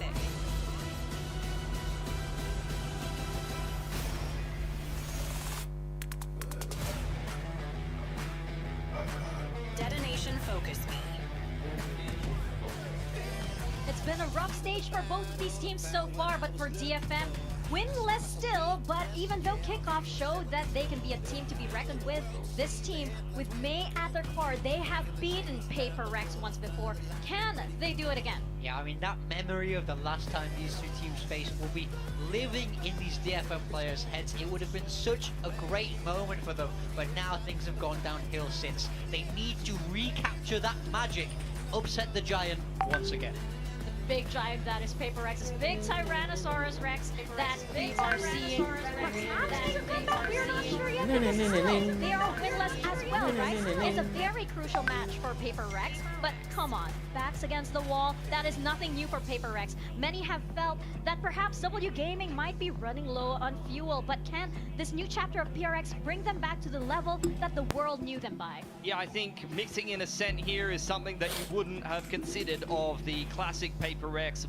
ethic. Detonation focus me. It's been a rough stage for both of these teams so far, but for DFM, winless still, but even though kickoff showed that they can be a team to be reckoned with, this team, with May at their core, they have beaten Peperek once before. Can they do it again? Yeah, I mean, that memory of the last time these two teams faced will be living in these DFM players' heads. It would have been such a great moment for them, but now things have gone downhill since. They need to recapture that magic, upset the giant once again. Big giant that is Peperek's big Tyrannosaurus Rex that we are seeing. We're not sure yet because they are winless as well, right? It's a very crucial match for Peperek, but come on, backs against the wall, that is nothing new for Peperek. Many have felt that perhaps W Gaming might be running low on fuel, but can this new chapter of PRX bring them back to the level that the world knew them by? Yeah, I think mixing in Ascent here is something that you wouldn't have considered of the classic Peperek,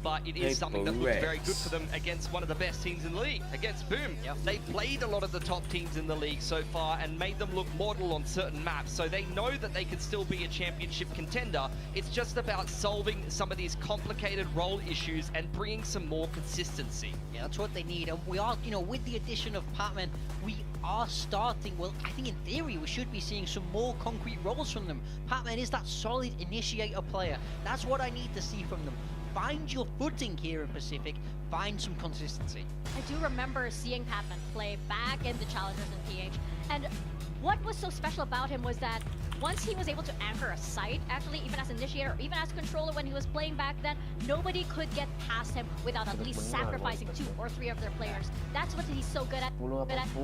but it is something that looks very good for them against one of the best teams in the league, against Boom. Yep. They played a lot of the top teams in the league so far and made them look model on certain maps, so they know that they could still be a championship contender. It's just about solving some of these complicated role issues and bringing some more consistency. Yeah, that's what they need. And we are, you know, with the addition of Patman, we are starting, well, I think in theory we should be seeing some more concrete roles from them. Patman is that solid initiator player. That's what I need to see from them. Find your footing here in Pacific, find some consistency. I do remember seeing Patman play back in the Challengers in PH, and what was so special about him was that once he was able to anchor a site, actually even as initiator, or even as controller when he was playing back then, nobody could get past him without at least sacrificing 2 or 3 of their players. That's what he's so good at.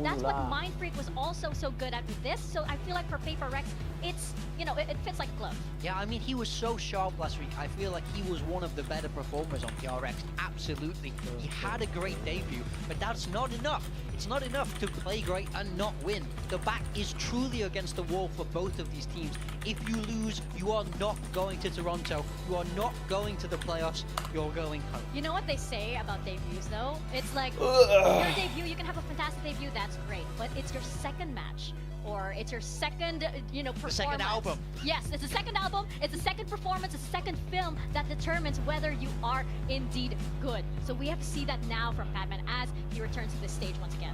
That's what Mind Freak was also so good at with this, so I feel like for Peperek, it's, you know, it fits like a glove. Yeah, I mean, he was so sharp last week. I feel like he was one of the better performers on PRX. Absolutely. He had a great debut, but that's not enough. It's not enough to play great and not win. The back is truly against the wall for both of these teams. If you lose, you are not going to Toronto. You are not going to the playoffs. You're going home. You know what they say about debuts, though? It's like, your debut, you can have a fantastic debut, that's great, but it's your second match. Or it's your second, you know, performance. The second album. Yes, it's the second album, it's the second performance, it's the second film that determines whether you are indeed good. So we have to see that now from Patman as he returns to this stage once again.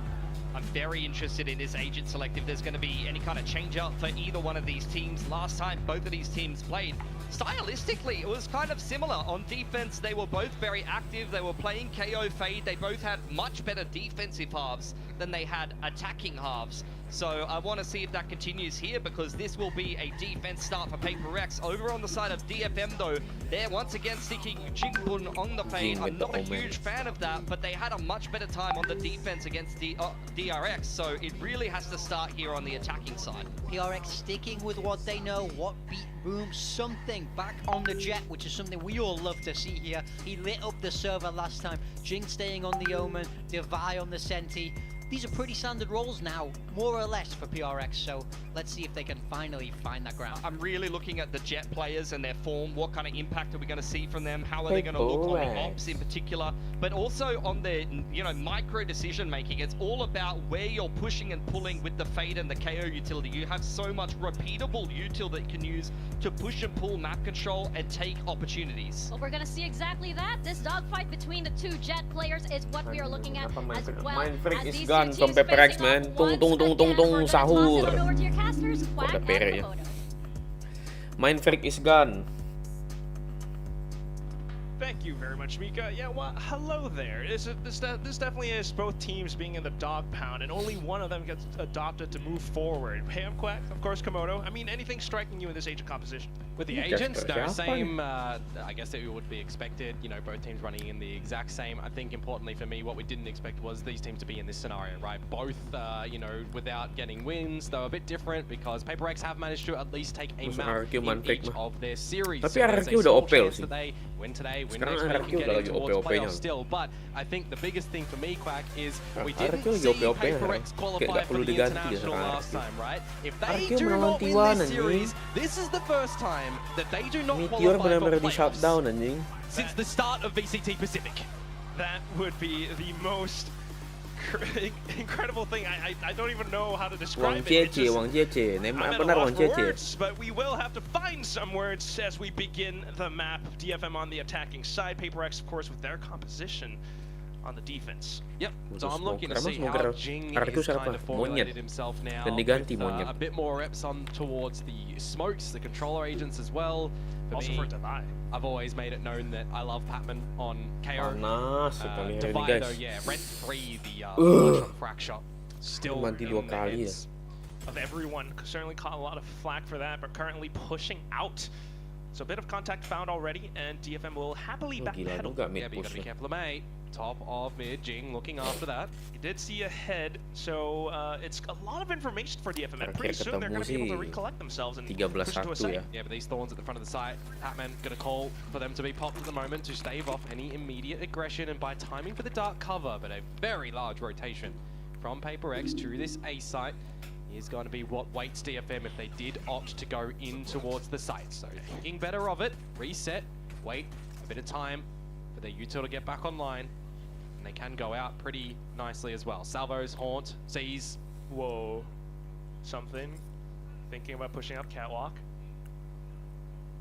I'm very interested in this agent select if there's going to be any kind of change up for either one of these teams. Last time both of these teams played, stylistically, it was kind of similar. On defense, they were both very active. They were playing KO Fade. They both had much better defensive halves than they had attacking halves. So I want to see if that continues here because this will be a defense start for Peperek. Over on the side of DFM though, they're once again sticking Jingbun on the Fade. I'm not a huge fan of that, but they had a much better time on the defense against DRX. So it really has to start here on the attacking side. PRX sticking with what they know, what beat Boom, something back on the Jet, which is something we all love to see here. He lit up the server last time. Jing staying on the Omen, Devi on the Senti. These are pretty standard roles now, more or less for PRX, so let's see if they can finally find that ground. I'm really looking at the Jet players and their form. What kind of impact are we going to see from them? How are they going to look on the ops in particular? But also on the, you know, micro decision making. It's all about where you're pushing and pulling with the Fade and the KO utility. You have so much repeatable util that you can use to push and pull map control and take opportunities. Well, we're going to see exactly that. This dogfight between the 2 Jet players is what we are looking at as well. Mind Freak is gone from Peperek, man. Tung sahur. Mind Freak is gone. Thank you very much, Mika. Yeah, well, hello there. This definitely is both teams being in the dog pound, and only one of them gets adopted to move forward. Hamquack, of course, Komodo. I mean, anything striking you in this agent composition? With the agents, no, same, I guess it would be expected, you know, both teams running in the exact same. I think importantly for me, what we didn't expect was these teams to be in this scenario, right? Both, you know, without getting wins, though a bit different because Peperek have managed to at least take a map in each of their series. Tapi So RRQ udah OP sih. today, win today, win Sekarang next week and RQ get udah in lagi towards OP-OP-nya. playoffs still. But I think the biggest thing for me, Quack, is we RQ didn't lagi see OP-OP-nya Peperek sekarang. Kayak qualify nggak for perlu the diganti international sekarang last RQ. time, right? If they RQ do melawan not win T1 this series, anjing. this is the first time that they do not Meteor qualify for benar-benar di playoffs shutdown anjing. since the start of VCT Pacific. That would be the most incredible thing. I don't even know how to describe Wang it. Cece, Wang Cece. I'm Memang at a benar loss Wang for Cece. words, but we will have to find some words as we begin the map. DFM on the attacking side, Peperek, of course, with their composition on the defense. Yep, so I'm looking to Emang see how smoker Jing RQ is siapa? kind of formulated Monyet. himself now Dan diganti with monyet. a bit more reps on towards the smokes, the controller agents as well. Also for Divide. I've always made it known that I love Patman on KO. Panas sekali hari ini Divide guys. though, yeah, rent-free the punch on crack shot. Still Mati in dua the kali heads Of everyone, certainly caught a lot of flack for that, but currently pushing out. So a bit of contact found already, and DFM will happily Gila backpedal. juga Yeah, mid but you gotta be push. careful, mate. Top of mid, Jing looking after that. He did see ahead, so it's a lot of information for DFM, and pretty Terakhir soon they're going to be able to ketemu sih recollect themselves and 13-1 push into a ya. second. Yeah, but these thorns at the front of the site, Patman gonna call for them to be popped at the moment to stave off any immediate aggression, and by timing for the dark cover, but a very large rotation from Peperek to this A site is going to be what waits DFM if they did opt to go in towards the site. So thinking better of it, reset, wait a bit of time for their util to get back online, and they can go out pretty nicely as well. Salvo's haunt, sees. Whoa. Something. Thinking about pushing up catwalk.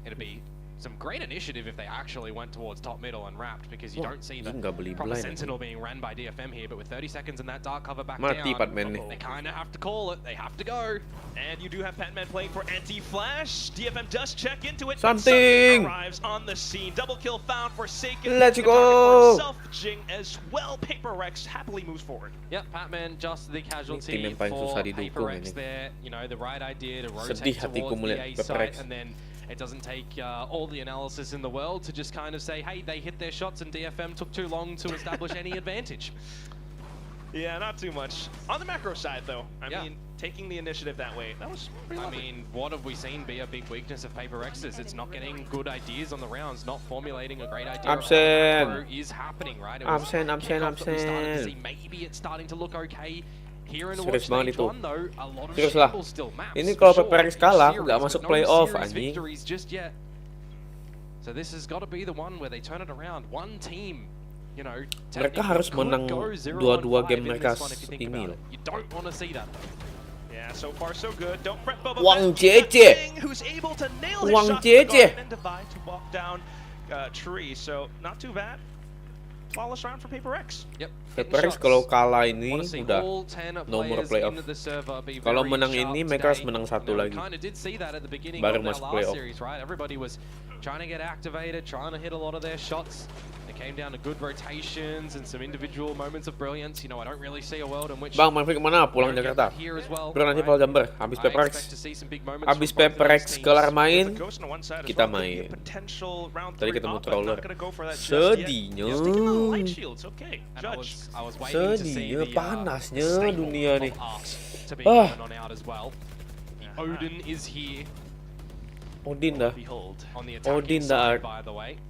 It'd be some great initiative if they actually went towards top middle and wrapped, because you Wah, don't see the nggak beli proper blind sentinel being ran by DFM here, but with 30 seconds and that dark cover back Mati down, Patman nih. they kind of have to call it, they have to go. And you do have Patman playing for anti-flash. DFM does check into it. Something arrives on the scene. Double kill found for Forsaken. Let's The go. target for himself, Jing as well. Peperek happily moves forward. Yep, Patman just the tim casualty yang paling for susah didukung Peperek ini. there. You know, the right idea to rotate Sedih hatiku towards the melihat A Peperek. site, and then it doesn't take all the analysis in the world to just kind of say, hey, they hit their shots and DFM took too long to establish any advantage. Yeah, not too much. On the macro side, though, I Yeah. mean, taking the initiative that way, that was pretty I lovely. mean, what have we seen be a big weakness of Peperek's? It's not getting good ideas on the rounds, not formulating a great idea. of how the Absent. macro is happening, right? It was Absent, absent, kickoff that we started to see. absent. Maybe it's starting to look okay. Here in Serius banget stage itu. 1 though, a lot of Serius lah. shambles still maps. Ini for kalau sure, Peperek each kalah, series, nggak but masuk no playoff, series anjing. victories just yet. So this has got to be the one where they turn it around. One team, you know, Mereka harus could menang go 0-5 dua-dua game in mereka this one if you think ini about loh. it. You don't want to see that. Yeah, so far so good. Don't fret, Bubba. Wang Fett. Cece. Jing, who's able to nail his Wang shot to the Cece. garden and Divide to walk down tree. So not too bad. Flawless round for Peperek. Yep. Peperek kalau kalah ini udah nomor playoff. Kalau menang ini, mereka harus menang satu lagi. Baru masuk playoff. Right? Everybody was trying to get activated, trying to hit a lot of their shots. It came down to good rotations and some individual moments of brilliance. You know, I don't really see a world in which Bang, Manfred kemana? Pulang Jakarta. here as well. Bro, nanti right? Paul Jumper. Habis I Peperek. expect to see some big moments Habis from both of those Peperek teams. kelar main, Ghost on one side as kita well. Could be a main. potential round Tadi 3 ketemu up, but Troller. not gonna go for that just yet. Sedihnya. Yeah, sticking to the light shields. Okay, And Judge. I was waiting to see Sedihnya, the panasnya staple dunia of nih. art to be Ah. coming on out as well. The Odin is here Odin dah. Behold, on the Odin attacking dah side, art. by the way.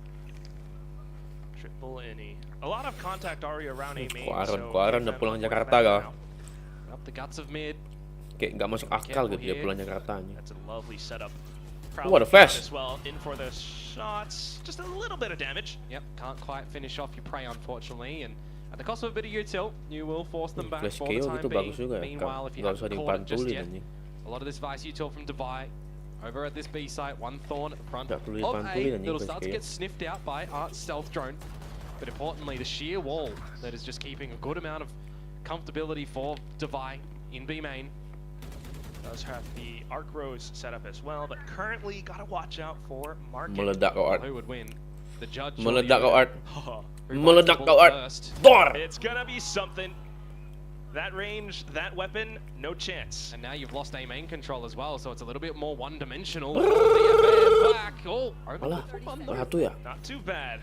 triple innie. A lot of contact already around A main. Ko so Aaron udah DFM pulang working Jakarta back kah? now. Up the guts of mid. Kayak nggak masuk akal gitu dia pulang Jakartanya. That's a lovely setup. What a flash. As well, in for the shots. Just a little bit of damage. Yep, can't quite finish off your prey, unfortunately, and at the cost of a bit of util, you will force them back Flash for the KO time gitu being. bagus juga ya. Meanwhile, if you Nggak usah haven't caught it just dipantulin yet, anjing. a lot of this Vice util from Divide over at this B site, one Thorn at the front Nggak of perlu A, dipantulin anjing that'll Flash start to KO. get sniffed out by Art's stealth drone, but importantly, the sheer wall that is just keeping a good amount of comfortability for Divide in B main. Does have the arc rose set up as well, but currently gotta watch out for Market. Meledak kau Art. Who would win? The judge. or Meledak the kau Art. Odin? Meledak kau Art. First. Dor. It's gonna be something. That range, that weapon, no chance. And now you've lost a main control as well, so it's a little bit more one-dimensional. DFM back. Oh, Alah, only satu ya. Not too bad.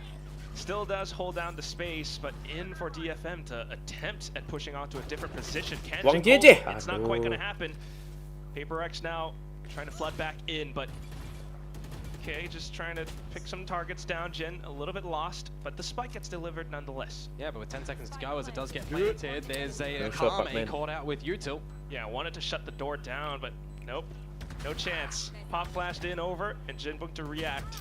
Still does hold down the space, but in for DFM to attempt at pushing onto a different position. Can Wang Jing hold Jie. it? It's not quite Aduh. gonna happen. Peperek now trying to flood back in, but Okay, just trying to pick some targets down. Jin a little bit lost, but the spike gets delivered nonetheless. Yeah, but with 10 seconds to go, as it does get planted, there's a Kame caught out with util. Yeah, wanted to shut the door down, but nope, no chance. Pop flashed in over, and Jinbung to react.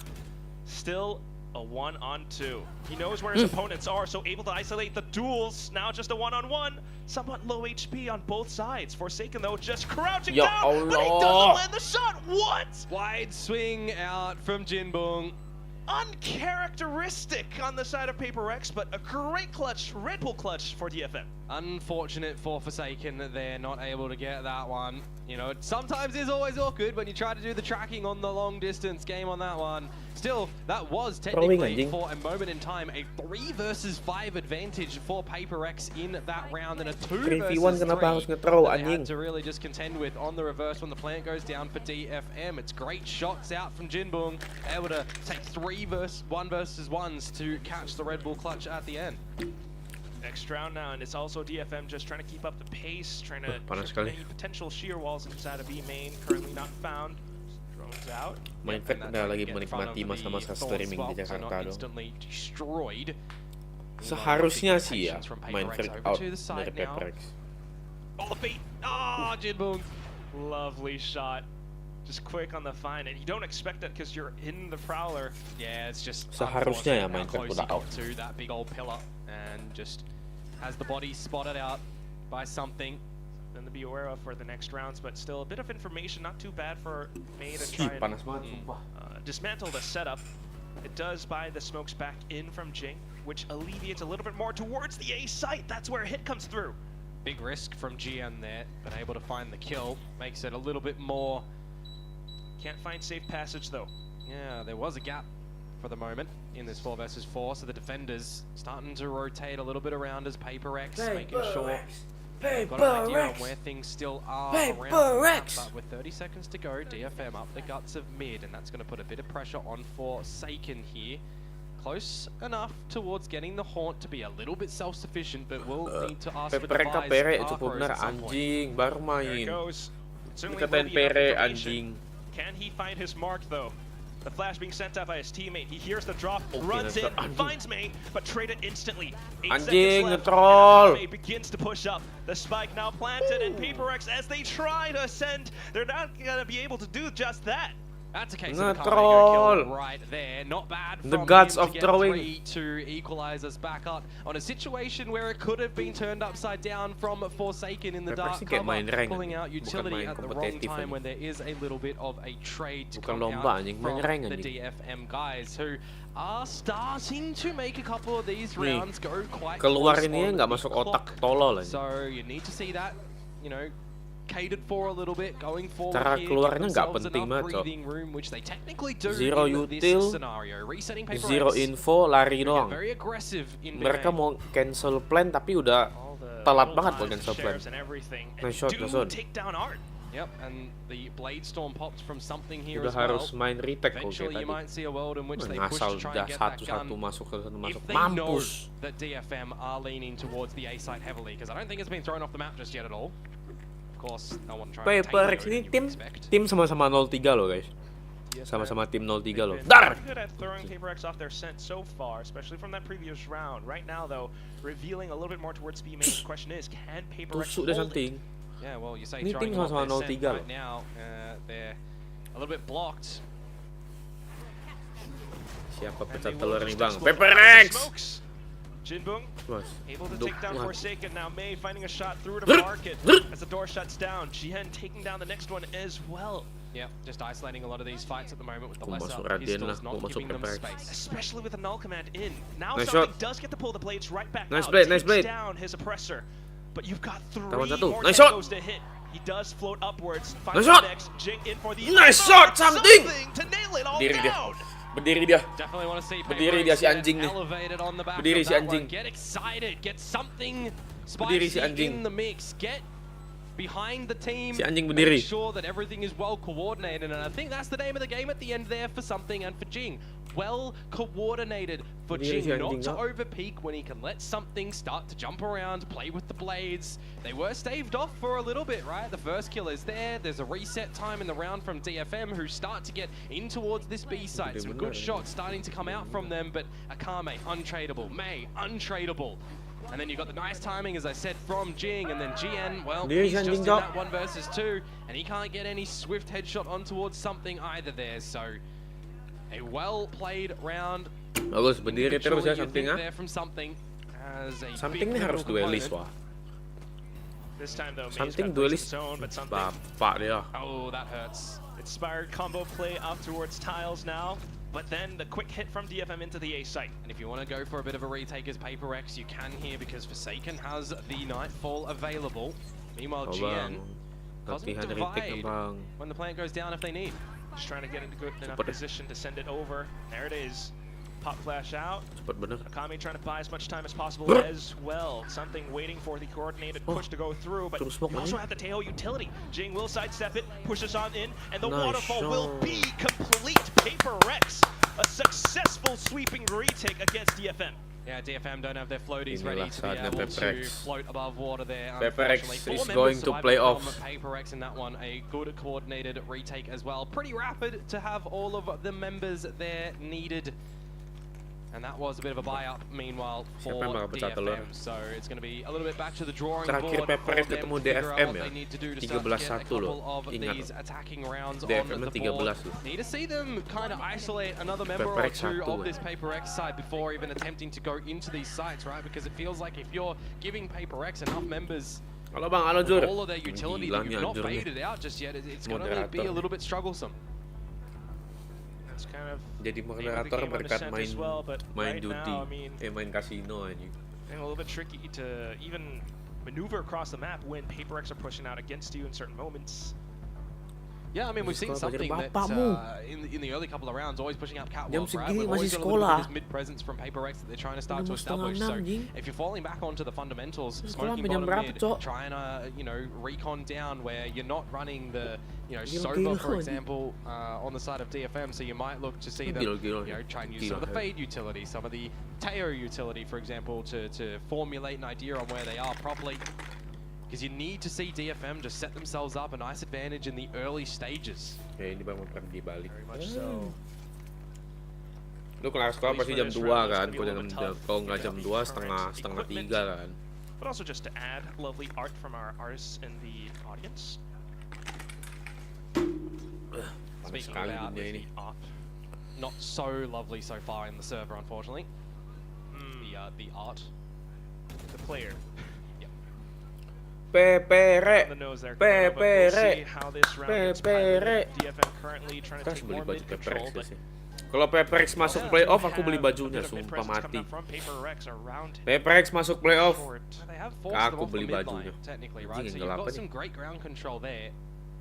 Still a 1-on-2. He knows where his opponents are, so able to isolate the duels. Now just a 1-on-1. Somewhat low HP on both sides. Forsaken though, just crouching down, but he doesn't land the shot. What? Wide swing out from Jinbung. Uncharacteristic on the side of Peperek, but a great clutch, Red Bull clutch for DFM. Unfortunate for Forsaken that they're not able to get that one. You know, it sometimes is always awkward when you try to do the tracking on the long distance game on that one. Still, that was technically, for a moment in time, a 3 versus 5 advantage for Peperek in that round, and a 2 versus 3 that they had to really just contend with on the reverse when the plant goes down for DFM. It's great shots out from Jinbung, able to take 3 1 versus 1s to catch the Red Bull clutch at the end. Next round now, and it's also DFM just trying to keep up the pace, trying to trip any potential shear walls inside of B main, currently not found. Drones out. Mindfreak udah lagi menikmati masa-masa streaming di Jakarta dong. Seharusnya sih ya, Mindfreak out dari Peperek. Oh, the bait! Ah, Jinbung! Lovely shot. Just quick on the find, and you don't expect that because you're in the prowler. Yeah, it's just seharusnya ya Mindfreak udah out. To that big old pillar, and just has the body spotted out by something. Then to be aware of for the next rounds, but still a bit of information, not too bad for May to try and dismantle the setup. It does buy the smokes back in from Jing, which alleviates a little bit more towards the A site. That's where a hit comes through. Big risk from GN there, but able to find the kill. Makes it a little bit more. Can't find safe passage though. Yeah, there was a gap for the moment in this 4 versus 4, so the defenders starting to rotate a little bit around as Peperek, making sure they've got an idea on where things still are around the map. But with 30 seconds to go, DFM up the guts of mid, and that's going to put a bit of pressure on Forsaken here. Close enough towards getting the haunt to be a little bit self-sufficient, but we'll need to ask for Peperek Peperek cukup bener anjing, baru main. Dikatain Pere anjing. Can he find his mark though? The flash being sent out by his teammate. He hears the drop, runs in, finds May, but traded instantly. 8 seconds left, and May begins to push up. The spike now planted, and Peperek, as they try to ascend, they're not going to be able to do just that. That's a case of the kill right there. Not bad from the guts of to throwing 3 to equalize us back up on a situation where it could have been turned upside down from Forsaken in the dark cover, pulling out utility at the wrong time when there is a little bit of a trade to come out from the DFM guys who are starting to make a couple of these rounds go quite keluar ini nggak masuk otak tolol. So you need to see that, you know, catered for a little bit going forward. Cara keluarnya nggak penting banget, Cok. Zero util, zero info, lari doang. Mereka mau cancel plan tapi udah telat banget buat cancel plan. Nice shot, Masuk. Yep, and the blade storm popped from something here udah as well. Harus main retake kok Eventually you might see a world in which they push ngasal to try dah and get that satu-satu gun. masuk ke satu masuk. If they know that DFM are leaning towards the A site heavily, because I don't think it's been thrown off the map just yet at all. Of course, no one trying to Peperek ini tim sama-sama 0-3 loh guys. Sama-sama tim 0-3 loh. Dar. Good at throwing Peperek off their scent so far, especially from that previous round. Right now though, revealing a little bit more towards B main. The question is, can Peperek hold it? Yeah, well, you say throwing off their scent right now, they're a little bit blocked. Siapa pecah telur nih bang? Peperek! Jinbung able to take down Forsaken. Now May finding a shot through to market as the door shuts down. Jihen taking down the next one as well. Yeah, just isolating a lot of these fights at the moment with the lesser pistols, not giving them space. Especially with the null command in. Now something does get to pull the blades right back out. Nice blade. Down his oppressor. But you've got 3 more nice shot to hit. He does float upwards. Nice shot. Jing in for the nice shot, something to nail it all down. Berdiri dia. Definitely want to see berdiri dia si anjing nih. Berdiri si anjing. Get excited, get something berdiri si anjing. in the mix, get behind the team. Si anjing berdiri. Make sure that everything is well coordinated, and I think that's the name of the game at the end there for something and for Jing. well coordinated for Jing not to overpeak when he can let something start to jump around, play with the blades. They were staved off for a little bit, right? The first kill is there. There's a reset time in the round from DFM, who start to get in towards this B site. Some good shots starting to come out from them, but Akame, untradeable. Mei, untradeable. And then you've got the nice timing, as I said, from Jing, and then GN, well, he's just in that 1 versus 2, and he can't get any swift headshot on towards something either there, so a well-played round. Bagus, berdiri terus ya Something ah. Something ini harus duelis wah. Something duelis bapak dia. Oh, that hurts. Inspired combo play up towards tiles now. But then the quick hit from DFM into the A site. And if you want to go for a bit of a retake as Peperek, you can here because Forsaken has the Nightfall available. Meanwhile, GN causing divide when the plant goes down if they need. Just trying to get into good enough position to send it over. There it is. Pop flash out. Akame trying to buy as much time as possible as well. Something waiting for the coordinated push to go through, but you also have the Teo utility. Jing will sidestep it, pushes on in, and the waterfall will be complete. Peperek, a successful sweeping retake against DFM. Yeah, DFM don't have their floaties ready to be able to float above water there. Peperek is going to play off. Peperek in that one, a good coordinated retake as well. Pretty rapid to have all of the members there needed. And that was a bit of a buy-up, meanwhile, for DFM. So it's going to be a little bit back to the drawing board. Terakhir Peperek ketemu DFM ya, 13-1 loh. Ingat, DFM 13 loh. Need to see them kind of isolate another member or two of this Peperek side before even attempting to go into these sites, right? Because it feels like if you're giving Peperek enough members, halo bang, halo Jur. All of their utility that you've not faded out just yet, it's going to be a little bit troublesome. Kind of jadi moderator berkat main judi, main kasino aja. And a little bit tricky to even maneuver across the map when Peperek are pushing out against you in certain moments. Yeah, I mean, we've seen something that in the early couple of rounds, always pushing up catwalk, right? We've always got a little bit of this mid-presence from Peperek that they're trying to start to establish. So if you're falling back onto the fundamentals, smoking bottom mid, trying to, you know, recon down where you're not running the, you know, Soba, for example, on the side of DFM, so you might look to see them, you know, try and use some of the Fade utility, some of the Teo utility, for example, to formulate an idea on where they are properly. Because you need to see DFM just set themselves up a nice advantage in the early stages. Ya ini bang pergi balik. Very much so. Lu kelas sekolah pasti jam 2 kan? Kalau nggak jam 2 setengah 3 kan? But also just to add lovely art from our artists in the audience. Speaking about the art, not so lovely so far in the server, unfortunately. The art, the player. Peperek, Peperek. Kalau Peperek masuk playoff, aku beli bajunya, sumpah mati. Peperek masuk playoff, aku beli bajunya.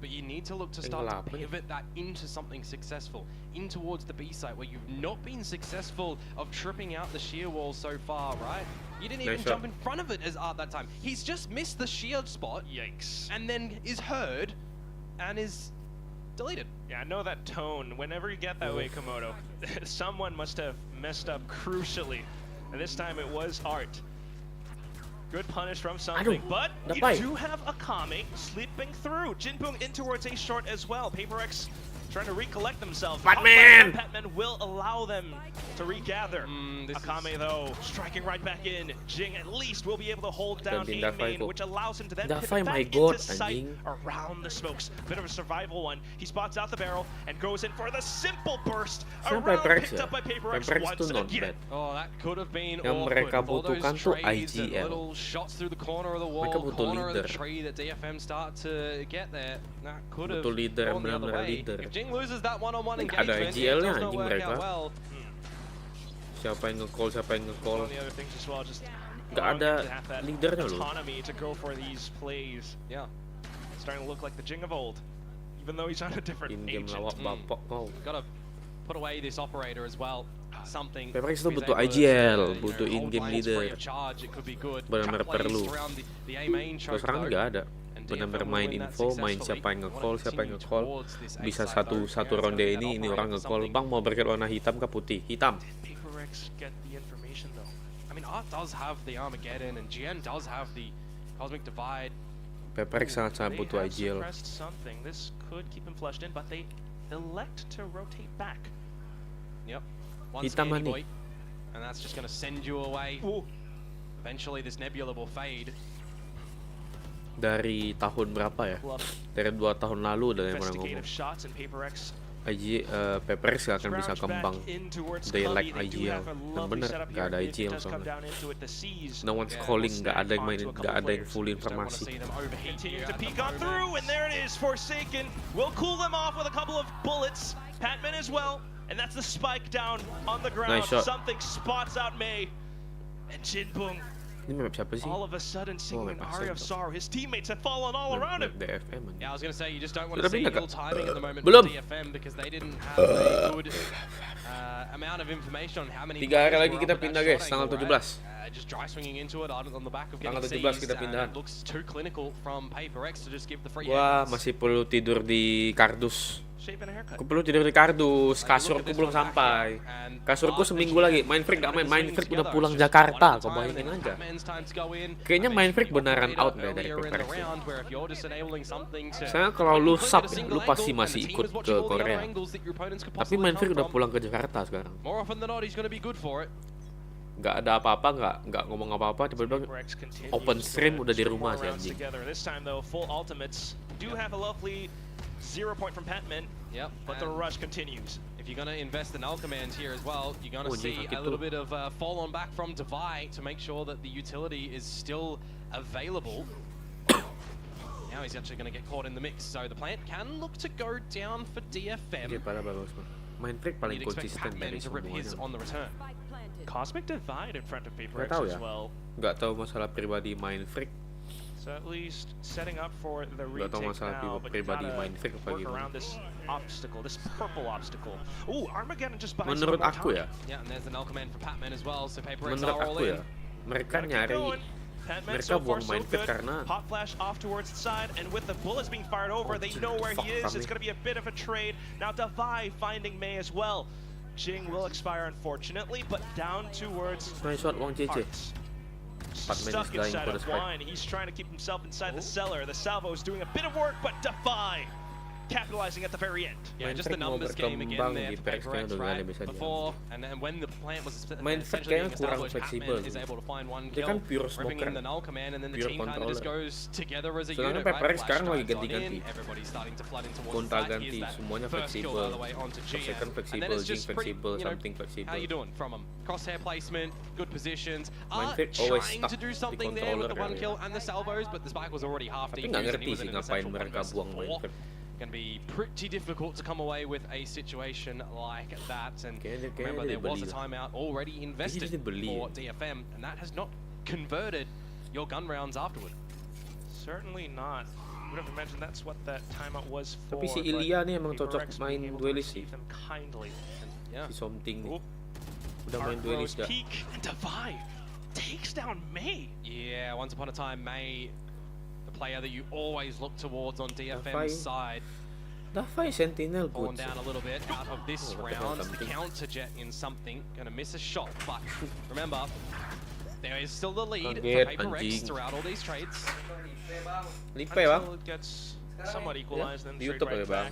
But you need to look to start to pivot that into something successful, in towards the B site where you've not been successful of tripping out the shear wall so far, right? You didn't even jump in front of it as Art that time. He's just missed the shear spot. Yikes. And then is heard and is deleted. Yeah, I know that tone. Whenever you get that way, Komodo, someone must have messed up crucially. And this time it was Art. Good punish from something, but you do have Akame slipping through. Jinpung in towards a short as well. Peperek trying to recollect themselves. Batman will allow them to regather. Akame though striking right back in. Jing at least will be able to hold down a main, which allows him to then pivot back into sight around the smokes. Bit of a survival one. He spots out the barrel and goes in for the simple burst. Around picked up by Peperek once again. Oh, that could have been yang mereka butuhkan tuh IGL. Little shots through the corner of the wall, corner of the tree that DFM start to get there. That could have gone the other way. If Jing loses that one-on-one engagement, it does not work out well. Siapa yang nge-call, siapa yang nge-call. Nggak ada leadernya loh. To go for these plays. Yeah. Starting to look like the Jing of old. Even though he's on a different agent. Gotta put away this operator as well. Something. Peperek itu butuh IGL, butuh in-game leader. Benar-benar perlu. Terus sekarang nggak ada. benar-benar main info, main siapa yang nge-call, bisa satu ronde ini orang nge-call, bang mau berkat warna hitam ke putih? Hitam. Peperek's get the information though. I mean, Art does have the Armageddon and GN does have the Cosmic Divide. Peperek sangat butuh IGL. Something. This could keep him flushed in, but they elect to rotate back. Yep. One Hitam scanny nih. boy, and that's just going to send you away. Eventually, this nebula will fade. Dari tahun berapa ya? Dari 2 tahun lalu udah yang pernah ngomong. Peperek gak akan bisa kembang. They like IGL. Dan bener, gak ada IGL soalnya. No one's calling, gak ada yang main, gak ada yang full informasi. To peek on through, and there it is. Forsaken will cool them off with a couple of bullets. Patman as well, and that's the spike down on the ground. Nice shot. Something spots out May, and Jinbung. Ini map siapa sih? All of a sudden singing an aria of sorrow. His teammates have fallen all around him. DFM. Yeah, I was going to say, you just don't want to see ill timing at the moment Belum. for DFM because they didn't have a good amount of information on how many 3 hari lagi kita pindah guys, tanggal 17. Just dry swinging into it on the back of getting Tanggal 17 seized, kita pindahan. and it looks too clinical from Peperek to just give the free Wah, hands. masih perlu tidur di kardus. Shape and a haircut. Aku perlu tidur di kardus, kasurku belum sampai. Kasurku seminggu lagi. Mindfreak gak main, Mindfreak udah pulang Jakarta. Kau bayangin aja. Kayaknya Mindfreak beneran out deh dari Peperek. Saya kalau lu sub, lu pasti masih ikut ke Korea. Tapi Mindfreak udah pulang ke Jakarta sekarang. Gak ada apa-apa, gak ngomong apa-apa, tiba-tiba open stream udah di rumah sih anjing. 0 point from Patman. Yep. But the rush continues. If you're going to invest in Alchemans here as well, you're going to see a little bit of fall on back from Devi to make sure that the utility is still available. Now he's actually going to get caught in the mix, so the plant can look to go down for DFM. Mindfreak paling konsisten dari on the return. Cosmic Divide in front of Peperek as well. Gak tahu masalah pribadi Mindfreak. So at least setting up for the retake now, but you gotta work around this obstacle, this purple obstacle. Ooh, Armageddon just buys menurut aku ya. Yeah, and there's an Alchemy for Patman as well, so Peperek menurut are all aku in. ya, mereka nyari, mereka buang Mindfreak karena hot flash off towards the side, and with the bullets being fired over, they know where he is. It's gonna be a bit of a trade. Now Devi finding May as well. Jing will expire unfortunately, but down towards nice shot Wang JJ. Stuck inside of wine. He's trying to keep himself inside the cellar. The salvo is doing a bit of work, but Defi capitalizing at the very end. Yeah, just the numbers game again there for Peperek, right? Before and when the plant was essentially being established, Patman is able to find one kill, ripping in the null command, and then the team kind of just goes together as a unit, right? Peperek sekarang lagi ganti-ganti. Everybody's starting to flood in towards Gonta the ganti, semuanya fleksibel. Second fleksibel, Jing fleksibel, something fleksibel. How you doing from them? Crosshair placement, good positions. Always Trying to do something there with the one kill and the salvos, but the spike was already half defused. defused. Tapi nggak ngerti sih ngapain mereka buang Mindfreak. Going to be pretty difficult to come away with a situation like that. And remember, there was a timeout already invested for DFM, and that has not converted your gun rounds afterward. Certainly not. Would have imagined that's what that timeout was for. Tapi si Ilya nih emang cocok main duelis sih. Yeah. Si Something nih. Udah main duelis dah. Peak and Devi takes down May. Yeah, once upon a time, May, the player that you always look towards on DFM's side. Devi Sentinel fallen down a little bit out of this round. The counter jet in Something, gonna miss a shot, but remember, there is still the lead for Peperek throughout all these trades. Until it gets somewhat equalized, then straight right back.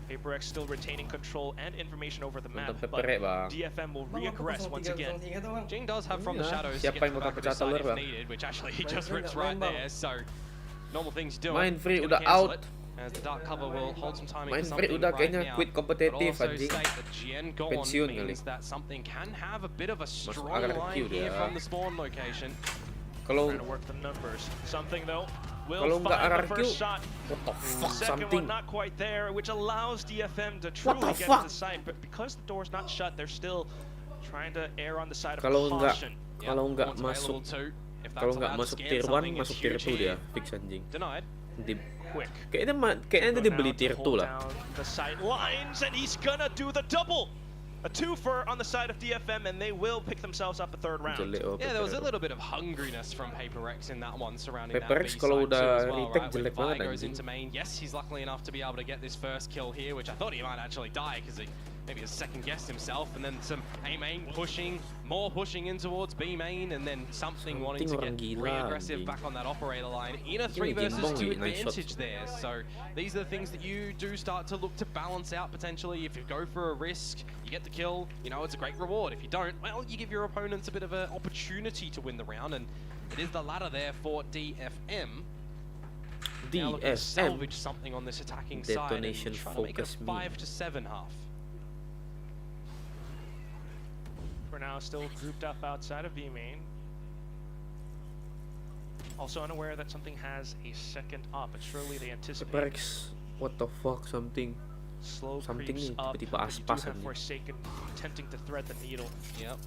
Peperek still retaining control and information over the map, but DFM will reaggress once again. Jing does have from the shadows to get to the back of his side if needed, which actually he just rips right there, so normal things doing. Mindfreak udah out. As the dark cover will hold some timing for Mindfreak Something udah right kayaknya now. quit kompetitif anjing. Pensiun kali. That Something can have a bit of a strong line here from the spawn location. Kalau work the numbers. Something though. Kalau nggak RRQ, what the fuck, Second Something. one not quite there, which allows DFM to truly get to the site. But because the door's not shut, they're still trying to err on the side of caution. Kalau nggak masuk, tier 1, masuk tier 2 dia, fix anjing. Denied. Kayaknya dia beli tier 2 lah. The sight lines, and he's gonna do the double. a twofer on the side of DFM, and they will pick themselves up the third round. Yeah, there was a little bit of hungriness from Peperek in that one surrounding Peperek that B kalau side too udah as well, retake right? When jelek Vi banget goes anjing. into main, yes, he's lucky enough to be able to get this first kill here, which I thought he might actually die because he maybe has second guessed himself, and then some A main pushing, more pushing in towards B main, and then something wanting to get re-aggressive back on that operator line in a 3 versus 2 advantage there. So these are the things that you do start to look to balance out potentially. If you go for a risk, you get the kill, you know, it's a great reward. If you don't, well, you give your opponents a bit of an opportunity to win the round, and it is the latter there for DFM. Now looking to salvage something on this attacking side and try to make it a 5 to 7 half. For now, still grouped up outside of B main. Also unaware that something has a second up, but surely they anticipate. Peperek, what the fuck, something Creeps nih, up, tiba-tiba but you do aspas have anjing. Forsaken attempting to thread the needle. Yep.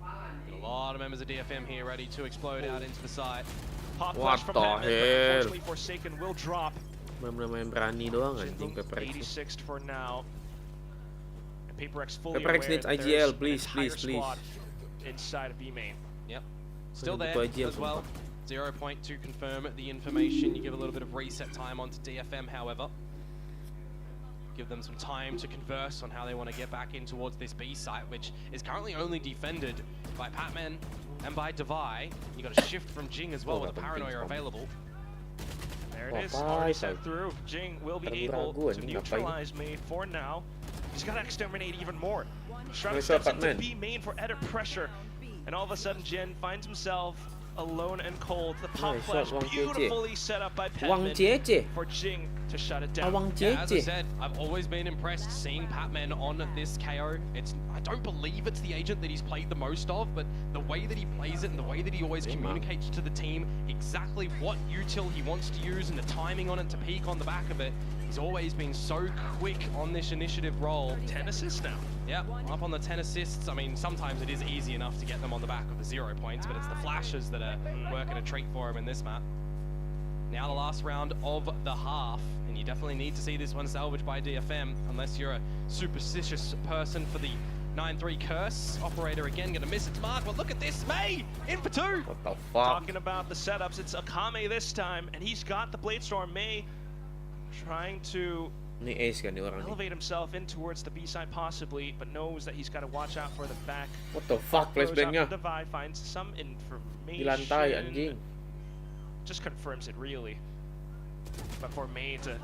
A lot of members of DFM here ready to explode out into the side. Pop What flash from the Batman, but hell? unfortunately Forsaken will drop. Main berani doang anjing Jinlong Peperek. 86th for now. And Peperek's fully Peperek aware needs that IGL, there's please, an please, entire please. squad inside of B main. Yep. Still there IGL as well. 0 point to confirm the information. You give a little bit of reset time onto DFM, however. Give them some time to converse on how they want to get back in towards this B site, which is currently only defended by Patman and by Devi. You got a shift from Jing as well with a Paranoia available. There it is, already set through. Jing will be able to neutralize Mei for now. He's got to exterminate even more. Shroud steps into B main for added pressure. And all of a sudden, Jin finds himself alone and cold. The pop flash beautifully set up by Patman for Jing to shut it down. Yeah, as I said, I've always been impressed seeing Patman on this KO. I don't believe it's the agent that he's played the most of, but the way that he plays it and the way that he always communicates to the team exactly what util he wants to use and the timing on it to peak on the back of it, he's always been so quick on this initiative role. 10 assists now. Yeah, up on the 10 assists. I mean, sometimes it is easy enough to get them on the back of the 0 points, but it's the flashes that are working a treat for him in this map. Now the last round of the half, and you definitely need to see this one salvaged by DFM, unless you're a superstitious person for the 9-3 curse. Operator again gonna miss its mark, but look at this, Mei! In for 2! What the fuck? Talking about the setups, it's Akame this time, and he's got the Bladestorm. Mei trying to Ini ace kan nih orang nih. elevate himself in towards the B side possibly, but knows that he's got to watch out for the back. What the fuck, flashbangnya? Devi finds some information. Di lantai anjing. Just confirms it really. But for Mei to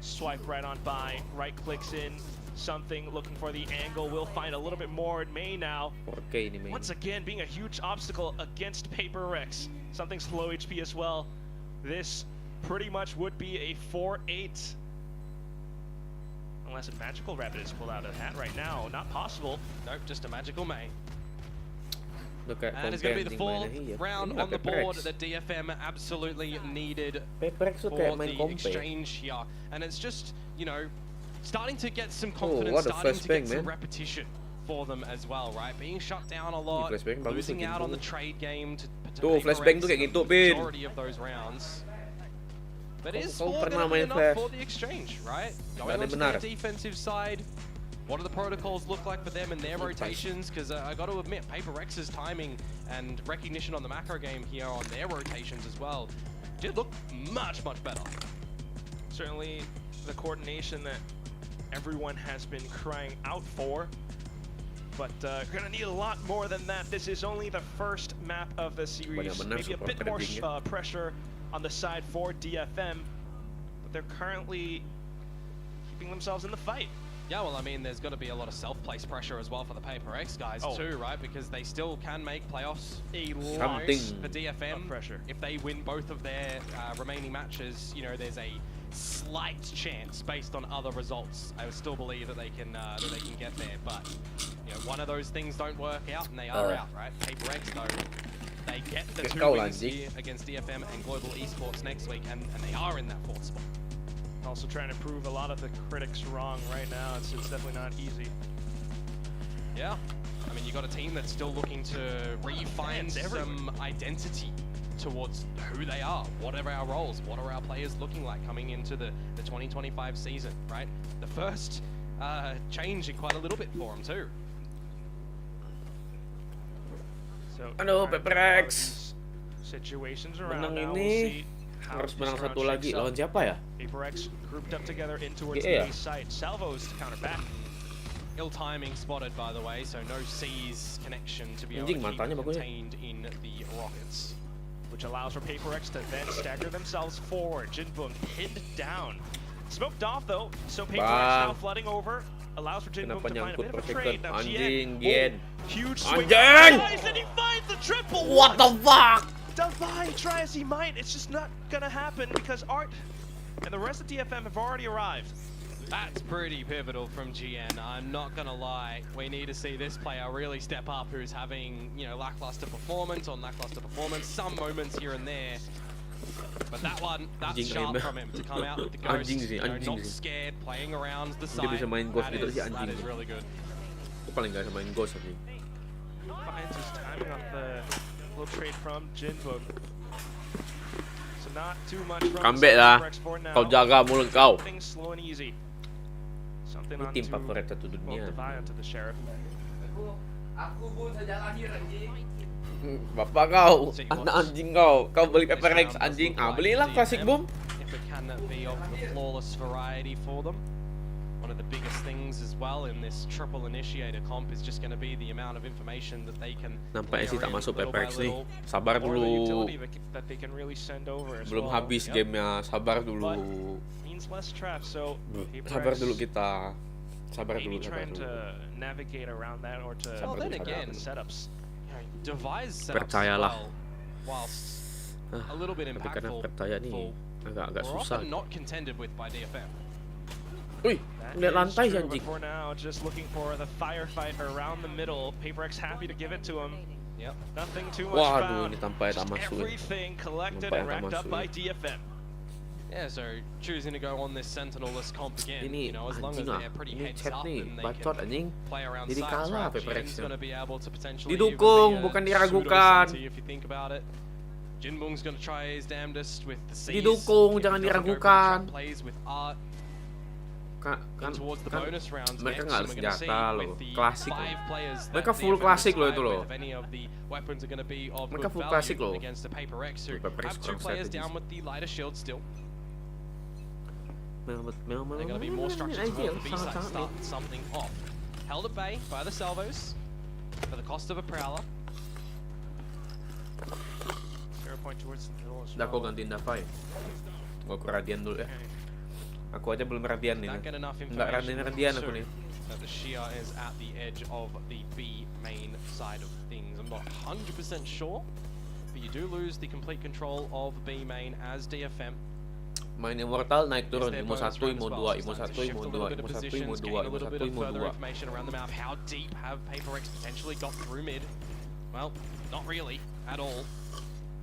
swipe right on by, right clicks in, something looking for the angle, will find a little bit more. Mei now, 4K ini Mei. once again being a huge obstacle against Peperek. Something's low HP as well. This pretty much would be a 4-8. Unless a magical rabbit is pulled out of the hat right now. Not possible. Nope, just a magical Mei. Look at And it's going to be the fourth round on the board that DFM absolutely needed Peperek tuh for kayak main the kompe. exchange here. And it's just, you know, starting to get some confidence, what a starting to get flashbang, some man. repetition for them as well, right? Being shut down a lot, flashbang bagus losing tuh, out on the Jimbo. trade game to Tuh, flashbang tuh kayak gitu, Pin. majority of those rounds. But is Kau score pernah going to be main enough flash? for the exchange, right? Nggak Going ada on to benar. their defensive side, what do the protocols look like for them and their rotations? Because I got to admit, Peperek's timing and recognition on the macro game here on their rotations as well did look much, much better. Certainly the coordination that everyone has been crying out for. But gonna need a lot more than that. This is only the first map of the series. Maybe a bit more pressure on the side for DFM. But they're currently keeping themselves in the fight. Yeah, well, I mean, there's got to be a lot of self-place pressure as well for the Peperek guys too, right? Because they still can make playoffs. A lot For DFM, pressure. If they win both of their remaining matches, you know, there's a slight chance based on other results. I would still believe that they can get there, but you know, one of those things don't work out and they are out, right? Peperek though, they get the 2 wins here against DFM and Global Esports next week, and they are in that 4th spot. Also trying to prove a lot of the critics wrong right now. It's definitely not easy. Yeah, I mean, you got a team that's still looking to refine some identity towards who they are. What are our roles? What are our players looking like coming into the 2025 season, right? The first changing quite a little bit for him too. So, Aduh, Peperek. situations Menang around now. ini We'll see how harus this menang round satu lagi. shakes up. Lawan siapa ya? Peperek grouped up together in towards Yeah. the A site. Salvos to counter back. Ill timing spotted, by the way, so no C's connection to be able Anjing, to keep matanya it bagus ya. contained in the rockets. Which allows for Peperek to then stagger themselves forward. Jinbung pinned down. Smoked off though, so Peperek now flooding over. Allows for Jinbung Kenapa to find a nyangkut bit of a per trade. second? Now Anjing, Gian, Gian. huge swing. Anjing! And he finds the triple. What the fuck? Defy, try as he might, it's just not gonna happen because Art and the rest of DFM have already arrived. That's pretty pivotal from GN. I'm not gonna lie. We need to see this player really step up who's having, you know, lackluster performance on lackluster performance, some moments here and there. But that one, that's Anjing sharp aim. from him to come out with the ghost. Anjing sih, You know, anjing not sih. scared, playing around the Dia side. bisa main ghost That gitu is- sih, that anjing. is really good. Aku paling gak bisa main ghost anjing. Finds his timing off the little trade from Jinbung. So not too much from Comeback lah. Peperek for now. Kau jaga mulut kau. Things slow and easy. Something Ini on tim to favorit satu both dunia. Defy onto the Sheriff. Bapak kau, anak anjing kau. Kau beli Peperek anjing. Ah, belilah klasik boom. If it can be of the flawless variety for them. One of the biggest things as well in this triple initiator comp is just going to be the amount of information that they can. Nampaknya sih tak layer in masuk little by Peperek nih. little. Sabar More of the dulu. utility that they can really send over as Belum well. habis Yep. gamenya. Sabar dulu. Means less traps, so Sabar dulu kita. Sabar maybe dulu, sabar trying dulu. to navigate around that or to Well, then figure out again, the setups. You know, devise setups as Percayalah. well, whilst a little bit Tapi karena impactful. percaya nih agak We're susah. often not contended with by DFM. Wih, That lihat is lantai sih true, but anjing. for now, just looking for the firefight around the middle. Peperek's happy to give it to him. Yep. Nothing too much Waduh, found. ini tampaknya tak Just masuk. everything collected Nampaknya and tak racked up masuk by ya. DFM. Yeah, so choosing to go on this sentinel-less comp again, Ini you know, as long as anjing lah. they're pretty Ini heads chat up nih, and they bacot can anjing. play around Jadi sides, kalah right? Peperek. Jin's gonna be able to potentially Didukung, even be a bukan diragukan. pseudo-SENSI if you think about it. Jinbung's gonna try his damnedest with the C's. Didukung, If he jangan doesn't go for the diragukan. trap plays with Art Kan towards the kan bonus rounds mereka next, nggak and we're gonna see senjata loh, with the klasik 5 loh. players that Mereka full DFM klasik loh decide itu loh. whether any of the weapons are gonna be of Mereka good full value klasik loh. against the Peperek, who Peperek have 2 kurang players strategis. down with the lighter shield still. They're They're going to be more structured towards the B side to start something off. Held at bay by the salvos for the cost of a prowler. 0 point towards the middle as Udah aku well. gantiin Davai. Gua ke Radian dulu ya. Aku aja belum Radian nih. Not get enough Enggak Radian aku nih. that the Shia is at the edge of the B main side of things. I'm not 100% sure, but you do lose the complete control of B main as DFM. Main Immortal naik turun, Their Imo bonus 1, round Imo as 2, well, Imo so 1, starting to shift Imo a 2, little bit Imo of 1, positions, Imo 2, getting a Imo little 1, bit of Imo further 2. information around the map. How deep have Peperek potentially got through mid? Well, not really at all.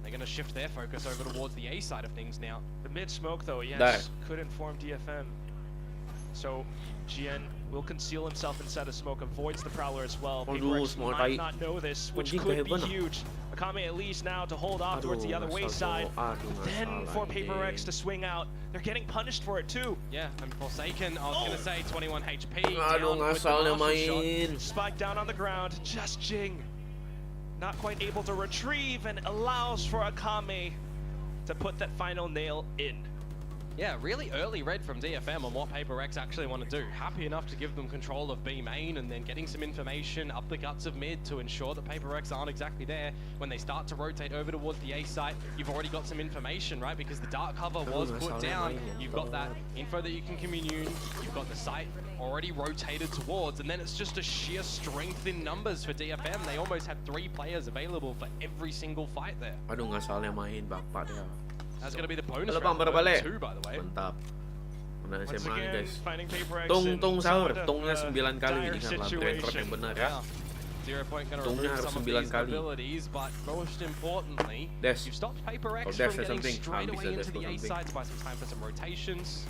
They're going to shift their focus over towards the A side of things now. The mid smoke though, yes, Daar. could inform DFM. So GN will conceal himself inside of smoke, avoids the prowler as well. Aduh, Peperek semua might tai. not know this, which Anjing, could be kayak mana? huge. Akame at least now to hold off towards the other nggak wayside. salah. Aduh, nggak Then salah for ini. Peperek to swing out, they're getting punished for it too. Yeah, and Forsaken, I was going to say 21 HP. Aduh, down with the ngasalnya Marshal shot. main. Spike down on the ground, just Jing. Not quite able to retrieve and allows for Akame to put that final nail in. Yeah, really early read from DFM on what Peperek's actually want to do. Happy enough to give them control of B main and then getting some information up the guts of mid to ensure that Peperek's aren't exactly there. When they start to rotate over towards the A site, you've already got some information, right? Because the dark cover was put down. You've got that info that you can commune. You've got the site already rotated towards, and then it's just a sheer strength in numbers for DFM. They almost had 3 players available for every single fight there. Aduh, nggak salahnya main bapak dia. That's going to be the bonus Halo, Bang, round baru for balik. 2, by the way. Mantap. Mana Once SMA nih again, guys. finding Peperek Tung sahur, in tungnya somewhat of a 9 kali dire ingat lah brand record yang benar ya. Yeah. 0 point going to Tungnya remove harus some of 9 these kali. abilities, but most importantly, Dash. you've stopped Peperek Oh, from dash or getting something. straight Bisa away dash into the or A something. side to buy some time for some rotations.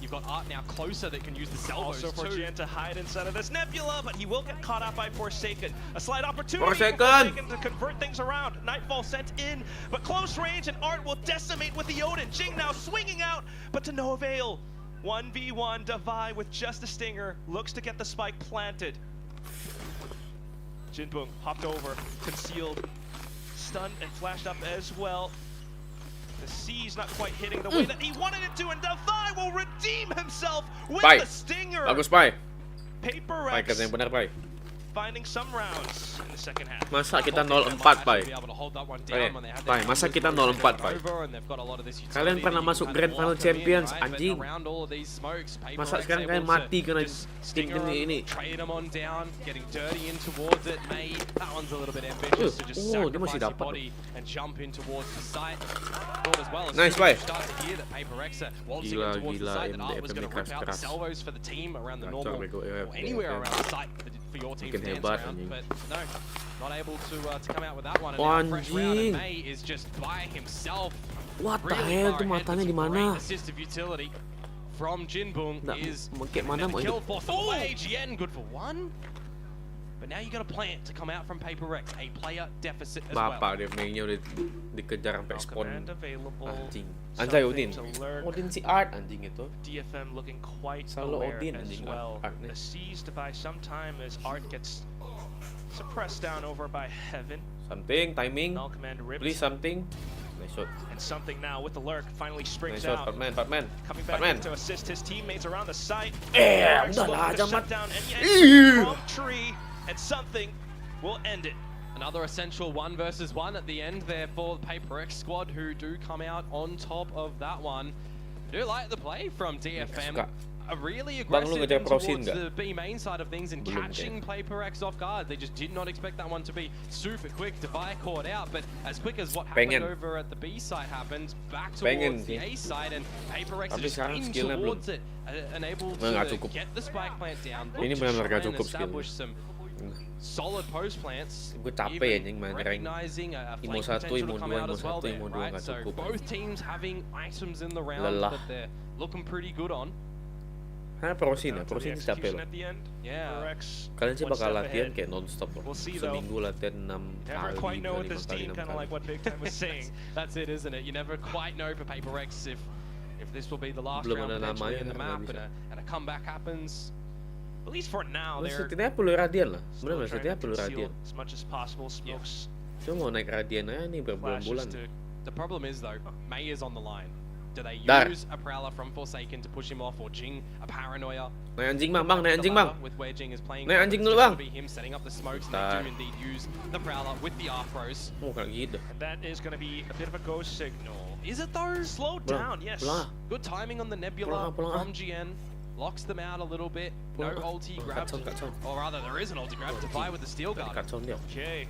You've got Art now closer that can use the salvos Also for too. Gian to hide inside of this nebula, but he will get caught out by Forsaken. A slight opportunity Forsaken! for Forsaken to convert things around. Nightfall sent in, but close range and Art will decimate with the Odin. Jing now swinging out, but to no avail. 1v1, Davai with just a stinger, looks to get the spike planted. Jinbung hopped over, concealed, stunned and flashed up as well. The C's not quite hitting the way that he wanted it to, and Davai will redeem himself with the stinger. Bagus, Pai. Peperek Pai, kata yang benar, Pai. finding some rounds in the second half. Masa kita 0-4, Pai? Pai, masa kita 0-4, Pai? Kalian pernah masuk Grand Final Champions, anjing. Masa sekarang kalian mati karena tim ini. Oh, dia masih dapat. Nice, Pai. Gila, MDF ini keras-keras. Gacor, bego, makin hebat, anjing. Anjing. What the hell, itu matanya di mana? Kayak mana mau hidup? But now you got a plant to come out from Peperek, a player deficit as well. Bapak dia mainnya udah dikejar sampai spawn. Anjing. Anjay Odin. Odin si Art anjing itu. DFM looking quite Selalu aware Odin as anjing well. Art nih. The C's to buy some time as Art gets suppressed down over by Heaven. Something, timing. Null command ripped. Please something. Nice shot. And something now with the lurk finally springs Nice shot, out. Batman. Coming back in to assist his teammates around the site. Udahlah, Shut Jamat. down from tree, and something will end it. Another essential 1 versus 1 at the end there for the Peperek squad, who do come out on top of that one. I do like the play from DFM. Really aggressive towards the B main side of things and catching Peperek's off guard. They just did not expect that one to be super quick. Davai caught out, but as quick as what happened over at the B side happened, back towards the A side, and Peperek is just in towards it, and able to get the spike plant down. Ini benar-benar gak cukup skill. Solid post plants. Gue capek anjing main rank. Recognizing a Imo flank 1, potential Imo to come 2, out Imo as well 1, there, Imo 2 right? gak So cukup. both teams having items in the round that they're looking pretty good on. Karena Prosin capek loh. Kalian sih bakal latihan kayak non-stop loh. Seminggu latihan 6 kali, 5 kali, 6 kali. That's it, isn't it? You never quite know for Peperek if this will be the last round potentially in the map, and a comeback happens. At least for now, they're setidaknya perlu radian lah. Bener setidaknya perlu radian. as much as possible. Smokes. Cuma mau naik radian aja nih berbulan-bulan. The problem is though, May is on the line. Do they use a Prowler from Forsaken to push him off, or Jing a Paranoia? Naik anjing bang, naik anjing bang. With where Jing is playing, naik anjing dulu bang. Be him setting up the smokes, and they do indeed use the Prowler with the Arthros. Oh kayak gitu. And that is going to be a bit of a ghost signal. Is it though? Slow down, yes. Good timing on the Nebula from GN. Locks them out a little bit. No ulti grab. Or rather, there is an ulti grab to buy with the Steel Guard. Okay.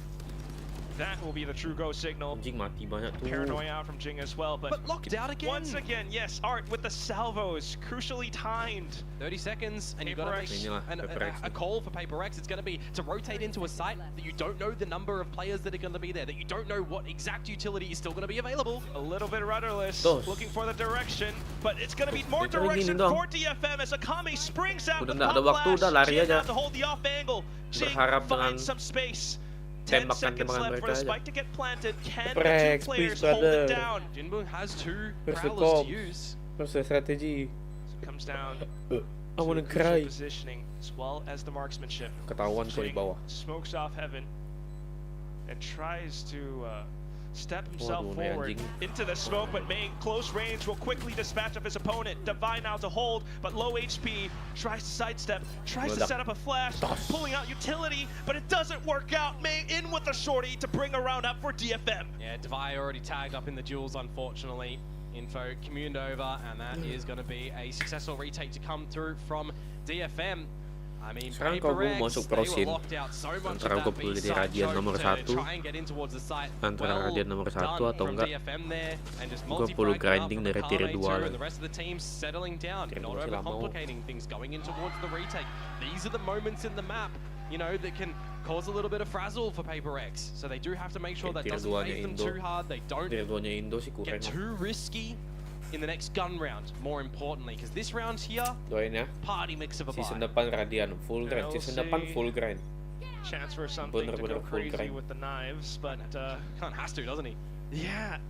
That will be the true go signal. Paranoia out from Jing as well, but locked out again. Once again, yes, Art with the salvos, crucially timed. 30 seconds, and you've got to make a call for Peperek. It's going to be to rotate into a site that you don't know the number of players that are going to be there, that you don't know what exact utility is still going to be available. A little bit rudderless, looking for the direction, but it's going to be more direction for DFM as Akami springs out with the pop flash. Jing out to hold the off angle. Jing finds some space. 10 seconds left for the spike to get planted. Can the 2 players hold it down? Jinbung has 2 Prowlers to use. Strategi. Comes down. I wanna cry. Positioning as well as the marksmanship. Ketahuan kok di bawah. Smokes off Heaven and tries to step himself forward into the smoke, but May close range will quickly dispatch of his opponent. Divine now to hold, but low HP, tries to sidestep, tries to set up a flash, pulling out utility, but it doesn't work out. May in with a shorty to bring a round up for DFM. Yeah, Divine already tagged up in the duels, unfortunately. Info communed over, and that is going to be a successful retake to come through from DFM. I mean, sekarang kalau gue masuk Prosin, antara gue perlu jadi radian nomor 1, antara radian nomor 1 atau enggak, gue perlu grinding dari tier 2 lah. Tier 2 sih lah mau. These are the moments in the map, you know, that can cause a little bit of frazzle for Peperek. So they do have to make sure that doesn't phase them too hard. They don't get too risky in the next gun round, more importantly, because this round here, party mix of a season depan radian full grind, season depan full grind. Chance for something to go crazy with the knives, but kind of has to, doesn't he? Yeah.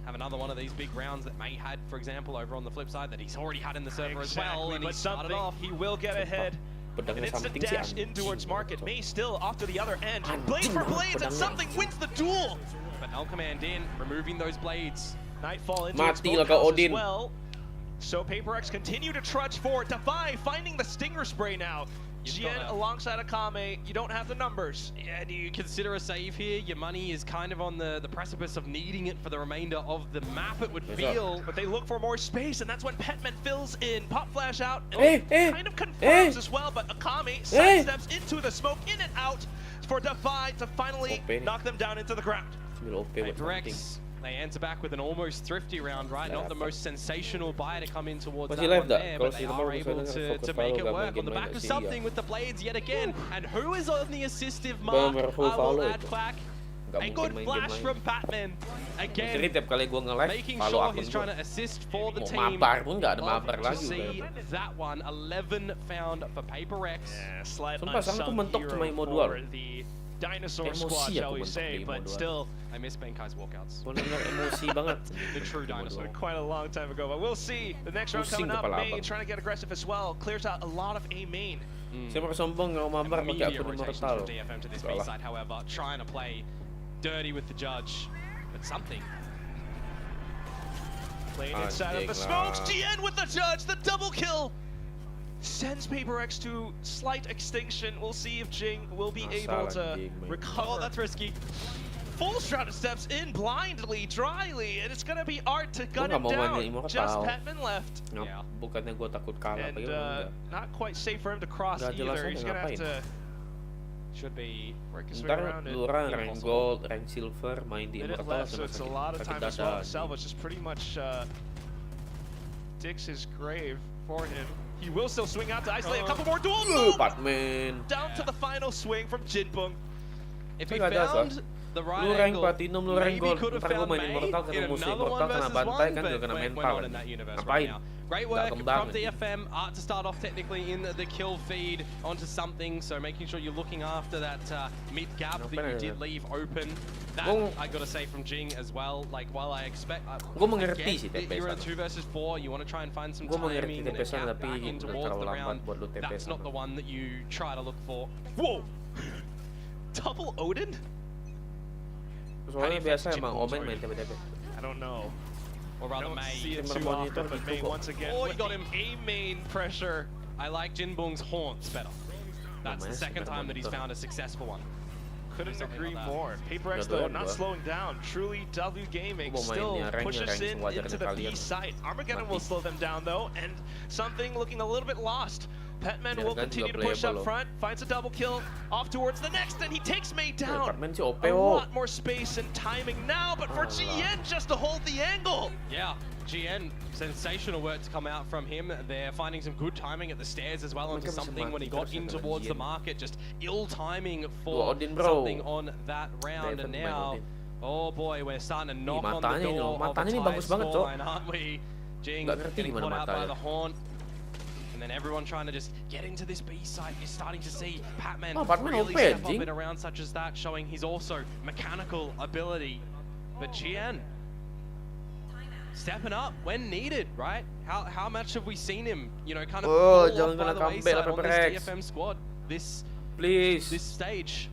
have another one of these big rounds that May had, for example, over on the flip side that he's already had in the server as well, and he started off. He will get ahead. And it's the dash in towards market. May still off to the other end. Blade for blades, and something wins the duel. But Null Command in, removing those blades. Nightfall into its smokehouse as well. So Peperek's continue to trudge forward. Defy finding the stinger spray now. Jien alongside Akame, you don't have the numbers. Yeah, do you consider a save here? Your money is kind of on the precipice of needing it for the remainder of the map, it would feel. But they look for more space, and that's when Petman fills in. Pop flash out, and kind of confirms as well, but Akame sidesteps into the smoke, in and out, for Defy to finally knock them down into the ground. Rex, they answer back with an almost thrifty round, right? Not the most sensational buy to come in towards that live one there, but they are able to make it work on the back of something with the blades yet again. And who is on the assistive mark? I will add Quack. A good flash from Batman again, making sure he's trying to assist for the team. Love to see that one. 11 found for Peperek. Yeah, slight unsung hero for the dinosaur squad, shall we say, but still. I miss Benkai's walkouts. The true dinosaur. Quite a long time ago, but we'll see. The next round coming up, May trying to get aggressive as well. Clears out a lot of A main. Siapa sombong nggak mau mabar pakai akun Immortal. DFM to this B side, however, trying to play dirty with the judge, but something. Playing inside of the smokes, Jien with the judge, the double kill! Sends Peperek to slight extinction. We'll see if Jing will be able to recover. Oh, that's risky. Full Shroud steps in blindly, dryly, and it's gonna be Art to gun him down. Just Petman left. Yeah. Bukannya gue takut kalah. And not quite safe for him to cross either. He's gonna have to. Should be work his way around it. Rank gold, rank silver, main di Immortal. So it's a lot of time as well. Salvage just pretty much digs his grave for him. He will still swing out to isolate a couple more duels. Batman. Down to the final swing from Jinbong. If he found the right angle, platinum, lu rank gold. could have Ntar gue found main May Immortal, in ketemu musuh another Immortal, one kena versus bantai one, kan juga kena but we're mental. not in that universe right Ngapain? now. Great work from DFM. Art to start off technically in the kill feed onto something, so making sure you're looking after that mid gap that you did leave open. That I gotta say from Jing as well. Like while I expect, you're in 2 versus 4, you want to try and find some timing and a gap back in towards the round. That's not the one that you try to look for. Whoa! Double Odin? Soalnya biasa emang Omen main TP-TP. I don't know. Or rather May. See it too often, but May once again. Oh, you got him. A main pressure. I like Jinbong's haunts better. That's the second time that he's found a successful one. Couldn't agree more. Peperek though not slowing down. Truly W Gaming still pushes into the B site. Armageddon will slow them down though, and something looking a little bit lost. Petman will continue to push up front, finds a double kill, off towards the next, and he takes May down. A lot more space and timing now, but for Jien just to hold the angle. Yeah, Jien, sensational work to come out from him. They're finding some good timing at the stairs as well onto something when he got in towards the market. Just ill timing for something on that round, and now, oh boy, we're starting to knock on the door of a tie scoreline, aren't we? Jing getting caught out by the haunt. And then everyone trying to just get into this B site. You're starting to see Patman really step up in a round such as that, showing his also mechanical ability. But Jien stepping up when needed, right? How much have we seen him, you know, kind of fall off by the wayside on this DFM squad this stage?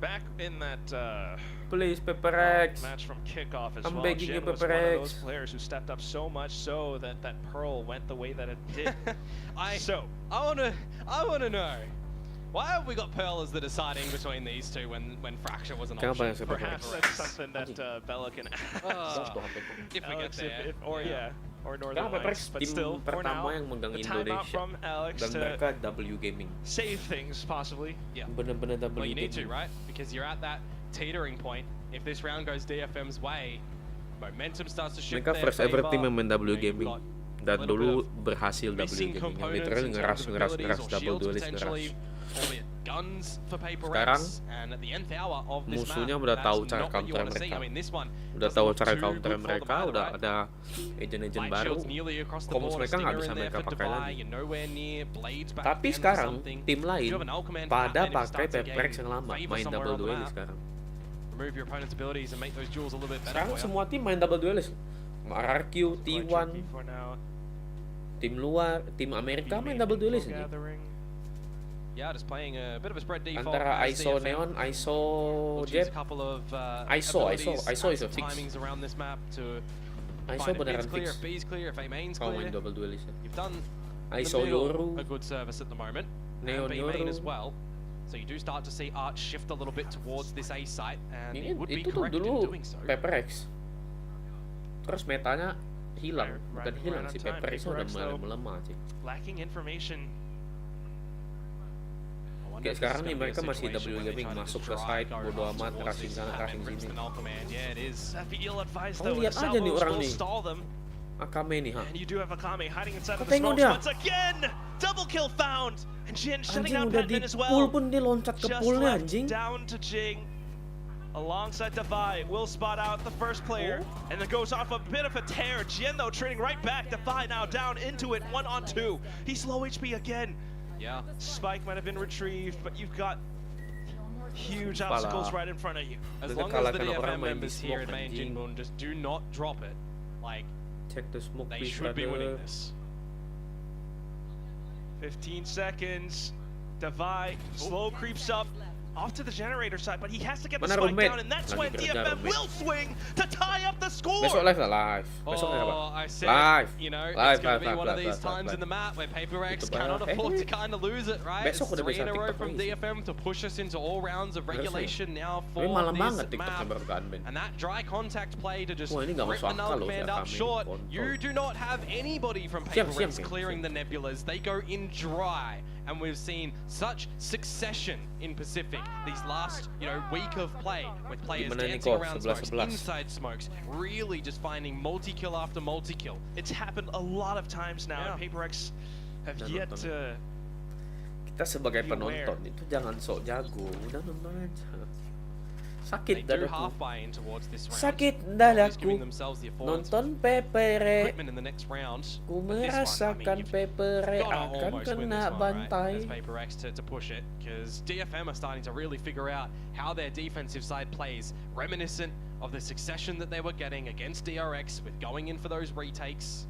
Back in that please, Peperek. Match from kickoff as I'm well. begging you, Jin was one of Peperek. those players who stepped up so much so that that Pearl went the way that it did. I wanna know, why have we got Pearl as the deciding between these two when Fracture was an option? Perhaps that's something that Bella can ask. If we get there. Or Northern Lights, but still, for now, the timeout from Alex to W Gaming. save things, possibly. Yeah. Bener-bener W Well, you need to, Gaming. right? Because you're at that teetering point. If this round goes DFM's way, momentum starts to shift. Mereka first ever team yang main W Gaming. Dan dulu berhasil W Gaming. Literally ngeras double duelist ngeras. Sekarang musuhnya udah tahu cara counter mereka. Udah tahu cara counter mereka, udah ada agent-agent baru. Komos mereka nggak bisa mereka pakai lagi. Tapi sekarang tim lain pada pakai Peperek yang lama, main double duelist sekarang. remove your opponent's abilities and make those duels a little bit better Sekarang for you. semua tim main double duelist. RRQ, T1, tim luar, tim Amerika main double duelist ini. Yeah, just playing a bit of a spread default. Antara ISO Neon, ISO Jet, ISO is a fix. Timings around this map to ISO beneran clear, fix. if B's clear, if A main's Kalau clear. main double duelist. You've done ISO Yoru, a good service at the moment. Neon B main Yoru. as well. So you do start to see Arch shift a little bit towards this A site, and Ini it would be itu tuh correct in dulu doing so. Peperek. Terus metanya hilang, bukan hilang sih, Peperek udah mulai melemah sih. Lacking information. Kayak sekarang nih mereka masih double gaming, masuk ke site, bodo amat, rushing sana, rushing sini. Oh, lihat aja nih orang nih. Akame nih, ha. And you do have Akame hiding inside of Kau the tengok smokes dia. once again. Double kill found. And Jin shutting Anjing down udah di Petman as pool well. pun dia loncat ke Just poolnya left anjing. down to Jing. Alongside Defy, will spot out the first player, and then goes off a bit of a tear. Jin though trading right back. Defy now down into it, 1-on-2. He's low HP again. Yeah. Spike might have been retrieved, but you've got huge obstacles right in front of you. As Mereka long as the kalahkan orang DFM main di members here smoke, at main anjing. Jinbun just do not drop it, like Check the smoke they please, should be winning brother. this. 15 seconds. Defy slow creeps up off to the generator side, but he has to get the Mana spike roommate? down, and that's Lagi when kerja DFM roommate. will swing to tie up the score. Besok live lah, live. Besok live apa? I said, Live. you know, Live, it's going to be live, one live, of these live, times live. in the map where Peperek Itu cannot banyak. afford to kind of lose it, right? Besok It's udah 3 bisa in a row TikTok from lagi. DFM to push us into all rounds of regulation now for Tapi malam this banget TikToknya map. baru ke unban. And that dry contact play to just Wah, ini nggak rip masuk the null akal loh, command si up Akame short. kontol. You do not have anybody from Siap, Peperek siap, clearing siap. the nebulas. They go in dry. And we've seen such succession in Pacific these last, week of play with players Gimana nih, dancing Ko? around 11-11. smokes, inside smokes, really just finding multi-kill after multi-kill. It's happened a lot of times now, and Peperex have Udah yet nonton. to. Kita sebagai Be aware. penonton itu jangan sok jago, udah nonton aja. They Sakit do dadaku. half buy in towards this round. Sakit Always giving dadaku. themselves the affordance Nonton Peperek. equipment in the next round. Ku But this one, I merasakan mean, Peperek gotta akan almost win kena this one, right? bantai. As Peperex to push it, because DFM are starting to really figure out how their defensive side plays, reminiscent of the succession that they were getting against DRX with going in for those retakes.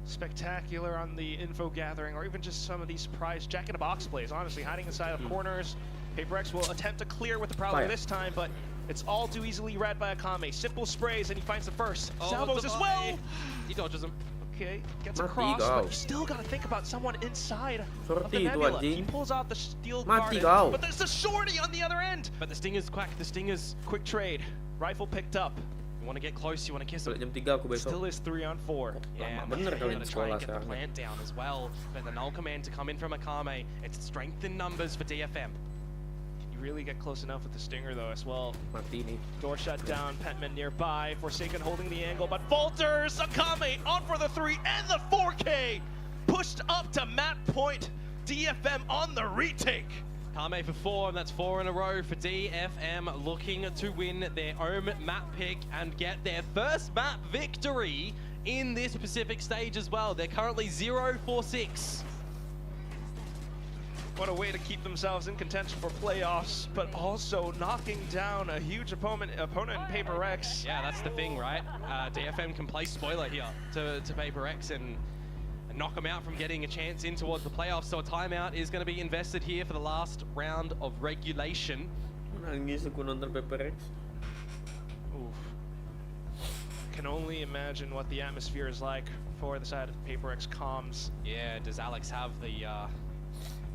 Spectacular on the info gathering, or even just some of these surprise jack-in-a-box plays, honestly, hiding inside of corners. Peperex will attempt to clear with the Prowler Fire. this time, but it's all too easily read by Akame. Simple sprays, and he finds the first. Oh, Salvos as well! He dodges them. Okay, gets Mati across, kau. but you still gotta think about someone inside of Sorti the itu, nebula. He anjing. pulls out the steel Mati garden, kau. but there's the shorty on the other end! But the Stingers quack, the Stingers. Quick trade, rifle picked up. You want to get close, you want to kiss Balik them. jam 3 aku besok. Still is 3-on-4. Yeah, Lama bener kalian gotta di try sekolah and get the sekarang. plant down as well. But the null command to come in from Akame, it's strength in numbers for DFM. You really get close enough with the Stinger though as well. Mati nih. Door shut down, Petman nearby, Forsaken holding the angle, but falters! Akame on for the 3 and the 4K! Pushed up to map point, DFM on the retake! Kame for 4, and that's 4 in a row for DFM, looking to win their own map pick and get their first map victory in this Pacific stage as well. They're currently 0-4-6. What a way to keep themselves in contention for playoffs, but also knocking down a huge opponent in Peperex. Yeah, that's the thing, right? DFM can play spoiler here to Peperex and knock them out from getting a chance in towards the playoffs. So a timeout is going to be invested here for the last round of regulation. Nangis aku nonton Peperek. Oof. Can only imagine what the atmosphere is like for the side of Peperex comms. Yeah, does Alex have the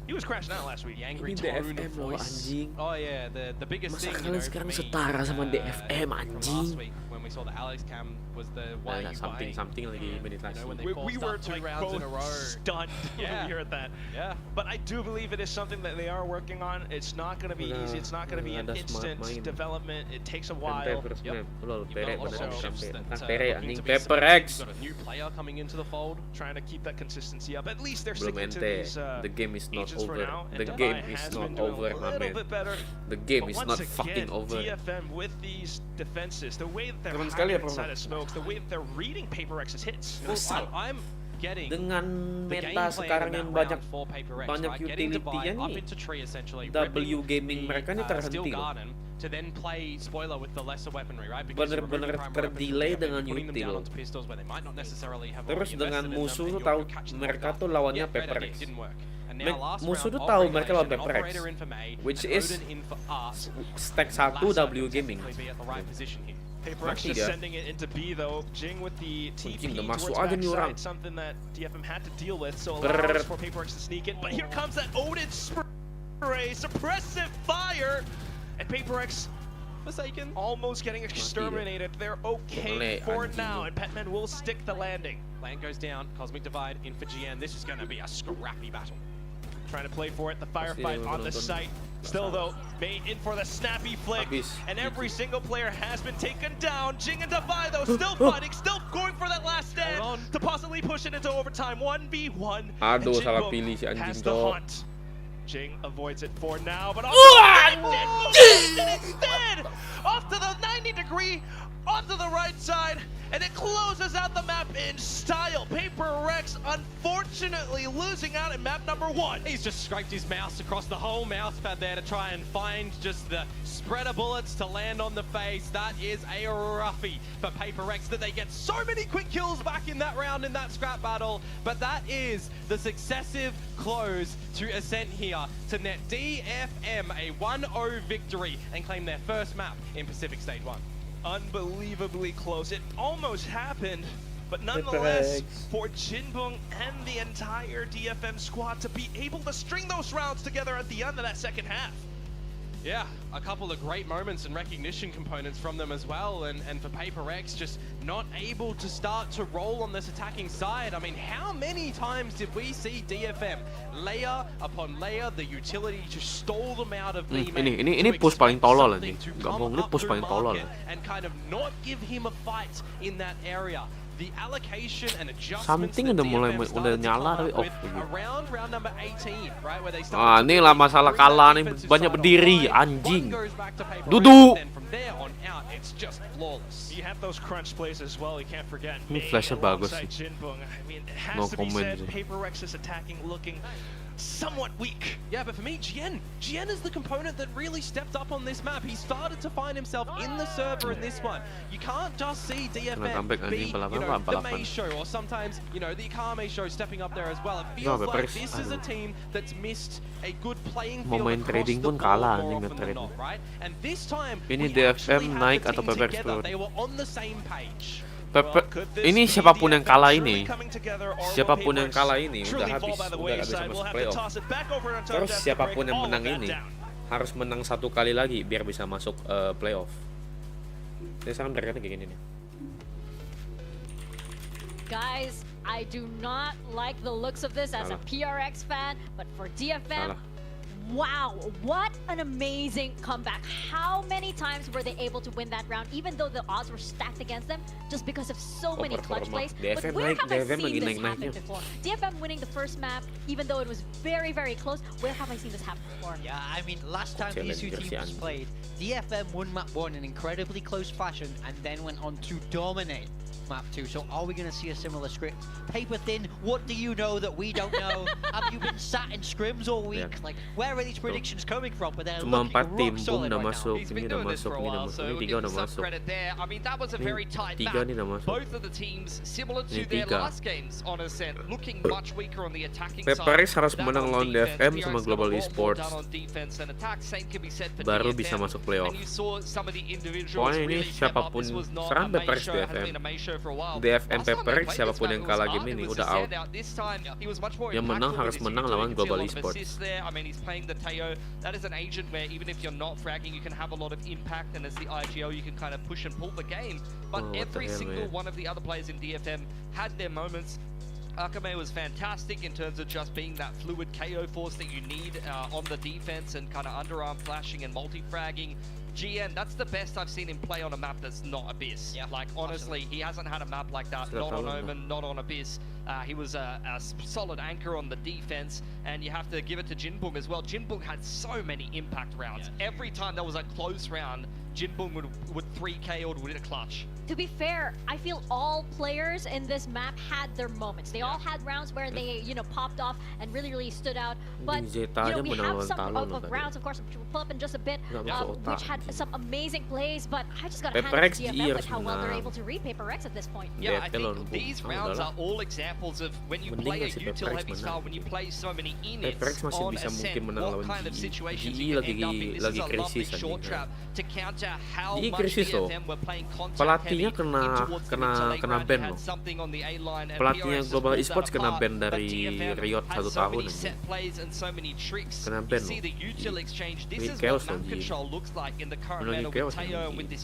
He was crashing out last week. the angry Ini tone of DFM loh, voice? anjing. Oh yeah, the biggest Masa thing, kalian sekarang for me, setara sama DFM, from anjing? last week when we saw the Alex cam was the why are you buying? something lagi meditasi. when they We forced were up 2 like rounds in a both row. stunned when Yeah. we heard that. Yeah. But I do believe it is something that they are working on. It's not going to be Udah- easy. It's not going to be an udah ada smart instant main. development. It takes a Kan while. Peperek Yep. Lol, You've Perek got a lot of beneran options Perek. that, Tentang looking Perek to anjing be Peperek. You've got a new player coming into the fold. Trying to keep that consistency up. At least they're Belum sticking to ente. these The game is not agents for over. now. And The Defy game is has not been doing over, a my little man. bit better. The game But is once not again, fucking over. DFM with these defenses, the way that they're Keren sekali ya, hiding inside Bro. of smokes, the way that they're reading Peperex's hits. Well, I'm getting dengan the game meta plan sekarang in yang that banyak round for Peperek, banyak right? Getting utility-nya divide up nih, into tree essentially, W ripping gaming mereka nih the steel terhenti loh. garden to then play spoiler with the lesser weaponry, right? Because you're Bener-bener removing prime weapons from terdelay DFM, dengan putting them util down loh. onto pistols where they might not necessarily have Terus already dengan invested in them, musuh and tuh you're tahu catching them mereka off tuh guard. lawannya Yeah, red Peperek. again, didn't work. And now last Musuh round tuh of tahu mereka lawan regulation, Peperek, Operator in for May, which and is Odin in for us. stack 1 Lasso W can gaming. technically be at the right position here. Peperek's Mati just dia. sending it into B though. Jing with the TP Jing udah towards masuk aja nih orang. backside, something that DFM had to deal with, so allows for Peperek to sneak in. But here comes that Odin spray, suppressive fire, and Peperek's Forsaken. almost getting exterminated. They're okay for now, and Petman will stick the landing. Land goes down, Cosmic Divide in for GN. This is going to be a scrappy battle. Trying to play for it, the firefight on the site. Still though, May in for the snappy flick, and every single player has been taken down. Jing and Divide though, still fighting, still going for that last stand to possibly push it into overtime. 1v1, and Aduh, salah Jinbok pilih si anjing has the cowok. hunt. Jing avoids it for now, but instead, off to the 90-degree, onto the right side, and it closes out the map in style. Peperek unfortunately losing out in map number 1. He's just scraped his mouse across the whole mouse pad there to try and find just the spread of bullets to land on the face. That is a roughie for Peperek, that they get so many quick kills back in that round in that scrap battle. But that is the successive close to Ascent here to net DFM a 1-0 victory and claim their first map in Pacific Stage 1. Unbelievably close. It almost happened, but nonetheless, for Jinbong and the entire DFM squad to be able to string those rounds together at the end of that second half. Yeah, a couple of great moments and recognition components from them as well, and for Peperek just not able to start to roll on this attacking side. I mean, how many times did we see DFM layer upon layer the utility to stall them out of B main, ini push paling tolol anjing. Gak bohong, ini push paling tolol. And kind of not give him a fight in that area. The allocation and adjustments Something udah mulai udah nyala tapi off gitu. Around round number 18, right, where they Ah, ini lah masalah kalah nih, banyak berdiri anjing. Duduk. From there on out, it's just flawless. You have those crunch plays as well. You can't forget. Ini flashnya bagus sih. Jinbong. I mean, it has No to be comment said. sih. Peperek is attacking, looking somewhat weak. Yeah, but for me, GN is the component that really stepped up on this map. He started to find himself in the server in this one. You can't just see DFM be, the May show, or sometimes, the Akame show stepping up there as well. It feels like this is a team that's missed a good playing field across the board more often than not, right? And this time, ini we DFM actually naik had atau the team Peperek together. They were on the same page. Ini siapapun yang kalah ini, siapapun yang kalah ini udah habis, udah gak bisa masuk playoff. Terus siapapun yang menang ini harus menang 1 kali lagi biar bisa masuk playoff. Jadi sekarang mereka kayak gini nih. Guys, I do not like the looks of this as a PRX fan, but for DFM, wow, what an amazing comeback. How many times were they able to win that round, even though the odds were stacked against them, just because of so many clutch plays? But where have I seen this happen before? DFM winning the first map, even though it was very, very close, where have I seen this happen before? Yeah, I mean, last time these two teams played, DFM won map 1 in incredibly close fashion and then went on to dominate map 2. So are we going to see a similar script? Paper thin, what do you know that we don't know? Have you been sat in scrims all week? Like, where are these predictions coming from? But they're Cuma looking 4 tim, rock solid udah right masuk, now. He's ini been udah doing this masuk, for a ini udah while, masuk, so ini we'll 3 give him udah some masuk. credit there. I mean, that was a very tight 3 map. nih udah masuk. Both of the teams, similar to Ini their 3. last games on Ascent, looking much weaker on the attacking Peperek side. harus menang lawan DFM sama Global Esports, baru bisa masuk playoff. Pokoknya ini siapapun serang Peperek DFM, DFM Peperek siapapun yang kalah game ini udah out. Yang menang harus menang lawan Global Esports. I mean, he's playing the Thankyou. That is an agent where even if you're not fragging, you can have a lot of impact, and as the IGO, you can kind of push and pull the game. But every single one of the other players in DFM had their moments. Akame was fantastic in terms of just being that fluid KO force that you need on the defense and kind of underarm flashing and multi-fragging. GN, that's the best I've seen him play on a map that's not Abyss. Yeah, Like, honestly, he hasn't had a map like that, not on Omen, not on Abyss. He was a solid anchor on the defense, and you have to give it to Jinbung as well. Jinbung had so many impact rounds. Every time there was a close round, Jinbung would 3K or would hit a clutch. To be fair, I feel all players in this map had their moments. They all had rounds where they, popped off and really stood out. But we have some of rounds, of course, which we'll pull up in just a bit, which had some amazing plays. But I just gotta hand it to DFM with how well they're able to read Peperex at this point. Yeah, I think these rounds are all examples of when you play a util heavy style, when you play so many inits on a set, what kind of situations you can end up in. This is a lovely short trap to counter how much DFM were playing contact heavy kena ban loh. Pelatihnya Global Esports kena ban dari Riot 1 tahun. Kena ban loh.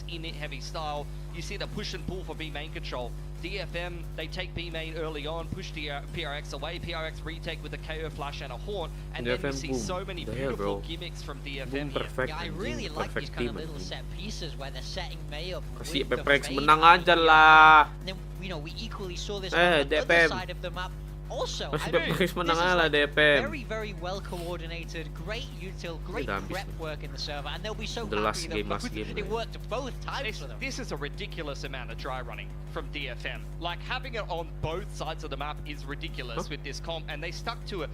Ini chaos loh You see the push and pull for B main control. DFM, they take B main early on, push the PRX away. PRX retake with a KO flash and a horn, and then you see so many beautiful gimmicks from DFM here. Yeah, I really like these kind of little set pieces where they're setting May up with the Peperek fade. menang aja lah. Then, we equally saw this on the other side of the map. Also, I mean, this is like very well coordinated, great util, great prep work in the server, and they'll be so happy that it worked both times for them. This is a ridiculous amount of dry running from DFM. Like, having it on both sides of the map is ridiculous with this comp, and they stuck to it.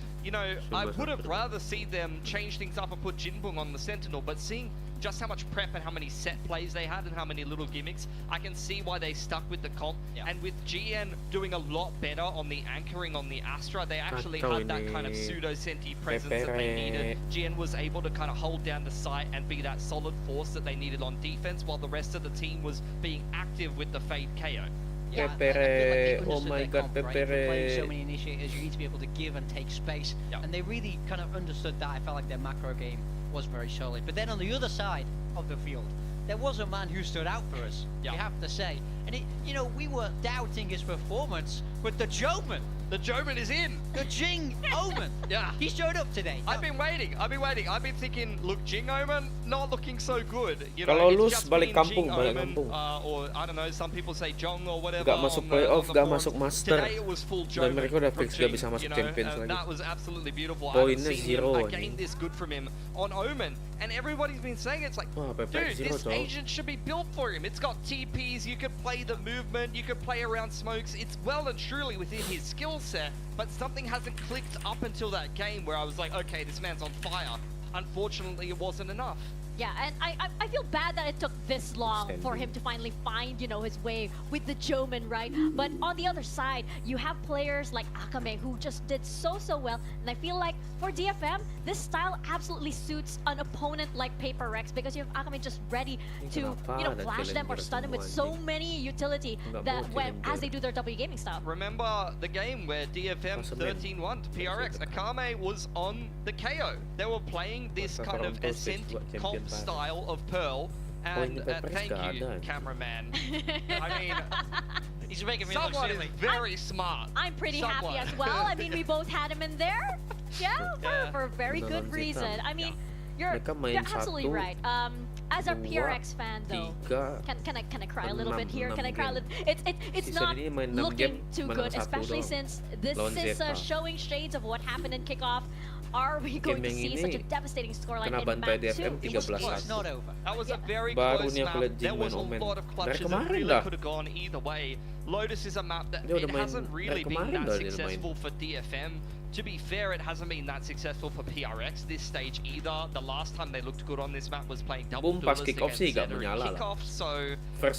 I would have rather seen them change things up and put Jinbung on the Sentinel, but seeing just how much prep and how many set plays they had and how many little gimmicks, I can see why they stuck with the comp. And with GN doing a lot better on the anchoring on the Astra, they actually had that kind of pseudo-senti presence that they needed. GN was able to kind of hold down the site and be that solid force that they needed on defense, while the rest of the team was being active with the Fade KO. Yeah, Peperek, oh my god, Peperek. Playing so many initiators, you need to be able to give and take space. And they really kind of understood that. I felt like their macro game was very solid. But then on the other side of the field, there was a man who stood out for us, you have to say. And we were doubting his performance, but the Joman is in. The Jing Omen. Yeah. He showed up today. I've been waiting. I've been thinking, look, Jing Omen not looking so good. Kalau lulus balik kampung, or I don't know, some people say Jong or whatever. Gak masuk playoff, gak masuk master. Today it was full Dan mereka udah fix gak bisa masuk Champions lagi. That was absolutely beautiful. Poinnya 0. Again, this good from him on Omen. And everybody's been saying it's like, dude, this agent should be built for him. It's got TPs, you can play the movement, you can play around smokes. It's well and truly within his skill set, but something hasn't clicked up until that game where I was like, okay, this man's on fire. Unfortunately, it wasn't enough. Yeah, and I feel bad that it took this long for him to finally find, his way with the Joman, right? But on the other side, you have players like Akame who just did so well, and I feel like for DFM, this style absolutely suits an opponent like Peperek, because you have Akame just ready to, flash them or stun them with so many utility that as they do their W gaming style. Remember the game where DFM 13-1 to PRX, Akame was on the KO. They were playing this kind of Ascent comp style of Pearl, and thank you, cameraman. I mean, he's making me look someone silly. is very smart. I'm pretty happy as well. I mean, we both had him in there. Yeah, for a very good reason. I mean, you're absolutely right. As a PRX fan, though, can I cry a little bit here? Can I cry a little? It's not looking too good, especially since this is showing shades of what happened in kickoff. Are we going to see such a devastating scoreline in map 2? It's not over. That was a very close map. There was a lot of clutches that really could have gone either way. Lotus is a map that it hasn't really been that successful for DFM. To be fair, it hasn't been that successful for PRX this stage either. The last time they looked good on this map was playing double duelist against Zeta in kickoff. So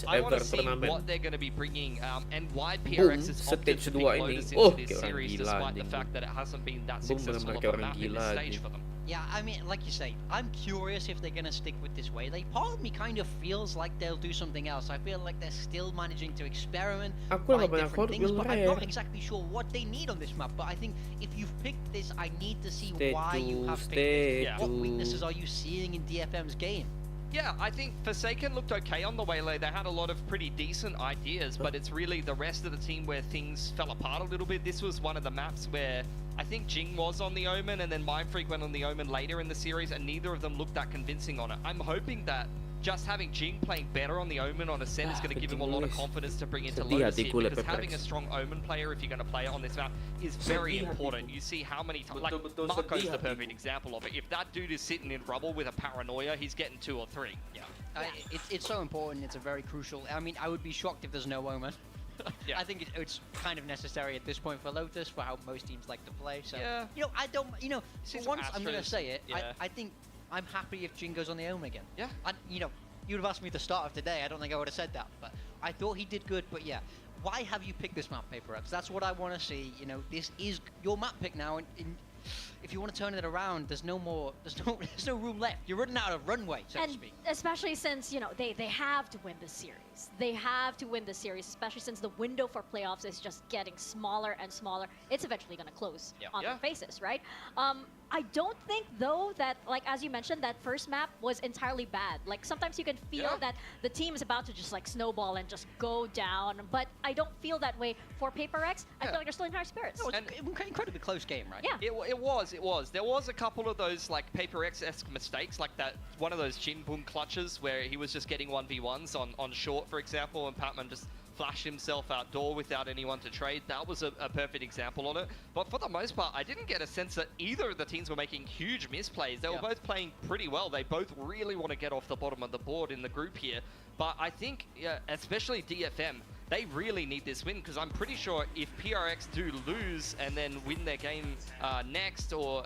I want to see what they're going to be bringing and why PRX is opted to pick Lotus into this series, despite the fact that it hasn't been that successful of a map in this stage for them. Yeah, I mean, like you say, I'm curious if they're going to stick with this way. Part of me kind of feels like they'll do something else. I feel like they're still managing to experiment, try different things, but I'm not exactly sure what they need on this map. But I think if you've picked this, I need to see why you have picked this. What weaknesses are you seeing in DFM's game? Yeah, I think Forsaken looked okay on the Waylay. They had a lot of pretty decent ideas, but it's really the rest of the team where things fell apart a little bit. This was one of the maps where I think Jing was on the Omen, and then Mindfreak went on the Omen later in the series, and neither of them looked that convincing on it. I'm hoping that just having Jing playing better on the Omen on Ascent is going to give him a lot of confidence to bring into Lotus here, because having a strong Omen player, if you're going to play it on this map, is very important. You see how many times, like Marco's the perfect example of it. If that dude is sitting in rubble with a paranoia, he's getting 2 or 3. Yeah. It's so important. It's a very crucial. I mean, I would be shocked if there's no Omen. Yeah. I think it's kind of necessary at this point for Lotus, for how most teams like to play. So, you know, I don't, you know, for once I'm going to say it, I think I'm happy if Jing goes on the Omen again. Yeah. And, you know, you'd have asked me at the start of today, I don't think I would have said that, but I thought he did good. But yeah, why have you picked this map, Peperek? That's what I want to see. You know, this is your map pick now, and if you want to turn it around, there's no room left. You're running out of runway, so to speak. Especially since, you know, they have to win this series. They have to win this series, especially since the window for playoffs is just getting smaller and smaller. It's eventually going to close on their faces, right? I don't think, though, that, like, as you mentioned, that first map was entirely bad. Like, sometimes you can feel that the team is about to just, like, snowball and just go down. But I don't feel that way for Peperek. I feel like they're still in high spirits. No, it's an incredibly close game, right? Yeah. It was. There was a couple of those, like, Peperek-esque mistakes, like that one of those Jin Boom clutches where he was just getting 1v1s on short, for example, and Patman just flashed himself outdoor without anyone to trade. That was a perfect example on it. But for the most part, I didn't get a sense that either of the teams were making huge misplays. They were both playing pretty well. They both really want to get off the bottom of the board in the group here. But I think, especially DFM, they really need this win, because I'm pretty sure if PRX do lose and then win their game next, or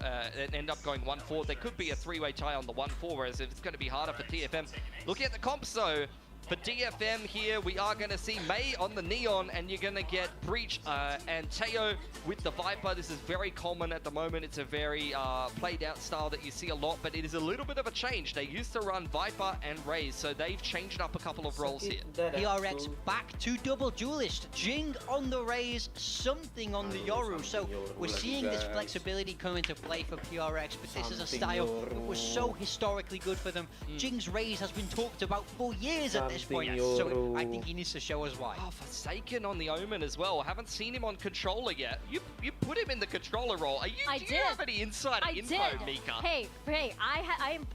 end up going 1-4, there could be a 3-way tie on the 1-4, whereas it's going to be harder for DFM. Looking at the comps, though, for DFM here, we are going to see Mei on the Neon, and you're going to get Breach and Teo with the Viper. This is very common at the moment. It's a very played out style that you see a lot, but it is a little bit of a change. They used to run Viper and Raze, so they've changed up a couple of roles here. PRX back to double duelist. Jing on the Raze, something on the Yoru. So we're seeing this flexibility come into play for PRX, but this is a style that was so historically good for them. Jing's Raze has been talked about for years at this point, so I think he needs to show us why. Oh, Forsaken on the Omen as well. I haven't seen him on controller yet. You put him in the controller role. Do you have any insider info, Mika? Hey,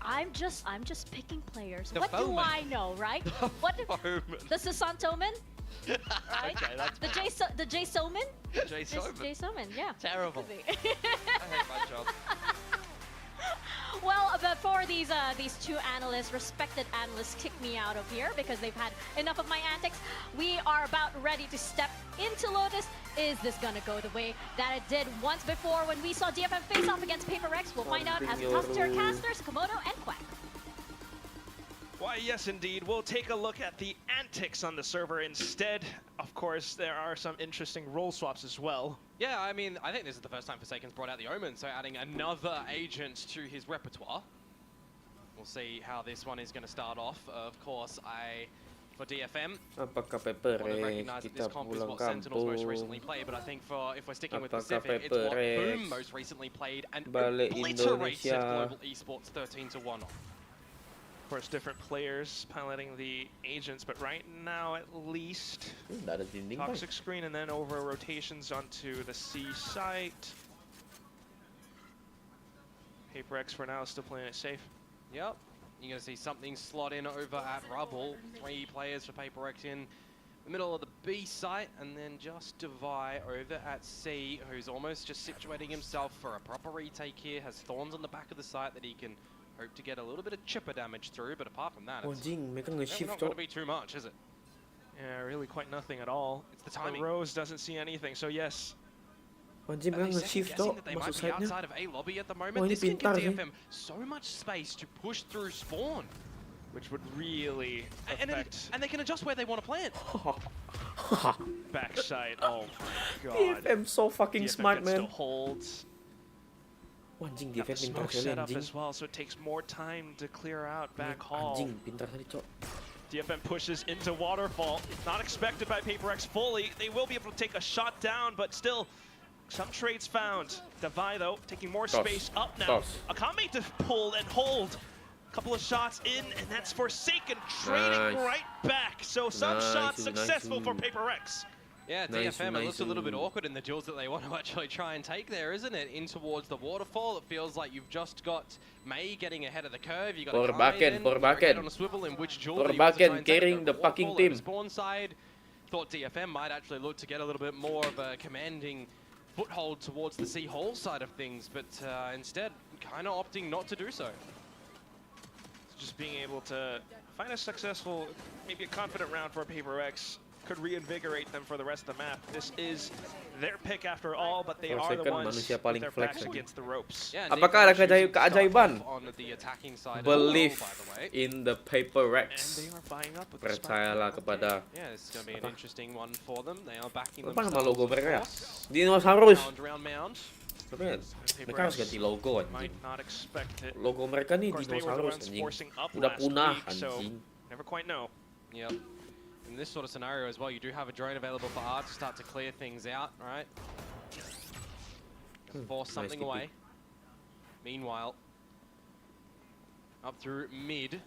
I'm just picking players. The what foeman. do I know, right? What the Susantoman? Right? Okay, that's the Jay Soman? Jay Soman. Jay Soman, yeah. Terrible. I hate my job. Well, before these two analysts, respected analysts, kick me out of here because they've had enough of my antics, we are about ready to step into Lotus. Is this gonna go the way that it did once before when we saw DFM face off against Peperek? We'll find out as we talk to our casters, Komodo and Quack. Why, yes, indeed. We'll take a look at the antics on the server instead. Of course, there are some interesting role swaps as well. Yeah, I mean, I think this is the first time Forsaken's brought out the Omen, so adding another agent to his repertoire. We'll see how this one is going to start off. Of course, for DFM, Apakah I want to Peperek recognize that this kita comp is pulang what Sentinels most recently kampung? played, but I think if we're sticking with Apakah Pacific, it's what Peperek Boom most recently played and balik obliterated Indonesia? Global Esports 13-1. Of course, different players piloting the agents, but right now, at least, Nggak ada dinding, toxic screen and then over rotations onto the C site. Peperek for now is still playing it safe. Yep. You're going to see something slot in over at Rubble. 3 players for Peperek in the middle of the B site, and then just Divide over at C, who's almost just situating himself for a proper retake here. Has Thorns on the back of the site that he can hope to get a little bit of chipper damage through, but apart from that, it's mereka not nge-shift going to be too much, is it? Yeah, really quite nothing at all. It's the timing. Rose doesn't see anything, so yes. Anjing, mereka nge-shift Guessing tok that they masuk might be side-nya. outside of A lobby at the moment. Wah, ini This can give pintar sih. DFM so much space to push through spawn. Which would really affect And they can adjust where they want to plant. backside. Oh my god. DFM so fucking DFM smart, can still man. hold. Wah, anjing, Got the DFM pintar smoke sekali, set up anjing. as well, so it takes more time to clear out back hall. Anjing, pintar sekali, cok. DFM pushes into Waterfall. Not expected by Peperek fully. They will be able to take a shot down, but still, some trades found. Divide, though, taking more space up now. Akame to pull and hold. Couple of shots in, and that's Forsaken trading right back. So some shots successful for Peperek. Yeah, DFM, it looks a little bit awkward in the duels that they want to actually try and take there, isn't it? In towards the waterfall, it feels like you've just got May getting ahead of the curve. You got Forbacken on a swivel in which duel carrying the fucking team. Spawn side, thought DFM might actually look to get a little bit more of a commanding foothold towards the Sea Hall side of things, but instead, kind of opting not to do so. Just being able to find a successful, maybe a confident round for Peperek could reinvigorate them for the rest of the map. This is their pick after all, but they are the ones with their backs against the ropes. Yeah, apakah ada keajaiban? On the attacking side Believe by the way. in the Peperek. And they are buying up with the Percayalah kepada. Yeah, it's going to be an interesting one for them. They are backing Apa nama themselves, logo of mereka ya? course. Dinosaurus. Round. Tapi mereka harus ganti logo anjing. Might not expect it. Logo mereka nih Of course, they were the dinosaurus ones anjing. forcing up Udah last punah week, so anjing. never quite know. Yep. In this sort of scenario as well, you do have a drone available for Art to start to clear things out, right? Force something nice away. Meanwhile, up through mid.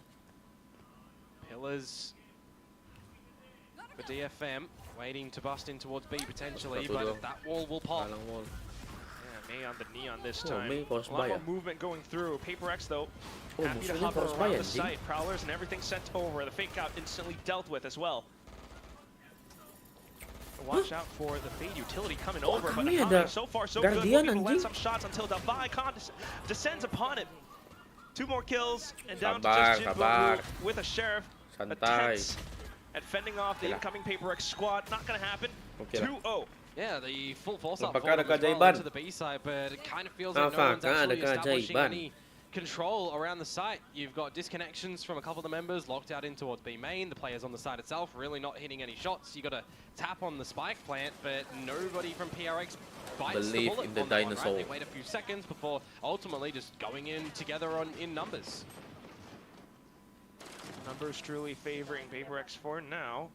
Pillars for DFM, waiting to bust in towards B potentially, but that wall will pop. Yeah, May on the neon this Oh, time. May A lot more movement going through. Peperek though, happy to hover around the site. Prowlers and everything sent over. The fake out instantly dealt with as well. Watch out for the Fade utility coming over, but Akame, so far so good. People land some shots until Davai descends upon it. 2 more kills and down to just Jinbu with a Sheriff. Attempts at fending off the incoming Peperek squad. Not gonna happen. 2-0. Yeah, the full force up Apakah ada forward as well keajaiban? into the B side, but it kind of feels like no one's actually establishing any control around the site. You've got disconnections from a couple of the members locked out in towards B main. The players on the side itself really not hitting any shots. You got to tap on the spike plant, but nobody from PRX bites the bullet in the on that one, dinosaur. right? They wait a few seconds before ultimately just going in together in numbers. Numbers truly favoring Peperek for now.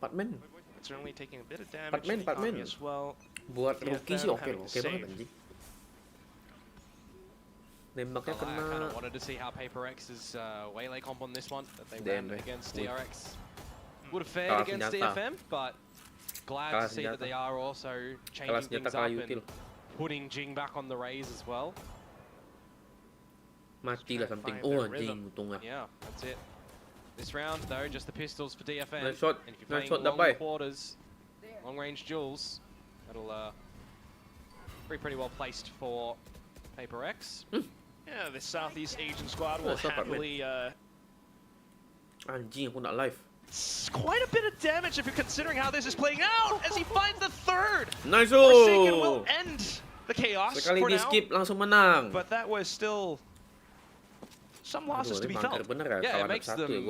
4 men. Certainly taking a bit of damage. 4 men. As well. Buat rookie sih oke banget anjing. Nembaknya I kind kena. of wanted to see how Peperek's waylay comp on this one that they ran against DRX would have fared against DFM, but glad to see that they are also changing things up and putting Jing back on the raise as well. Mati lah something. Oh anjing, untungnya. Yeah, that's it. This round though, just the pistols for DFM. Nice shot. And if you're playing long quarters, long range duels, that'll be pretty well placed for Peperek. Yeah, the Southeast Asian squad will happily. Anjing, aku nak live. It's quite a bit of damage if you're considering how this is playing out as he finds the 3rd. Nice. Forsaken will end the chaos Sekali for di now. skip langsung menang. But that was still some losses to be felt. Yeah, it makes them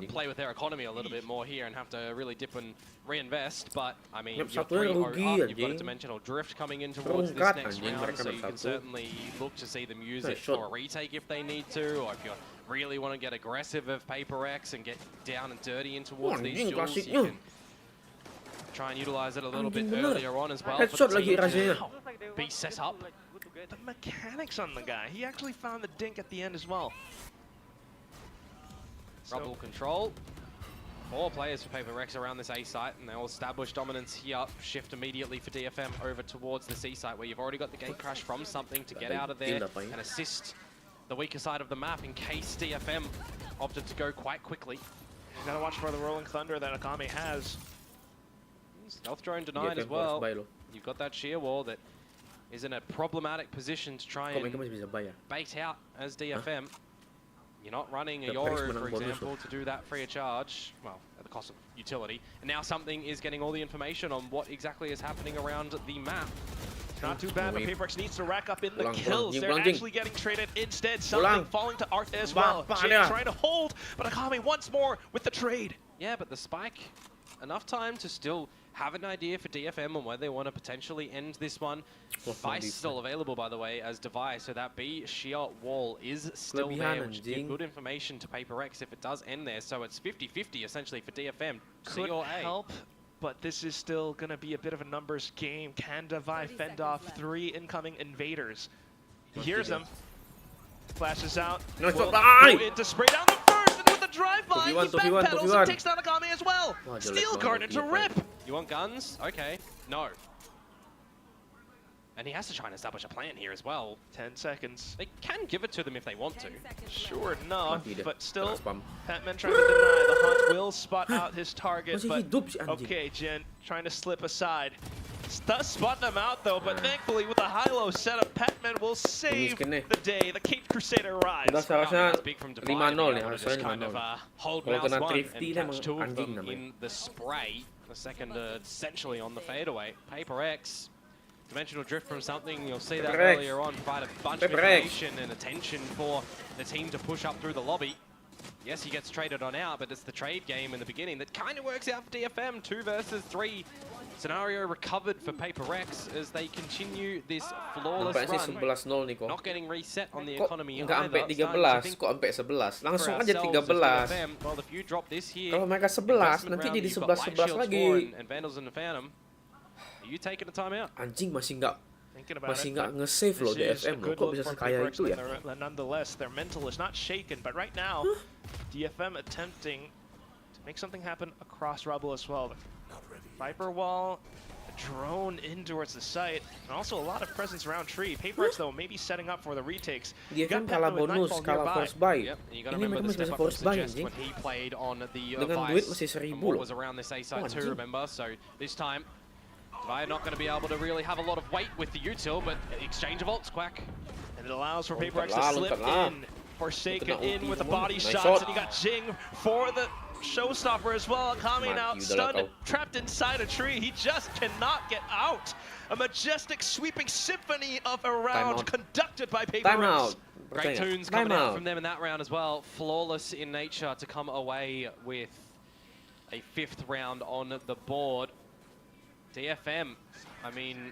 play with their economy a little bit more here and have to really dip and reinvest. But I mean, you're 3-0 up, you've got a dimensional drift coming in towards this next round, so you can certainly look to see them use it for a retake if they need to, or if you really want to get aggressive of Peperek and get down and dirty in towards these duels, you can try and utilize it a little bit earlier on as well. Headshot lagi rasanya. Be set up. The mechanics on the guy. He actually found the dink at the end as well. Rubble control. 4 players for Peperek around this A site, and they'll establish dominance here. Shift immediately for DFM over towards the C site, where you've already got the gate crash from something to get out of there and assist the weaker side of the map in case DFM opted to go quite quickly. You gotta watch for the rolling thunder that Akame has. Stealth drone denied as well. You've got that shear wall that is in a problematic position to try and bait out as DFM. You're not running a Yoru, for example, to do that free of charge, well, at the cost of utility. And now something is getting all the information on what exactly is happening around the map. Not too bad, but Peperek needs to rack up in the kills. They're actually getting traded instead. Something falling to Art as well. Jin trying to hold, but Akame once more with the trade. Yeah, but the spike, enough time to still have an idea for DFM on where they want to potentially end this one. Vice still available, by the way, as device, so that B sheer wall is still there, which gives good information to Peperek if it does end there. So it's 50-50 essentially for DFM. Could help, but this is still going to be a bit of a numbers game. Can Devi fend off 3 incoming invaders? He hears them, flashes out, will go in to spray down the first, and with the drive-by, he backpedals and takes down Akame as well. Steel Guard into Rip. You want guns? Okay. No. And he has to try and establish a plan here as well. 10 seconds. They can give it to them if they want to. Sure enough, but still, Patman trying to deny. The Hunt will spot out his target, but okay, Jin trying to slip aside. Does spot them out though, but thankfully with a high-low setup, Patman will save the day. The Caped Crusader rise. Udah seharusnya 5-0 nih, Harusnya harusnya 5-0. Hold Kalau kena mouse thrifty one and dia catch two of anjing them in the spray. The second essentially on the fadeaway. Peperek. Dimensional drift from something, you'll see that earlier on, provide a bunch of information and attention for the team to push up through the lobby. Yes, he gets traded on out, but it's the trade game in the beginning that kind of works out for DFM. 2 versus 3 scenario recovered for Peperek as they continue this flawless run. Not getting reset on the economy Nggak sampai 13, kok sampai 11? Langsung aja 13. Well, if you drop this here, kalau mereka 11, nanti jadi 11-11 lagi. And Vandals and the Phantom. Are you taking a timeout? Anjing masih nggak nge-save loh DFM loh. Kok bisa sekaya itu ya? Nonetheless, their mental is not shaken, but right now, DFM attempting to make something happen across rubble as well. Viper wall, a drone in towards the site, and also a lot of presence around tree. Peperek though maybe setting up for the retakes. DFM kalah bonus, kalah force buy. Ini mereka masih bisa force buy anjing. Dengan duit masih 1000 loh. So this time, They're not going to be able to really have a lot of weight with the util, but exchange of ults, Quack. And it allows for Peperek to slip in. Forsaken in with the body shots, and you got Jing for the showstopper as well. Akame now stunned, trapped inside a tree. He just cannot get out. A majestic sweeping symphony of a round conducted by Peperek. Great tunes coming out from them in that round as well. Flawless in nature to come away with a 5th round on the board. DFM, I mean,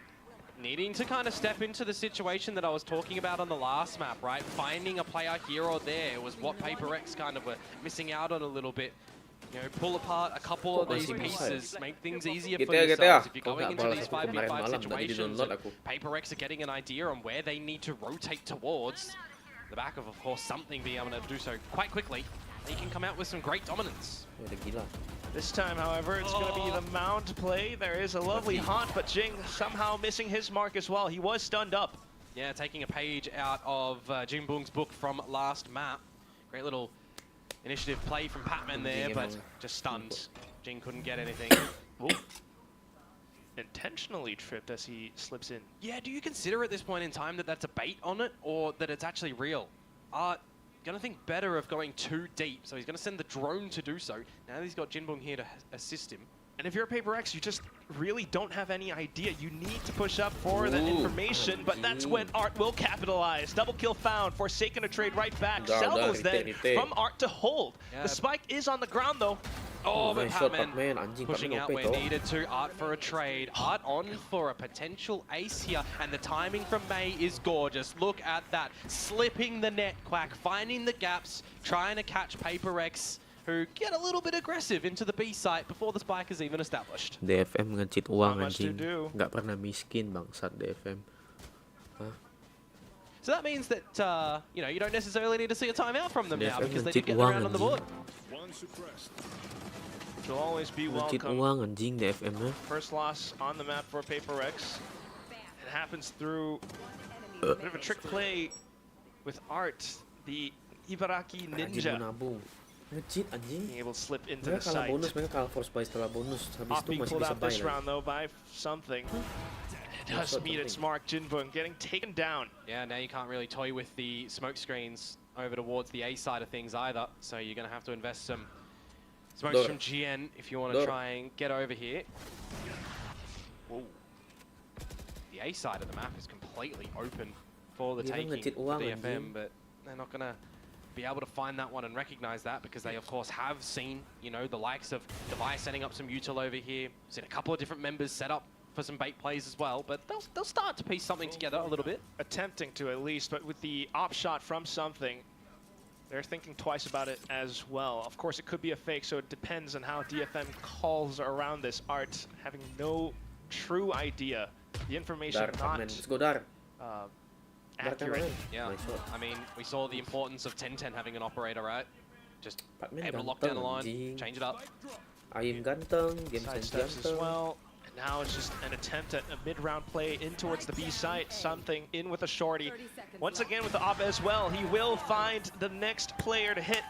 needing to kind of step into the situation that I was talking about on the last map, right? Finding a player here or there was what Peperek kind of were missing out on a little bit. You know, pull apart a couple of these pieces, make things easier for yourselves. If you're going into these 5v5 situations, Peperek are getting an idea on where they need to rotate towards. The back of course, something being able to do so quite quickly. He can come out with some great dominance. This time, however, it's going to be the mound play. There is a lovely haunt, but Jing somehow missing his mark as well. He was stunned up. Yeah, taking a page out of Jinbung's book from last map. Great little initiative play from Patman there, but just stunned. Jing couldn't get anything. Intentionally tripped as he slips in. Yeah, do you consider at this point in time that that's a bait on it, or that it's actually real? Gonna think better of going too deep, so he's gonna send the drone to do so. Now he's got Jinbung here to assist him. And if you're Peperek, you just really don't have any idea. You need to push up for that information, but that's when Art will capitalize. Double kill found, Forsaken a trade right back. Salvos then from Art to hold. Yeah. The spike is on the ground though. Oh, but Patman pushing out where needed to. Art for a trade. Art on for a potential ace here. And the timing from May is gorgeous. Look at that. Slipping the net, Quack. Finding the gaps. Trying to catch Peperek, who get a little bit aggressive into the B site before the spike is even established. DFM nge-cheat uang anjing. Nggak pernah miskin bangsat DFM. So that means that, you know, you don't necessarily need to see a timeout from them now because they did get the round on the board. She'll always be welcome. First loss on the map for Peperek. It happens through a bit of a trick play with Art, the Ibaraki ninja. Nge-cheat anjing. Being able to slip into the site. Mereka kalah force buy setelah bonus. Habis itu being masih pulled bisa out buy this lagi. round though by something. It does meet its mark. Jinbung getting taken down. Yeah, now you can't really toy with the smoke screens over towards the A side of things either. So you're going to have to invest some smokes from GN if you want to try and get over here. Whoa. The A side of the map is completely open for the taking for DFM, but they're not going to be able to find that one and recognize that because they, of course, have seen, you know, the likes of Device setting up some util over here. Seen a couple of different members set up for some bait plays as well, but they'll start to piece something together a little bit. Attempting to at least, but with the op shot from something, they're thinking twice about it as well. Of course, it could be a fake, so it depends on how DFM calls around this. Art having no true idea. The information not accurate. Yeah, I mean, we saw the importance of 10-10 having an operator, right? just Patman able to lock down the line, anjing. change it up. Aim ganteng, game sense Sidesteps as ganteng. well. And now it's just an attempt at a mid-round play in towards the B site. Something in with a shorty. Once again with the op as well. He will find the next player to hit.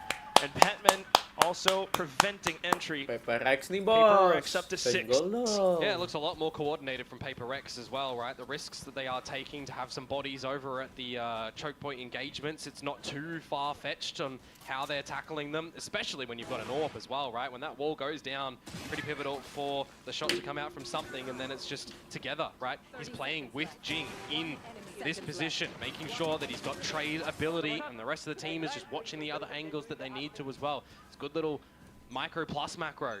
And Petman also preventing entry. Peperek nih bos. Peperek's up to 6. Goal dong. Yeah, it looks a lot more coordinated from Peperek as well, right? The risks that they are taking to have some bodies over at the choke point engagements, it's not too far-fetched on how they're tackling them, especially when you've got an AWP as well, right? When that wall goes down, pretty pivotal for the shot to come out from something, and then it's just together, right? He's playing with Jing in this position, making sure that he's got trade ability, and the rest of the team is just watching the other angles that they need to as well. It's a good little micro plus macro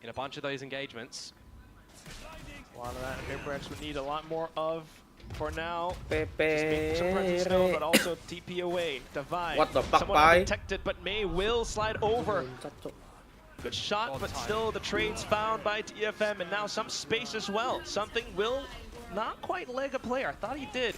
in a bunch of those engagements. A lot of that Peperek would need a lot more of for now. Peperek. Some presence still, but also TP away. Divide. What the fuck, Someone bye? undetected, but May will slide over. Good shot, All but time. still the trade's found by DFM, and now some space as well. Something will not quite leg a player. I thought he did.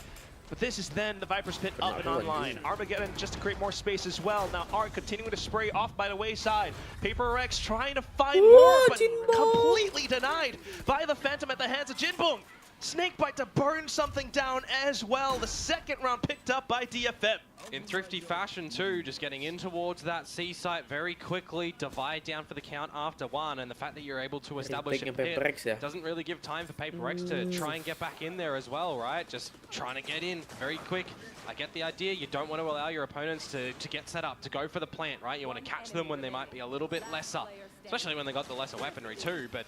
But this is then the Viper's Pit up and online. Armageddon just to create more space as well. Now Art continuing to spray off by the wayside. Peperek trying to find more, but completely denied by the Phantom at the hands of Jinbong. Snakebite to burn something down as well. The second round picked up by DFM. In thrifty fashion too, just getting in towards that C site very quickly, divide down for the count after one, and the fact that you're able to establish a pit doesn't really give time for Peperek to try and get back in there as well, right? Just trying to get in very quick. I get the idea, you don't want to allow your opponents to get set up, to go for the plant, right? You want to catch them when they might be a little bit lesser, especially when they got the lesser weaponry too, but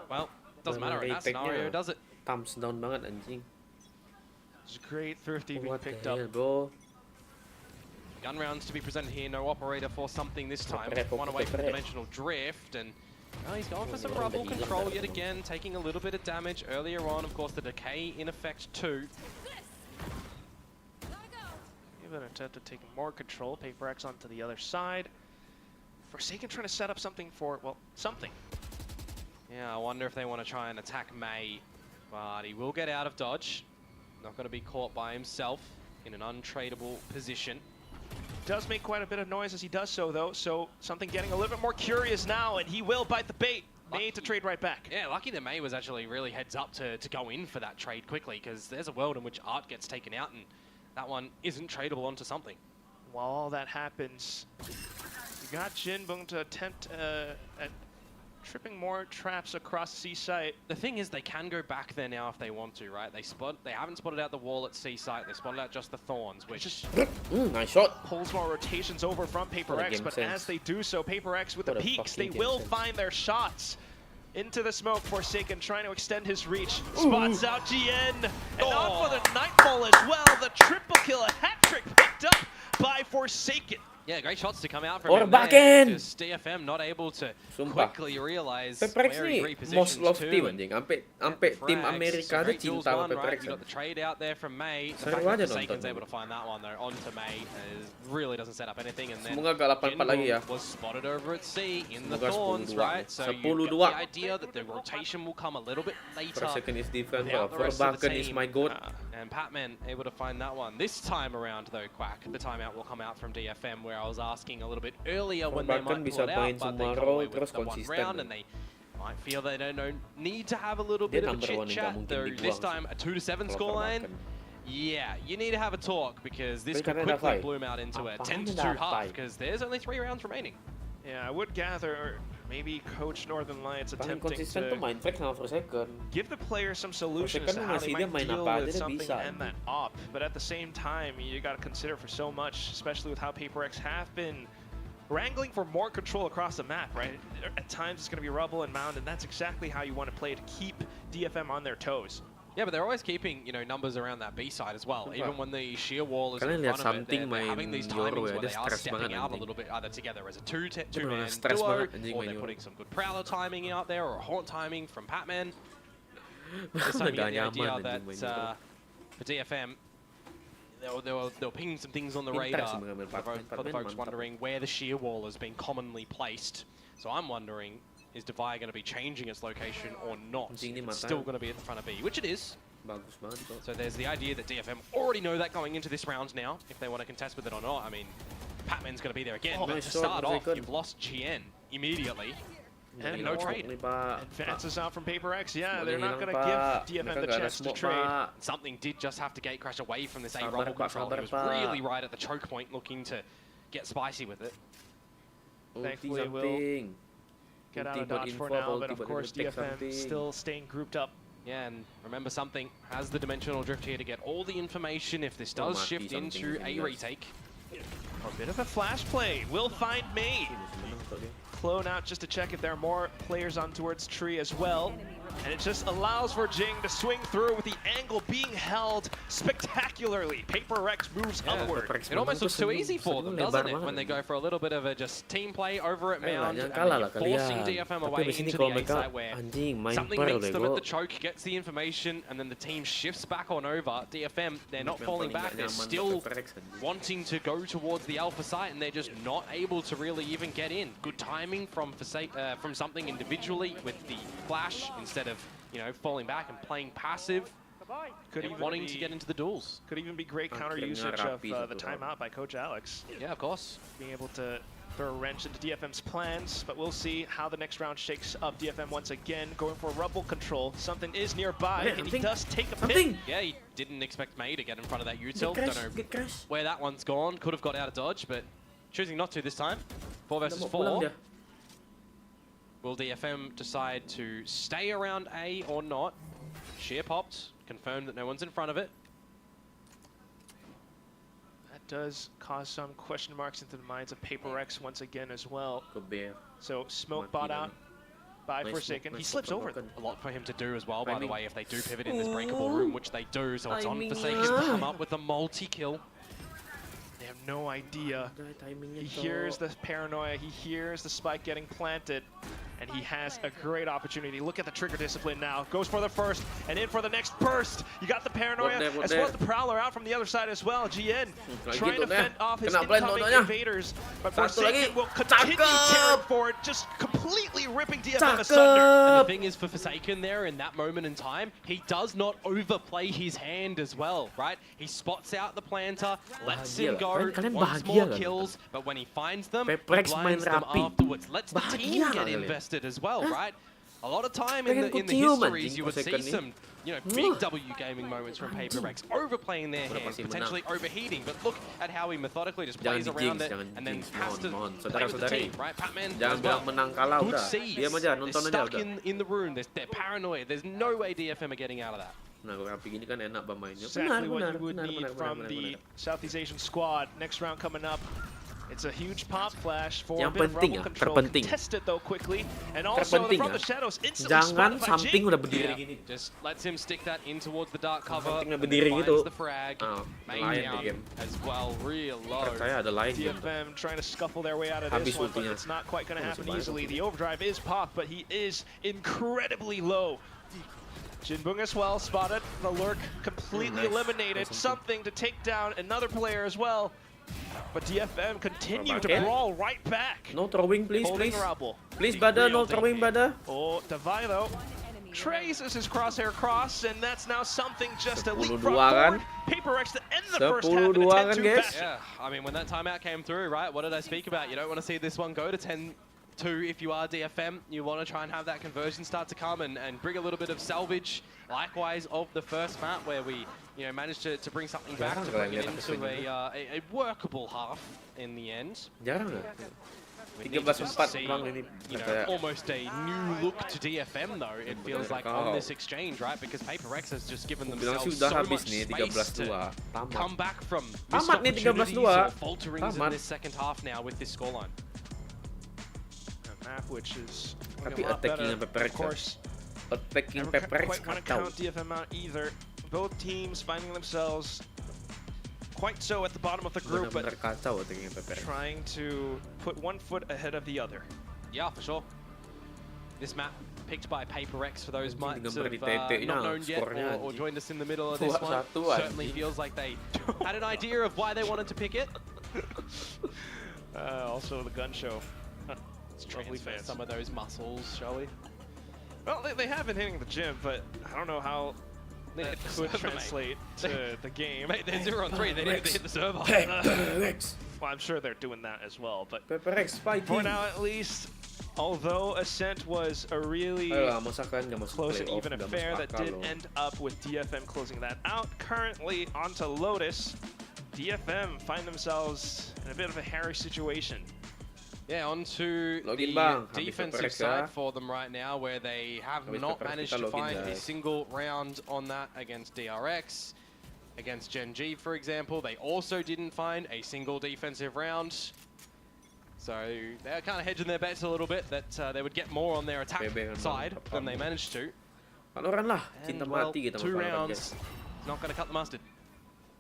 well, doesn't matter in that scenario, does it? Thumbs down banget anjing. It's great thrifty being What the picked hell, up. bro? Gun rounds to be presented here, no operator for something this time. One away from dimensional drift, and he's going for some rubble control yet again, taking a little bit of damage earlier on. Of course, the decay in effect too. Even attempt at taking more control. Peperek onto the other side. Forsaken trying to set up something for, well, something. Yeah, I wonder if they want to try and attack May, but he will get out of dodge. Not going to be caught by himself in an untradeable position. Does make quite a bit of noise as he does so, though, so something getting a little bit more curious now, and he will bite the bait. May to trade right back. Yeah, lucky that May was actually really heads up to go in for that trade quickly, because there's a world in which Art gets taken out, and that one isn't tradable onto something. While all that happens, you got Jinbong to attempt at tripping more traps across C site. The thing is, they can go back there now if they want to, right? They haven't spotted out the wall at C site. They spotted out just the thorns, which Just Nice shot. pulls more rotations over from Peperek, game but sense. as they do so, Peperek with the What a peaks, they fucking game will sense. find their shots. Into the smoke, Forsaken trying to extend his reach. Spots out GN, and on for the Nightfall as well. The triple kill, a hat trick picked up by Forsaken. yeah, great shots to come out from Or him back there. in. Just DFM not able to Sumpah. quickly realize Peperek where he nih repositions most loved to. team and anjing. Sampai tim frags. Amerika Some tuh great duels cinta sama done, right? Peperek. You got the trade out there from May. The Seru fact that aja Forsaken's nonton. able to find that one though onto May really doesn't set up anything. And then Semoga gak 8-4 lagi ya. was spotted over at C in the Semoga thorns, 10-2. right? So you 10-2. get the idea that the rotation will come a little bit later. Forsaken is defense, without the rest of the Forsaken is team. my goat. And Patman able to find that one. This time around though, Quack, the timeout will come out from DFM, where I was asking a little bit earlier when they Forsaken might bisa pull it out, main but they semua got role away with terus the one konsisten. round, and they might feel they don't need to have a little Dia bit of a number one chit yang nggak chat. mungkin Though dibuang this sih. time a 2-7 Kalau scoreline. Forsaken. Yeah, you need to have a talk, because this Tapi could karena ada quickly fight. bloom out into a Apaan 10-2 ada half, fight? because there's only 3 rounds remaining. Yeah, I would gather maybe Coach Northern Lights Paling attempting konsisten tuh to main fake sama Forsaken. give the player some solutions Forsaken to how they ngasih dia might main deal apa aja with dia something bisa. and that op. But at the same time, you got to consider for so much, especially with how Peperek have been wrangling for more control across the map, right? At times it's going to be rubble and mound, and that's exactly how you want to play to keep DFM on their toes. Yeah, but they're always keeping, numbers around that B side as well. Even when the sheer wall is Kalian in lihat front of it, something they're having main these Euro timings ya, where dia they are stres stepping banget out a anjing. little bit, either together as a two-man Bener-bener stres duo, banget anjing or main they're Euro. putting some good prowler timing out there, or a haunt timing from Patman. This Udah time you gak get the idea nyaman that anjing main Euro. for DFM, they were pinging some things on the Pintar radar sih mengambil for the Patman folks mantap. wondering where the sheer wall has been commonly placed. So I'm wondering, is Devi going to be changing its location or not? Anjing ini It's mata. still going to be at the front of B, which it is. Bagus banget kok. So there's the idea that DFM already know that going into this round now, if they want to contest with it or not. I mean, Patman's going to be there again. Oh, But nice to shot, start off, good. you've lost GN immediately. And no more trade. advances out from Peperex. Yeah, they're Boleh not going hilang, to give Pak. DFM the Mereka nggak ada chance to smoke, trade. Pak. Something did just have to gate crash away from this A Sabar, rumble Pak, control. sabar, He was Pak. really right at the choke point, looking to get spicy with it. Thankfully, we'll get out of dodge for now, but of course DFM still staying grouped up. Yeah, and remember something, has the dimensional drift here to get all the information if this does mati shift something into a jelas. retake. A bit of a flash play. Will find Made. Clone out just to check if there are more players on towards Tree as well. And it just allows for Jing to swing through with the angle being held spectacularly. Peperek moves upward. It almost looks too easy for them, doesn't it? When they go for a little bit of a just team play over at Mound, and kalah lah then forcing kalian. DFM Tapi away abis ini into kalau the A mereka site where anjing main something pearl meets deh them at gua. the choke, gets the information, and then the team shifts back on over. DFM, they're not falling back, they're still wanting to go towards the alpha site, and they're just not able to really even get in. Good timing from something individually with the flash instead of, you know, falling back and playing passive. Could and even wanting be, to get into the duels. Could even be great counter usage of the timeout by Coach Alex. Yeah, of course. Being able to throw a wrench into DFM's plans, but we'll see how the next round shakes up. DFM once again going for rumble control. Something is nearby, and he does take a pit. Yeah, he didn't expect May to get in front of that util. Don't know where that one's gone. Could have got out of dodge, but choosing not to this time. 4 versus 4. Will DFM decide to stay around A or not? Sheer popped, confirmed that no one's in front of it. That does cause some question marks into the minds of Peperek once again as well. So smoke bought out by Forsaken. He slips over them. A lot for him to do as well, by the way, if they do pivot in this breakable room, which they do. So it's on Forsaken to come up with a multi-kill. They have no idea. He hears the paranoia, he hears the spike getting planted, and he has a great opportunity. Look at the trigger discipline now. Goes for the first, and in for the next burst. You got the paranoia, as well as the Prowler out from the other side as well. GN trying to fend off his incoming invaders, but Forsaken will continue tearing forward, just completely ripping DFM asunder. And the thing is, for Forsaken there, in that moment in time, he does not overplay his hand as well, right? He spots out the planter, lets him go, wants more kills, but when he finds them, he blinds them afterwards. Lets the team get invested as well, right? A lot of time in the histories, you would see some, you know, big W gaming moments from Peperek, overplaying their hands, potentially overheating. But look at how he methodically just plays around it and then has to play with the team, right? Patman as well. Good seeds. They're stuck in the room. They're paranoid. There's no way DFM are getting out of that. Exactly what you would need from the Southeast Asian squad. Next round coming up. It's a huge pop flash for a bit of rumble control. Test it though quickly, and also from the shadows instantly spotted by Jing. Just lets him stick that in towards the dark cover. Finds the frag, main down as well, real low. DFM trying to scuffle their way out of this one, but it's not quite going to happen easily. The overdrive is popped, but he is incredibly low. Jinbung as well spotted. The lurk completely eliminated. Something to take down another player as well. But DFM continue to brawl right back. No throwing, please, Holding please. Rubble. Please, Bada, no throwing, Bada. Oh, Davai though traces his crosshair cross, and that's now something just a leap forward. Peperek to end the first half in a 10-2 fashion. Yeah, I mean, when that timeout came through, right, what did I speak about? You don't want to see this one go to 10-2 if you are DFM. You want to try and have that conversion start to come and bring a little bit of salvage. Likewise of the first map where we, you know, managed to bring something back to bring it into a workable half in the end. Jarang nggak? 13-4 You know, almost a new look to DFM though. It feels like on this exchange, right? Because Peperek has just given themselves so much space to come back from missed opportunities or falterings in this second half now with this scoreline. A map which is Tapi a lot better, attacking Peperek, of course. Attacking Never Peperek quite want to count DFM out either. Both teams finding themselves quite so at the bottom of the group, but trying to put one foot ahead of the other. Yeah, for sure. This map picked by Peperek for those might have not known yet or joined us in the middle of this one. Certainly feels like they had an idea of why they wanted to pick it. Also the gun show. Let's transfer some of those muscles, shall we? Well, they have been hitting the gym, but I don't know how They that hit the could server, translate to the game. Mate, they're 0-3. They need to hit the server. Peperek. Well, I'm sure they're doing that as well, but Peperek for fighting. now at least, although Ascent was a really close and even affair that did end up with DFM closing that out, currently onto Lotus, DFM find themselves in a bit of a hairy situation. Yeah, onto Login the bang, defensive habis side Peperek for them right now, where they have Habis not Peperek managed kita to login, find a guys. single round on that against DRX. Against Gen G, for example, they also didn't find a single defensive round. So they're kind of hedging their bets a little bit that they would get more on their attack side than they managed to. Valorant lah, And, cinta well, mati kita 2 sama Valorant, rounds, guys. it's not going to cut the mustard.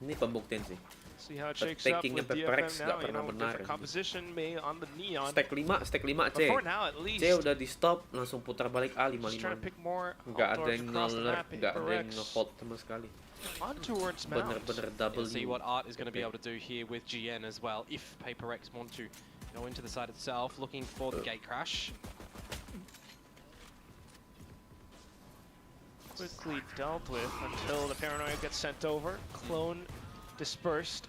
Ini pembuktian sih. See how it shakes up Takingnya with Peperek DFM nggak now, pernah benar. different composition, May on the Neon. Stack 5 But C. for now at least, C udah di stop, langsung putar balik A just trying to 55. pick more Nggak ada outdoors yang across the ngeler, map. nggak ada yang Peperek's nge-hold sama sekali. on towards Mount. Bener-bener double We'll see new. what Art is going to be able to do here with GN as well, if Peperex want to go into the side itself, looking for the gate crash. Quickly dealt with until the Paranoia gets sent over. Clone dispersed.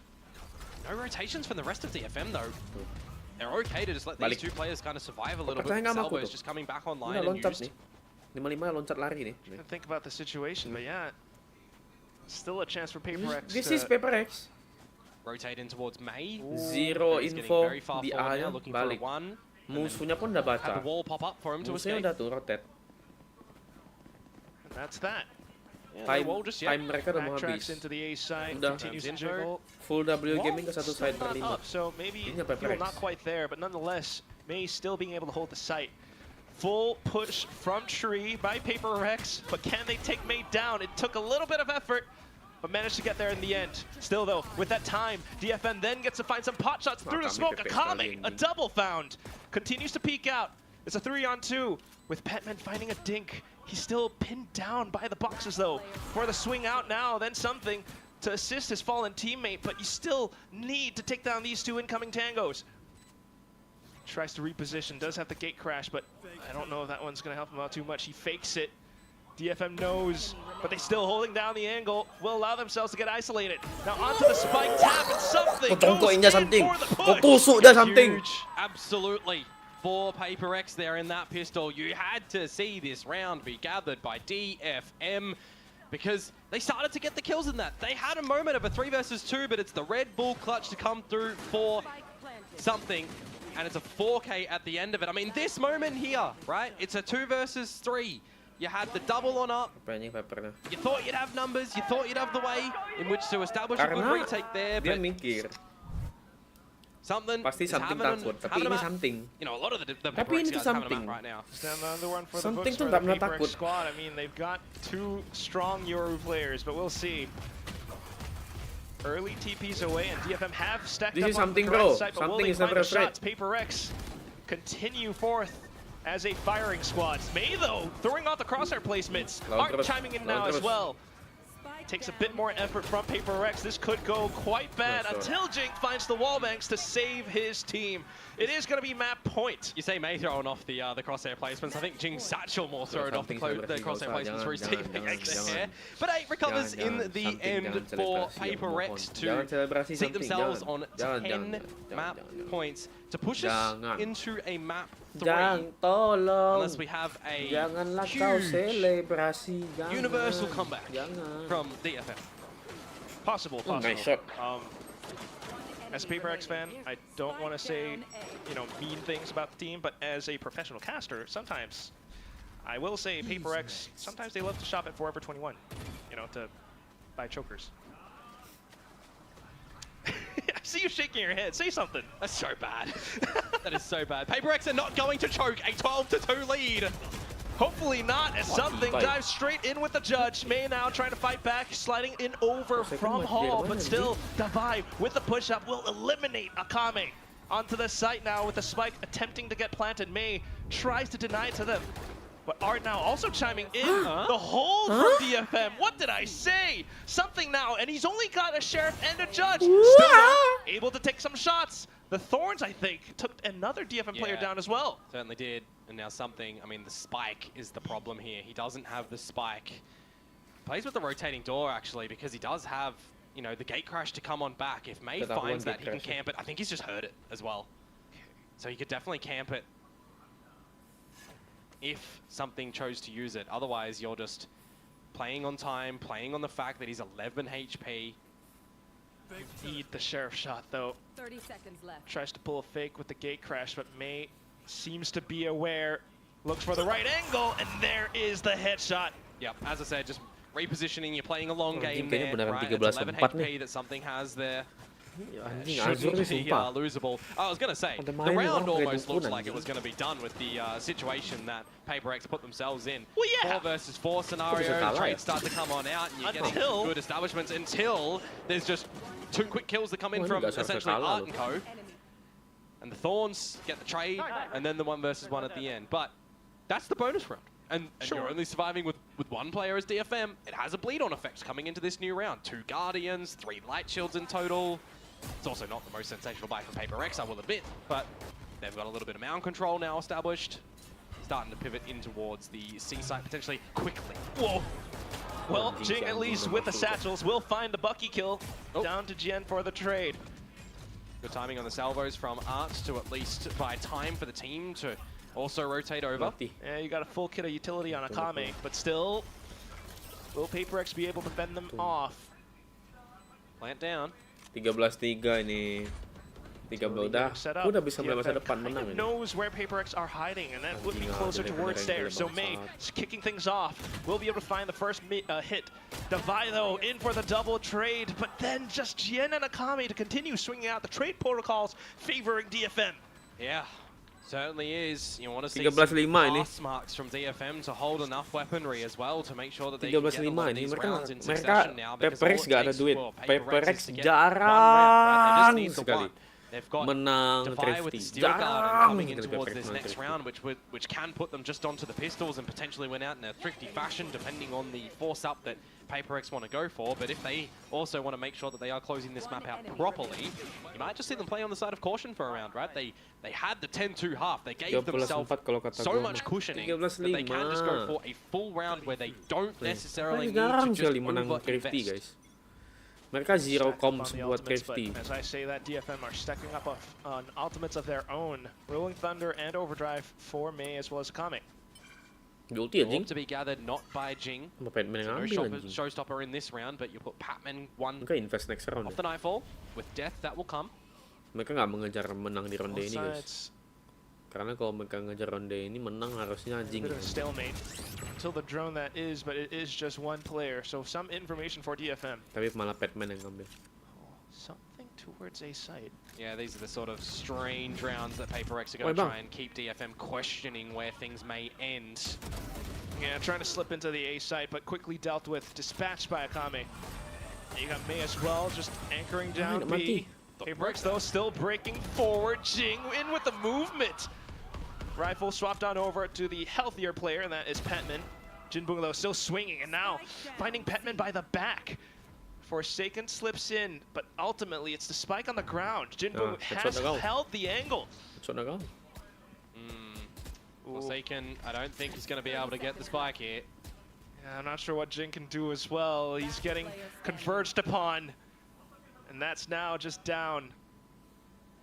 No rotations from the rest of DFM though. They're okay to just let Balik. these two players kind of survive a little Percaya bit. nggak sama aku Salvo is tuh? just coming back Ini online udah and loncat used. nih. 55 loncat lari nih. Trying to think about the situation, but yeah, still a chance for Peperex. This is Peperek. Rotate in towards May. Zero He's getting info very far di forward A-nya, now, looking for a balik. 1. Musuhnya pun udah Had baca. the wall pop up for him to Musuhnya escape. udah tuh rotate. And that's that. Yeah, Time, the wall just yet. time mereka udah mau Backtracks habis. into the A side, Udah. continues to Info. jiggle. Full W Wall gaming ke satu still side not berlima. up, so maybe Ini fuel Peperex. not quite there, but nonetheless, May still being able to hold the site. Full push from Tree by Peperex, but can they take May down? It took a little bit of effort, but managed to get there in the end. Still though, with that time, DFM then gets to find some pot shots through the smoke. Akame, a double found, continues to peek out. It's a 3-on-2 with Petman finding a dink. He's still pinned down by the boxes though. For the swing out now, then something to assist his fallen teammate, but you still need to take down these two incoming tangos. Tries to reposition, does have the gate crash, but I don't know if that one's gonna help him out too much. He fakes it. DFM knows, but they still holding down the angle, will allow themselves to get isolated. Now onto the spike tap and something goes in something. for the Kau push. tusuk dah something. Huge, absolutely. For Peperex there in that pistol, you had to see this round be gathered by DFM because they started to get the kills in that. They had a moment of a 3 versus 2, but it's the Red Bull clutch to come through for something, and it's a 4K at the end of it. I mean, this moment here, right? It's a 2 versus 3. You had the double on up. Apa ini Pepernya? You thought you'd have numbers. You thought you'd have the way in which to establish a good Karena retake there, dia but mikir something pasti is something having takut, tapi having ini them out. something. You know, a lot of the Tapi ini Peperex tuh guys having them something. out right now. Stand another one for the Something books tuh for nggak the pernah Peperex takut. squad. I mean, they've got 2 strong Yoru players, but we'll see. Early TPs away, and DFM have stacked This up is on something, the correct bro. side, but will Something they is find never the afraid. shots? Peperex continue forth as a firing squad. May, though, throwing out the crosshair placements. Lawan Art terus, chiming in lawan now as terus. well. Takes a bit more effort from Peperex. This could go quite bad No, sorry. until Jink finds the wall banks to save his team. It is going to be map point. You say May throwing off the crosshair placements. I think Jing Satchel more throwing off the crosshair placements for his teammates there. But 8 recovers in the end for Peperex to seat themselves on 10 map points to push us into a map 3. Jangan tolong. Unless we have a Janganlah kau huge selebrasi. Jangan. universal comeback Jangan. from DFM. Possible. Nice shot. As a Peperex fan, I don't want to say, mean things about the team, but as a professional caster, sometimes I will say Peperex, sometimes they love to shop at Forever 21, to buy chokers. I see you shaking your head. Say something. That's so bad. That is so bad. Peperex are not going to choke a 12-2 lead. Hopefully not, as something fight. dives straight in with the judge. May now trying to fight back, sliding in over from Hall, but still Davai with the push-up will eliminate Akame. Onto the site now with the spike attempting to get planted. May tries to deny it to them. But Art now also chiming in the hold from DFM. What did I say? Something now, and he's only got a sheriff and a judge. Still not able to take some shots. The Thorns, I think, took another DFM player Yeah. down as well. Certainly did. And now something, I mean, the spike is the problem here. He doesn't have the spike. plays with the rotating door actually because he does have, you know, the gate crash to come on back. If May finds that, he can camp it. I think he's just heard it as well. So he could definitely camp it if something chose to use it. Otherwise, you're just playing on time, playing on the fact that he's 11 HP. Need the sheriff shot though. 30 seconds left. Tries to pull a fake with the gate crash, but May seems to be aware. Looks for the right angle, and there is the headshot. Yep, as I said, just repositioning. You're playing a long game kayaknya there, beneran right? It's 11 13-4 HP nih. that something has there. Anjing, Shouldn't Azur nih be sumpah. losable. I was going to say, Ada the main round orang almost kayak looks dukunan, like it was anjing. going to be done with the situation that Peperek put themselves in. Well, yeah. 4 versus 4 scenario, bisa the kalah ya? trades start to come on out, and you're getting Until- good establishments until there's just 2 quick kills that come in Oh, ini from nggak sampai essentially kalah Art loh. and Co. And the Thorns get the trade, and then the 1 versus 1 at the end. But that's the bonus round. And you're only surviving with 1 player as DFM. It has a bleed-on effect coming into this new round. 2 Guardians, 3 Light Shields in total. It's also not the most sensational buy for Peperek, I will admit, but they've got a little bit of mound control now established. Starting to pivot in towards the C site potentially quickly. Whoa. Well, Jing at least with the satchels will find the Bucky kill. Down to Gen for the trade. Good timing on the salvos from Art to at least buy time for the team to also rotate over. Mati. Yeah, you got a full kit of utility on Akame, but still, will Peperek be able to fend them off? Plant down. 13-3 ini. 13 udah. Aku udah bisa mulai masa depan menang ini. Knows where Pepereks are hiding, and that would be Anjing, closer bener-bener towards yang there. So gila May bangsat. kicking things off. Will be able to find the first hit. Devi though in for the double trade, but then just Jien and Akame to continue swinging out the trade protocols favoring DFM. Yeah, certainly is. You want to see 13-5 some ini. pass marks from DFM to hold enough weaponry as well to make sure that they can get a 13-5 lot of ini. these Mereka rounds in mereka succession now. because all Peperek it nggak ada takes duit. for Peperek is to get one round, right? They just jarang need the sekali one. They've got menang Devi with the Thrifty. steel guard Jarang coming in sekali towards Peperek this menang next Thrifty. round, which can put them just onto the pistols and potentially win out in a thrifty fashion, depending on the force up that Peperex want to go for. But if they also want to make sure that they are closing this map out properly, you might just see them play on the side of caution for a round, right? They had the 10-2 half. They gave 13-4 themselves kalau kata so gua. much cushioning 13-5. that they can just go for a full round where they don't necessarily need Jarang to just sekali menang Thrifty, over-invest. guys. Mereka zero Stacked up comms on the buat ultimates, but Thrifty. as I say that, DFM are stacking up on ultimates of their own. Rolling Thunder and Overdrive for May as well as Akame. Di ulti Orb anjing. to be gathered not by Jing. Sama Batman yang No ambil anjing. showstopper in this round, but you put Patman 1 Mereka invest next round off ya. the Nightfall. With death, that will come. Mereka nggak mengejar menang di ronde Both ini, guys. sides, Karena kalau mereka ngejar ronde ini menang harusnya a anjing. bit of a stalemate until the drone that is, but it is just one player. So some information for DFM. Tapi malah Batman yang ngambil. Something towards A site. Yeah, these are the sort of strange rounds that Peperex are Oi, going to bang. try and keep DFM questioning where things may end. Yeah, trying to slip into the A site, but quickly dealt with, dispatched by Akame. And you got May as well, just anchoring down nggak mati. B. Pepereks though still breaking forward. Jing in with the movement. Rifle swapped on over to the healthier player, and that is Petman. Jinbung though still swinging, and now finding Petman by the back. Forsaken slips in, but ultimately it's the spike on the ground. Jinbung headshot has na go. held the angle. So na kau. Forsaken, I don't think he's going to be able to get the spike here. Yeah, I'm not sure what Jin can do as well. He's getting converged upon. And that's now just down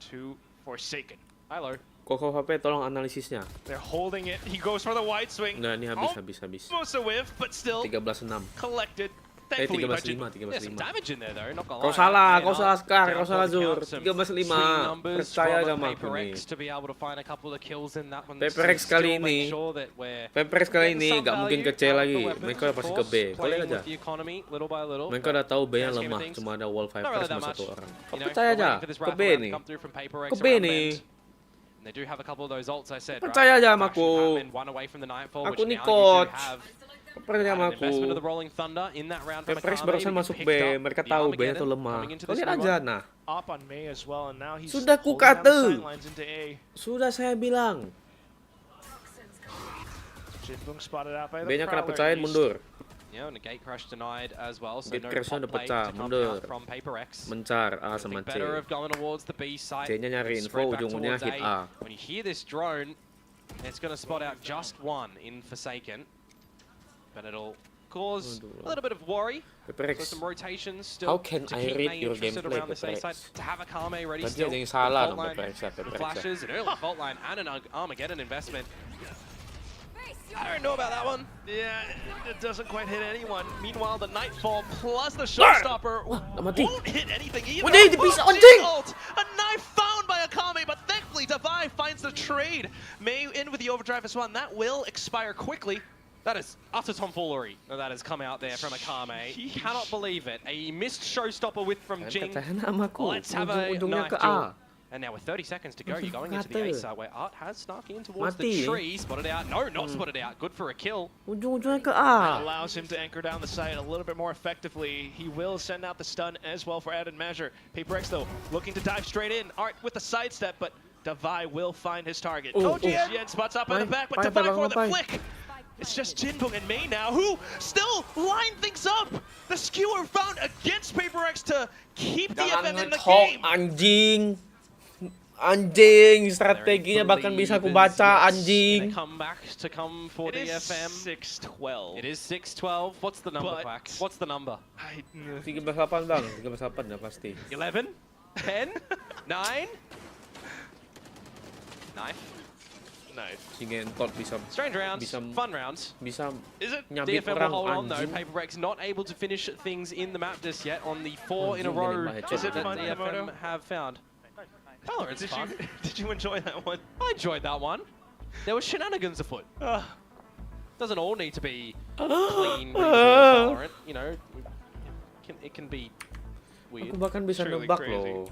to Forsaken. Hello. Koko HP tolong analisisnya. They're holding it. He goes for the wide swing. Nah, ini habis. Almost a whiff, but still 13-6. collected. Thankfully by Jin. 13-5, Yeah, some 13-5. damage in there though, not gonna Kau lie. salah, Paying kau salah up, Scar, down kau salah for the Zur. count, some 13-5. swing numbers Percaya from sama aku nih. Peperex to be able to find a couple of kills in that one. Peperex Still kali make ini. sure that we're Peperex kali getting ini some nggak mungkin value ke C out of lagi. the weapons, Mereka of pasti ke course, B. Kau playing lihat aja. with the economy little by little, Mereka but udah tahu B nya grand scheme of lemah, things, cuma ada wall not really fighters that sama much. satu orang. Kau You know, percaya we're aja, waiting for this ke rifle B round to nih. come through from Peperex Ke B around nih. mid. And they do have a couple of those ults I said, Percaya aja sama Faction aku. Batman, one away from the Nightfall, Aku which nih now you do coach. have Kau percaya sama an investment of the aku. Rolling Thunder in that round from Peperex Akame, barusan who masuk picked B. up Mereka the tahu B nya Armageddon tuh lemah. coming into Kau this lihat new aja, one. nah. Up on May as well, and now he's Sudah ku holding down the kata. sidelines into A. Sudah saya bilang. Jinbung spotted out by the B nya kena Prowler pecahin, East. mundur. Yeah, and a gate crash denied as well, so Gate no crashnya top udah play pecah, to come mundur. out from Peperex. Mencar A I sama think C. better of going towards the B site. C nya nyari spread info, back ujung-ujungnya towards hit A. A. When you hear this drone, it's going to spot out just one in Forsaken, but it'll cause a little bit of worry. So Peperek, some rotations still how can to I keep read May your interested gameplay, around this A side. Peperek? To have a Kame ready Tadi still. ada yang salah Fault dong, line, Peperek, the Peperek. flashes, an early fault line, and an Armageddon investment. I don't know about that one. Yeah, it doesn't quite hit anyone. Meanwhile, the Nightfall plus the Showstopper won't hit anything either. Wala, di bisa Oh, anjing! ult! A knife found by Akame, but thankfully Davai finds the trade. May in with the overdrive as well, and that will expire quickly. That is utter tomfoolery that has come out there from Akame. Cannot believe it. A missed Showstopper with from Jing. Katahan sama aku, Let's have a ujung-ujungnya knife ke duel. A. And now with 30 seconds to go, you're going into the A side where Art has snuck in towards Mati. the tree. Spotted out. No, not spotted out. Good for a kill. Ujung-ujungnya ke That A. allows him to anchor down the site a little bit more effectively. He will send out the stun as well for added measure. Peperek though looking to dive straight in. Art with the sidestep, but Davai will find his target. Oh, Jien spots up in the back, but Bye, Davai bye, for the bye. flick. It's just Jinbong and May now who still line things up. The skewer found against Peperek to keep Jangan DFM in the nge-talk, game. anjing. Anjing, strateginya bahkan bisa aku baca, anjing. Come back to come for It is DFM. 6-12. It is 6-12. What's the number, But- Quack? What's the number? 13-8 bang, 13-8 dah pasti. 11? 10? 9? Knife. Nice. Si Gentot bisa Strange rounds. Bisa- Fun rounds. bisa Is it? nyabit DFM will orang, hold on though. anjing. Peperek's not able to finish things in the map just yet on the 4 in a Anjing, row galing banget, Is it that fun, DFM Komodo? have found. Oh, it's Did fun. you, did you enjoy that one? I enjoyed that one. There were shenanigans afoot. Doesn't all need to be clean, Valorant. You know, it can be weird. Aku bahkan bisa Truly nebak crazy. loh.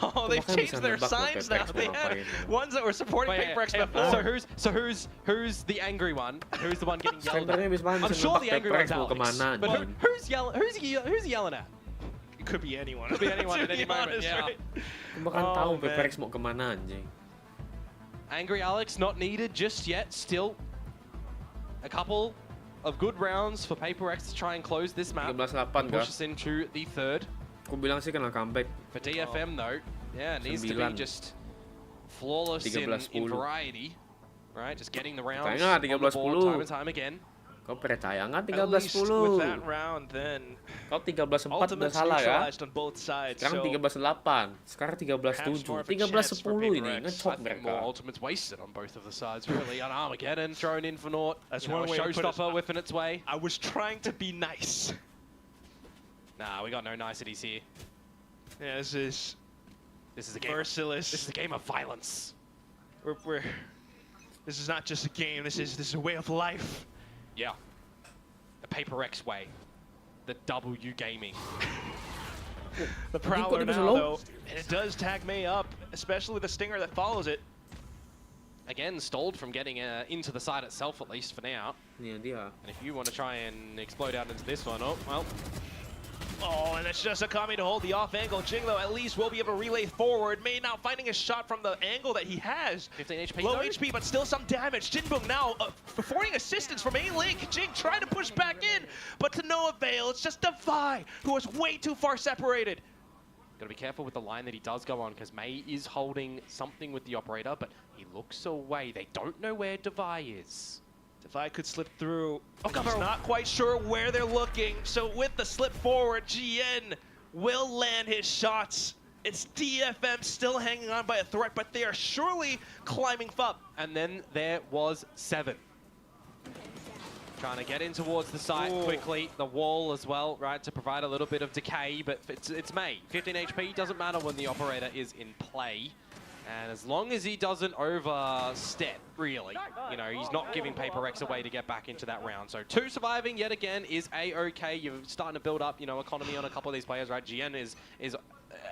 Oh, they've Bahkan changed bisa their nebak loh signs now. Peperek They mau had ngapain. ones that were supporting Wait, Peperek yeah, before. so who's the angry one? Who's the one getting yelled Sebenarnya at? bisa I'm bisa sure nebak the angry Peperek one's mau Alex. kemana, But anjing. who's he yelling at? It could be anyone. Could be anyone To at any be moment, honest, yeah. right? Aku bahkan Oh, tahu man. Peperek mau kemana, anjing. Angry Alex not needed just yet. Still a couple of good rounds for Peperek to try and close this map. 13-8 kah? Push us into the third. Aku bilang sih kena comeback. For DFM though, yeah, it needs to be 9. just flawless in 13-10. variety. Right, just getting the rounds Kayaknya on the board 13-10. time and time again. Kau percaya nggak At least with that 13-10? round, then Kau 13-4 udah ultimates salah ya? neutralized on both sides. Sekarang So 13-8, sekarang 13-7, 13-10 ini ngecop I think more mereka. ultimates wasted on both of the sides, really. An Armageddon thrown in for naught. That's You know, one a way to put it. showstopper whipping its way. I was trying to be nice. Nah, we got no niceties here. Yeah, this is This is a game. merciless. This is a game of violence. This is not just a game. This is a way of life. Yeah. The Peperek's way. The W gaming. The kok Prowler dia bisa now, low? though, and it does tag May up, especially with the Stinger that follows it. Again, stalled from getting into the side itself, at least for now. Ini dia. And if you want to try and explode out into this one, oh, well. Oh, and it's just Akame to hold the off angle. Jing, though, at least will be able to relay forward. May now finding a shot from the angle that he has. 15 HP Low though. HP, but still some damage. Jinbong now affording assistance from A-Link. Jing trying to push back in, but to no avail. It's just Davai, who was way too far separated. Gotta be careful with the line that he does go on, because May is holding something with the operator, but he looks away. They don't know where Davai is. Davai could slip through. Oh, He's not quite sure where they're looking. So with the slip forward, GN will land his shots. It's DFM still hanging on by a threat, but they are surely climbing up. And then there was 7. Trying to get in towards the site Ooh. quickly. The wall as well, right, to provide a little bit of decay, but it's May. 15 HP, doesn't matter when the operator is in play. And as long as he doesn't overstep, really, you know, he's not giving Peperek's away to get back into that round. So 2 surviving yet again is A-okay. You're starting to build up, you know, economy on a couple of these players, right? GN is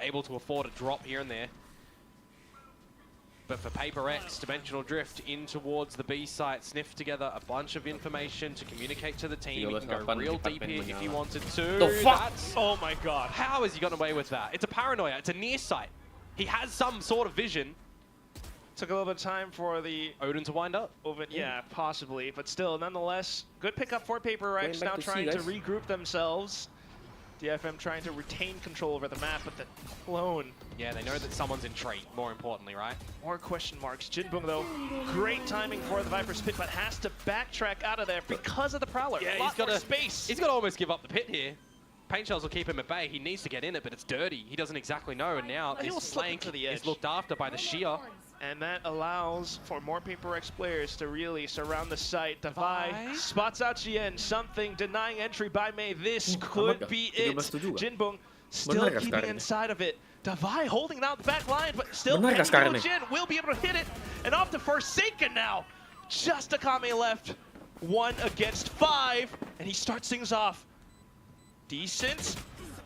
able to afford a drop here and there. But for Peperek's Dimensional Drift in towards the B site, sniff together a bunch of information to communicate to the team. He can go real deep here if he wanted to. The fuck? That's, Oh my god. how has he gotten away with that? It's a paranoia. It's a near sight. He has some sort of vision. Took a little bit of time for the Odin to wind up. Oven, yeah, possibly, but still, nonetheless, good pickup for Peperek. Going back Now to C, trying to guys. regroup themselves. DFM trying to retain control over the map, but the clone. Yeah, they know that someone's in trait, more importantly, right? More question marks. Jinbung, though, great timing for the Viper's pit, but has to backtrack out of there because of the Prowler. Yeah, he's got space. He's got to almost give up the pit here. Paint shells will keep him at bay. He needs to get in it, but it's dirty. He doesn't exactly know, and now this flank to the edge. is looked after by the Sheer. And that allows for more Peperex players to really surround the site. Davai spots out GN, something denying entry by May. This could be it. Jinbung still keeping inside of it. Davai holding out the back line, but still Jin will be able to hit it. And off to Forsaken now. Just Akame left. 1 against 5, and he starts things off decent,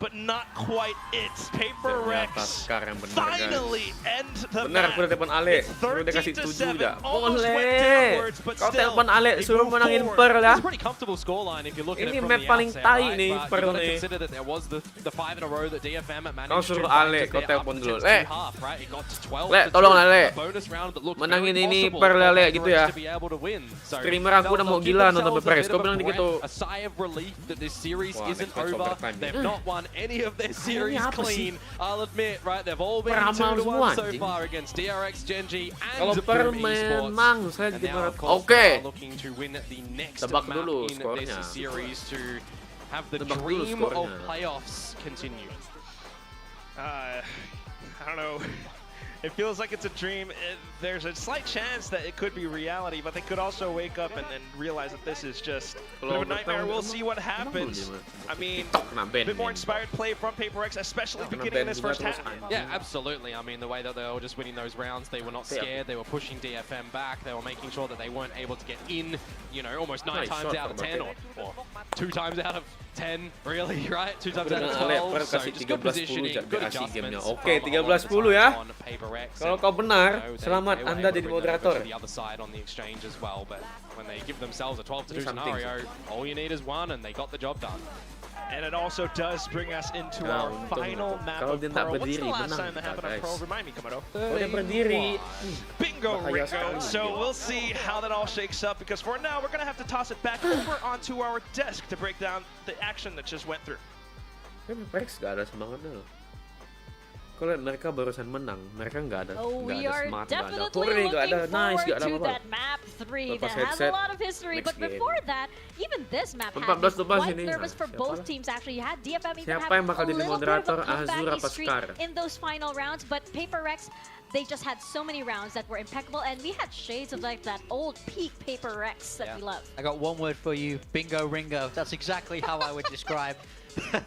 but not quite it. Peperex finally end the Benar, aku udah telepon Ale. Suruh dia kasih 7 dah. Boleh. Kau telepon Ale, suruh menangin Per lah. It's a pretty comfortable scoreline if you look at it Ini from the map paling outset, tai right? nih, But Per you gotta nih. consider that there was the 5 in a row that DFM managed Kau to suruh fight Ale, to kau get up telepon to dulu. just Le. half, right? It got to 12 Le, to tolong 2. Ale. A bonus round that looked Menangin very ini possible Per for Ale Peperex gitu ya. to be able to win. So Streamer aku udah mau they'll give gila nonton themselves a Peperex. bit Kau of a bilang dikit tuh. breath, a sigh of relief that this series Wah, isn't next match over. overtime They've nih. not won any of their series apa clean. I'll admit, right? They've all been Peramal 2-1 semua, so anjing. far against DRX, Genji, Kalau and Per Boom Esports. menang, saya And jadi now, of marah. course, Oke. they are looking to win the next Tebak map dulu in skornya. this series to have the Tebak dulu dream of skornya. playoffs continue. I don't know. It feels like it's a dream. There's a slight chance that it could be reality, but they could also wake up and realize that this is just a bit of a nightmare. We'll see what happens. I mean, a bit more inspired play from Peperex, especially beginning in this first half. Yeah, absolutely. I mean, the way that they were just winning those rounds, they were not scared. They were pushing DFM back. They were making sure that they weren't able to get in, you know, almost 9 times out of 10 or 2 times out of 10, really, right? 2 times out of 12. So just good positioning, good adjustments. Oke, 13-10 ya. On Peperex. Kalau kau benar, You know, selamat they were Anda able to jadi bring that over moderator. to the other side on the exchange as well, but when they give themselves a 12-2 Something. scenario, all you need is 1 and they got the job done. And it also does bring us into our final map Kalau of dia tak Pro. What's the berdiri, last menang time that kita, happened on guys. Pro? Remind me, Komodo. Kalau dia berdiri, Bingo, bahaya Ringo. sekali. So we'll see how that all shakes up, because for now, we're going to have to toss it back over onto our desk to break down the action that just went through. Peperex gak ada semangatnya loh. Kalau lihat mereka barusan menang, mereka nggak ada, Oh, we are smart, nggak ada definitely hore, nggak ada looking nice, forward nggak ada to apa-apa. that map 3 Lepas that has a headset, lot of history. next But game. before that, even this map had 14-12 me quite ini. nervous for Siapa both lah? teams. Actually, you had DFM even Siapa have yang bakal a jadi little bit of moderator, a Azur comeback apa streak Scar? in those final rounds. But Peperex, they just had so many rounds that were impeccable, and we had shades of like that old peak Peperex that we love. I got one word for you, bingo ringo. That's exactly how I would describe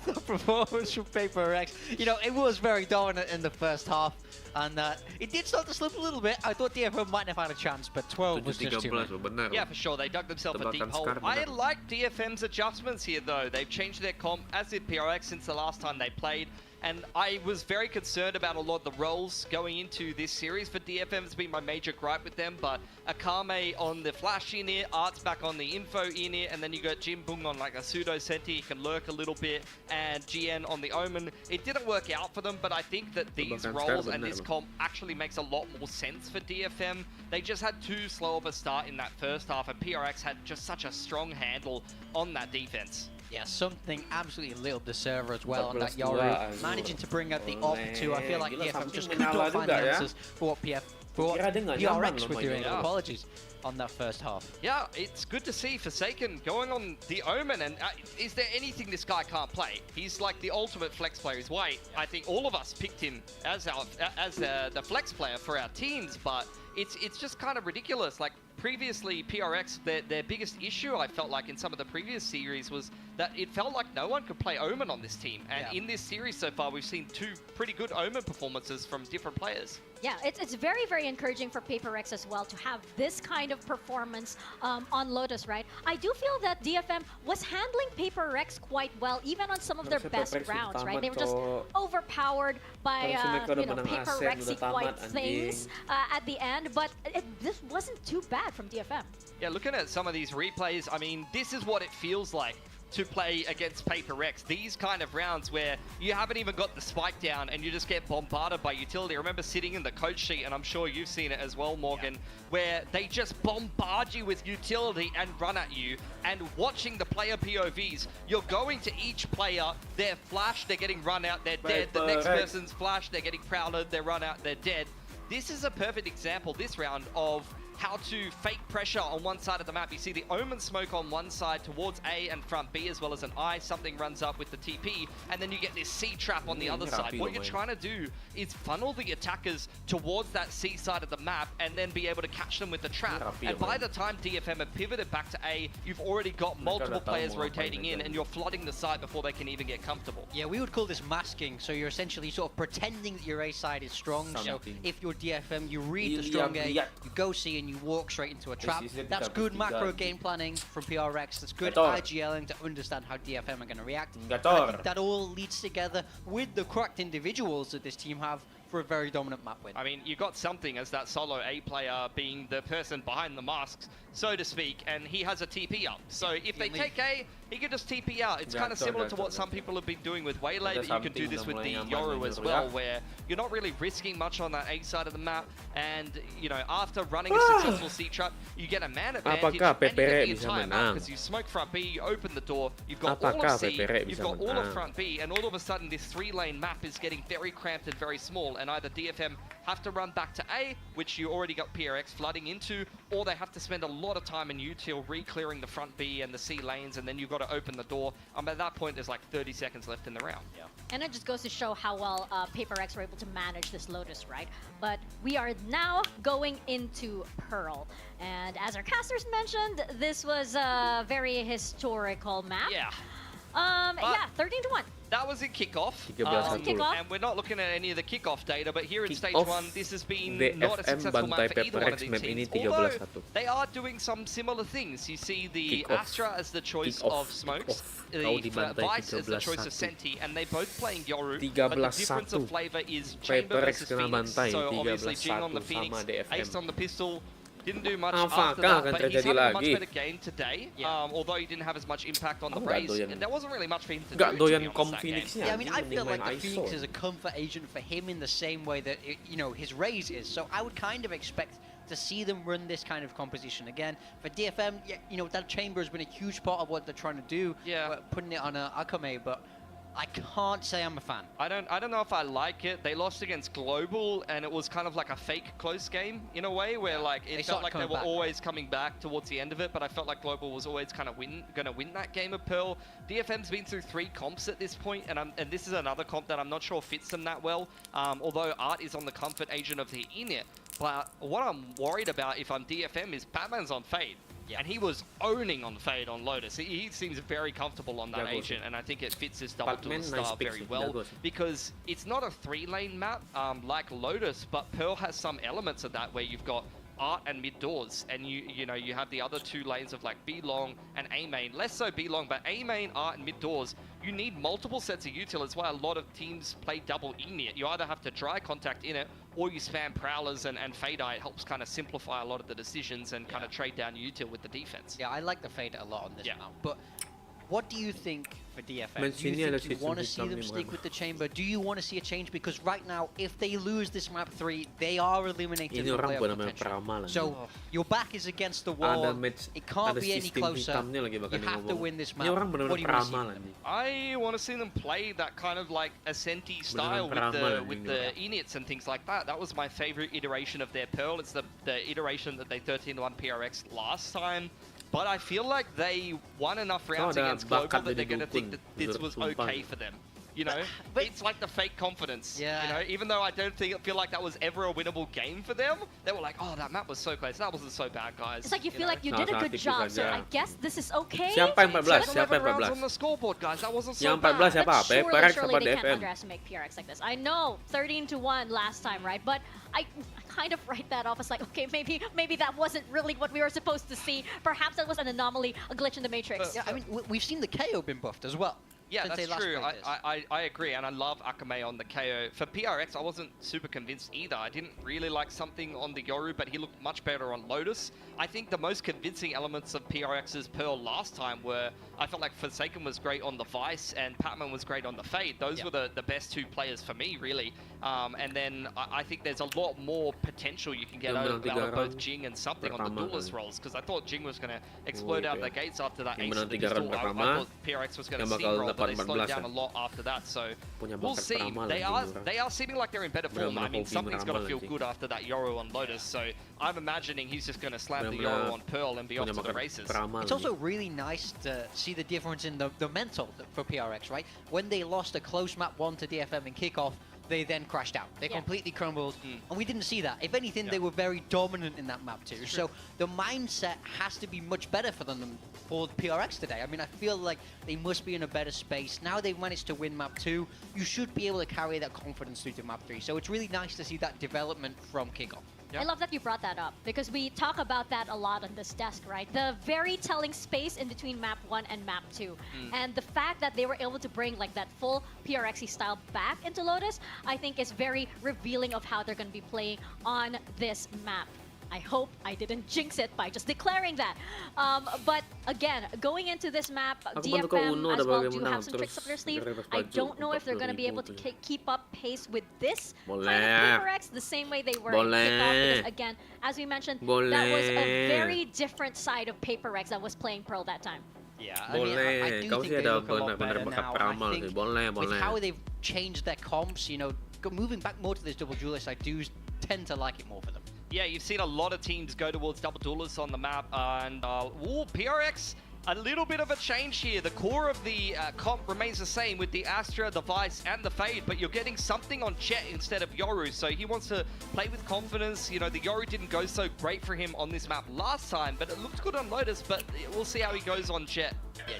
the performance from Peperex. You know, it was very dominant in the first half, and it did start to slip a little bit. I thought DFM might have had a chance, but 12 was just too 7-13 much. benar. Yeah, for sure. They dug themselves a deep Tebakan hole. Scar I benar. like DFM's adjustments here, though. They've changed their comp, as did PRX, since the last time they played. And I was very concerned about a lot of the roles going into this series. For DFM, it's been my major gripe with them. But Akame on the flash in here, Art's back on the info in here, and then you got Jinbung on like a pseudo senti, he can lurk a little bit, and GN on the Omen. It didn't work out for them, but I think that these Tebakan roles Scar and this benar. comp actually makes a lot more sense for DFM. They just had too slow of a start in that first half, and PRX had just such a strong handle on that defense. Yeah, something absolutely little the server as well on that 14-2, Yoru. Azul. Managing to bring out the off too. I feel like Gila, DFM just samping could not menyala find juga the ya. answers for what Kira dia nggak nyaman PRX loh were main doing. bola. Apologies on that first half. Yeah, it's good to see Forsaken going on the Omen, and is there anything this guy can't play? He's like the ultimate flex player. He's why I think all of us picked him as the flex player for our teams, but it's just kind of ridiculous. Like previously, PRX, their biggest issue I felt like in some of the previous series was that it felt like no one could play Omen on this team, and in this series so far, we've seen 2 pretty good Omen performances from different players. Yeah, it's very, very encouraging for Peperex as well to have this kind of performance on Lotus, right? I do feel that DFM was handling Peperex quite well, even on some of their best Peperex rounds, udah right? They were just tamat, overpowered by Harusnya mereka udah you know, menang Ascent, Peperexy udah quite tamat, things at the end, but this wasn't too bad from DFM. Yeah, looking at some of these replays, I mean, this is what it feels like to play against Peperek. These kind of rounds where you haven't even got the spike down and you just get bombarded by utility. I remember sitting in the coach sheet, and I'm sure you've seen it as well, Morgan, where they just bombard you with utility and run at you. And watching the player POVs, you're going to each player, they're flashed, they're getting run out, they're dead. The next person's flashed, they're getting prowled, they're run out, they're dead. This is a perfect example this round of how to fake pressure on one side of the map. You see the Omen smoke on one side towards A and front B, as well as an I. Something runs up with the TP, and then you get this C trap on the other side. What you're trying to do is funnel the attackers towards that C side of the map and then be able to catch them with the trap. And by the time DFM have pivoted back to A, you've already got multiple players rotating in, and you're flooding the site before they can even get comfortable. Yeah, we would call this masking. So you're essentially sort of pretending that your A side is strong. So if you're DFM, you read the strong A, you go C, and you walk straight into a trap. That's good macro game planning from PRX. That's good IGLing to understand how DFM are going to react. I think that all leads together with the cracked individuals that this team have for a very dominant map win. I mean, you got something as that solo A player being the person behind the masks, so to speak, and he has a TP up. So if they take A, he can just TP out. It's kind of similar to what some people have been doing with Waylay, but you can do this with the Yoru as well, where you're not really risking much on that A side of the map, and, you know, after running a successful C-trap, you get a man advantage, and you get the entire map, because you smoke front B, you open the door, you've got all of C, you've got all of front B, and all of a sudden this 3-lane map is getting very cramped and very small, and either DFM have to run back to A, which you already got PRX flooding into, or they have to spend a lot of time in util re-clearing the front B and the C lanes, and then you've got to open the door. At that point, there's like 30 seconds left in the round. Yeah. And it just goes to show how well Peperek were able to manage this Lotus, right? But we are now going into Pearl. And as our casters mentioned, this was a very historical map. Yeah. Yeah, 13-1. That was in kickoff. And we're not looking at any of the kickoff data, but here in stage 1, this has been not a successful map for either one of these teams. Although they are doing some similar things. You see the Astra as the choice of Smokes, the Vice as the choice of Senti, and they're both playing Yoru, but the difference of flavor is Chamber versus Phoenix. So obviously Jing on the Phoenix, Ace on the pistol. Didn't do much after that, but he's having a much better game today. Although he didn't have as much impact on the Raze, and there wasn't really much for him to do Yeah, I mean, I feel like the Phoenix is a comfort agent for him in the same way that, you know, his Raze is. So I would kind of expect to see them run this kind of composition again. For DFM, you know, that Chamber has been a huge part of what they're trying to do, putting it on Akame, but I can't say I'm a fan. I don't know if I like it. They lost against Global, and it was kind of like a fake close game in a way, where like it felt like they were always coming back towards the end of it. But I felt like Global was always kind of going to win that game of Pearl. DFM's been through 3 comps at this point, and this is another comp that I'm not sure fits them that well. Although Art is on the comfort agent of the Init, but what I'm worried about if I'm DFM is Batman's on Fade. And he was owning on Fade on Lotus. He seems very comfortable on that agent, and I think it fits his double duel style very well, because it's not a 3-lane map like Lotus, but Pearl has some elements of that where you've got Art and mid doors, and you know you have the other 2 lanes of like B long and A main. Less so B long, but A main, Art, and mid doors. You need multiple sets of util. That's why a lot of teams play double Init. You either have to dry contact in it, or you spam Prowlers and Fade Eye. It helps kind of simplify a lot of the decisions and kind of trade down util with the defense. Yeah, I like the Fade a lot on this map, but what do you think for DFM? Do you think you want to see them stick with the Chamber? Do you want to see a change? Because right now, if they lose this map 3, they are eliminated from playoff potential. So your back is against the wall. It can't be any closer. You have to win this map. What do you want to see? I want to see them play that kind of like a Senti style with the Inits and things like that. That was my favorite iteration of their Pearl. It's the iteration that they 13-1 PRX last time. But I feel like they won enough rounds against Global that they're going to think that this was okay for them. You know, it's like the fake confidence. You know, even though I don't feel like that was ever a winnable game for them, they were like, oh, that map was so close. That wasn't so bad, guys. It's like you feel like you did a good job, so I guess this is okay. Siapa yang 14? Siapa yang 14? On the scoreboard, guys. That wasn't so yang 14 bad. siapa? Peperek Surely sama they can't DFM. underestimate PRX like this. I know 13-1 last time, right? But I kind of write that off as like, okay, maybe that wasn't really what we were supposed to see. Perhaps that was an anomaly, a glitch in the matrix. Yeah, I mean, we've seen the KO been buffed as well. Yeah, since they that's last true. played this. I agree, and I love Akame on the KO. For PRX, I wasn't super convinced either. I didn't really like something on the Yoru, but he looked much better on Lotus. I think the most convincing elements of PRX's Pearl last time were, I felt like Forsaken was great on the Vice, and Patman was great on the Fade. Those were the best two players for me, really. And then I think there's a lot more potential you can get out of both Jing and something on the duelist roles, because I thought Jing was going to explode out of the gates after that ace of the pistol. I thought PRX was going to steamroll, but they slowed down a lot after that, so we'll see. They are seeming like they're in better form. I mean, something's got to feel good after that Yoru on Lotus, so I'm imagining he's just going to slam the Yoru on Pearl and be off to the races. It's also really nice to see the difference in the mental for PRX, right? When they lost a close map 1 to DFM in kickoff, they then crashed out. They completely crumbled, and we didn't see that. If anything, they were very dominant in that map too. So the mindset has to be much better for them for PRX today. I mean, I feel like they must be in a better space. Now they've managed to win map 2, you should be able to carry that confidence through to map 3. So it's really nice to see that development from kickoff. I love that you brought that up, because we talk about that a lot on this desk, right? The very telling space in between map 1 and map 2. And the fact that they were able to bring like that full PRXy style back into Lotus, I think is very revealing of how they're going to be playing on this map. I hope I didn't jinx it by just declaring that. But again, going into this map, DFM as well do have some tricks up their sleeve. I don't know if they're going to be able to keep up pace with this kind of PRX the same way they were in kickoff. Because again, as we mentioned, that was a very different side of Peperek that was playing Pearl that time. Yeah, I mean, I do think they look a lot better now. I think with how they've changed their comps, you know, moving back more to this double duelist, I do tend to like it more for them. Yeah, you've seen a lot of teams go towards double duelists on the map, and PRX, a little bit of a change here. The core of the comp remains the same with the Astra, the Vice, and the Fade, but you're getting something on Chet instead of Yoru, so he wants to play with confidence. You know, the Yoru didn't go so great for him on this map last time, but it looked good on Lotus, but we'll see how he goes on Chet.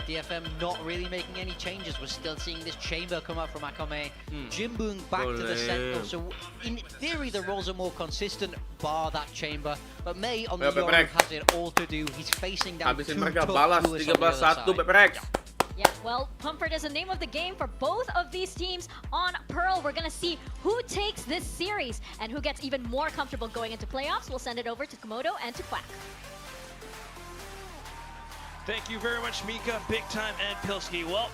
Yeah, DFM not really making any changes. We're still seeing this chamber come up from Akame. Jimboong back to the Sentinel. So in theory, the roles are more consistent, bar that chamber. But May on the Yoru has it all to do. He's facing down two tough duelists on the other side. Yeah, well, comfort is the name of the game for both of these teams on Pearl. We're going to see who takes this series and who gets even more comfortable going into playoffs. We'll send it over to Komodo and to Quack. Thank you very much, Mika, Big Time, and Pilsky. Well,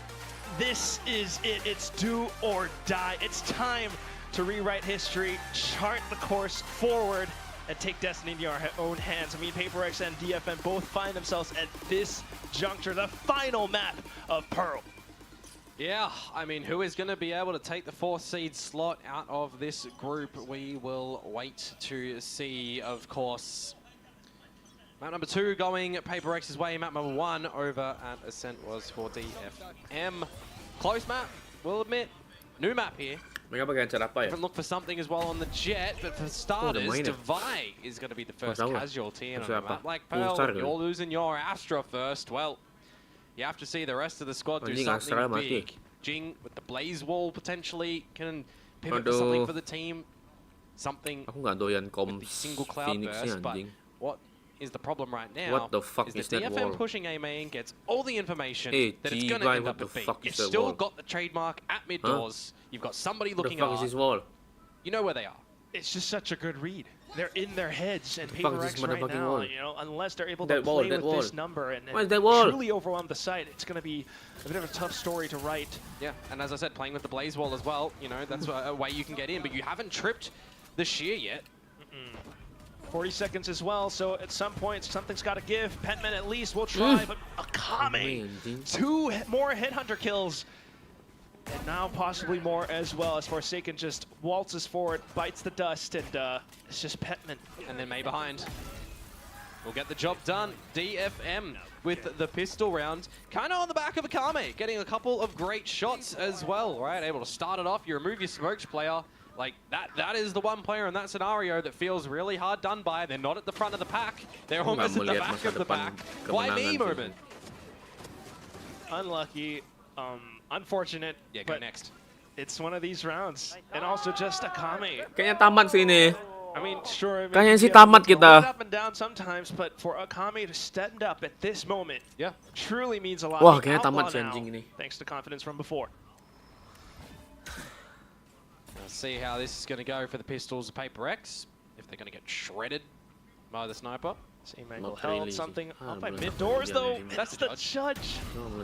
this is it. It's do or die. It's time to rewrite history, chart the course forward, and take destiny into our own hands. I mean, Peperek and DFM both find themselves at this juncture, the final map of Pearl. Yeah, I mean, who is going to be able to take the 4th seed slot out of this group? We will wait to see, of course. Map number 2 going Peperek's way. Map number 1 over at Ascent was for DFM. Close map, we'll admit. New map here. Different look for something as well on the Jet, but for starters, Divide is going to be the first casualty. And on a map like Pearl, you're losing your Astra first. Well, you have to see the rest of the squad do something big. Jing with the Blaze Wall potentially can pivot for something for the team. Something with the single cloud burst, but what is the problem right now? What the fuck is that DFM wall? pushing A main gets all the information that it's G going to end what up the at B. fuck You've is that still wall? got the trademark at mid doors. You've got somebody What the looking fuck is at this wall? You know where they are. It's just such a good read. They're in their heads, and fuck is this Peperek right motherfucking now, wall? you know, unless they're able to That wall, play that with this wall. number and What is that wall? truly overwhelm the site, it's going to be a bit of a tough story to write. Yeah, and as I said, playing with the Blaze Wall as well, you know, that's a way you can get in, but you haven't tripped the shear yet. 40 seconds as well, so at some point, something's got to give. Pentman at least will try, but Akame, 2 more Headhunter kills. And now possibly more as well, as Forsaken just waltzes forward, bites the dust, and it's just Pentman. And then May behind. We'll get the job done. DFM with the pistol round, kind of on the back of Akame, getting a couple of great shots as well, right? Able to start it off. You remove your smokes player. Like, that is the one player in that scenario that feels really hard done by. They're not at the front of the pack. They're almost at the back of the pack. Why me moment? Unlucky, unfortunate. Yeah, go next. It's one of these rounds. And also just Akame. Kayaknya tamat sini. I mean, sure. Kayaknya sih tamat kita. Up and down sometimes, but for Akame to stand up at this moment, yeah, truly means a lot. Wah, kayaknya tamat si anjing ini. Thanks to confidence from before. Let's see how this is going to go for the Pistols of Peperek. If they're going to get shredded by the sniper. Same angle held, something up by mid doors though. That's the judge.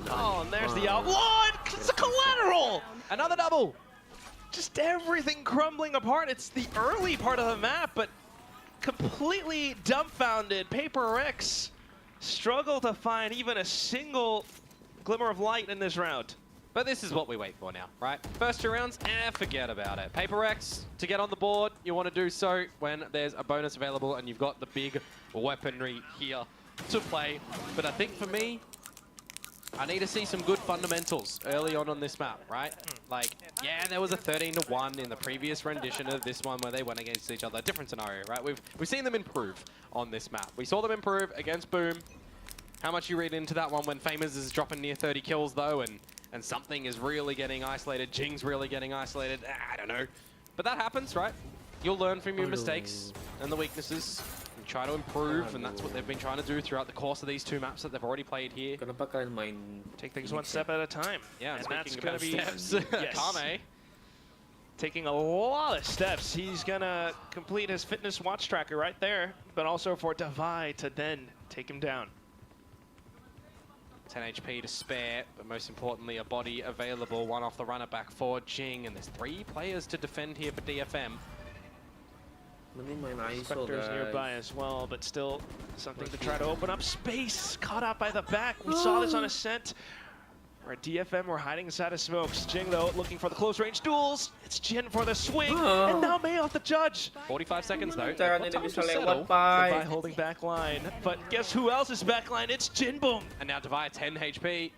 Oh, and there's the outlaw. It's a collateral. Another double. Just everything crumbling apart. It's the early part of the map, but completely dumbfounded. Peperek struggle to find even a single glimmer of light in this round. But this is what we wait for now, right? First 2 rounds, forget about it. Peperek, to get on the board, you want to do so when there's a bonus available and you've got the big weaponry here to play. But I think for me, I need to see some good fundamentals early on this map, right? Like, yeah, there was a 13-1 in the previous rendition of this one where they went against each other. Different scenario, right? We've seen them improve on this map. We saw them improve against Boom. How much you read into that one when Famous is dropping near 30 kills though, and something is really getting isolated, Jing's really getting isolated, I don't know. But that happens, right? You'll learn from your mistakes and the weaknesses and try to improve, and that's what they've been trying to do throughout the course of these 2 maps that they've already played here. Kenapa kalian main? Take things one step at a time. Yeah, and that's going to be steps. Yes. Kame. Taking a lot of steps. He's going to complete his fitness watch tracker right there, but also for Divide to then take him down. 10 HP to spare, but most importantly, a body available. 1 off the runner back for Jing, and there's 3 players to defend here for DFM. Spectre's nearby as well, but still something to try to open up space. Caught out by the back. We saw this on Ascent, where DFM were hiding inside of smokes. Jing, though, looking for the close-range duels. It's Jin for the swing, and now May off the judge. 45 seconds, though. Divide holding back line, but guess who else is back line? It's Jinbum. And now Divide 10 HP.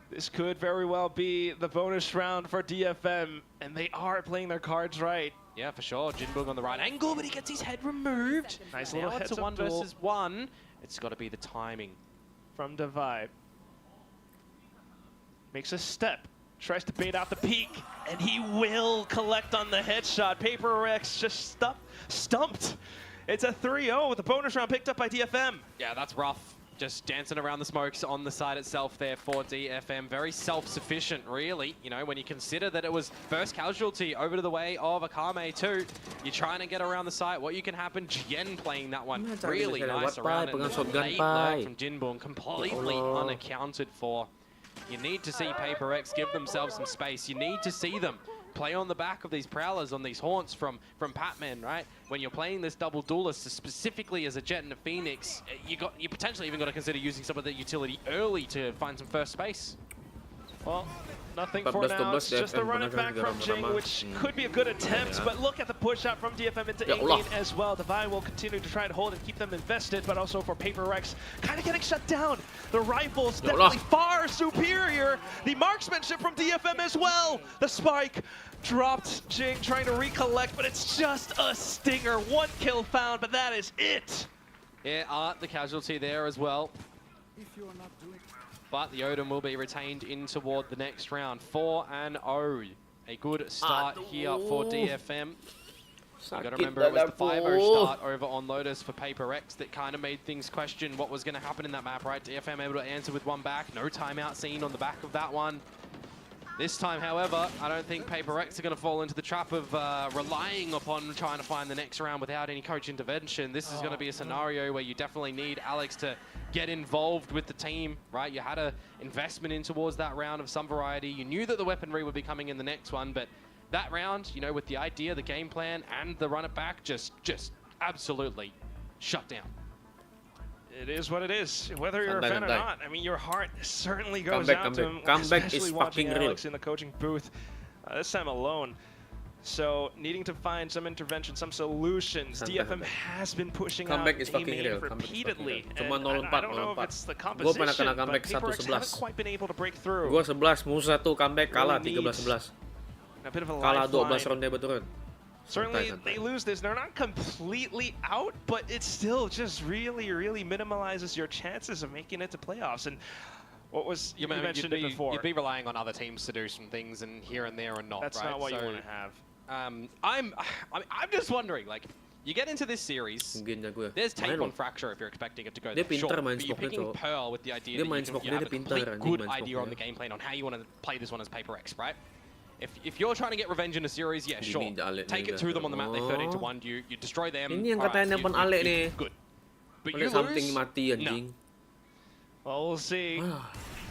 This could very well be the bonus round for DFM, and they are playing their cards right. Yeah, for sure. Jinbum on the right angle, but he gets his head removed. Nice now little it's a 1 versus 1. It's got to be the timing. From Divide. Makes a step. Tries to bait out the peek, and he will collect on the headshot. Peperek just stumped. It's a 3-0 with the bonus round picked up by DFM. Yeah, that's rough. Just dancing around the smokes on the side itself there for DFM. Very self-sufficient, really. You know, when you consider that it was first casualty over to the way of Akame too. You're trying to get around the site. What you can happen, Jien playing that one really nice around it. Late lurk from Jinbum, completely unaccounted for. You need to see Peperek give themselves some space. You need to see them play on the back of these prowlers, on these haunts from Patman, right? When you're playing this double duelist, specifically as a Jet and a Phoenix, you potentially even got to consider using some of the utility early to find some first space. Well, nothing for now. It's just a run it back from Jing, which could be a good attempt, but look at the push out from DFM into A-Lane as well. Divide will continue to try to hold and keep them invested, but also for Peperek, kind of getting shut down. The rifle's definitely far superior. The marksmanship from DFM as well. The spike dropped Jing trying to recollect, but it's just a stinger. 1 kill found, but that is it. Yeah, Art, the casualty there as well. But the Odin will be retained in toward the next round. 4-0. A good start here for DFM. You got to remember it was the 5-0 start over on Lotus for Peperek that kind of made things question what was going to happen in that map, right? DFM able to answer with 1 back. No timeout seen on the back of that one. This time, however, I don't think Peperek are going to fall into the trap of relying upon trying to find the next round without any coach intervention. This is going to be a scenario where you definitely need Alex to get involved with the team, right? You had an investment in towards that round of some variety. You knew that the weaponry would be coming in the next one, but that round, you know, with the idea, the game plan, and the run it back, just absolutely shut down. It is what it is, whether you're a fan or not. I mean, your heart certainly goes out to him, especially watching Alex in the coaching booth, this time alone. So, needing to find some intervention, some solutions. DFM has been pushing out A-Main repeatedly. And I don't know if it's the composition, but Peperek haven't quite been able to break through. Gua 11, musuh 1 comeback, kalah 13-11. A bit of a kalah 12 lifeline. ronde berturut. Certainly, they lose this. They're not completely out, but it still just really, really minimalizes your chances of making it to playoffs. And what was you mentioned it before? You'd be relying on other teams to do some things and here and there and not. That's right? not what you want to have. I'm just wondering, like, you get into this series, there's tape on Fracture if you're expecting it to go that short, but you're picking Pearl with the idea that you have a complete good idea on the game plan on how you want to play this one as Peperex, right? If you're trying to get revenge in a series, yeah, sure. Take it through them on the map, they 13-1, you destroy them. Ini yang katanya nelpon Ale nih. Good. But you lose? Mati anjing. Well, we'll see.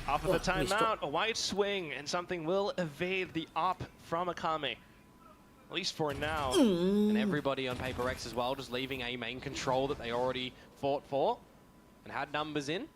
Off of the timeout, a wide swing, and something will evade the op from Akame. At least for now. And everybody on Peperex as well, just leaving a main control that they already fought for and had numbers in.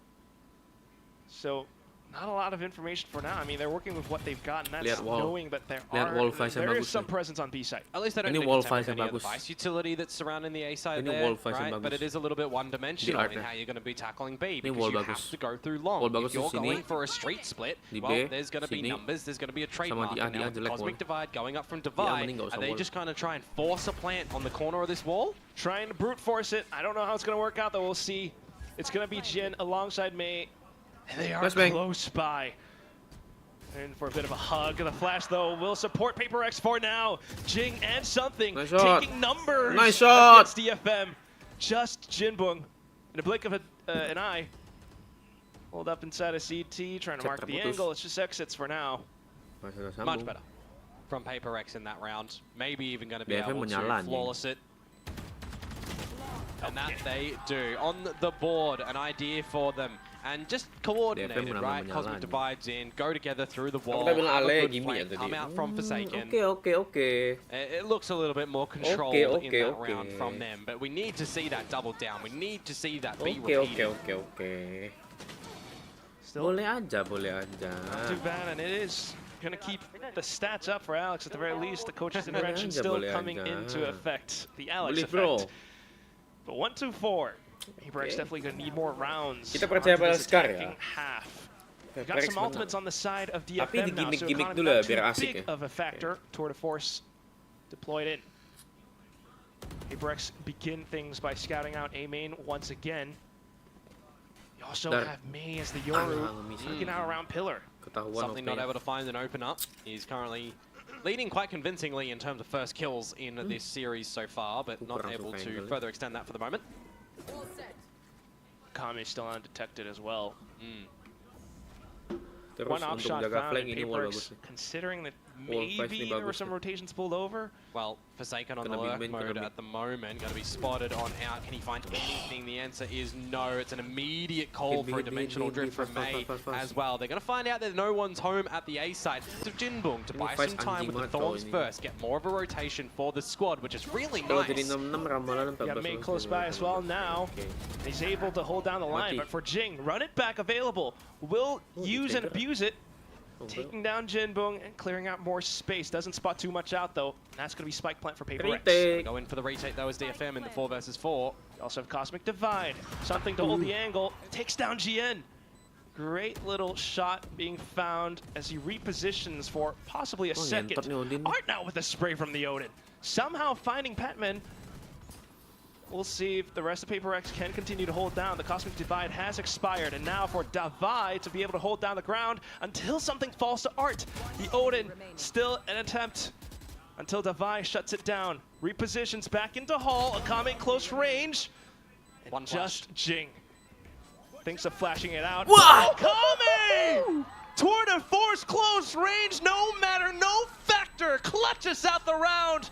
So, not a lot of information for now. I mean, they're working with what they've got, and that's knowing that there is some presence on B side. At least they don't think it's any device utility that's surrounding the A side there, right? But it is a little bit one-dimensional in how you're going to be tackling B, because you have to go through long. If you're going for a street split, well, there's going to be numbers, there's going to be a trademark. And now with Cosmic Divide going up from Divide, are they just kind of try and force a plant on the corner of this wall? Trying to brute force it. I don't know how it's going to work out, though. We'll see. It's going to be Jin alongside Mei. And they are close by. And for a bit of a hug. The flash, though, will support Peperex for now. Jing and something taking numbers against DFM. Just Jinbung in a blink of an eye. Hold up inside a CT, trying to mark the angle. It's just exits for now. Much better from Peperex in that round. Maybe even going to be able to flawless it. And that they do. On the board, an idea for them. And just coordinated, right? Cosmic Divides in, go together through the wall, come out from Forsaken. Okay. It looks a little bit more controlled in that round from them, but we need to see that double down. We need to see that be repeated. Okay. Still boleh aja. Not too bad, and it is going to keep the stats up for Alex at the very least. The coach's intervention still coming into effect. The Alex effect. But 1-2-4. Peperek's definitely going to need more rounds. Kita percaya pada Scar ya. We've got some ultimates on the side of DFM Tapi now, so gimmick dulu ya biar asik big of a factor. Tour de Force deployed in. Peperex begin things by scouting out A main once again. You also have Mei as the Yoru looking out around Pillar. Something not able to find and open up. He's currently leading quite convincingly in terms of first kills in this series so far, but not able to further extend that for the moment. Kame still undetected as well. One off shot found in Peperex, considering that maybe there were some rotations pulled over. Well, Forsaken on the lurk mode at the moment, going to be spotted on out. Can he find anything? The answer is no. It's an immediate call for a dimensional drift from Mei as well. They're going to find out that no one's home at the A side. To Jinbung to buy some time with the Thorns first, get more of a rotation for the squad, which is really nice. Got Mei close by as well now. He's able to hold down the line, but for Jing, run it back available. Will use and abuse it. Taking down Jinbung and clearing out more space. Doesn't spot too much out though. And that's going to be spike plant for Peperex. Go in for the retake though as DFM in the 4 versus 4. We also have Cosmic Divide. Something to hold the angle. Takes down GN. Great little shot being found as he repositions for possibly a second. Art now with a spray from the Odin. Somehow finding Patman. We'll see if the rest of Peperex can continue to hold down. The Cosmic Divide has expired, and now for Divide to be able to hold down the ground until something falls to Art. The Odin, still an attempt until Divide shuts it down. Repositions back into Hall, Akame close range. And just Jing thinks of flashing it out. Akame! Tour de Force close range, no matter, no factor, clutches out the round.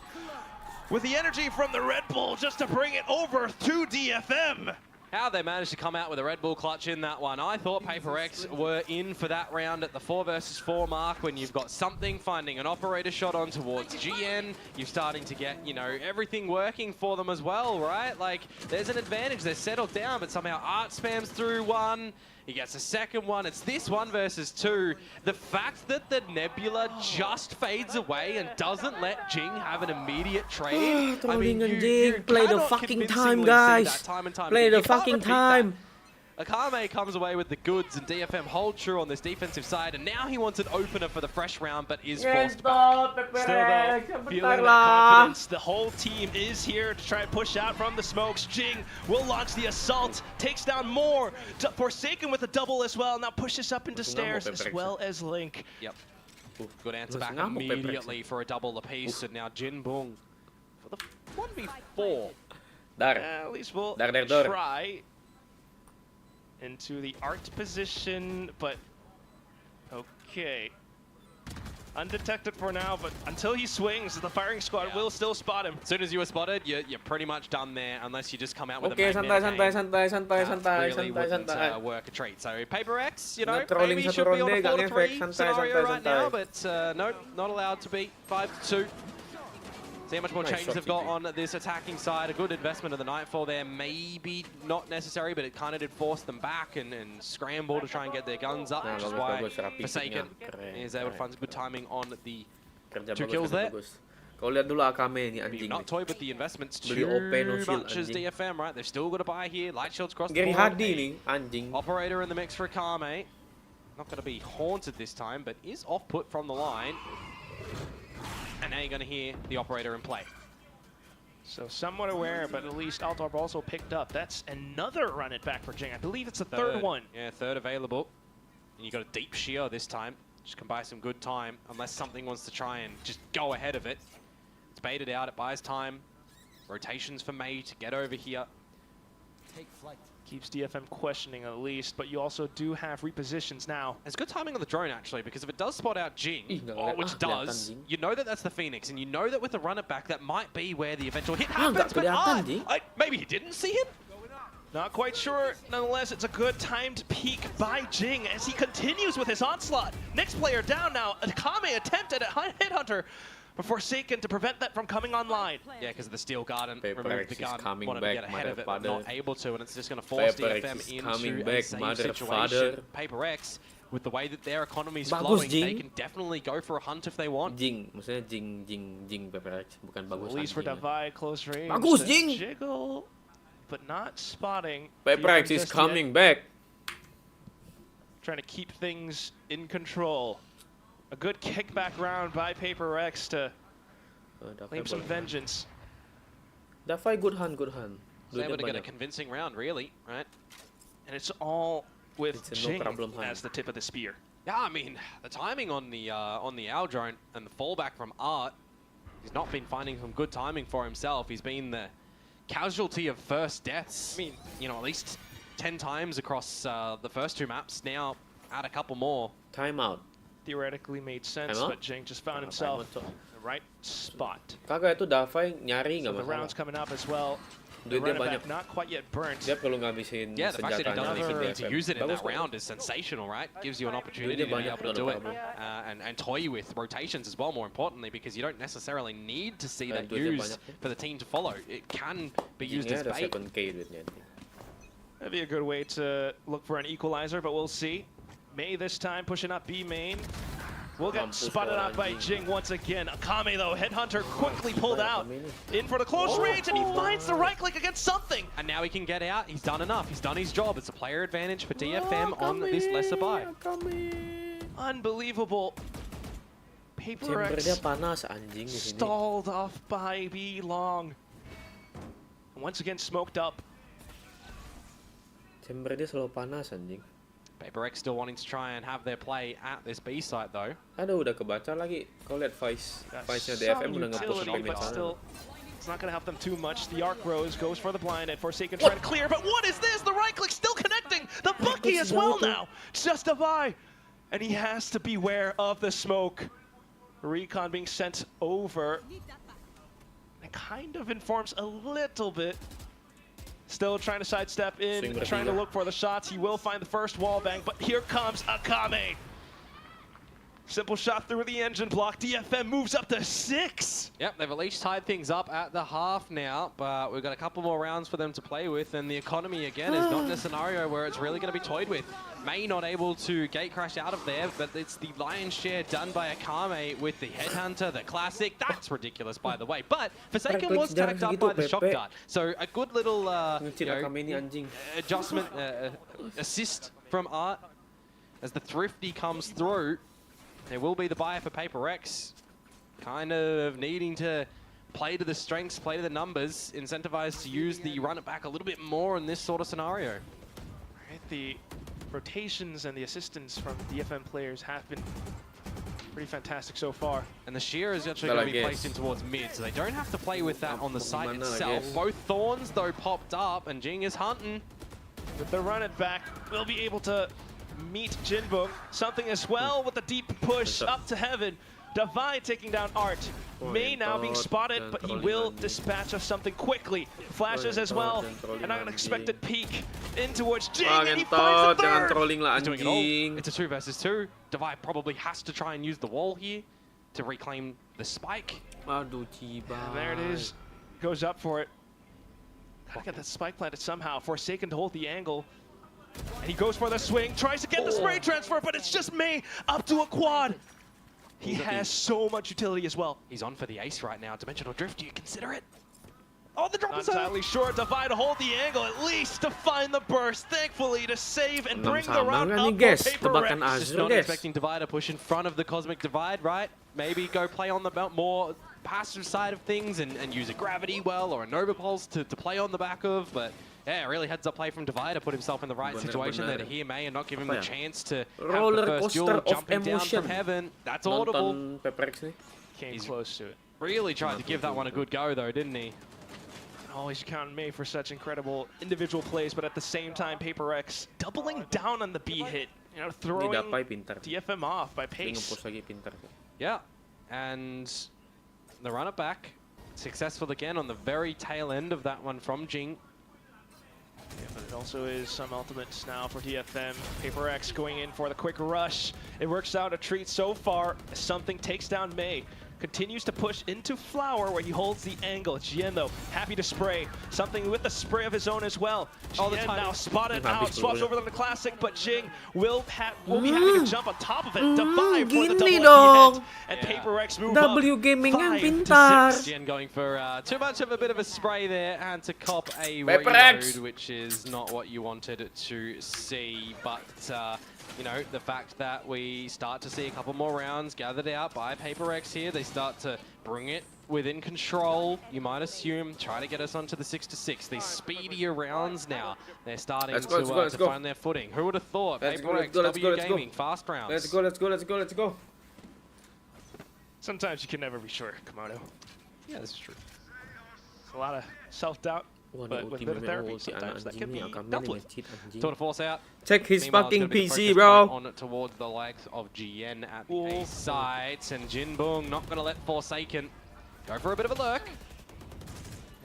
With the energy from the Red Bull just to bring it over to DFM. How they managed to come out with a Red Bull clutch in that one. I thought Peperex were in for that round at the 4 versus 4 mark when you've got something finding an operator shot on towards GN. You're starting to get, you know, everything working for them as well, right? Like, there's an advantage. They're settled down, but somehow Art spams through one. He gets a second one. It's this 1 versus 2. The fact that the Nebula just fades away and doesn't let Jing have an immediate trade. I mean, you play the fucking time, guys. Play the fucking time. Akame comes away with the goods, and DFM hold true on this defensive side, and now he wants an opener for the fresh round, but is forced back. Still though, feeling that confidence, the whole team is here to try and push out from the smokes. Jing will launch the assault, takes down more. Forsaken with a double as well, now pushes up into stairs as well as Link. Yep. Good answer Terus back ngamuk immediately for a double apiece, and now Jinbong for the 1v4. Dar. At least we'll Dar. try into the art position, but okay. Undetected for now, but until he swings, the firing squad will still spot him. As soon as you were spotted, you're pretty much done there, unless you just come out with Okay, a magnetic santai. really wouldn't work a treat. So Peperek, you know, Trolling maybe satu should be on a ronde, 4-3 scenario right now, santai. but no, not allowed to be 5-2. See how much more Nice change shot, they've got on this attacking side. A good investment of the Nightfall there. Maybe not necessary, but it kind of did force them back and scramble to try and get their guns up, which is why Forsaken is able to find some good timing on the two kills there. Kau lihat dulu Akame ini anjing. Not toyed with the investments Beli too OP no shield, much as anjing. DFM, right? They've still got to buy here. Light shields cross the Gary board. Hadi nih anjing. Operator in the mix for Akame. Not going to be haunted this time, but is off put from the line. And now you're going to hear the operator in play. So somewhat aware, but at least Altorb also picked up. That's another run it back for Jing. I believe it's the third one. Yeah, third available. And you got a deep shear this time. Just can buy some good time, unless something wants to try and just go ahead of it. It's baited out, it buys time. Rotations for May to get over here. Take flight. Keeps DFM questioning at least, but you also do have repositions now. It's good timing on the drone, actually, because if it does spot out Jing, Ih, which does, Jing. you know that that's the Phoenix, and you know that with the run it back, that might be where the eventual hit Ah, happens, nggak kelihatan, Jing. maybe he didn't see him? Not quite sure. Nonetheless, it's a good timed peek by Jing as he continues with his onslaught. Next player down now. Akame attempted a headhunter, but Forsaken to prevent that from coming online. Yeah, because of the steel guard and Peperek removed the is gun, coming wanted to back, get ahead of it, but motherfucker. not able to, and it's just going to force Peperek DFM is into coming a back, safe motherfucker. situation. Peperek, with the way that their economy is Bagus, flowing, they Jing. can definitely go for a hunt if they want. Jing, maksudnya Jing Peperek, bukan bagus At least for anjing. Davai, close range. Bagus, The Jing. Jiggle, but not spotting. Peperek DFM is just coming yet. back. Trying to keep things in control. A good kickback round by Peperek to claim some vengeance. Davai good hand. Was Duitnya able to get a banyak. convincing round, really, right? And it's all with It's a no Jing problem hand. as the tip of the spear. Yeah, I mean, the timing on the owl drone and the fallback from Art, he's not been finding some good timing for himself. He's been the casualty of first deaths. I mean, you know, at least 10 times across the first two maps. Now, add a couple more. Timeout. Theoretically made sense, Emang? but Jing just found himself in the right spot. Kagak itu Davai nyari So nggak the round's masalah. coming up as well. The Duitnya running back banyak. not quite yet burnt. Dia perlu ngabisin Yeah, the fact that he senjatanya doesn't even di need to DFM. use it in Bagus that kok. round is sensational, right? Gives you an opportunity Duitnya to be banyak, able to no do it problem. and toy you with rotations as well, more importantly, because you don't necessarily need to see that Duitnya used banyak. for the team to follow. It can be used Jingnya as ada bait. 7K duitnya. That'd be a good way to look for an equalizer, but we'll see. May this time pushing up B main. We'll get Mampus spotted kau out by anjing. Jing once again. Akame though, headhunter quickly pulled out. Akame ini. In for the close range, and he finds the right click against something. And now he can get out. He's done enough. He's done his job. It's a player advantage for DFM on this lesser buy. Unbelievable. Chamber dia Peperek panas anjing di sini. stalled off by B long. Once again smoked up. Chamber dia selalu panas anjing. Peperek still wanting to try and have their play at this B site though. Aduh udah kebaca lagi. Kau lihat Vice-nya Some DFM udah nge-push utility, pemain but sana. still, it's not going to help them too much. The arc rose goes for the blind, and Forsaken trying to clear. But what is this? The right click still connecting. The Bucky as well now. Just a buy. And he has to beware of the smoke. Recon being sent over. It kind of informs a little bit. Still trying to sidestep in, Swing trying to Rapido. look for the shots. He will find the first wall bang, but here comes Akame. Simple shot through the engine block. DFM moves up to 6. Yep, they've at least tied things up at the half now, but we've got a couple more rounds for them to play with, and the economy, again, is not in a scenario where it's really going to be toyed with. May not able to gate crash out of there, but it's the lion's share done by Akame with the Headhunter, the classic. That's ridiculous, by the way. But Forsaken was tagged up by the shock dart. So a good little Ngecil Akame ini anjing. adjustment, assist from Art as the Thrifty comes through. There will be the buyer for Peperek, kind of needing to play to the strengths, play to the numbers, incentivized to use the run it back a little bit more in this sort of scenario. Right, the rotations and the assistance from DFM players have been Pretty fantastic so far. And the Shear is actually going to be placed in towards mid, so they don't have to play with that on the site itself. Both Thorns, though, popped up, and Jing is hunting. With the run it back, we'll be able to meet Jinbong. Something as well with the deep push up to heaven. Divide taking down Art. May now being spotted, but he will dispatch of something quickly. Flashes as well, an unexpected peek in towards Jing, and he finds the third! He's doing it all. It's a 2 versus 2. Divide probably has to try and use the wall here to reclaim the spike. And there it is. Goes up for it. Gotta get that spike planted somehow. Forsaken to hold the angle. And he goes for the swing, tries to get the spray transfer, but it's just May up to a quad. He has so much utility as well. He's on for the ace right now. Dimensional Drift, do you consider it? Oh, the drop Not is out. entirely sure. Divide to hold the angle, at least to find the burst. Thankfully, to save and bring the round up for Peperek. Just not expecting Divide to push in front of the Cosmic Divide, right? Maybe go play on the more passive side of things and use a Gravity Well or a Nova Pulse to play on the back of, but yeah, really heads up play from Divide to put himself in the right situation there to hear May and not give him the chance to have the first duel jumping down from heaven. That's audible. Came close to it. Really tried to give that one a good go though, didn't he? Always count on May for such incredible individual plays, but at the same time, Peperek's doubling down on the B hit. You know, throwing DFM off by pace. Yeah, and the run it back. Successful again on the very tail end of that one from Jing. Yeah, but it also is some ultimates now for DFM. Peperek's going in for the quick rush. It works out a treat so far as something takes down May. Continues to push into Flower where he holds the angle. Jien though, happy to spray. Something with a spray of his own as well. Jien now spotted out, swaps over to the Classic, but Jing will be having to jump on top of it. Divide for the double hit. And Peperek's move up 5-6. Jien going for too much of a bit of a spray there and to cop a reload, which is not what you wanted to see. But you know, the fact that we start to see a couple more rounds gathered out by Peperek here, they start to bring it within control, you might assume, try to get us onto the 6-6. These speedier rounds now, they're starting to find their footing. Who would have thought? Peperek, W Gaming, fast rounds. Let's go. Sometimes you can never be sure, Komodo. Yeah, this is true. It's a lot of self-doubt. But with a bit of therapy, sometimes that can be dealt with. Tour de force out. Check his fucking PC, bro. On towards the legs of GN at the A sites, and Jinbong not going to let Forsaken go for a bit of a lurk.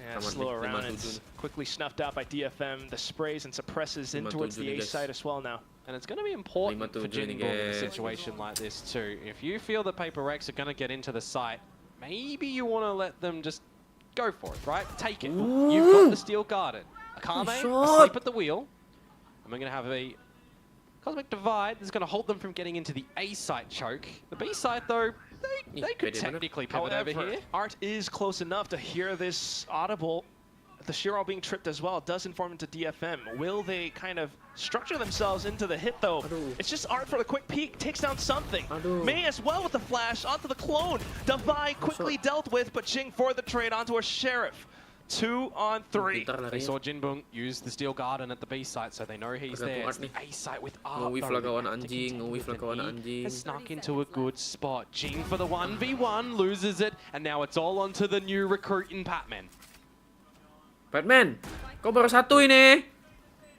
Yeah, slow around. It's quickly snuffed out by DFM. The sprays and suppresses in towards the A side as well now. And it's going to be important for Jinbong in a situation like this too. If you feel that Peperek are going to get into the site, maybe you want to let them just go for it, right? Take it. Ooh. You've got the Steel Garden. Kame asleep at the wheel. And we're going to have a Cosmic Divide that's going to hold them from getting into the A site choke. The B site, though, they could technically pivot over here. Art is close enough to hear this audible. The Shiro being tripped as well does inform into DFM. Will they kind of structure themselves into the hit, though? It's just Art for the quick peek, takes down something. May as well with the flash onto the clone. Divide quickly dealt with, but Jing for the trade onto a Sheriff. 2 on 3. They saw Jinbong use the Steel Garden at the B site, so they know he's there. It's the A site with Art. Has snuck into a good spot. Jing for the 1v1, loses it, and now it's all onto the new recruit in Patman. Batman, kau baru satu ini.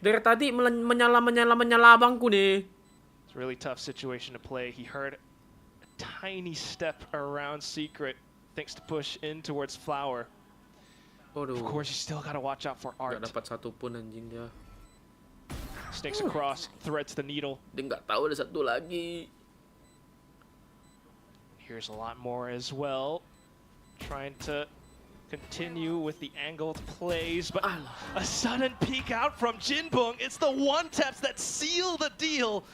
Dari tadi menyala abangku nih. It's a really tough situation to play. He heard a tiny step around Secret, thanks to push in towards Flower. Of course, you still gotta watch out for Art. Gak dapat satu pun anjing dia. Snakes across, threads the needle. Dia nggak tahu ada satu lagi. Here's a lot more as well. Trying to continue with the angled plays, but a sudden peek out from Jinbong. It's the one-taps that seal the deal.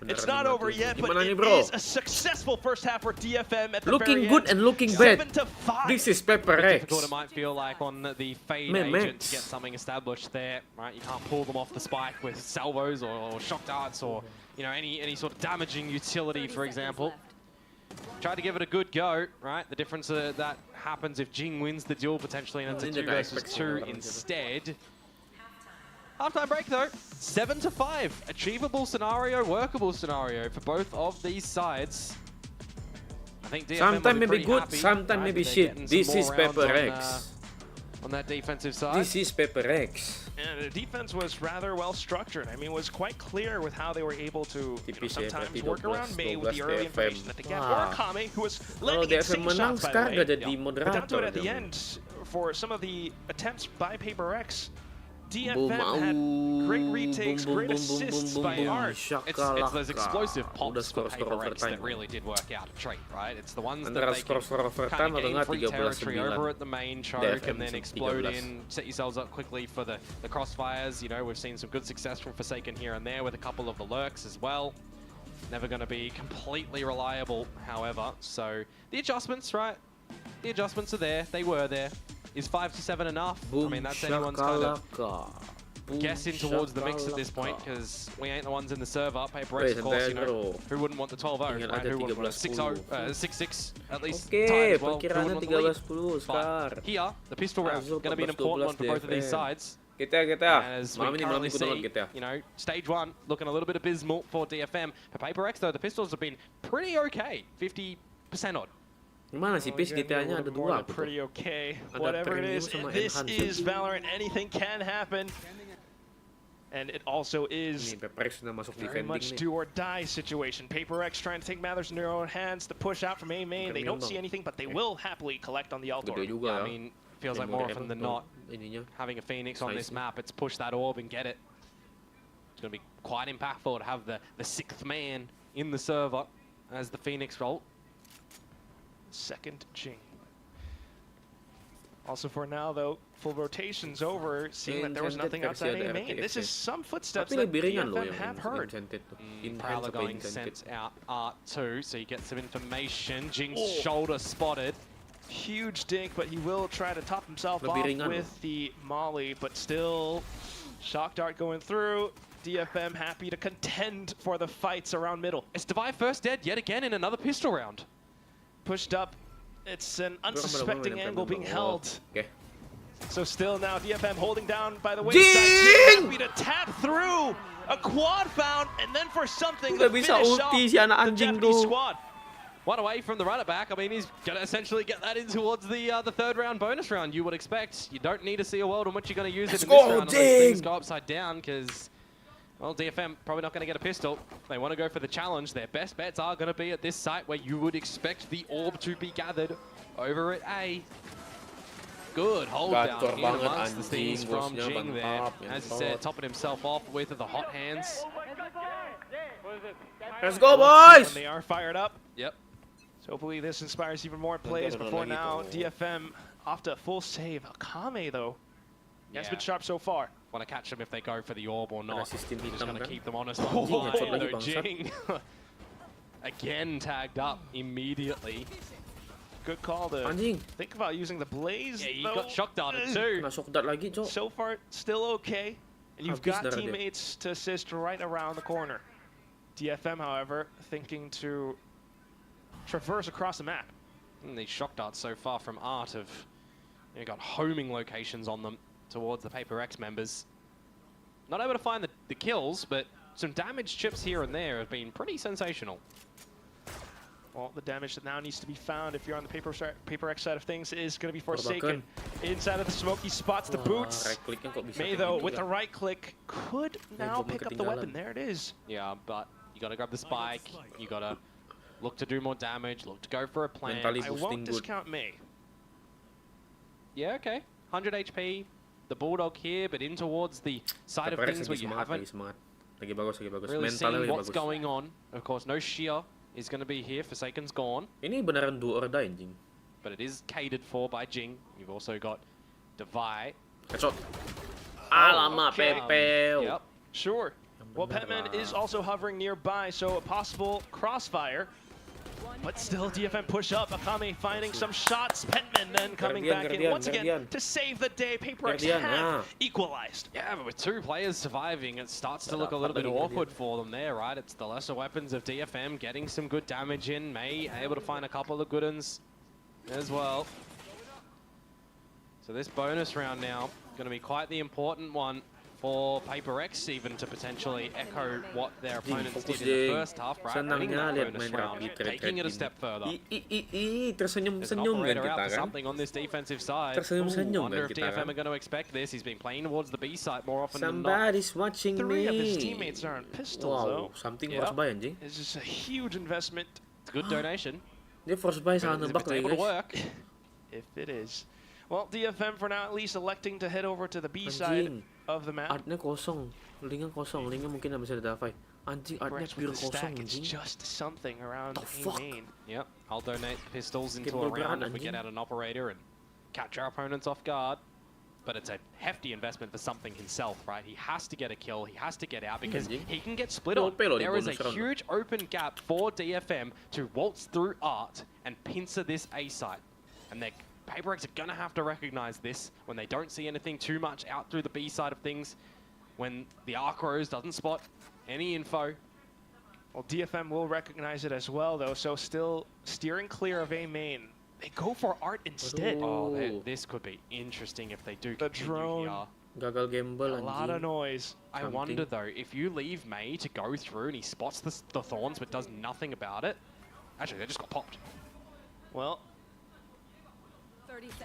It's not over yet, but it is a successful first half for DFM at the looking very good end. and looking bad. 7-5. This is Peperek. Difficult it might feel like on the Fade agent to get something established there, right? You can't pull them off the spike with salvos or shock darts or any sort of damaging utility, for example. Tried to give it a good go, right? The difference that happens if Jing wins the duel potentially and it's a 2 versus 2 instead. Halftime break though, 7-5. Achievable scenario, workable scenario for both of these sides. I think DFM Sometimes will be maybe good, happy, sometimes right, maybe that they're shit. getting This some is more rounds Peperek. on that defensive side. This is Peperek. And the defense was rather well structured. I mean, it was quite clear with how they were able to sometimes work around May with the early information that they get. Or Kame, who was landing insane shots, by the way. But down to it at the end, for some of the attempts by Peperek, DFM had great retakes, great assists by Art. It's those explosive pops for Peperek that really did work out a treat, right? It's the ones that they can kind of gain free territory over at the main choke and then explode in, set yourselves up quickly for the crossfires. You know, we've seen some good success from Forsaken here and there with a couple of the lurks as well. Never going to be completely reliable, however. So the adjustments, right? The adjustments are there. They were there. Is 5 to 7 enough? I mean, that's anyone's kind of guessing towards the mix at this point, because we ain't the ones in the server. Peperek, of course, you know, who wouldn't want the 12-0, right? Who wouldn't want a 6-0, 6-6 at least time as well. Who wouldn't want the lead? But here, the pistol round is going to be an important one for both of these sides. And as we currently see, you know, stage 1 looking a little bit abysmal for DFM. For Peperek, though, the pistols have been pretty okay, 50% odd. Gimana sih, Pis? GTA-nya ada 2 aku pretty okay. Whatever it is, this is Valorant. Anything can happen. And it also is very much do or die situation. Peperek trying to take matters in their own hands to push out from A-Main. They don't see anything, but they will happily collect on the Alt orb. I mean, feels like more often than not, having a Phoenix on this map, it's push that orb and get it. It's going to be quite impactful to have the 6th man in the server as the Phoenix ult. Second Jing. Also for now, though, full rotation's over, seeing that there was nothing outside A-Main. This is some footsteps that DFM have heard. Prowler going sent out R2, so you get some information. Jing's shoulder spotted. Huge dink, but he will try to top himself off with the molly, but still, shock dart going through. DFM happy to contend for the fights around middle. It's Devi first dead yet again in another pistol round. Pushed up. It's an unsuspecting angle being held. So still now DFM holding down by the wayside. Happy to tap through a quad found, and then for something to finish off the Japanese squad. One away from the run it back. I mean, he's going to essentially get that in towards the 3rd round bonus round, you would expect. You don't need to see a world in which you're going to use it in this round unless things go upside down, because, well, DFM probably not going to get a pistol. They want to go for the challenge. Their best bets are going to be at this site where you would expect the orb to be gathered over at A. Good hold down here amongst the things from Jing there. As he said, topping himself off with the hot hands. Let's go, boys! And they are fired up. Yep. So hopefully this inspires even more plays before now. DFM off to a full save. Kame, though, has been sharp so far. Want to catch them if they go for the orb or not. Just going to keep them honest. Jing again tagged up immediately. Good call to think about using the blaze. Yeah, you got shock darted too. So far, still okay. And you've got teammates to assist right around the corner. DFM, however, thinking to traverse across the map. And these shock darts so far from Art have got homing locations on them towards the Peperek members. Not able to find the kills, but some damage chips here and there have been pretty sensational. Well, the damage that now needs to be found if you're on the Peperek side of things is going to be Forsaken. Inside of the smoke, he spots the boots. May, though, with the right click, could now pick up the weapon. There it is. Yeah, but you got to grab the spike. You got to look to do more damage, look to go for a plan. I won't discount May. Yeah, okay. 100 HP. The Bulldog here, but in towards the side of things where you haven't really seen what's going on. Of course, no Sheer is going to be here. Forsaken's gone. Ini beneran do or die, Jing. But it is catered for by Jing. You've also got Devi. Headshot. Alamak, Pepe. Yep. Sure. Well, Petman is also hovering nearby, so a possible crossfire. But still, DFM push up. Akame finding some shots. Petman then coming back in once again to save the day. Peperek have equalized. Yeah, but with 2 players surviving, it starts to look a little bit awkward for them there, right? It's the lesser weapons of DFM getting some good damage in. May able to find a couple of good ones as well. So this bonus round now going to be quite the important one for Peperek even to potentially echo what their opponents did in the first half, right? Winning Senangnya that lihat bonus main round, rapi taking it a ini. step further. Tersenyum-senyum kan Operator kita out for kan. something on this defensive side. Tersenyum-senyum Wonder kan if kita DFM kan. are going to expect this. He's been playing towards the B side more often than not. Somebody's watching me. 3 of his teammates are on pistols, Wow, though. something force buy anjing. It's just a huge investment. It's a good donation. Dia force buy salah If nebak it's lagi able to guys. work. If it is. Well, DFM for now at least electing to head over to the B side Anjing. of the map. Artnya kosong, linknya kosong, linknya mungkin nggak bisa didafai. Anjing, artnya Perhaps pure with the kosong stack, it's anjing. just something around The A fuck? main. Yep, I'll donate pistols into Kayak a round beneran, if we get anjing. out an operator and catch our opponents off guard. But it's a hefty investment for something himself, right? He has to get a kill, he has to get out because Anjing. he can get split on. OP loh di There is a bonus round. huge open gap for DFM to waltz through Art and pincer this A site. And Pepereks are going to have to recognize this when they don't see anything too much out through the B side of things, when the Arc Rose doesn't spot any info. Well, DFM will recognize it as well, though, so still steering clear of A main. They go for Art instead. Aduh. Oh, this could be interesting if they do The continue drone. here. Gagal gamble A lot of anjing. noise. I Something. wonder though, if you leave May to go through and he spots the thorns but does nothing about it, actually they just got popped. Well,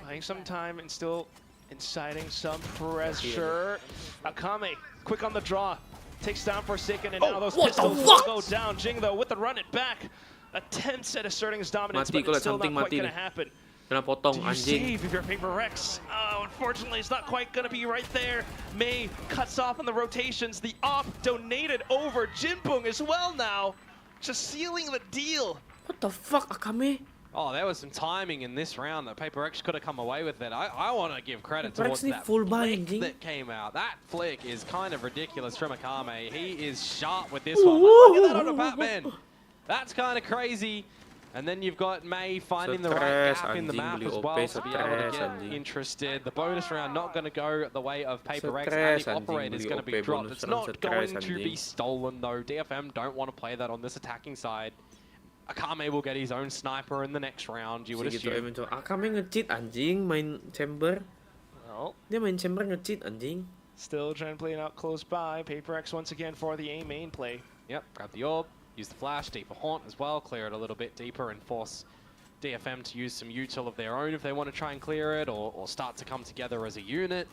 buying some time and still inciting some pressure. Akame, quick on the draw. Takes down Forsaken, and now those what the pistols will fuck? go down. Jing, though, with the run it back. Attempts at asserting his dominance, Mati, but kalau it's still not something quite mati going to nih. happen. Kena potong Do you anjing. save if you're Peperex? Oh, unfortunately, it's not quite going to be right there. May cuts off on the rotations. The op donated over. Jinpung as well now. Just sealing the deal. What the fuck, Akame? Oh, there was some timing in this round that Peperek could have come away with it. I want to give credit Peperek towards nih that full buy, flick anjing. that came out. That flick is kind of ridiculous from Akame. He is sharp with this one. Look at that on a Batman. That's kind of crazy. And then you've got May finding the right Stress, gap in the anjing, map beli as OP, well to be able to stress, get anjing. interested. The bonus round not going to go the way of Peperek, Stress, and the anjing, operator is beli going to be OP dropped. bonus It's round, not stress, going to be anjing. stolen though. DFM don't want to play that on this attacking side. Akame will get his own sniper in the next round, you would Segitu assume. mencoba. Akame nge-cheat anjing main chamber. Well, Dia main chamber nge-cheat anjing. still trying to play it out close by. Peperex once again for the A main play. Yep, grab the orb, use the flash, deeper haunt as well, clear it a little bit deeper and force DFM to use some util of their own if they want to try and clear it or start to come together as a unit.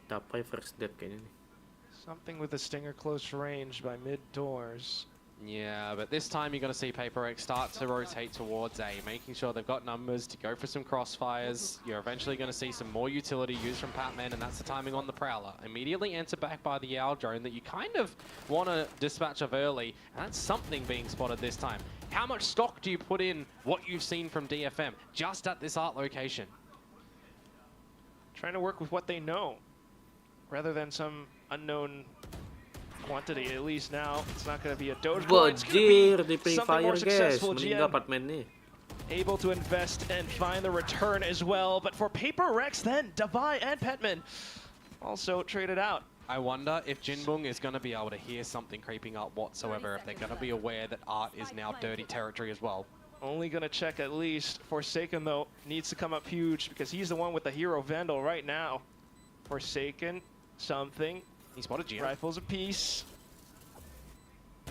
Dapai first death kayaknya nih. Something with the Stinger close range by mid doors. Yeah, but this time you're going to see Peperek start to rotate towards A, making sure they've got numbers to go for some crossfires. You're eventually going to see some more utility used from Patman, and that's the timing on the Prowler. Immediately enter back by the Owl drone that you kind of want to dispatch of early, and that's something being spotted this time. How much stock do you put in what you've seen from DFM just at this Art location? Trying to work with what they know, rather than some unknown quantity. At least now, it's not going to be a Dogecoin. It's Bajir going di to be Free something more Fire guys. successful. Meninggal GM Batman nih. able to invest and find the return as well. But for Peperex then, Davai and Petman also traded out. I wonder if Jinbung is going to be able to hear something creeping up whatsoever, if they're going to be aware that Art is now dirty territory as well. Only going to check at least. Forsaken, though, needs to come up huge because he's the one with the hero Vandal right now. Forsaken, something. He spotted GM. Rifles apiece.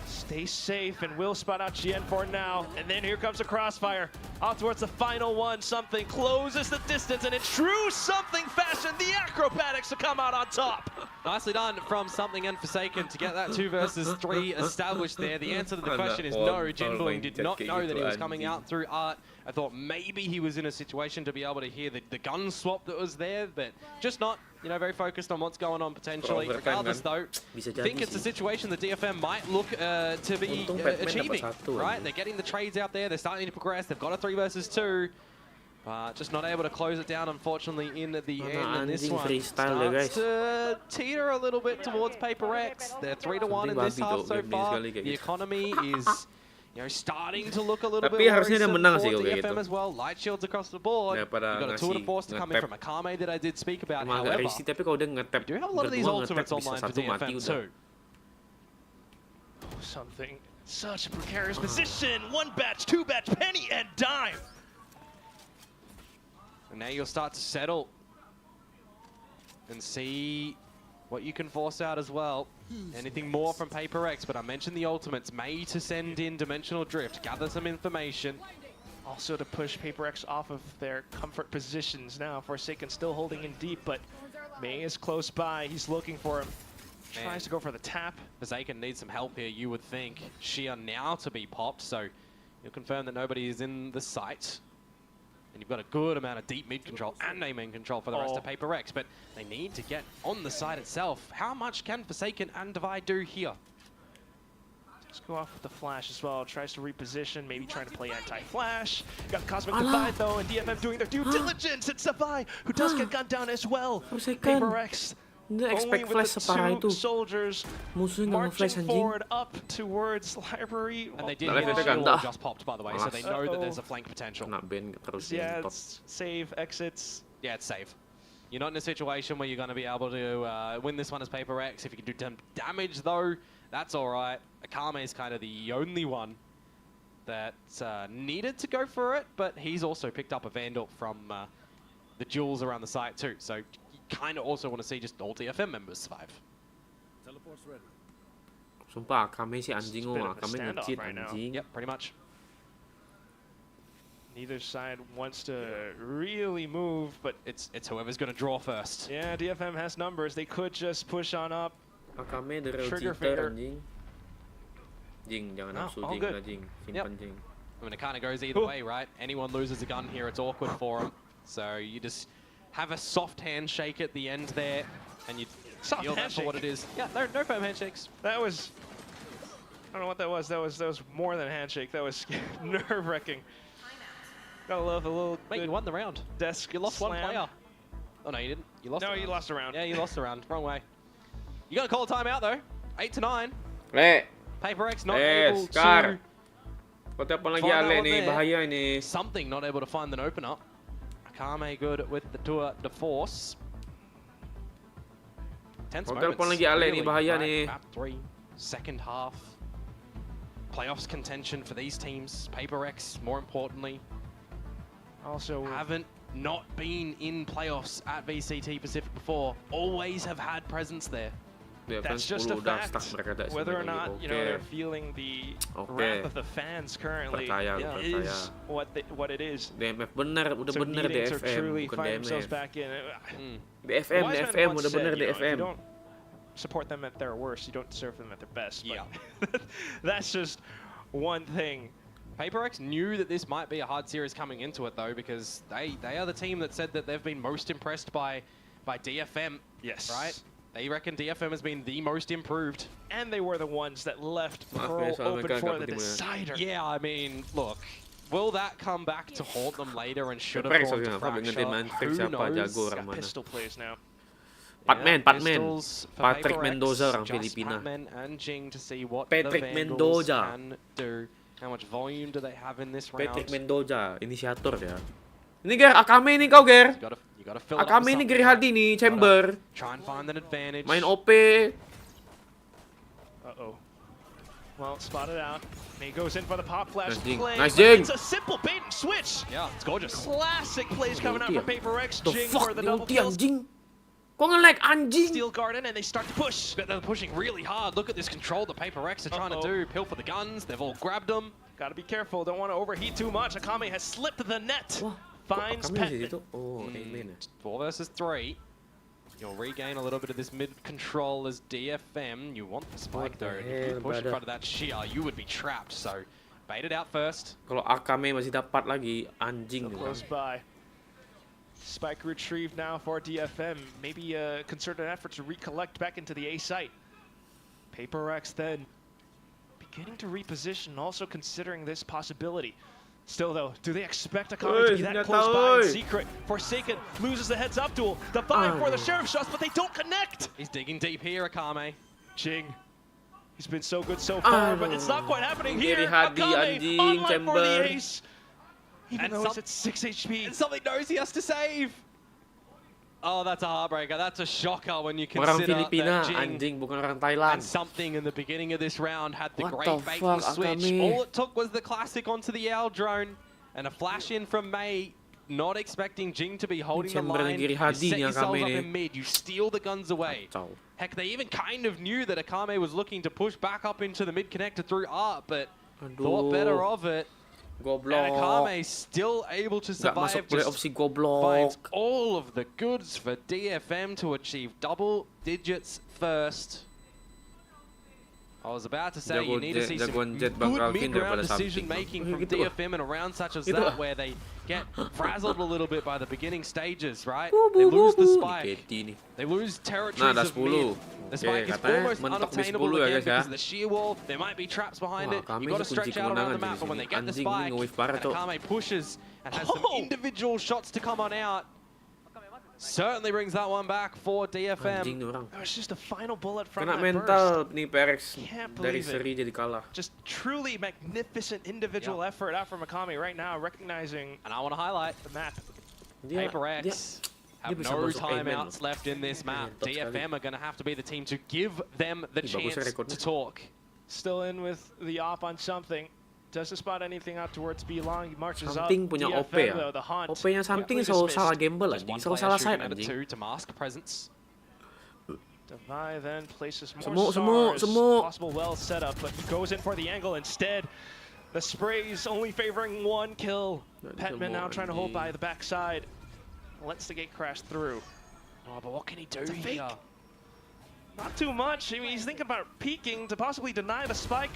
Stay safe, and will spot out GN for now. And then here comes a crossfire. Off towards the final one. Something closes the distance, and in true something fashion, the acrobatics to come out on top. Nicely done from Something and Forsaken to get that 2 versus 3 established there. The answer to the question is no. Jinbung did not know that he was coming out through Art. I thought maybe he was in a situation to be able to hear the gun swap that was there, but just not, you know, very focused on what's going on potentially. Regardless though, I think it's a situation that DFM might look to be achieving, right? They're getting the trades out there, they're starting to progress, they've got a 3 versus 2. Just not able to close it down, unfortunately, in the end. And this one starts to teeter a little bit towards Peperek. They're 3-1 in this half so far. The economy is, you know, starting to look a little bit harusnya dia worrisome menang for sih kalau kayak DFM gitu. as well. Light shields across the board. You've Daripada got a tour de ngasih force to come in from Akame that I did speak about. Emang agak However, risih, tapi kalau dia nge-tap we do have a lot of these berdua ultimates nge-tap bisa online for satu mati DFM udah. too. Something, such a precarious position. 1 batch, 2 batch, penny and dime. And now you'll start to settle and see what you can force out as well. Anything more from Peperek, but I mentioned the ultimates. May to send in Dimensional Drift, gather some information. Also to push Peperek off of their comfort positions now. Forsaken still holding in deep, but May is close by. He's looking for him. Tries to go for the tap. Forsaken needs some help here, you would think. Shia now to be popped, so you'll confirm that nobody is in the site. And you've got a good amount of deep mid control and A main control for the rest of Peperek, but they need to get on the site itself. How much can Forsaken and Divide do here? Let's go off with the flash as well. Tries to reposition, maybe trying to play anti-flash. Got Cosmic Divide though, and DFM doing their due diligence. It's Savai who does get gunned down as well. Peperek only with the two soldiers marching forward up towards library. And they did just popped, by the way, so they know that there's a flank potential. Yeah, it's save, exits. Yeah, it's safe. You're not in a situation where you're going to be able to win this one as Peperek. If you can do damage, though, that's all right. Akame is kind of the only one that needed to go for it, but he's also picked up a Vandal from the jewels around the site, too. So you kind of also want to see just all DFM members survive. Teleport's ready. Sumpah, Akame si anjing Akame nge-cheat anjing. Yep, pretty much. Neither side wants to really move, but it's whoever's going to draw first. Yeah, DFM has numbers. They could just push on up. Akame the real cheater anjing. Jing, jangan nafsu jing lah jing. Simpan jing. I mean, it kind of goes either way, right? Anyone loses a gun here, it's awkward for them. So you just have a soft handshake at the end there, and you feel that for what it is. Yeah, no firm handshakes. That was, I don't know what that was. That was more than a handshake. That was nerve-wracking. Gotta love a little. Mate, you won the round. Desk. You lost slam. one player. Oh no, you didn't. You lost. No, you lost a round. Yeah, you lost a round. Wrong way. You gotta call a timeout though. 8-9. Peperek's not able to. Kau telepon lagi Ale nih, bahaya ini. Something not able to find an opener. Akame good with the tour de force. Tense moments. Kau telepon lagi Ale nih, bahaya nih. Map 3, second half. Playoffs contention for these teams. Peperek, more importantly, also haven't not been in playoffs at VCT Pacific before. Always have had presence there. That's just a fact. Whether or not they're feeling the wrath of the fans currently is what it is. DMF bener, udah bener DFM, bukan DMF. DFM udah bener DFM. You don't support them at their worst, you don't serve them at their best. Yeah, that's just one thing. Peperek knew that this might be a hard series coming into it though, because they are the team that said that they've been most impressed by DFM. Yes. Right. They reckon DFM has been the most improved. And they were the ones that left Pearl open for the decider. Yeah, I mean, look, will that come back to haunt them later and should have gone to Fracture? Who knows? Got pistol plays now. Patman. Patrick Mendoza orang Filipina. Patman and Jing to see what Patrick Mendoza can do. How much volume do they have in this round? Patrick Mendoza, inisiator ya. Ini Ger, Akame nih kau Ger. Akame ini Geri Hadi nih, Chamber. Try and find an advantage. Main OP. Uh-oh. Well, spotted out. And he goes in for the pop flash play. Nice Jing. It's a simple bait and switch. Yeah, it's gorgeous. Classic plays coming out from Peperek. Jing for the double kills. kills. Kau nge-lag anjing. Steel Garden and they start to push. But they're pushing really hard. Look at this control the Peperek are trying to do. Pill for the guns. They've all grabbed them. Gotta be careful. Don't want to overheat too much. Akame has slipped the net. Finds Pet. 4 versus 3. You'll regain a little bit of this mid control as DFM. You want the spike though. If you push in front of that Shia, you would be trapped. So bait it out first. Kalau Akame masih dapat lagi anjing. So close by. Spike retrieved now for DFM. Maybe a concerted effort to recollect back into the A site. Peperek then beginning to reposition, also considering this possibility. Still though, do they expect Akame to be that close by in secret? Forsaken loses the heads up duel. The 5 for the sheriff shots, but they don't connect. He's digging deep here, Akame. Jing. He's been so good so far, but it's not quite happening here. Akame online for the ace. Even though it's at 6 HP. And something knows he has to save. Oh, that's a heartbreaker. That's a shocker when you consider orang Filipina, that anjing, bukan orang Thailand. And something in the beginning of this round had the What great the baiting fuck, switch. Akame? All it took was the classic onto the L drone and a flash in from May. not expecting Jing to be holding the Chamber line. kiri You set hadinya yourself Akame up ini. in mid, you steal the guns away. Kacau. Heck, they even kind of knew that Akame was looking to push back up into the mid connector through art, but thought better of it. And Goblok. Akame still able to Gak masuk survive, playoff just si goblok. finds all of the goods for DFM to achieve double digits first. I was about to say, you need to see some good mid-round decision-making from DFM in a round such as that, where they get frazzled a little bit by the beginning stages, right? They lose the spike. They lose territories of mid. The spike is almost unobtainable again because of the sheer wall. There might be traps behind it. You've got to stretch out around the map, but when they get the spike, and Akame pushes and has some individual shots to come on out, certainly brings that one back for DFM. It was just a final bullet from Kena that mental burst. nih Peperek Can't dari believe seri jadi kalah. Just truly magnificent individual effort out from Akame right now, recognizing And I want to highlight the map. Peperek have bisa no masuk amen timeouts left in this map. DFM are going to have to be the team to give them the chance to talk. Still in with the op on something. Doesn't spot anything out towards B long. He marches Something up. punya DFM, OP ya. though, the hunt. OP-nya something quickly selalu dismissed. salah gamble Just anjing, one selalu player salah shooting side at the anjing. two to mask presence. Devi then places more Semuk, stars. semuk. Possible well set up, but he goes in for the angle instead. The sprays only favoring one kill. Petman now trying to hold by the backside. Lets the gate crash through. Oh, but what can he do It's a fake. here? Not too much. I mean, he's thinking about peeking to possibly deny the spike.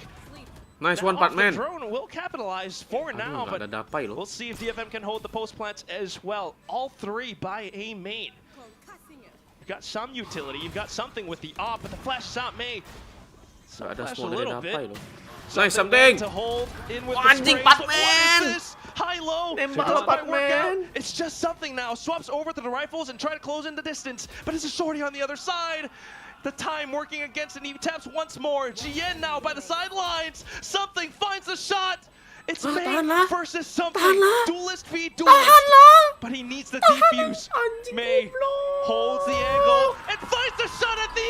Nice Now one, off the Patman. drone will capitalize for now, Aduh, but gak ada dapai loh. we'll see if DFM can hold the post plants as well. All three by A main. You've got some utility, you've got something with the op, but the flash is out May. Gak ada Flash a semua dari little dapai bit. loh. Nice something. To hold in with Anjing, the sprays, but Patman! what is this? High-low. Nembak Doesn't lo, quite work out. Patman. It's just something now. Swaps over to the rifles and try to close in the distance, but it's a shorty on the other side. The time working against it, and he taps once more. Jien now by the sidelines. Something finds the shot. It's May versus something. Duelist v duelist. But he needs the defuse. May holds the angle and finds the shot at the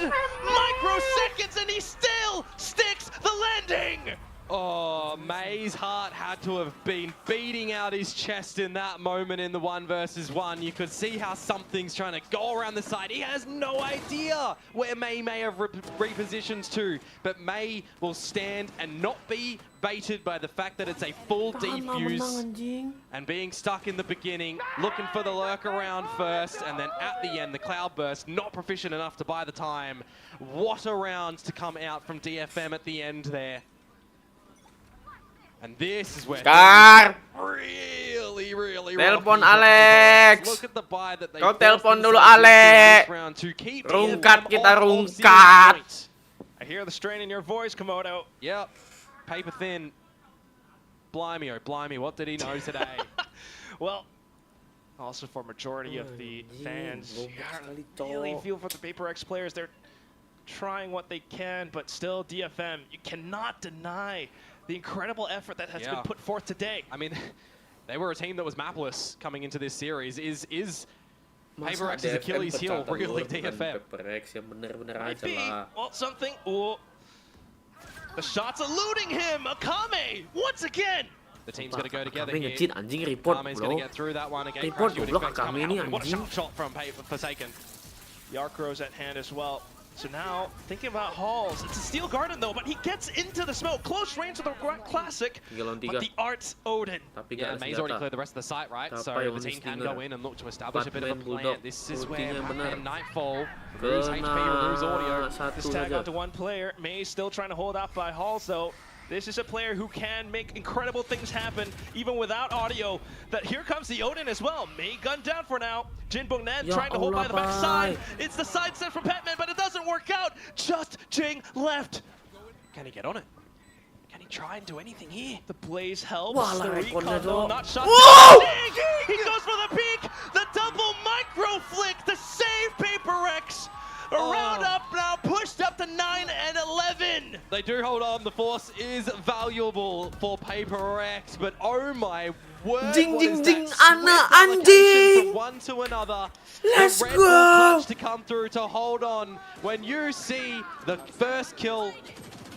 end. Microseconds, and he still sticks the landing. Oh, May's heart had to have been beating out his chest in that moment in the 1 versus 1. You could see how something's trying to go around the side. He has no idea where May may have repositioned to, but May will stand and not be baited by the fact that it's a full defuse and being stuck in the beginning, looking for the lurk around first, and then at the end, the cloud burst, not proficient enough to buy the time. What a round to come out from DFM at the end there. And this is where really Telepon Alex. Look at the buy that they Kau telepon dulu Alex. Alex. To keep Rungkat DFM kita, on rungkat. point. I hear the strain in your voice, Komodo. Yep. Paper thin. Blimey, oh blimey, what did he know today? Well, also for majority of the fans, you really feel for the Peperek players. They're trying what they can, but still DFM, you cannot deny the incredible effort that has been put forth today. I mean, they were a team that was mapless coming into this series. Is Peperek's Achilles heel really DFM? Maybe. Well, something. Ooh. The shot's eluding him. Akame once again. The team's going to go together Akame here. nge-cheat anjing, report Akame's going bro. to get through that one again. Report Crash, you would goblok expect to come Akame ini out. What a anjing. shot from Forsaken. The arc rose at hand as well. So now, thinking about Halls, it's a steel garden though, but he gets into the smoke. Close range to the classic, but the art's Odin. Yeah, May's already cleared the rest of the site, right? So the team can go in and look to establish a bit of a plan. This is where Patman Nightfall, removes HP, removes audio. This tag onto one player. May's still trying to hold off by Halls though. This is a player who can make incredible things happen, even without audio. That here comes the Odin as well. May gunned down for now. Jin Bongnan trying to hold by the backside. It's the side step from Petman, but it doesn't work out. Just Jing left. Can he get on it? Can he try and do anything here? The blaze helps. Wah, The recon recon itu. though, not shot. Whoa! He goes for the peak. The double micro flick to save Peperek's. A round up now, pushed up to 9 and 11. They do hold on. The force is valuable for Peperek, but oh my word! Ding, what ding, is ding, that Anna, swift allocation anjing. from one to another. Let's the Red go. Bull clutch to come through to hold on. When you see the first kill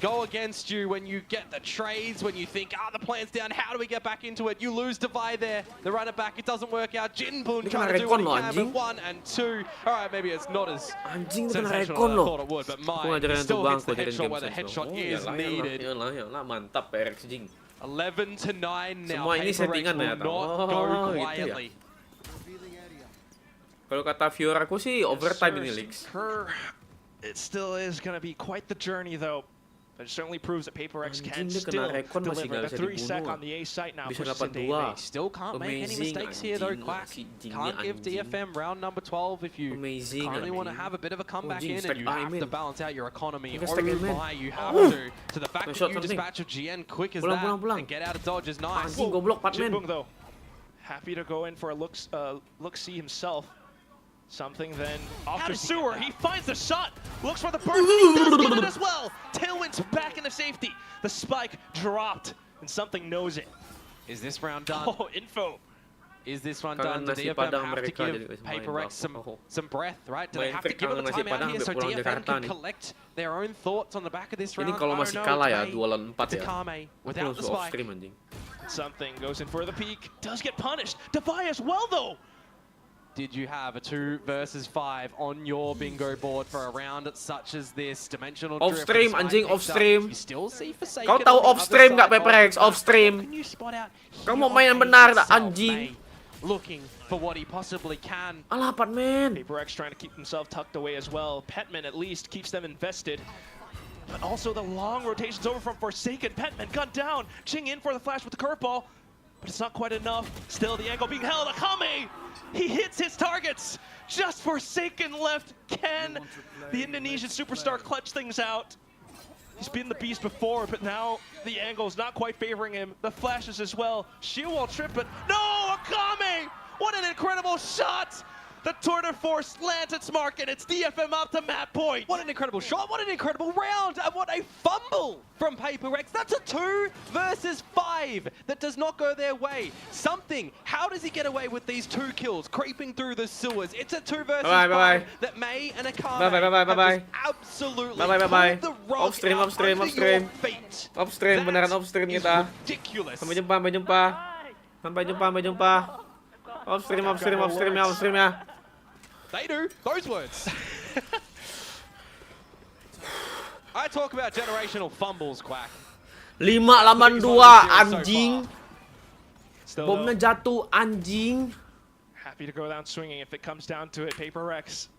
go against you when you get the trades, when you think, the plan's down, how do we get back into it? You lose Divide there, the runner back, it doesn't work out. Jinbun trying to do what he can, but 1 and 2. All right, maybe it's not as sensational as I thought it would, but mine still hits the headshot where the headshot is needed. Mantap Peperek Jing. 11 to 9 now. Semua ini settingan ya, Paperek will not go quietly. Kalau kata viewer aku sih overtime ini Leaks. It still is going to be quite the journey though. But it certainly proves that Peperek's can still deliver. The 3-sec on the A site now pushes it to 8. Still can't make any mistakes here though, Quack. Can't give DFM round number 12 if you only want to have a bit of a comeback in, and you have to balance out your economy. Oh my, you have to. So the fact that you dispatch a GN quick as that and get out of dodge is nice. Jinbun though, happy to go in for a look-see himself. Something then off to Sewer. He finds the shot. Looks for the burst. He does get it as well. Tailwind's back into safety. The spike dropped, and something knows it. Is this round done? Oh, info. Is this one done? Do DFM have to give Peperek some breath, right? Do they have to give it a timeout here so DFM can collect their own thoughts on the back of this round? Ini kalau masih kalah ya, 2 lawan 4 ya. Without the spike. Something goes in for the peak. Does get punished. Defy as well, though. Did you have a 2 versus 5 on your bingo board for a round such as this? Dimensional drift. Off stream, anjing, off stream. You still see Forsaken. Kau tahu off stream nggak Peperek? Off stream. Kamu main yang benar, anjing. Looking for what he possibly can. Alapan men. Peperek's trying to keep himself tucked away as well. Petman at least keeps them invested. But also the long rotations over from Forsaken. Petman gunned down. Ching in for the flash with the curveball. But it's not quite enough. Still the angle being held. Akame! He hits his targets. Just Forsaken left. Can the Indonesian superstar clutch things out? He's been the beast before, but now the angle's not quite favoring him. The flashes as well. Shield wall trip, but no! Akame! What an incredible shot! The tour de force lands its mark, and it's DFM up to map point. What an incredible shot, what an incredible round, and what a fumble from Peperek. That's a 2 versus 5 that does not go their way. Something, how does he get away with these 2 kills, creeping through the sewers? It's a 2 versus 5 that May and Akame absolutely pulled the rug off stream. Off stream, Beneran off stream kita. Ridiculous. Sampai jumpa. Off stream ya. They do, those words. I talk about generational fumbles, Quack. 5 lawan 2, anjing. Bomnya jatuh, anjing. Happy to go down swinging if it comes down to it. Peperek's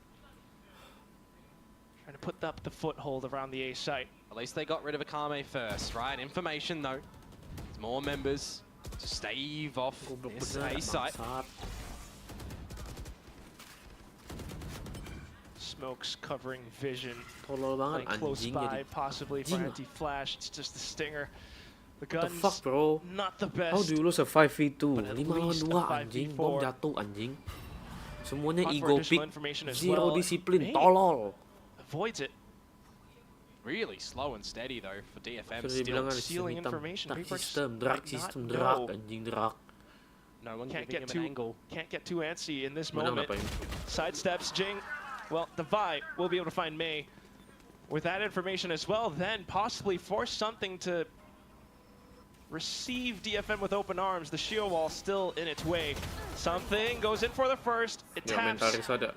trying to put up the foothold around the A site. At least they got rid of Akame first, right? Information though. There's more members to stave off this A site. Smokes covering vision. Tolol banget, Close anjing by, jadi. possibly for anti-flash. It's just the stinger. The gun's What the fuck, bro? not the best. How do you lose a 5v2? But at 5 lawan least 2, a anjing. 5v4. Bom jatuh, anjing. Semuanya Hunt for ego additional pick, information as zero well. disiplin, Hey. tolol. Avoids it. Really slow and steady though for DFM. Sudah dibilang ada stealing sistem hitam. information. Dark Peperek's system, drag might system, not drag, know. anjing, drag. No one Can't giving get him an angle. Can't get too antsy in this Menang moment. apa ini? Sidesteps Jing. Well, Devi will be able to find May. With that information as well, then possibly force something to receive DFM with open arms. The shield wall still in its way. Something goes in for the first. It Ya, taps.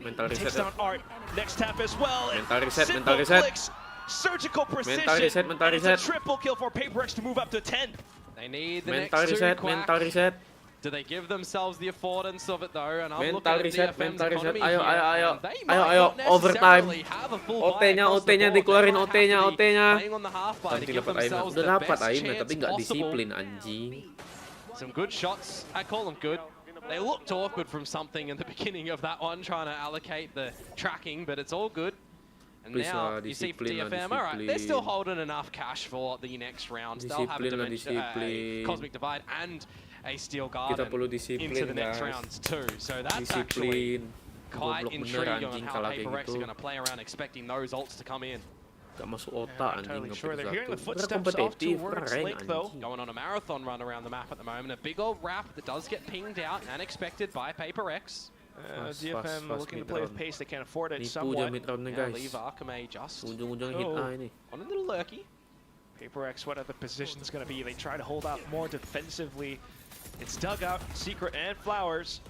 mental Takes reset down Art. Next tap as well. and Mental reset, simple mental reset. clicks, surgical precision. Mental and it's reset. a triple kill for Peperek to move up to 10. They need the Mental next reset, two, Quack. mental reset. Do they give themselves the affordance of it though? And I'm Mental looking at reset, DFM's mental reset. economy Ayo, here, ayo. and they Ayo, might ayo. not Overtime. necessarily have a full OT-nya, buy across the OT-nya board. dikeluarin, They might OT-nya, have to be OT-nya. playing on the half buy to Nanti give dapat aimnya. themselves Udah the dapat best aimnya, chance tapi nggak possible. disiplin, anjing. Some good shots. I call them good. They looked awkward from something in the beginning of that one, trying to allocate the tracking, but it's all good. And Please now lah, you see disiplin lah, DFM, all right, they're still disiplin. holding enough cash for the next round. They'll have a, Disiplin lah, a disiplin. Cosmic Divide and a Steel Kita Garden perlu disiplin, into the next guys. rounds too. So that's actually Disiplin. quite Goblok bener, intriguing on anjing, how kalah kayak Peperek's gitu. are going to play around expecting those ults to come in. Gak masuk Yeah, otak, not anjing. entirely ngepick sure. They're hearing the satu. footsteps Bener off kompetitif, towards keren, Lake, though. anjing. Going on a marathon run around the map at the moment. A big old wrap that does get pinged out and expected by Peperek. DFM fast looking to play with mid-round. pace. They can afford it Nipu dia somewhat. mid roundnya, Now guys. leave Akame just Ujung-ujung hit Oh. A ini. on a little lurky. Peperek, what are the positions going to be? They try to hold out more defensively. It's Dugout, Secret, and Flowers.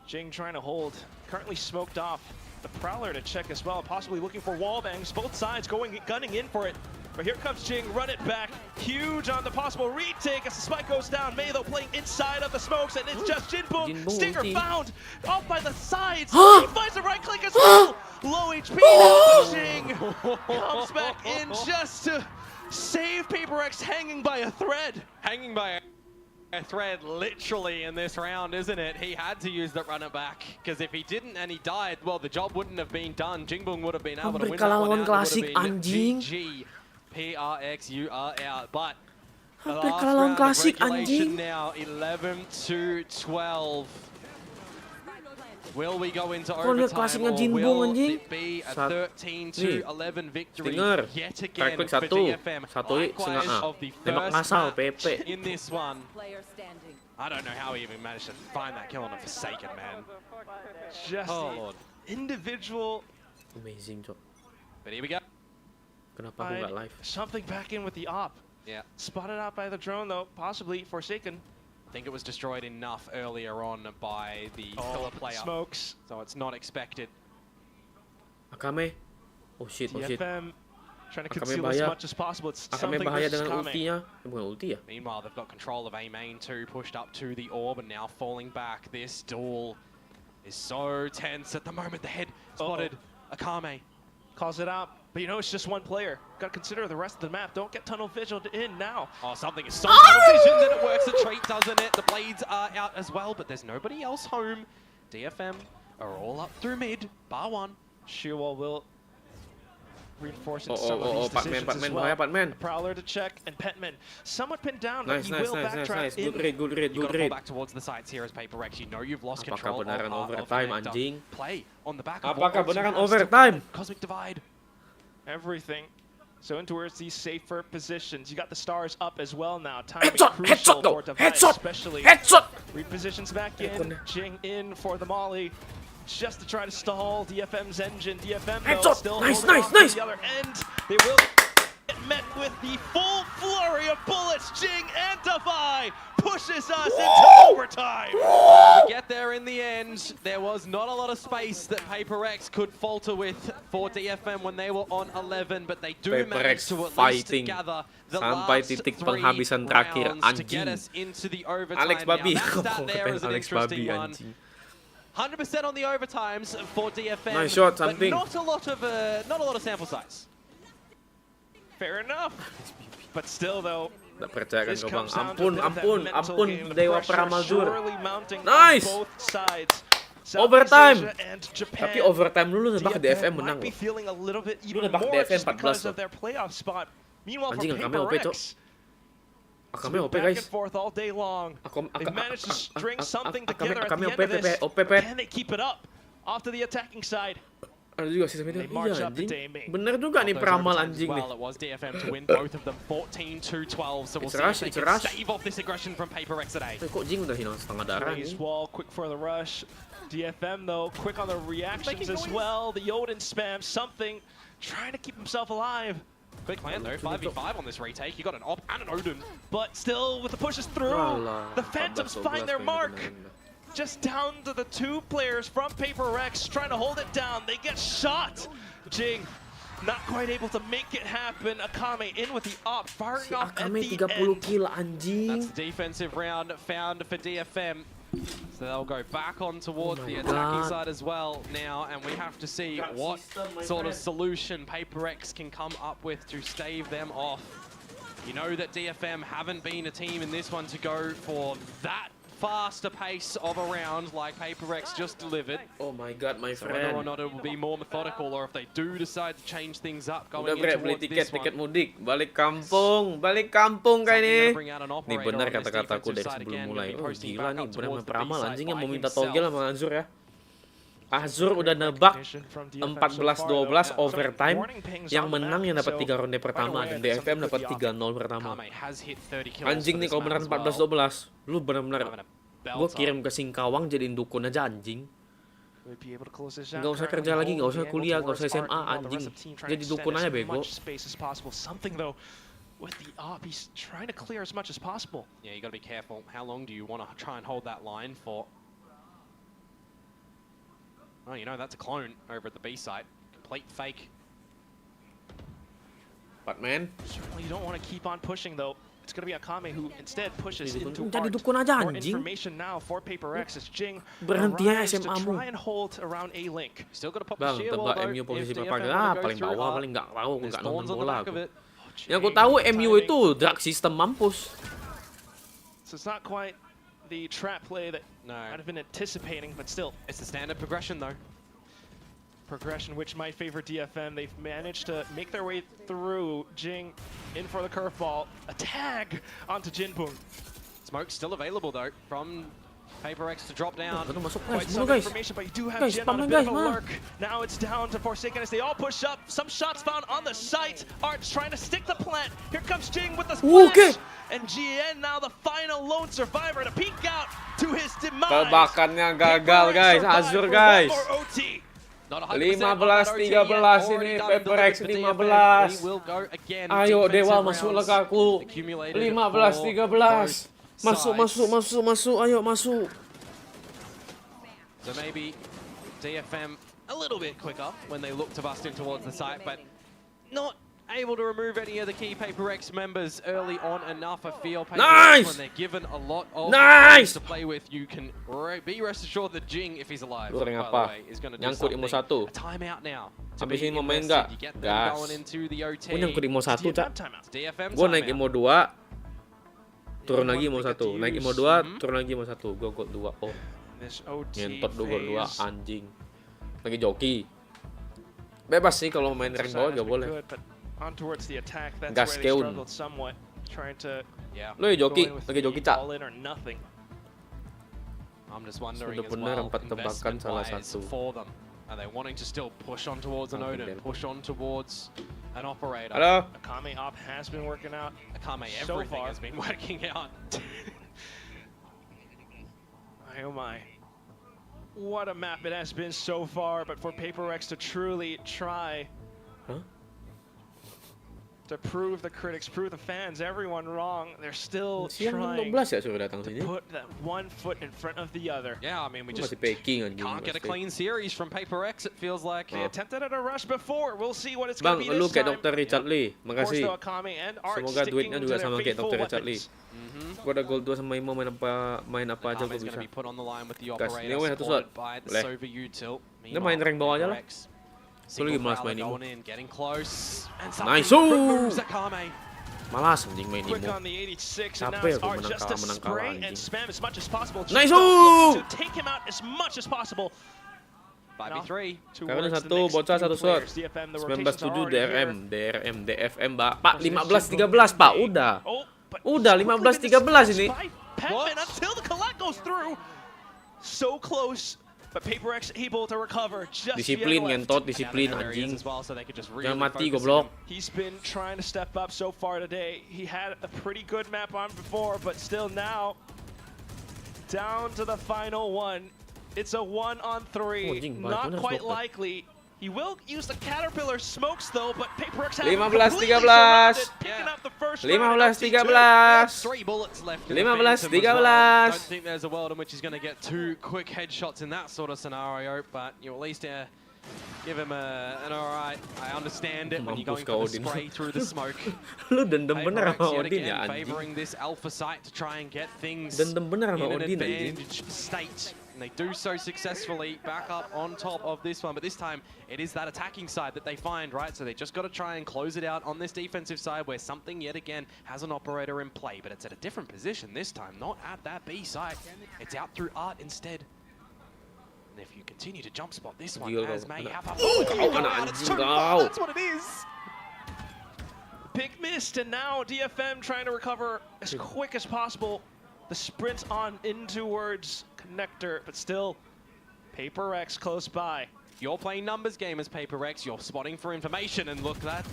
Jing trying to hold. Currently smoked off. The Prowler to check as well, possibly looking for wallbangs. Both sides gunning in for it. But here comes Jing, run it back. Huge on the possible retake as the spike goes down. May though playing inside of the smokes, and it's just Jinboom. Stinger found off by the sides. He finds the right click as well. Low HP now. Jing comes back in just to save Peperek hanging by a thread. Hanging by a thread literally in this round, isn't it? He had to use the run it back, because if he didn't and he died, well, the job wouldn't have been done. Jinboom would have been able to win that one out. It would have been GG. PRX, you are out. But the last round of regulation now, 11-12. Will we go into overtime, or will it be a 13-11 victory yet again for DFM? Likewise of the first match in this one. I don't know how he even managed to find that kill on a Forsaken, man. Just Lord. Individual. Amazing, Cok. But here we go. Kenapa aku nggak live? Something back in with the op. Yeah. Spotted out by the drone though, possibly Forsaken. I think it was destroyed enough earlier on by the pillar player. Smokes. So it's not expected. Akame. Oh shit, oh shit. DFM trying to Akame conceal as much as possible. It's Akame something bahaya versus dengan Kame. ultinya. Bukan ulti ya? Meanwhile, they've got control of A main too, pushed up to the orb and now falling back. This duel is so tense at the moment. The head spotted. Akame calls it out. But you know, it's just one player. Got to consider the rest of the map. Don't get tunnel visioned in now. Oh, something is so tunnel visioned and it works. The trait doesn't it. The blades are out as well, but there's nobody else home. DFM are all up through mid, bar one. Shearwall will reinforce Oh, some of these decisions as well. Patman. Prowler to check and Petman somewhat pinned down, Nice, but he will nice. backtrack in. Good read, good read, You good gotta fall read. back towards the sides here as Peperek. You know you've lost Apakah control beneran of overtime, Nectar. anjing? Play on the back of Apakah what beneran else you have. overtime? Cosmic Divide. Everything. So in towards these safer positions. You got the stars up as well now. Timing Headshot, crucial headshot, for Divide, headshot, especially. headshot. Repositions back in. Jing in for the molly. Just to try to stall DFM's engine. DFM though Headshot. still Nice, holding nice, on nice. to the other end. They will get met with the full flurry of bullets. Jing and Divide pushes us into overtime. We get there in the end. There was not a lot of space that Peperek could falter with for DFM when they were on 11, but they do manage to at least gather the sampai last titik 3 penghabisan terakhir, rounds to get anjing. us into the overtime. Alex Babi, Now, that there is an Alex interesting Babi, one. anjing. 100% on the overtimes for DFM, Nice shot, but something. not a lot of sample size. Fair enough. But still though, Tak percaya kan this kau bang. comes down to Ampun, a bit of that ampun, mental ampun. game. The Dewa pressure Pramaldur. surely mounting Nice. on both sides. Overtime. Southeast Asia and Japan. Tapi overtime dulu nebak DFM menang might be loh. feeling a little bit even nebak more DFM just because 14 of their playoff spot. Meanwhile, Anjing, for Akame OP, Cok. Peperek, Akame OP back guys. and forth all day long. They've managed to string something Akame together at the end OP, of this. OP. Can they keep it up? Off to the attacking side. Ada juga sistem itu. They march Iya up the anjing. day, mate. Bener juga nih Those peramal overtimes as anjing nih. well, it was DFM to win both of them 14-12, so we'll It's see rush, if they it's can rush. stave off this aggression from Peperek today. Kok Jing udah hilang setengah darah Raise nih. wall, quick for the rush. DFM though, quick on the reactions as well. The Odin spam, something, trying to keep himself alive. Quick plan though, 5v5 on this retake. You got an op and an Odin. But still, with the pushes through, Alah, the Phantoms 14-12 find their kayaknya mark. beneran dah. Just down to the 2 players from Peperek, trying to hold it down. They get shot. Jing, not quite able to make it happen. Akame in with the op, firing Si off at Akame the 30 end. kill anjing. That's the defensive round found for DFM. So they'll go back on towards Oh the my attacking God. side as well now, and we have to see what sort of solution Peperek can come up with to stave them off. You know that DFM haven't been a team in this one to go for that faster pace of a round like Peperek just delivered. Oh my god, my So whether or friend. not it will be more methodical, or if they do decide to change things up going Udah bre, in beli towards tiket, this one. tiket mudik. Balik kampung kayak Something nih. gonna bring out an Nih operator bener on this kata-kataku defensive dari side sebelum again, mulai. gonna be Oh posting gila back nih, up bener-bener towards the peramal B-side anjing yang by mau minta himself. togel sama Azur ya. Azur udah nebak 14-12 overtime, yang menang yang dapat 3 ronde pertama dan DFM dapat 3-0 pertama. Kame has hit 30 kills Anjing for nih this kalau map beneran as well. 14-12, lu bener-bener Having a gue belter. kirim ke Singkawang jadiin dukun aja anjing. Nggak usah kerja lagi, nggak usah kuliah, nggak usah SMA anjing. Jadi dukun aja bego. with the op. He's trying to clear as much as possible. Yeah, you got to be careful. How long do you want to try and hold that line for? Oh, you know, that's a clone over at the B site. Complete fake. But man, Certainly you don't want to keep on pushing, though. It's going to be Akame who instead pushes into Jadi art. dukun aja, More anjing. information now for Peperek as Jing Berhenti ya arrives to SMA-mu. try and hold around A-Link. Still got to pop the Bang, shield, tebak although MU if posisi DFM berapa? wanna Ah, go paling through bawah, art, paling nggak tahu, there's nggak thorns nonton on the bola back of aku. it. Yang aku tahu MU itu drag system mampus. So it's not quite the trap play that No. I'd have been anticipating, but still, It's the standard progression, though. progression which might favor DFM. They've managed to make their way through. Jing in for the curveball. A tag onto Jinpung. Smoke's still available, though, from Peperex to drop down. Aduh, masuk Quite guys, some bunuh guys. information, but you do have Guys, Jin on a spam bit guys, of a mana? lurk. Now it's down to Forsaken as they all push up. Some shots found on the site. Art's trying to stick the plant. Here comes Jing with the splash. Okay. And GN now the final lone survivor to peek out to his demise. Tebakannya gagal Peperek guys, survived Azur for guys. one more OT. Not 100% on 15, that OT yet. 13 Already ini done and Peperek delivered for 15. DFM. We will go again. Ayo Defensive Dewa masuk rounds ke aku. accumulated 15, for 13. Masuk, both masuk, sides. masuk, masuk. Ayo masuk. So maybe DFM a little bit quicker when they look to bust in towards the site, but not able to remove any of the key Peperex members early on enough. I feel Peperex, Nice! when they're given a lot of Nice! to play with, you can be rest assured that Jing, if he's alive, Goreng by apa? the way, is going to do Nyangkut something. Imo 1. A timeout now. To Habis be ini mau main invested. nggak? You get them Gas. going into the OT. Gue nyangkut Imo 1, Cak. Timeout. DFM Gue naik timeout. Imo 2, turun lagi Imo 1. Get to Naik use. Imo 2, turun lagi Imo 1. Gue got 2. Oh, This OT ngentot gue got 2. phase. Anjing. Lagi joki. Bebas sih kalau main rank bawah gak boleh. Good, but on towards the attack, that's Gas where they keun. struggled somewhat, trying to Yeah. Lo ya go joki, in with lagi the joki Cak. all in or nothing. I'm just wondering as Benar-benar well, empat tembakan salah investment-wise satu. for them. Are they wanting to still push on towards an Mungkin Odin, dia. push on towards an operator? Halo. Akame op has been working out. Akame, So everything far. has been working out. Oh my. What a map it has been so far, but for Peperex to truly try Huh? to prove the critics, prove the fans, everyone wrong, they're still Siang trying 16 ya suruh datang to sini. put that one foot in front of the other. Yeah, I mean, we Lu just masih peking anjing. can't get a pasti. clean series from Peperex, it feels like. They Oh. attempted at a rush before. We'll see what it's Bang, going to be lu this kayak time. Dr. Richard Lee. Of course, Makasih. though, Akame and Art Semoga sticking duitnya to juga their sama kayak faithful Dr. Richard Lee. weapons. Gua ada gold 2 sama Imo main apa aja gua Akame's going bisa. to be put on the line with the Gas, operator, ini satu supported shot. by the Boleh. Sova U-tilt. Dia main rank bawah aja lah. Peperex, Gua lagi single malas fouler main Imo. going in, getting close, and Nice. something removes Akame. Malas anjing main Quick Imo. on the 86, and now Capek it's aku Art menang just to kalah spray and anjing. spam as much as possible. Nice. Just looking to take him out as much as possible. 5v3. Sekarang Towards the satu, next bocah few satu shot. players. DFM, the 19 rotations are 7 already here. DRM, DFM, Pak. 15-13, Pak. Udah. Oh, but Udah, quickly 15-13 been ini. dispatched by Petman until the collect goes through. So close, but Peperex able to recover. Just Disiplin yet left. ngentot, disiplin Down the areas anjing. as well, so they could just really Jangan mati focus goblok. He's been trying to step up so far today. He had a pretty good map on before, but still now down to the final one. It's a 1-on-3. Oh, anjing, Not banyak quite smoke. likely. He will use the Caterpillar smokes though, but Peperex has 15-13. picking up the first 15-13. 3 bullets left. in the 15-13. Phantom as well. Don't think there's a world in which he's going to get 2 quick headshots in that sort of scenario, but you at least give him an alright. I understand it when you're going Mampus kau, for the Odin. spray through the smoke. Lu dendam bener Peperex sama yet Odin again ya anjing. favoring this alpha site to try and get things Dendam bener sama in an Odin anjing. advantage state. And they do so successfully, back up on top of this one. But this time, it is that attacking side that they find, right? So they just got to try and close it out on this defensive side where something yet again has an operator in play. But it's at a different position this time, not at that B site. It's out through Art instead. And if you continue to jump spot this one, Gila as kau. may have a... Kau anak It's anjing too kau. far, that's what it is. Pick missed, and now DFM trying to recover as quick as possible. The sprint on in towards connector, but still Peperex close by. You're playing numbers game as Peperex, you're spotting for information, and look, that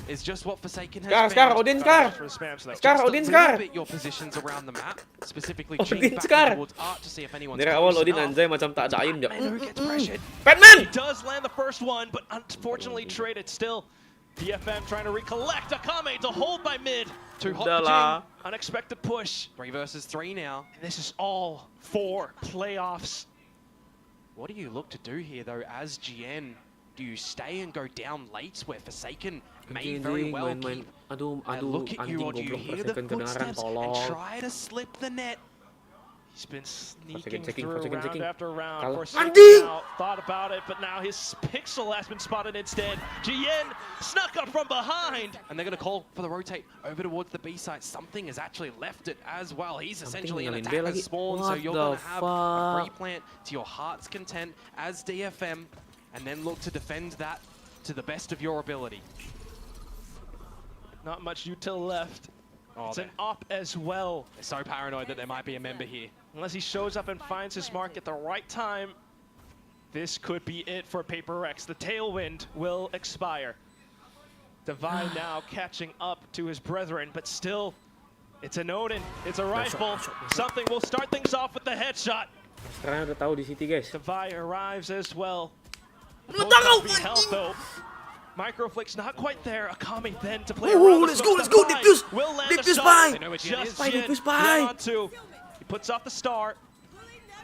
is just what Forsaken has Scar, found. Odin, Trying to Scar. go for the spams, though. Scar, Just Odin, a Scar. little bit your positions around the map, specifically Odin, Jing back Scar. towards Art to see if anyone's Dari awal close Odin enough. anjay macam tak ada aim dia. And who gets pressured? He Batman! does land the first one, but unfortunately traded still. DFM trying to recollect Akame to hold by mid. Too hot for Udahlah. Jing. Unexpected push. 3 versus 3 now. And this is all for playoffs. What do you look to do here, though, as GN? Do you stay and go down late where Forsaken may very well keep a look at you, or do you hear the footsteps and try to slip the net? He's been sneaking checking, through round checking. after round. Kalah. Forsaken now thought about it, but now his pixel has been spotted instead. Jien snuck up from behind. And they're going to call for the rotate over towards the B site. Something has actually left it as well. He's essentially an attacker spawn, so you're going to have a free plant to your heart's content as DFM, and then look to defend that to the best of your ability. Not much util left. Oh, it's an op as well. They're so paranoid that there might be a member here. Unless he shows up and finds his mark at the right time, this could be it for Peperek. The tailwind will expire. Divine now catching up to his brethren, but still, it's an Odin, it's a rifle. Something will start things off with the headshot. Sekarang udah tahu di City, guys. Divine arrives as well. Health though. Microflick's not quite there. Akami then to play around. Let's go, defuse! Defuse by! Just Defuse by! He puts off the star.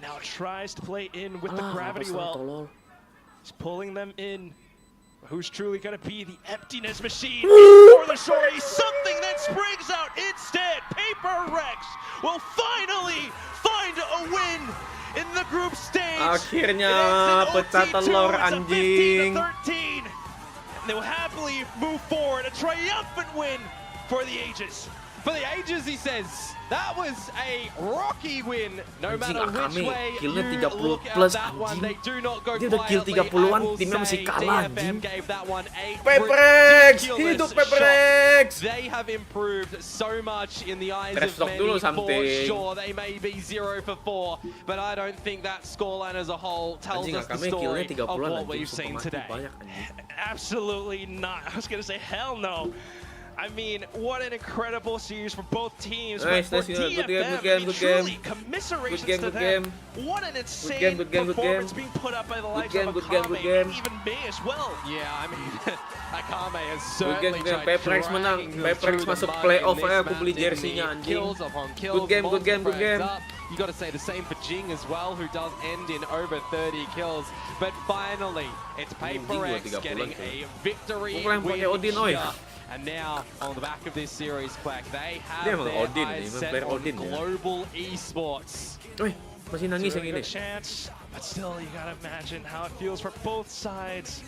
Now tries to play in with the gravity well. He's pulling them in. Who's truly going to be the emptiness machine for the shorty? Something that springs out instead. Peperek will finally find a win in the group stage. Akhirnya pecah telur anjing. They will happily move forward. A triumphant win for the Ages. For the Ages, he says. That was a rocky win. No matter which way you look at that one, they do not go quietly. I will say DFM gave that one a Peperek! ridiculous Hidup Peperek! shot. They have improved so much in the eyes of many. For sure, they may be 0 for 4, but I don't think that scoreline as a whole tells us the story of what we've seen today. Absolutely not. I was going to say, hell no. I mean, what an incredible series for both teams. Nice, but for DFM, truly commiserations to them. What an insane performance being put up by the likes of Akame and even me as well. Yeah, I mean, Akame has certainly tried Peperek menang. Peperek masuk playoff ya, aku beli jersey-nya anjing. Good game. You got to say the same for Jing as well, who does end in over 30 kills. But finally, it's Peperek getting a victory win here. And now, on the back of this series, Quack, they have their eyes set on global esports. Masih nangis yang ini. Chance, but still, you gotta imagine how it feels for both sides.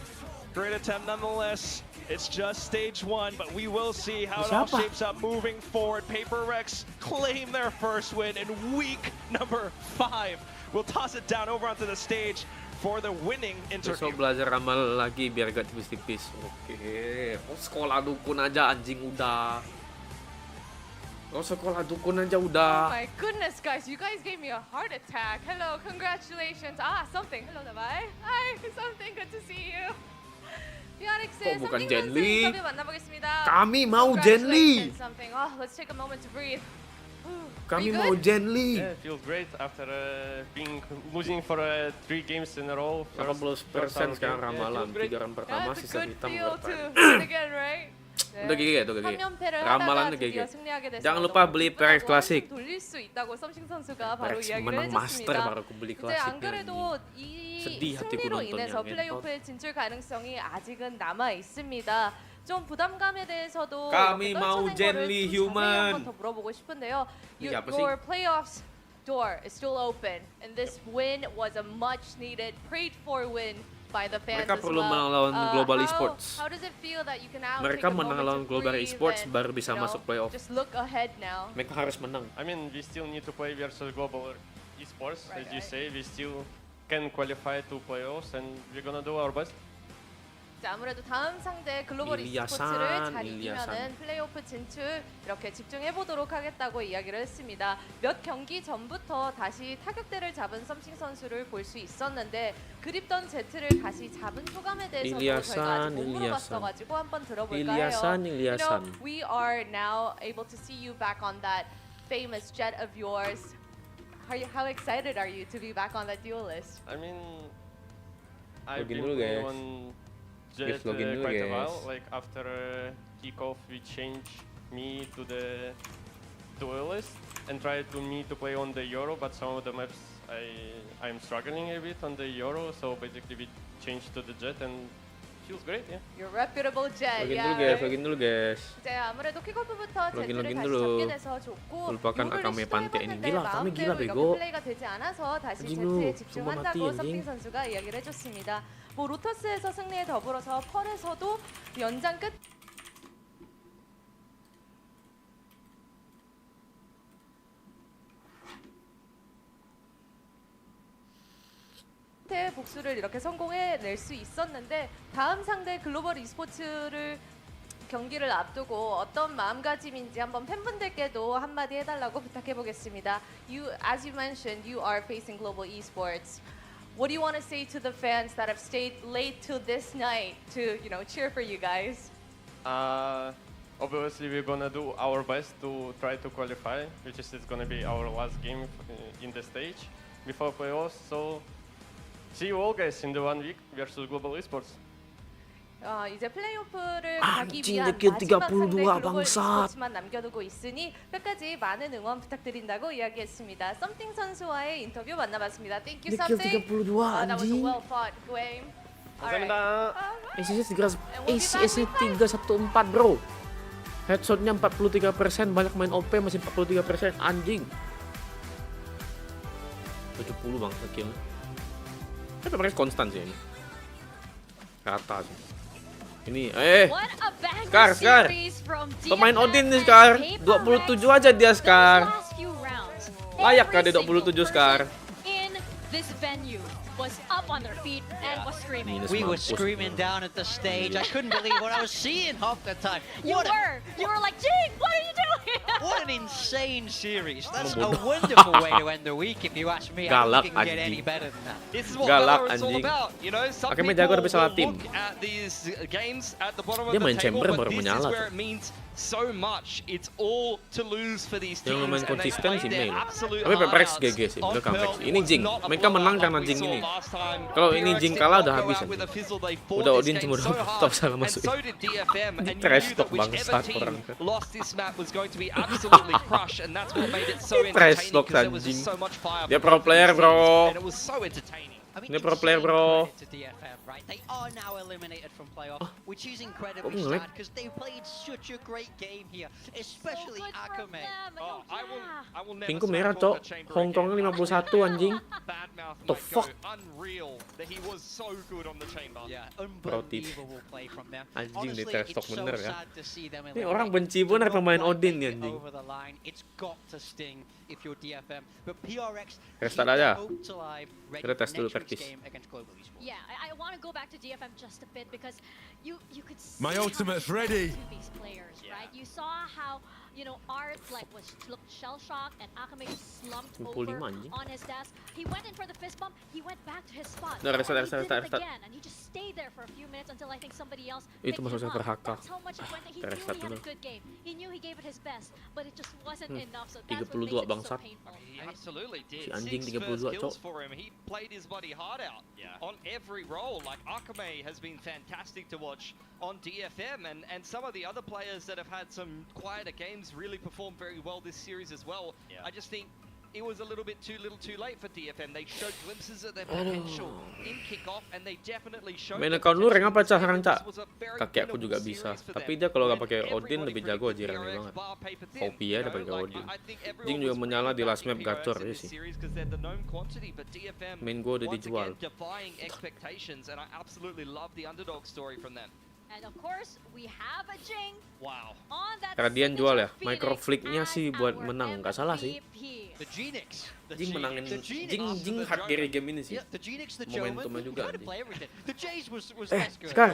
Great attempt nonetheless. It's just stage 1, but we will see how it all shapes up moving forward. Peperek claim their first win in week number 5. We'll toss it down over onto the stage for the winning interview. Besok belajar ramal lagi biar gak tipis-tipis. Oke. Oh, sekolah dukun aja anjing udah. Oh, sekolah dukun aja udah. Oh my goodness, guys. You guys gave me a heart attack. Hello, congratulations. Something. Hello, Davai. Hi, something. Good to see you. Kok bukan Jenly? Kami mau Jenly. Let's take a moment to breathe. Kami mau Jenly. Yeah, it feels great after losing for 3 games in a row. 80% sekarang ramalan. 3 round pertama sisa hitam bertahan. Udah gigi ya, tuh gigi. Ramalan gigi. Jangan lupa beli Peperek Klasik. Peperek menang master baru aku beli klasiknya. sedih hatiku nontonnya. 플레이오프에 진출 가능성이 아직은 남아 있습니다. 좀 부담감에 대해서도 Kami mau Jenly Human. 한번 더 물어보고 싶은데요. Your playoffs door is still open, and this win was a much needed, prayed for win by the fans Mereka as perlu well. menang lawan Global Esports. How does it feel that you can now Mereka take a menang moment lawan to Global breathe Esports and, baru bisa masuk playoff. Just look ahead now. Mereka harus menang. I mean, we still need to play versus Global Esports, as you say. We still can qualify to playoffs, and we're gonna do our best. 자, 아무래도 다음 상대 글로벌 e스포츠를 잘 이기면은 플레이오프 진출 이렇게 집중해 보도록 하겠다고 이야기를 했습니다. 몇 경기 전부터 다시 타격대를 잡은 썸씽 선수를 볼 수 있었는데 그립던 제트를 다시 잡은 소감에 대해서도 저희가 아직 못 물어봤어가지고 한번 들어볼까요? You know, we are now able to see you back on that famous jet of yours. How excited are you to be back on that duelist? I mean, I've been playing on Jet quite a while. Like after kickoff, we changed me to the duelist and try to play on the Euro, but some of the maps I'm struggling a bit on the Euro, so basically we changed to the Jet and feels great, yeah. Your reputable Jet. Login dulu guys. 이제 아무래도 킥오프부터 제트를 login 다시 dulu. 잡게 돼서 좋고 Melupakan Akame Pante ini. Gila, Akame gila bego. 플레이가 되지 않아서 다시 anjing 제트에 lu, 집중한다고 sumpah mati, 썸띵 anjing. 선수가 이야기를 해줬습니다. 뭐 로터스에서 승리에 더불어서 펄에서도 연장 끝 복수를 이렇게 성공해낼 수 있었는데 다음 상대 글로벌 e스포츠를 경기를 앞두고 어떤 마음가짐인지 한번 팬분들께도 한마디 해달라고 부탁해보겠습니다. As you mentioned, you are facing global esports. What do you want to say to the fans that have stayed late till this night to, cheer for you guys? Obviously, we're gonna do our best to try to qualify, which is gonna be our last game in the stage before playoffs. So, see you all guys in the 1 week versus global esports. 이제 플레이오프를 가기 위한 느낌 마지막 32 상대 글로벌 방사. e스포츠만 남겨두고 있으니 끝까지 많은 응원 부탁드린다고 이야기했습니다. 썸띵 선수와의 인터뷰 만나봤습니다. Thank you, Nikhil 썸띵. 32 That was a anjing. well fought game. ACS-nya 314 bro. Headshotnya 43%, banyak main OP masih 43%, anjing. 70 bang kill. Tapi mereka konstan sih ini. Rata sih. Ini, Skar. Pemain Odin nih Skar. 27 aja dia Skar. Layak kan dia 27 Skar. This venue was up on their feet and was screaming. We were screaming down at the stage. I couldn't believe what I was seeing half the time. You were like, Jing, what are you doing? What an insane series. That's a wonderful way to end the week if you ask me. I don't think it can get any better than that. This is what Galak, Valorant's all anjing. about. Some Akame people jago tapi salah will tim. look at these games at the bottom of Dia the main table, chamber but baru this is menyala where tuh. it means so much. It's all to lose for these teams. Yang main and they konsisten played si their Mei. absolute Tapi Peperek heart GG outs sih, on udah comeback Pearl. sih. Ini It was Jing. not a Mereka menang blowout karena like we Jing saw ini. last time. Kalau ini Peperek Jing kalah udah go habis out anjing. with a fizzle. They fought Udah this Odin game cuma so top hard, salah and masuk. so did DFM, and you Trash knew talk that whichever bangsat team orang. lost this map was going to be absolutely crushed, and that's what made it so Trash entertaining talk because there was just anjing. so much fire. Dia from pro both player, these bro. teams, and it was so entertaining. I mean, Ini pro player, insane bro. credit to DFM, right? They are now eliminated from playoff, which is incredibly Kok nge-lag? sad because they played such a great game here, especially So good for Akame. them. Oh, I will never Pingku merah, support Cok. the chamber Hong Kong again. 51 anjing. Badmouth The might go fuck? unreal that he was so good on the chamber. Yeah, Pro tip. unbelievable play from them. Anjing Honestly, di trash talk it's so bener ya. sad to see them Ini orang eliminated. benci bener To pemain not Odin make nih it anjing. over the line, it's got to sting if you're DFM. But PRX Restart keep aja. their hopes alive, ready Kita for tes dulu next week's practice. game against Global Esports. Yeah, I want to go back to DFM just a bit because you could see My how ultimate's close ready. to these players, right? You saw how Art looked shell shocked and Akame slumped 65 over anjing. on his desk. He went in for the fist bump. He went back to his spot. Udah, restart, and he restart, did it restart. again, and he just stayed there for a few minutes until I think somebody else Itu picked masuk him server up. HK. That's how much it went. He Kita knew restart he had a dulu. good game. He knew he gave it his best, but it just wasn't enough. So that's what 32 makes it so bangsat. painful. He absolutely did. Si anjing 6 32, first kills Cok. for him. He played his bloody heart out on every role. Like Akame has been fantastic to watch on DFM, and some of the other players that have had some quieter games really performed very well this series as well. I just think it was a little bit too late for DFM. They showed glimpses of their potential in kickoff, and they definitely showed. Main their account lu rank potential apa, in Cak, this sekarang, game. Cak? This was a very Kakek aku winnable juga bisa. series for Tapi them. dia kalau nggak When pakai Odin everybody lebih jago aja predicted rank PRX banget. bar paper thin, Kopi ya daripada like, Odin. I think everyone Jing juga was menyala really di last backing map gacor PRX in ya this sih. series 'cause they're the known quantity, but DFM Main gua udah once dijual. again defying expectations, and I absolutely love the underdog story from them. And of course, we have a Jing Wow. on that Radian jual ya. signature Micro Phoenix flick-nya as sih buat our menang, nggak salah sih. MVP. The Genix. Jing menangin The Genix. Jing hard carry game ini sih. Yeah, the Genix, the Momentumnya German, juga, trying to anjing. play everything. The Jays was less good. Skar.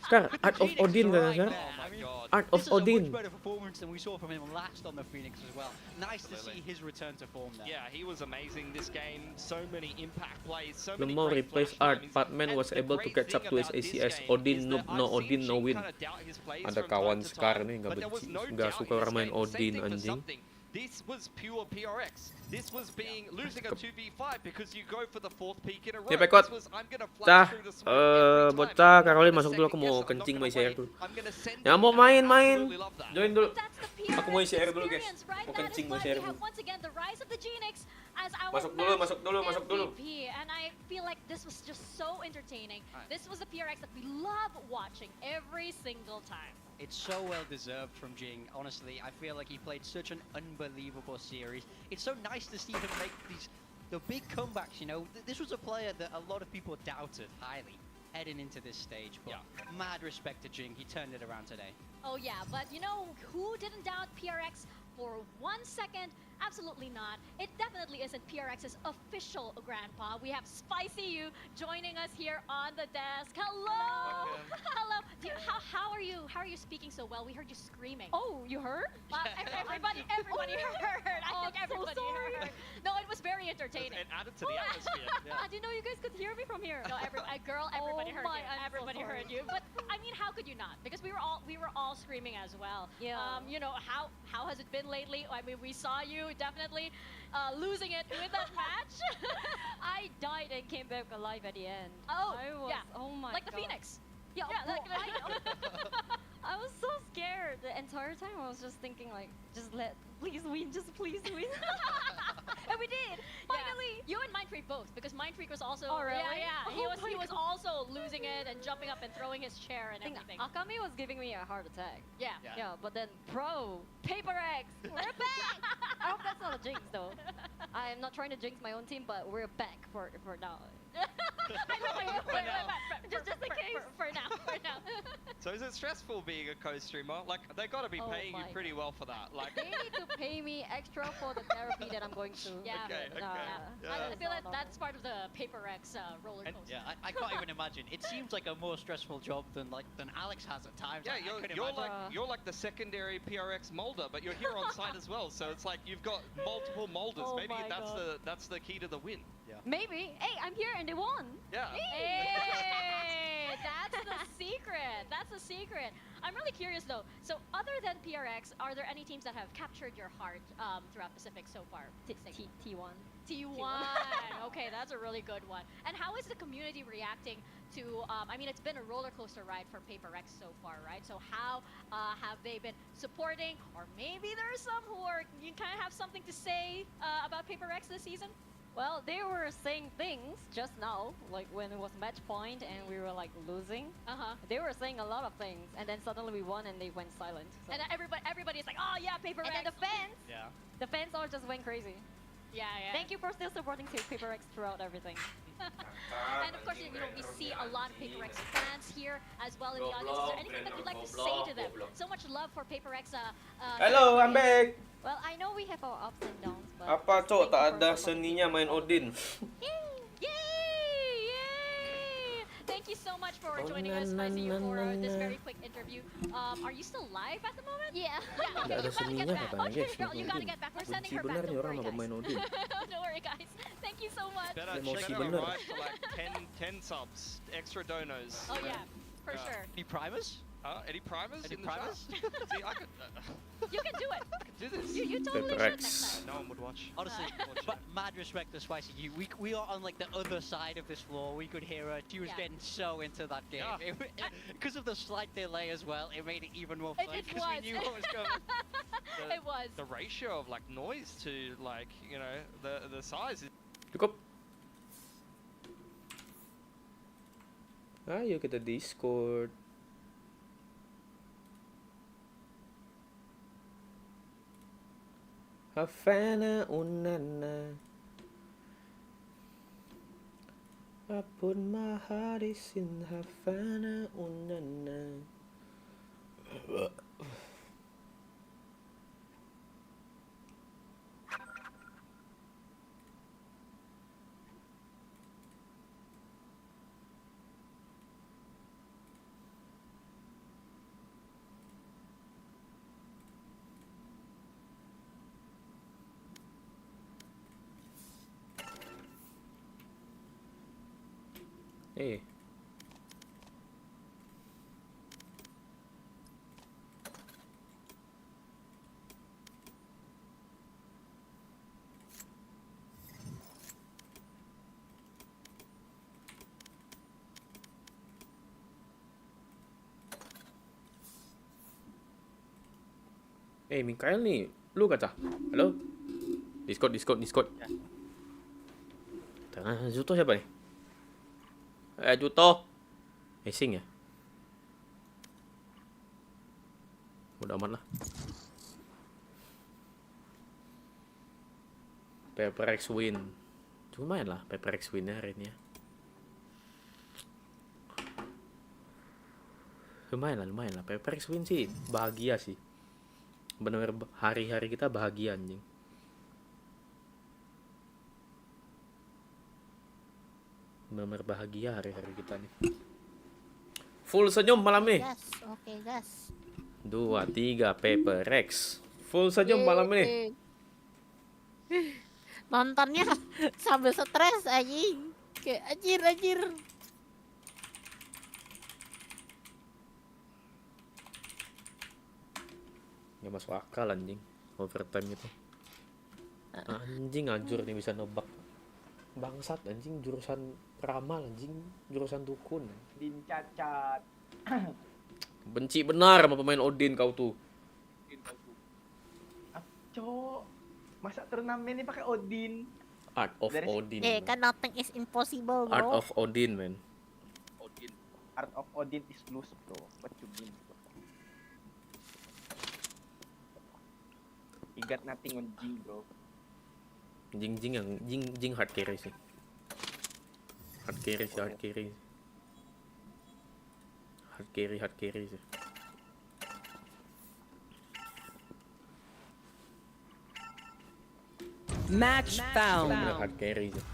Skar, The Art of Genix Odin was kan, right Skar? there. Oh my I mean, god. Art of This is a Odin. much better performance than we saw from him last on the Phoenix as well. Nice to see his return to form there. Yeah, he was amazing this game. So many impact plays, so The many more great replace flash Art, timings. Batman And was the able to great catch up thing to his about this ACS. game Odin is noob, that no I've Odin, seen no Jing win. kinda doubt his plays Ada from kawan time to Skar time, nih but there was no nggak doubt suka in this orang main game. Same Odin thing for anjing. something. this was pure PRX. This was losing a 2v5 because you go for the 4th peak in a row. Ya, Pekot. This was, I'm gonna Cah, flash through the smoke every time. bocah, I'm Caroline gonna masuk dulu, aku second mau guess, I'm not kencing, mau gonna isi air wait. dulu. I'm gonna send Yang mau it, I main. absolutely love that. Join dulu. That's the PRX Aku mau isi air dulu, guys. experience, right? Mau That is kencing, mau why isi air we have dulu. once again the rise of the Genix as our Masuk dulu, match masuk dulu, masuk dulu. MVP. And I feel like this was just so entertaining. This was a PRX that we love watching every single time. It's so well deserved from Jing. Honestly, I feel like he played such an unbelievable series. It's so nice to see him make the big comebacks. You know, this was a player that a lot of people doubted highly heading into this stage. But mad respect to Jing. He turned it around today. Oh yeah, but you know who didn't doubt PRX for 1 second? Absolutely not. It definitely isn't PRX's official grandpa. We have Spicy You joining us here on the desk. Hello. Hello. How are you? How are you speaking so well? We heard you screaming. Oh, you heard? Everybody heard. I think everybody heard. No, it was very entertaining. It added to the atmosphere. I didn't know you guys could hear me from here. No, everybody heard you. Everybody heard you. But I mean, how could you not? Because we were all screaming as well. Yeah. You know, how has it been lately? I mean, we saw you definitely losing it with that match. I died and came back alive at the end. Oh, yeah. Oh my like the God. Phoenix. Yeah, like I know. I was so scared the entire time. I was just thinking like, please win, just please win. And we did, finally. You and Mindfreak both, because Mindfreak was also. Oh, really? Yeah. Oh He was also losing it and jumping up and throwing his chair and I think everything. Akami was giving me a heart attack. Yeah. Yeah, but then Peperek, we're back. I hope that's not a jinx though. I'm not trying to jinx my own team, but we're back for now. Just in case. For now. So is it stressful being a co-streamer? Like, they gotta be paying you pretty well for that. Like, They need to pay me extra for the therapy that I'm going through. Yeah. Okay. I feel like that's part of the Peperex roller coaster. Yeah, I can't even imagine. It seems like a more stressful job than Alex has at times. yeah, I couldn't you're imagine. you're like the secondary PRX molder, but you're here on site as well. So it's like you've got multiple molders. Oh Maybe my God. that's the key to the win. Maybe. Hey, I'm here and they won. Yeah. Hey, that's the secret. That's the secret. I'm really curious though. So other than PRX, are there any teams that have captured your heart throughout Pacific so far? T1. T1. Okay, that's a really good one. And how is the community reacting to? I mean, it's been a roller coaster ride for PaperX so far, right? So how have they been supporting? Or maybe there are some who are you kind of have something to say about PaperX this season. Well, they were saying things just now, like when it was match point and we were like losing. They were saying a lot of things, and then suddenly we won and they went silent. So. And everybody is like, oh yeah, PaperX. And then the fans all just went crazy. Yeah. Thank you for still supporting PaperX throughout everything. And of course, you know, we see a lot of PaperX fans here as well in the audience. Is there anything that you'd like to say to them? So much love for PaperX. Hello, I'm back. Well, I know we have our ups and downs, but Apa cok tak ada seninya main Odin? Yay! Thank you so much for joining us, Spicy, for this very quick interview. Are you still live at the moment? Yeah. Nggak Okay, ada seninya katanya guys. you gotta get back. We're sending her Benci back. bener nih orang sama pemain Odin. Don't worry, guys. Thank you so much. Better Emosi check bener. arrive for like 10 subs, extra donos. Oh yeah, for sure. Any primers? Any primers Any in the primers? chat? See, I could You can do it. do this. You totally should Peperex. next time. No one would watch. Honestly, but mad respect to Spicy. We are on like the other side of this floor. We could hear her. She was Yeah. getting so into that game. Yeah. Because of the slight delay as well, it made it even more fun It because we was. knew what was coming. It was. The ratio of like noise to like, you know, the size is Cukup. Ayo kita Discord. Havana unana. I put my heart is in Havana unana. Eh. Mikael nih, lu kata. Halo? Discord. Juto siapa nih? Juto. Sing ya? Udah aman lah. Peperek win. Lumayan lah Peperek winnya hari ini ya. Lumayan lah. Peperek win sih bahagia sih. Bener-bener hari-hari kita bahagia anjing. Bener-bener bahagia hari-hari kita nih. Full senyum malam nih. Gas, oke gas. 2, 3 Peperek. Full senyum malam nih. Nontonnya sambil stres anjing. Kayak anjir. Gak masuk akal anjing. Overtime itu. Anjing hancur nih bisa nebak. Bangsat anjing, jurusan ramal anjing, jurusan dukun. Din cacat. Benci benar sama pemain Odin kau tuh. Cok. Masa turnamen ini pakai Odin? Art of Odin. Kan nothing is impossible, bro. Art of Odin, man. Art of Odin is loose, bro. What you mean? You got nothing on Jing, bro. Jing hard carry sih. Hard carry sih. Match found. Hard carry sih.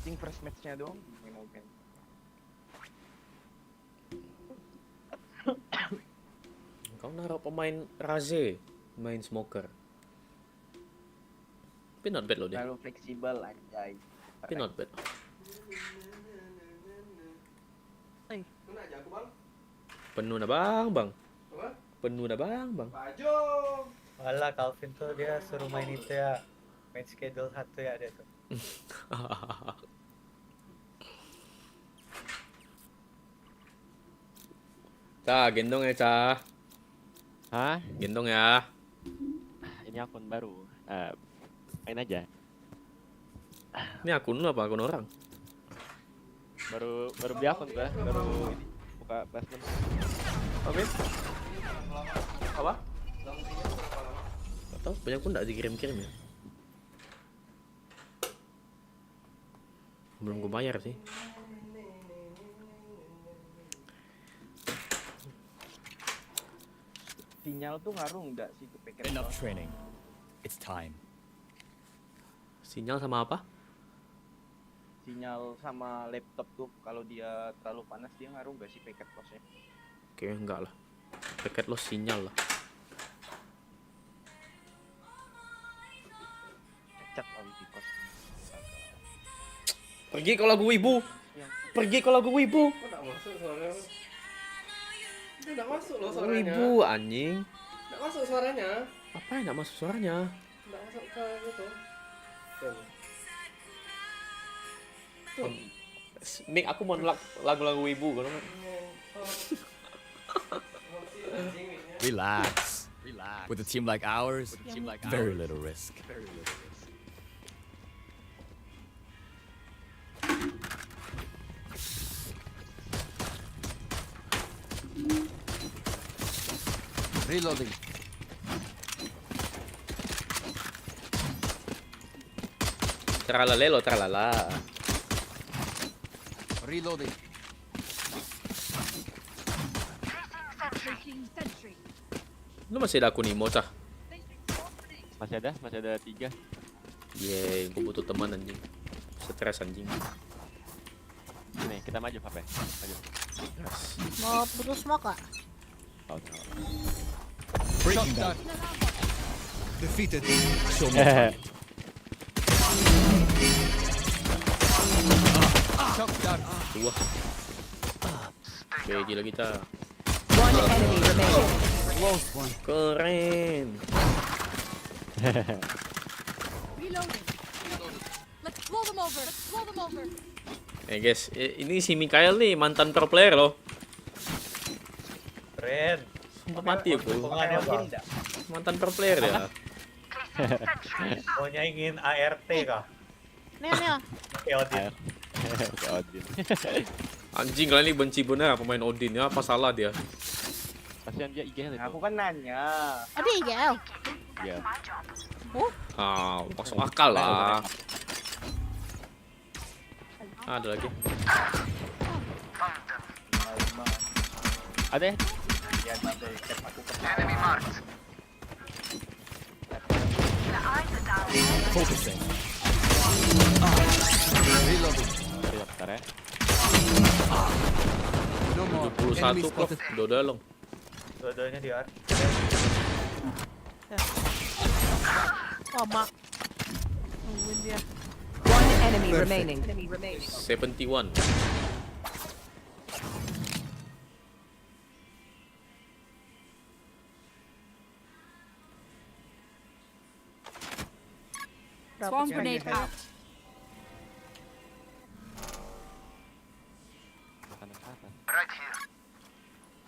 Jing first match-nya doang. Mungkin. Kau naruh pemain Raze, main smoker. Tapi not bad loh dia. Terlalu fleksibel anjay. Tapi not bad. Penuh na bang. Penuh na bang. Walah, Calvin tuh dia suruh main itu ya. Main schedule 1 ya dia tuh. Cah, gendong ya, Cah. Hah? Gendong ya. Ini akun baru. Main aja. Ini akun lu apa akun orang? Baru beli akun gua, baru ini buka placement. Oke. Apa? Atau banyak pun enggak dikirim-kirim ya. Belum gue bayar sih. Sinyal tuh ngaruh nggak sih ke Peperek? Enough training. It's time. Sinyal sama apa? Sinyal sama laptop tuh kalau dia terlalu panas dia ngaruh nggak sih packet loss-nya? Kayaknya enggak lah. Packet loss sinyal lah. Cacat kali di kos. Pergi kalau lagu wibu. Pergi kalau lagu wibu. Nggak masuk suaranya. Nggak masuk loh suaranya. Wibu anjing. Nggak masuk suaranya. Apa yang enggak masuk suaranya? Nggak masuk ke itu. Mik, aku mau nolak lagu-lagu wibu kan. Relax. With a team like ours, very little risk. Reloading. Tralalelo, tralala. Reloading. Lu masih ada akun Imo, Cah? Masih ada 3. Yeay, gue butuh teman anjing. Stres anjing. Nih, kita maju HP. Maju. Mau putus smoke gak? Oh, no. Breaking down. Defeated. Show me. Wah. Oke, gila kita. One enemy remaining. Keren. Reloading. Let's blow them over. Guys, ini si Mikael nih mantan pro player loh. Keren. Sempat mati aku. Hubungannya Bang. Mantan pro player ya. Maunya ingin ART kah? Nel. Oke, Odin. Oke, Odin. Anjing lah ini benci bener pemain Odin ya. Apa salah dia? Kasihan dia IGL itu. Aku kan nanya. Ada IGL. Iya. Masuk akal lah. Ada lagi. Ada ya? Ya, ada chat aku ke Focusing. Bentar ya. 71 kok. Udah dalam. Dua-duanya di ar. Oh, mak. Nungguin dia. One enemy remaining. 71. Swarm grenade out.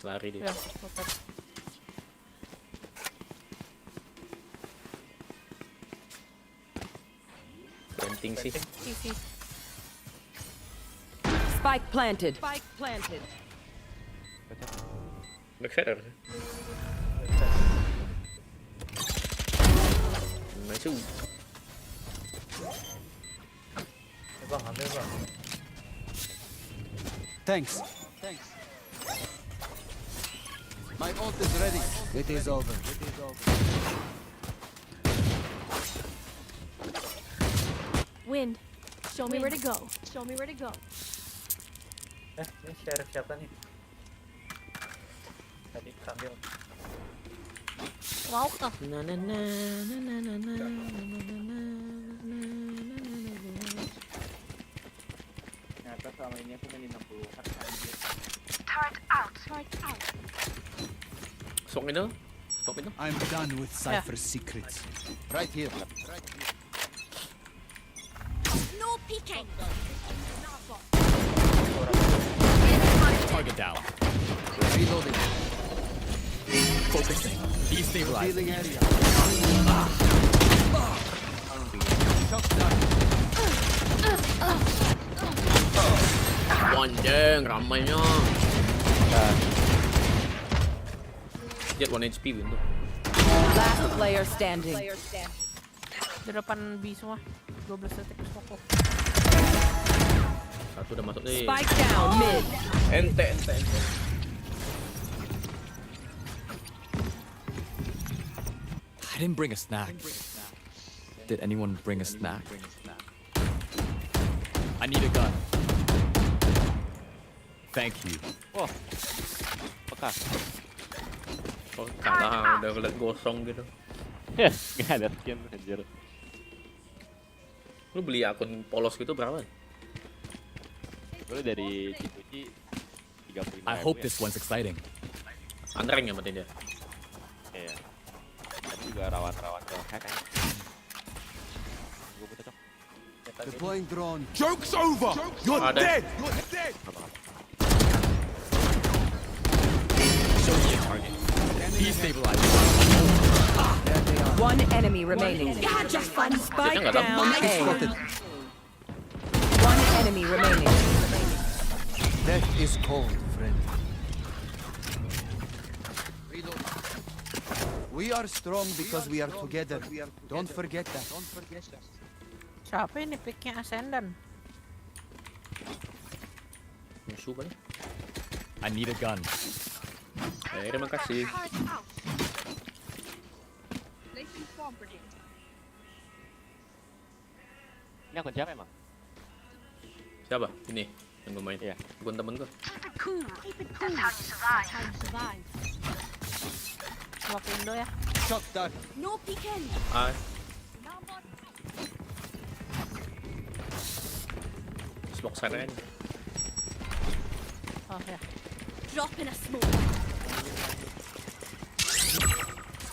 Lari dia. Ya, putar. Penting sih. Sisi. Spike planted. Backside harusnya. Masuk. Bang, ambil Bang. Thanks. My ult is ready. It is over. Wind. Show me where to go. Ini sheriff siapa nih? Tadi ambil. Mau kah? Ternyata selama ini aku main 60-an. Sok itu. Stop itu. I'm done with Cypher's secrets. Right here. No peeking. Target down. Reloading. Focusing. Destabilizing. Healing area. Anjing, ramainya. Jet 1 HP window. Last player standing. Di depan B semua. 12 detik smoke. Satu udah masuk nih. Spike down mid. Ente. I didn't bring a snack. Did anyone bring a snack? I need a gun. Thank you. Wah. Bekas. Oh, kalah udah ngeliat gosong gitu. Ya, nggak ada skin anjir. Lu beli akun polos gitu berapa? Gue dari Cipuci 35. I hope this one's exciting. Antreng ya matiin dia. Iya. Tapi juga rawan-rawan ke hack kan. Gue butuh cok. Deploying drone. Joke's over. You're dead. Show me a target. Destabilizing. One enemy remaining. Spike down A. One enemy remaining. Death is cold, friend. We are strong because we are together. Don't forget that. Siapa ini picknya Ascendant? Musuh kali. I need a gun. Terima kasih. Ini akun siapa emang? Siapa? Ini yang gue main. Iya. Bukan temen gue. Smoke window ya. Shot down. Smoke sana ini. Oh ya.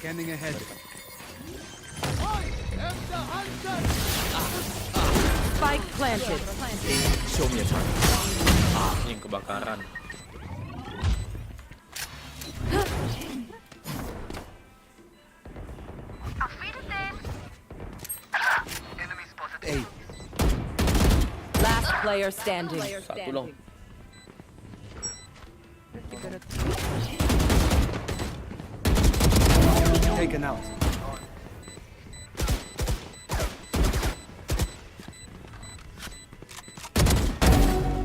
Scanning ahead. Spike planted. Show me a target. Ini kebakaran. A. Last player standing. Satu lang. Taken out.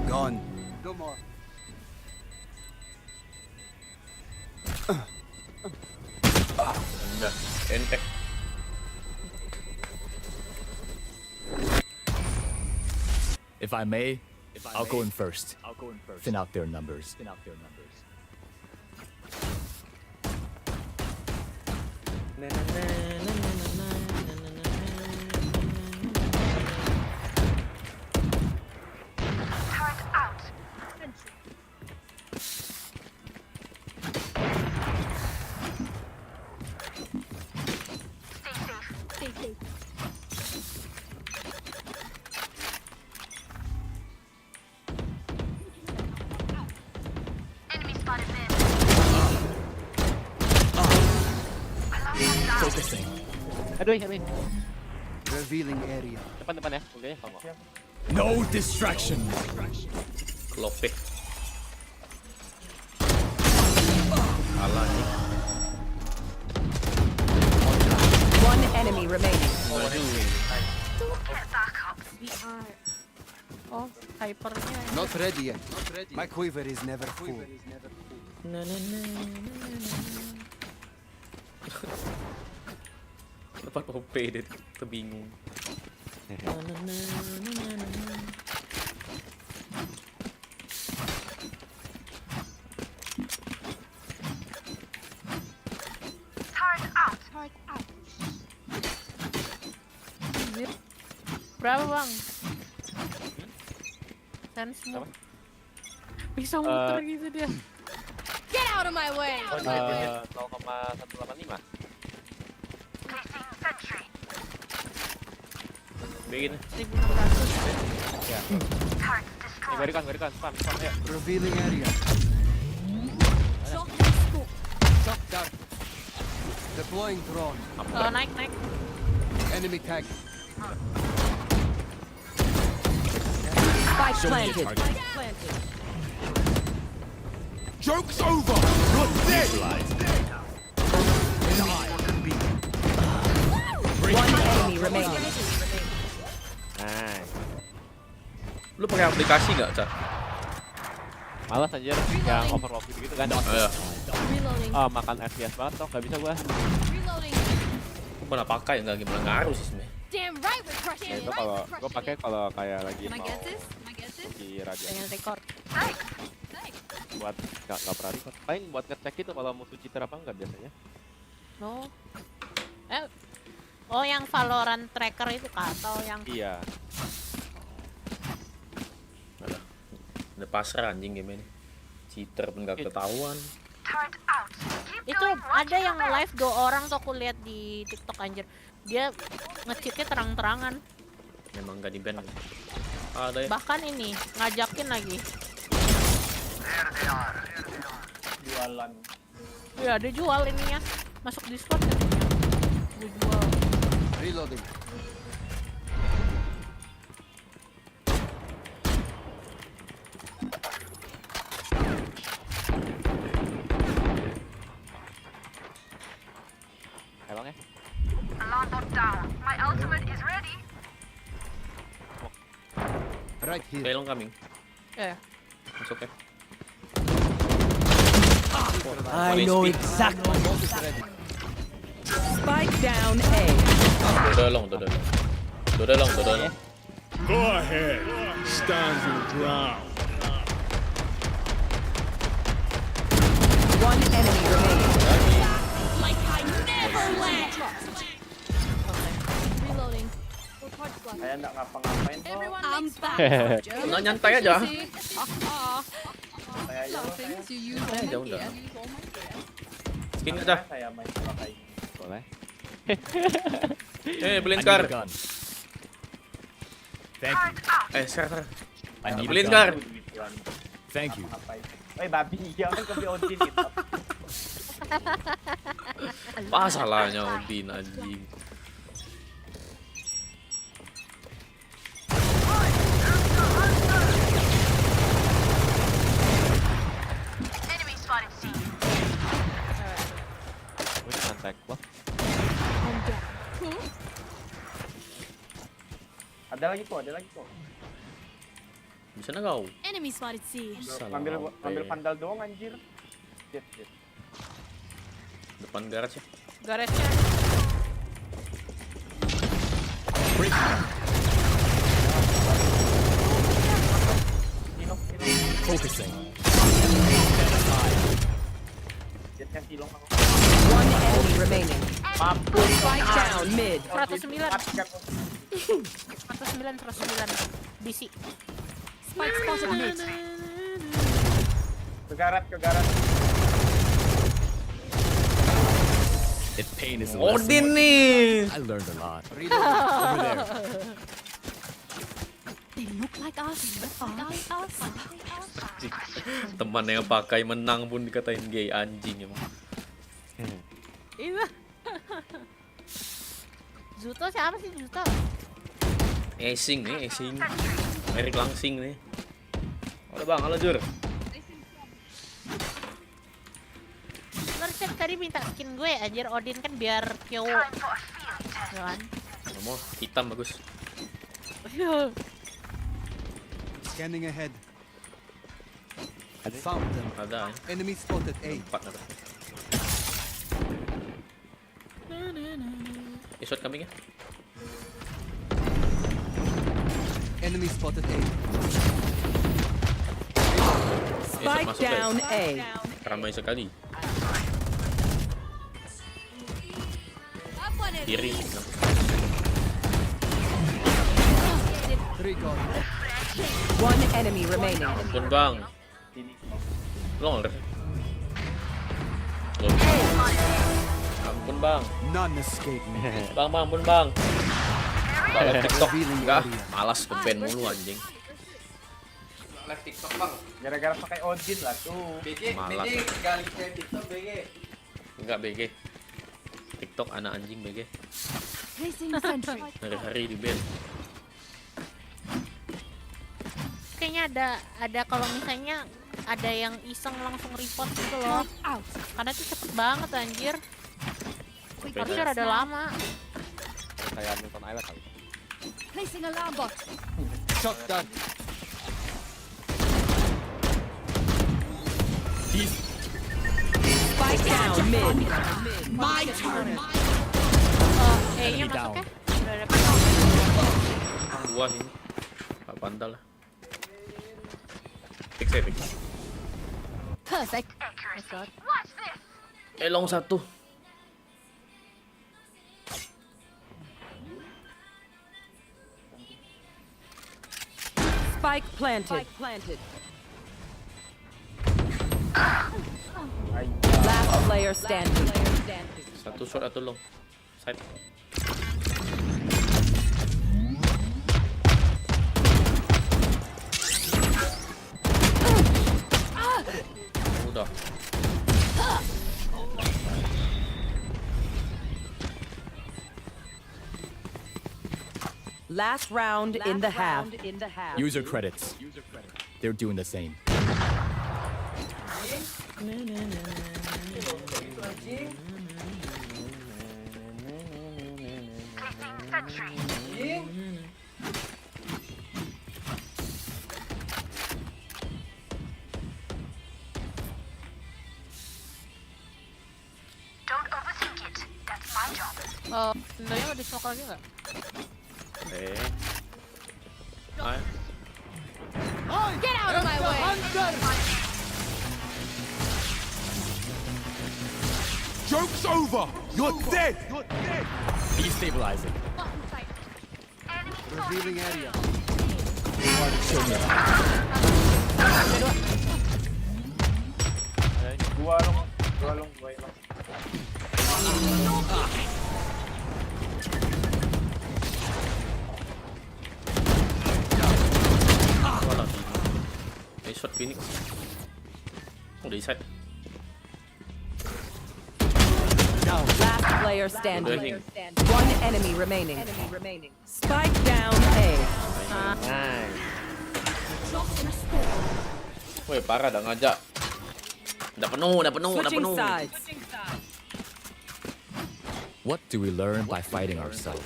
Gone. No more. Udah, entek. If I may, I'll go in first. Thin out their numbers. Focusing. Aduh. Revealing area. Depan ya. Oke, kalau. No distraction. Klopek. Kalah nih. One enemy remaining. Oh, hypernya. Not ready yet. My quiver is never full. Lepas OP dia terbingung. Berapa bang? Sensi. Bisa muter gitu dia. Get out of my way. 0,185. Bikin. 1.600. Ya. Berikan, spam ya. Revealing area. Shock down. Deploying drone. naik. Enemy tag. Spike planted. Joke's over! You're dead! One enemy remaining. Nah, Lu pakai aplikasi nggak, Cak? malas anjir yang overlock gitu kan. Iya. Makan FPS banget toh, nggak bisa gua. Aku pernah pakai nggak gimana ngaruh sih sebenarnya. Damn right we're crushing Ya, it. itu kalau gua pakai kalau kayak lagi mau di radio Pengen record. buat nggak pernah record. Paling buat ngecek itu kalau musuh cheater apa enggak biasanya. No. Oh yang Valorant tracker itu kah? Atau yang Iya. Ada pasrah anjing game ini. Cheater pun nggak ketahuan. itu ada yang live 2 orang tuh aku lihat di TikTok anjir. Dia nge-cheatnya terang-terangan. Memang nggak di-ban. Ada ya. Bahkan ini ngajakin lagi. Jualan. Ya dia jual ininya. Masuk Discord katanya. Dia jual. Reloading. Emang ya? My ultimate is ready. Right here. Belong coming. Ya. Masuk ya. I know exactly. Spike down A. Dodolong. Go ahead. Stand your ground. One enemy remaining. Like I never left. Reloading. Saya nggak ngapa-ngapain kok. I'm back. Nggak nyantai aja. Saya aja loh, saya. Jauh udah. Skin kita. Saya main bola kayak gini. Boleh. Beliin Scar. Thank you. Scar. I need Beliin a Scar. gun. Thank you. Babi, jangan ke Odin gitu. Apa salahnya Odin anjing? Ada lagi kok. Bisa na kau? Enemy spotted C. Ambil pandal doang anjir. Jet. Depan garage ya. Garage-nya. Focusing. Jetnya silong. One enemy remaining. Spike down mid. 109. 109. BC. Spike spotted mid. Ke garat. If pain is a Odin lesson, nih. I learned a lot. Over there. They look like us, but are they us? Teman yang pakai menang pun dikatain gay, anjing emang. Iya. Zuto siapa sih Zuto? Esing. Erik Langsing nih. Halo bang, halo Jur. Merchant tadi minta skin gue anjir, Odin kan biar cowok. Kan? Mau hitam bagus. Scanning ahead. Found them. Ada. Enemy spotted A. 4 ada. Shot kambing ya. Enemy spotted A. Spike down A. Ramai sekali. Kiri. One enemy remaining. Ampun bang. Lol. Ampun bang. None escape me. Bang, ampun bang. Live TikTok enggak, malas ke-ban mulu anjing. Live TikTok bang. Gara-gara pakai Odin lah tuh. Malas. Gali TikTok BG. Enggak BG. TikTok anak anjing BG. Placing sentry. Hari-hari di ban. Kayaknya ada kalau misalnya ada yang iseng langsung report gitu loh. Karena itu cepet banget anjir. Harusnya rada lama. Kayak nonton Island kali. Placing alarm bot. Shotgun. Spike down mid. My turn. Kayaknya masuk ya. Udah ada Wah ini. Pak pantal lah. Fix. Perfect. Elong satu. Spike planted. Last player standing. Satu shot atau long. Side. Udah. Last round in the half. User credits. They're doing the same. Indonya mau di-smoke lagi nggak? Ayo. Get out of my way. Joke's over! You're dead! Destabilizing. Revealing area. Show me. Dua long. Shot Phoenix. Udah side. Last player standing. One enemy remaining. Spike down A. Woi parah dah ngajak. Udah penuh. Switching sides. What do we learn by fighting ourselves?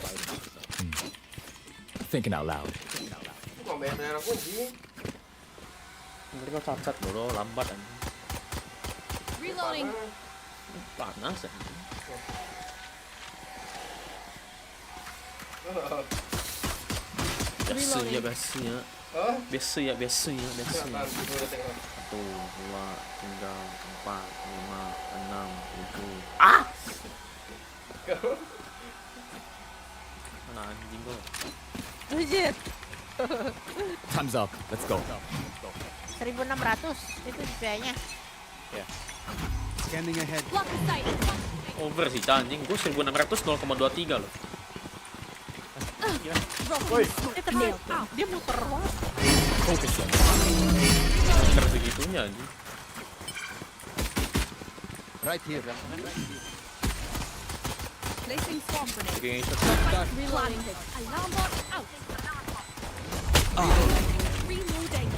Thinking out loud. Mereka cacat bro, lambat anjing. Reloading. Panas anjing. Biasa ya. 1, 2, 3, 4, 5, 6, 7. Ah! Mana anjing gua? Legit. Time's up. Let's go. 1.600 itu DPI-nya. Ya. Scanning ahead. Block the sight. Over sih anjing. Gua 1600 0,23 loh. Woi, dia muter banget. Focus on. Muter segitunya anjing. Right here. Placing swarm grenade. Reloading. Alarm bot out. Reloading.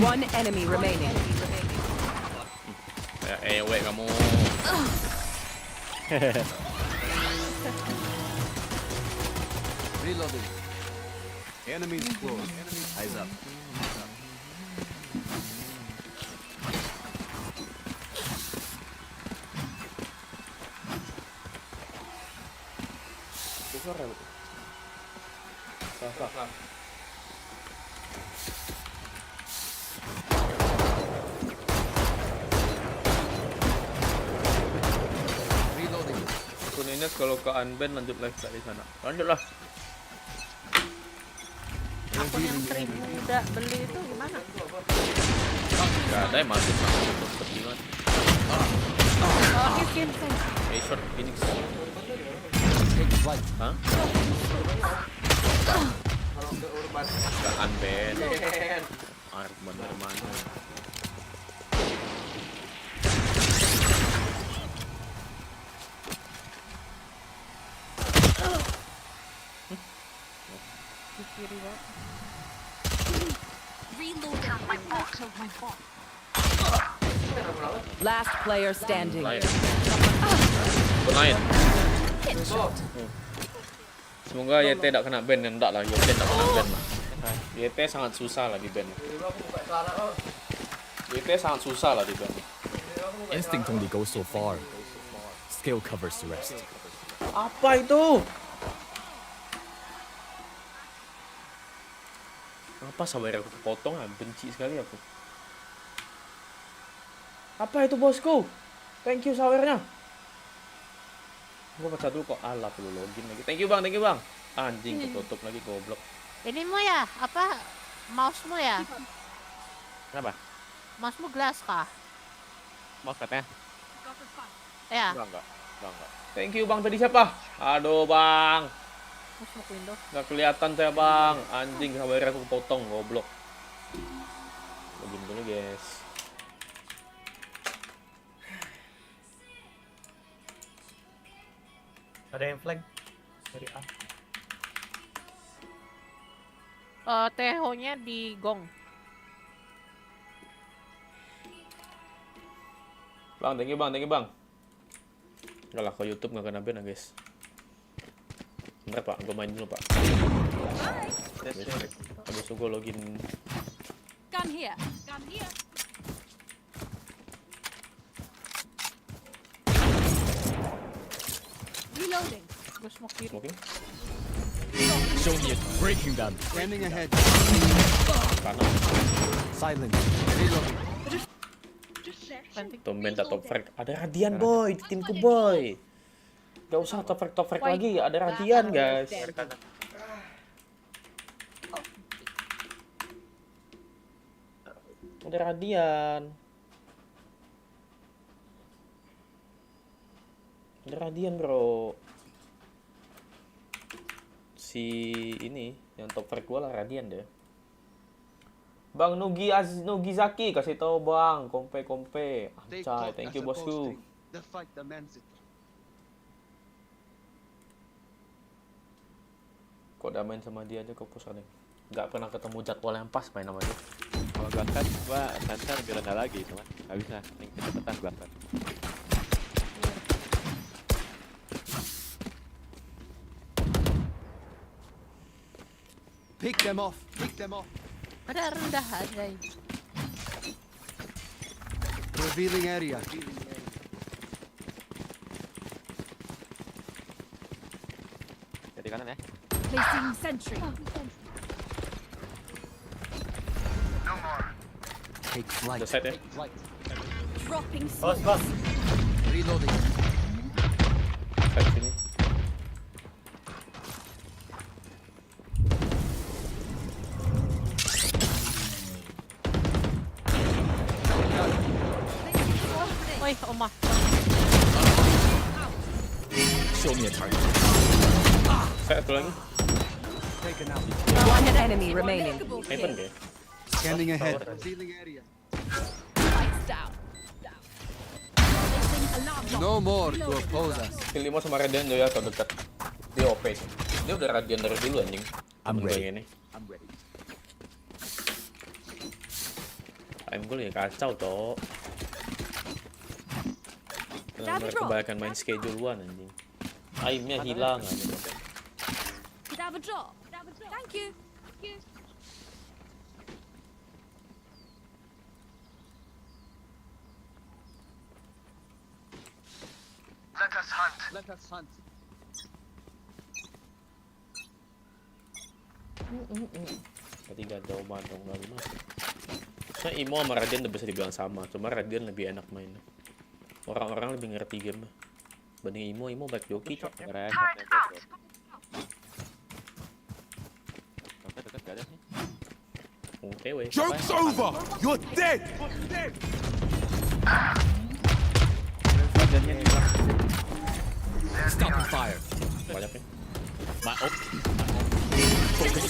One enemy remaining. Kayak ewe kamu. Reloading. Enemies close. Eyes up. Reloading. Kuninnya kalau ke unban lanjut live di sana. Lanjutlah. Akun yang 1000 udah beli itu gimana? Gak ada yang masuk seperti gimana? Oh, hit game. Short Phoenix. Hah? Gak unban. Bener mana? Kiri banget. Last player standing. Lain. Semoga YT tidak kena ban. Enggak lah, YT tidak kena ban lah. YT sangat susah lah di ban. YT sangat susah lah di ban. Instinct only goes so far. Skill covers the rest. Apa itu? Apa sabar aku potong? Benci sekali aku. Apa itu bosku? Thank you sawernya. Gua baca dulu kok alat lu login lagi. Thank you bang. Anjing ketutup lagi goblok. Ini ya? Apa? Mouse-mu ya? Kenapa? Mouse-mu glass kah? Mouse katanya? Ya. Enggak. Thank you bang, tadi siapa? Aduh bang. Masuk window. Nggak kelihatan saya bang. Anjing sawernya aku potong goblok. Login dulu guys. Ada yang flank dari A. TH-nya di gong. Bang, thank you bang. Enggak lah, kalau YouTube nggak kena ban guys. Bentar pak, gue main dulu pak. Habis itu gue login. Gun here. Reloading. Gue smoking. Show me it. Breaking them. Scanning ahead. Panas. Silent. Reloading. Tumben tak top frag. Ada Radian boy di timku boy. Gak usah top frag lagi. Ada Radian guys. Ada Radian. Ada Radian bro. Si ini yang top frag gua lah Radian deh. Bang Nugizaki kasih tahu bang, kompe. Anjay, thank you bosku. The fight demands it. Kok udah main sama dia aja kok pusing. Nggak pernah ketemu jadwal yang pas main sama dia. Kalau gua kan, gua Sansa lebih rendah lagi, cuman nggak bisa. Yang kecepatan gua kan. Pick them off. Pick them off. Ada rendah aja. Revealing area. Jadi kanan ya. Placing sentry. No more. Take flight. Udah set ya. Dropping Bos, smoke. bos. Reloading. Set sini. Woi, Oma. Show me a target. Set satu lagi. Taken out. One enemy remaining. Heaven deh. Scanning ahead. Revealing area. Lights down. Placing alarm clock. No more to oppose us. Skill 5 sama Radiant Joya atau dekat. Dia OP sih. Dia udah Radiant dari dulu anjing. I'm Temen gue ready. ini. I'm ready. Time gue lagi kacau toh. Benar-benar kebanyakan main schedule-an anjing. Aimnya hilang anjing. Could have a drop. Thank you. Let us hunt. Let us hunt. Ketiga coba dong lalu masuk. Nah, Imo sama Radiant udah bisa dibilang sama, cuma Radiant lebih enak main. Orang-orang lebih ngerti game. Banding Imo baik joki cok. Dekat gak ada sih. Oke weh. Joke's over! You're dead! Stopping fire. Banyak ya. My ult. Focus.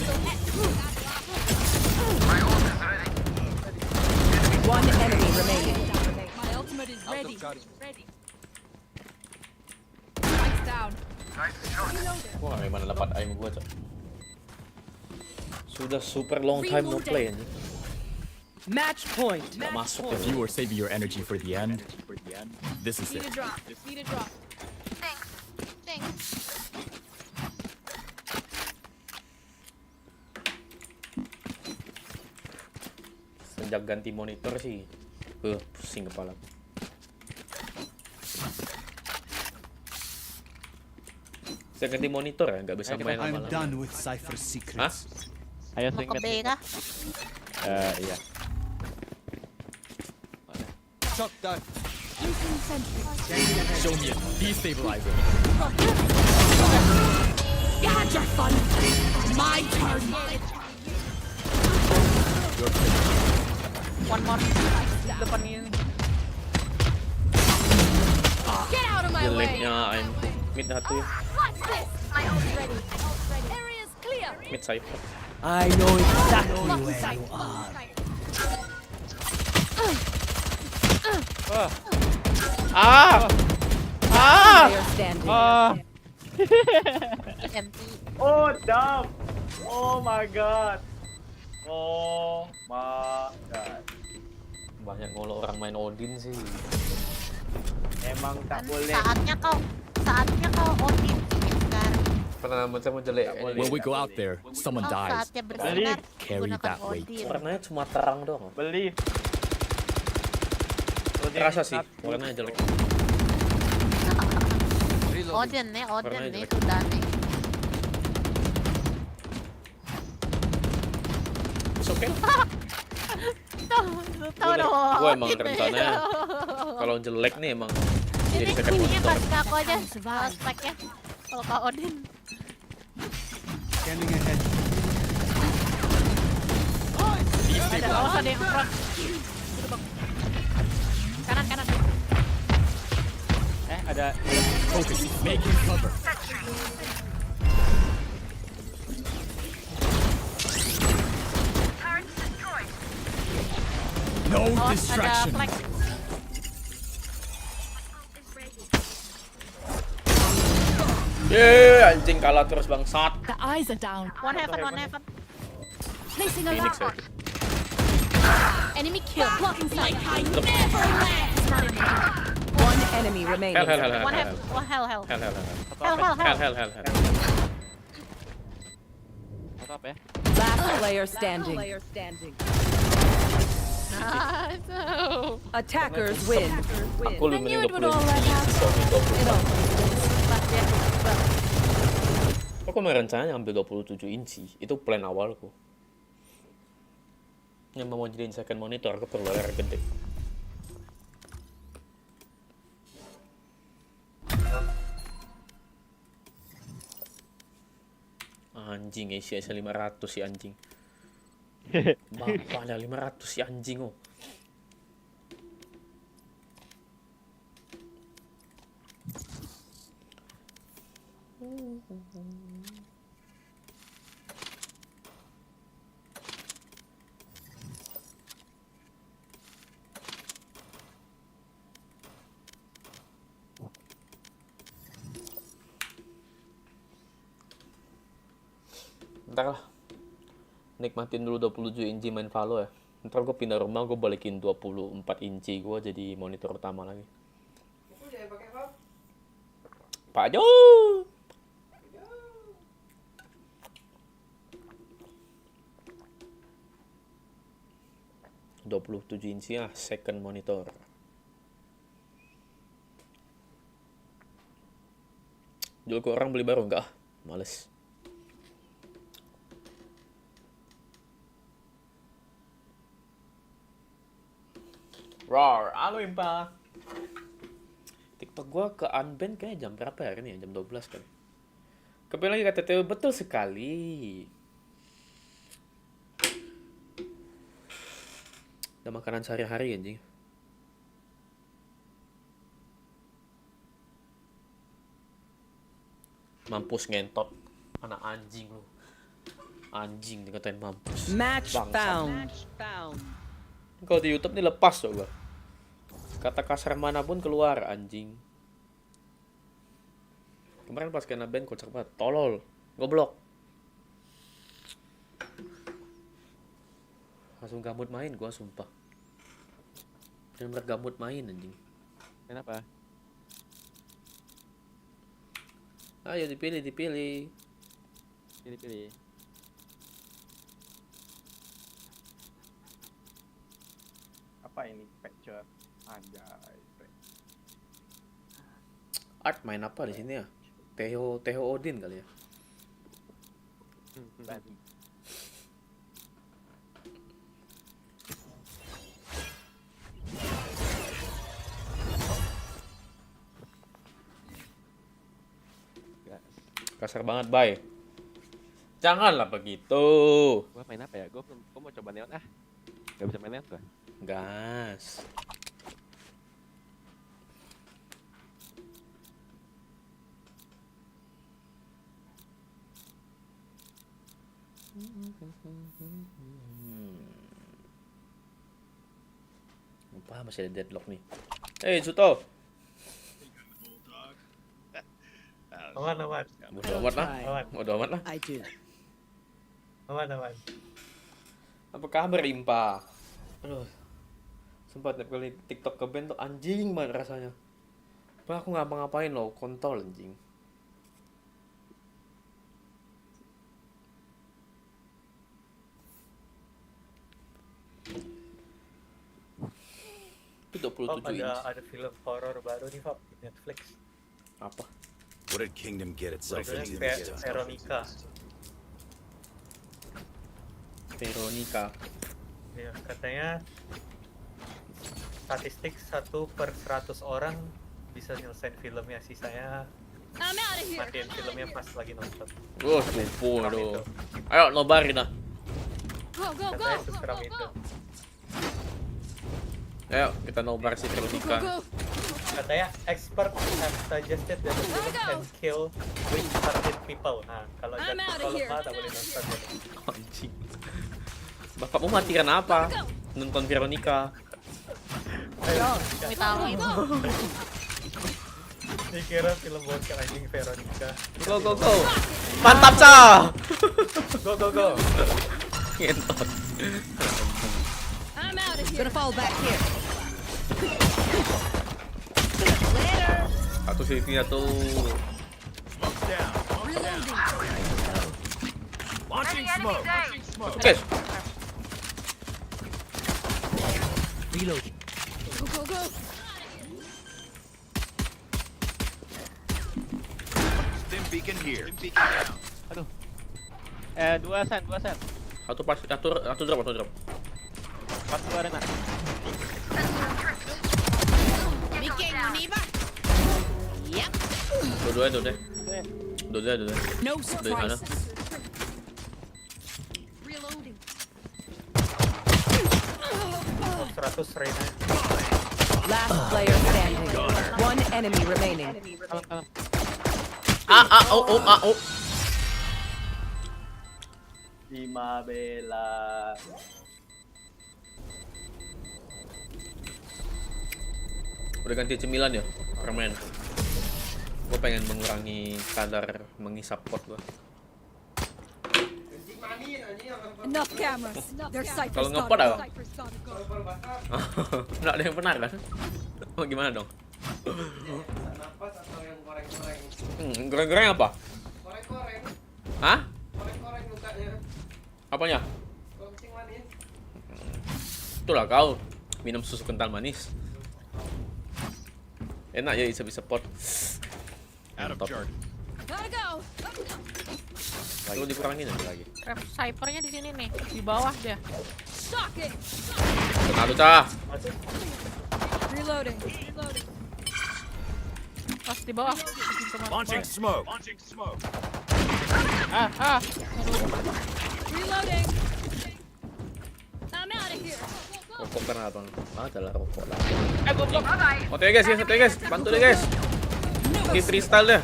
One enemy remaining. My ultimate is ready. Lights down. Wah, gimana dapat aim gua cok. Sudah super long time no play anjing. Match point. Gak masuk If ya. you were saving your energy for the end, this is Need a it. drop. Need a drop. Sejak ganti monitor sih, pusing kepala. Sejak ganti monitor ya, nggak bisa main I'm lama-lama. done with Cypher's secrets. Ayo Mau ke singkat. B kah? Iya. Shock dart. Placing sentry. Show me a destabilizer. You had your fun. My turn. Your turn. One more. Depan ini. Get out of my way. Jeleknya aim mid satu ya, What's this? My ult's ready. Area's clear. mid Cypher. I know exactly where you are. Player standing. EMP. Oh, damn. Oh my god. Oh my god. Banyak ngolo orang main Odin sih. Emang tak boleh. Saatnya kau Odin sekarang. Pernah mau jelek. When we go out there, someone dies. Saatnya bersinar. Carry Gunakan that weight. Odin. Warnanya cuma terang doang. Beli. Terasa sih, warnanya jelek. Odin nih Warnanya jelek. sudah nih. It's okay. Tahu dong. Gue emang rencananya kalau jelek nih emang jadi second Ini monitor. kasih ke aku aja. Speknya. Kalau kau Odin. Scanning ahead. Ada yang front. Kanan. Ada. Focus. Making cover. No Ada distraction. flex. Anjing kalah terus bangsat. The eyes are down. One heaven. Placing Phoenix alarm. ya. Enemy kill. Blocking sight. I never left. One enemy remaining. Hell. Atau apa ya? Last player standing. No. Attackers win. Aku lu mending 20. Aku merencana ambil 27 inci. Itu plan awalku. Yang mau jadiin second monitor, aku perlu layar gede. Anjing, ACS 500 si anjing. Bapaknya 500 si anjing oh. Ntar lah, nikmatin dulu 27 inci main Valo ya. Ntar gue pindah rumah, gue balikin 24 inci gue jadi monitor utama lagi. Pak Jo. 27 inci ya, second monitor. Jual ke orang beli baru enggak? Males. Roar, halo Impa. TikTok gua ke unban kayaknya jam berapa ya ini ya? Jam 12 kan. Kembali lagi kata Theo, betul sekali. Udah makanan sehari-hari anjing. Mampus ngentot. Anak anjing lu. Anjing dikatain mampus. Match found. Kalau di YouTube nih lepas coba. Kata kasar manapun keluar anjing. Kemarin pas kena ban kocak banget. Tolol. Goblok. Langsung gamut main gua sumpah. Bener-bener gamut main anjing. Kenapa? Ayo dipilih. Pilih. Apa ini? Picture. Anjay. Art main apa di sini ya? Theo Odin kali ya. Kasar banget, bye. Janganlah begitu. Gua main apa ya? Gua mau coba neon ah. Gak bisa main neon gua. Gas. Lupa masih ada deadlock nih. Hey Suto. Aman. Bodo amat lah. I do. Aman. Apa kabar Impa? Aduh. Sempat kali TikTok ke band tuh anjing banget rasanya. Padahal aku ngapa-ngapain loh, kontol anjing. Itu 27 inch. Ada film horor baru nih, Fab, di Netflix. Apa? What did Kingdom get itself into? Veronica. Ya, katanya statistik 1/100 orang bisa nyelesain filmnya, sisanya matiin filmnya pas lagi nonton. Wah, cupu aduh. Ayo nobarin lah. Katanya seseram itu. Ayo kita nobar si Veronica. Katanya expert have suggested that the film can kill weak-hearted people. Nah, kalau lemah tak boleh nonton. Anjing. Bapakmu mati karena apa? Nonton Veronica. Dikira film bokep anjing Veronica. Go. Mantap, Ca. Go. Ngentot. I'm out of here. Gonna fall back here. Satu CT tuh. Launching smoke. Oke. Reloading. Go, go, go. Stim beacon here. Aduh. Dua sen. Satu pas, satu drop. Pas dua arena. Yep. Dua-dua. No surprises. Reloading. 100 Reina. Last player standing. One enemy remaining. Oh. Lima bela. Udah ganti cemilan ya, permen. Gue pengen mengurangi kadar menghisap pot gue. Enough cameras. Their ciphers Kalau gotta ngepot go. apa? Nggak ada yang benar kan? Oh, gimana dong? Goreng-goreng apa? Goreng-goreng. Hah? Goreng-goreng mukanya. Apanya? Kencing manis. Itulah kau minum susu kental manis. Enak ya bisa pot. Mantap. Gotta go. Lu dikurangin aja lagi. Ref snipernya di sini nih, di bawah dia. Shock it. Kena tuh cah. Reloading. Pas di bawah. Launching smoke. Reloading. I'm out of here. Rokok karena apa? Adalah rokok lah. Goblok. Oke guys, bantu deh guys. Di freestyle deh.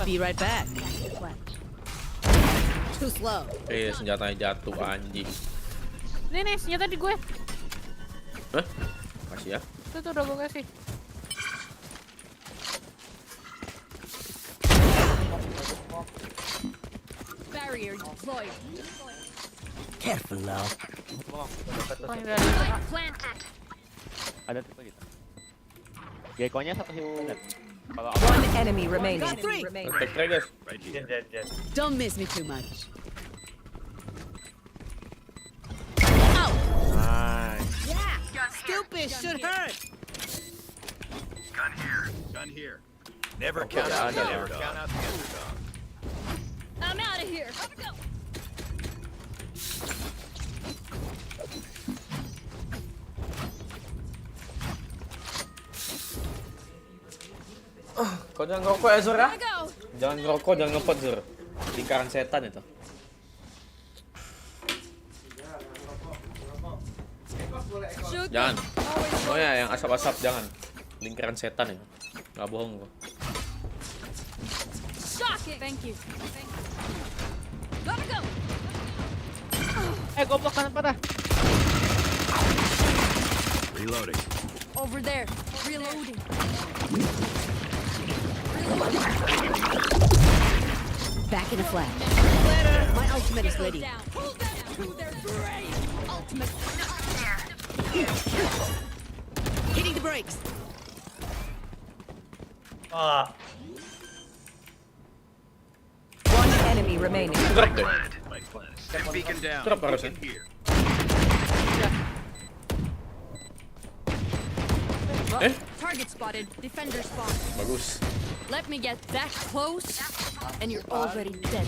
Be right back. Too slow. Senjatanya jatuh anjing. Ini nih senjata di gue. Hah? Masih ya? Itu tuh udah gue kasih. Barrier deployed. Careful now. Ada tipe gitu. Gekonya satu hit. Kalau One enemy remaining. Take try guys. Don't miss me too much. Nice. Yeah. Stupid should hurt. Gun here. Never count out the underdog. I'm out of here. Kau jangan ngerokok ya Zur ya? Jangan ngerokok, jangan ngepot Zur. Lingkaran setan itu. Jangan. Oh ya, yang asap-asap jangan. Lingkaran setan ya. Gak bohong gua. Thank you. Gotta go. goblok kanan patah. Reloading. Over there. Reloading. Back in a flash. My ultimate is ready. Ultimate. Hitting the brakes. One enemy remaining. Drop deh. Beacon down. Drop harusnya. Target spotted. Defender spawn. Bagus. Let me get that close, and you're already dead.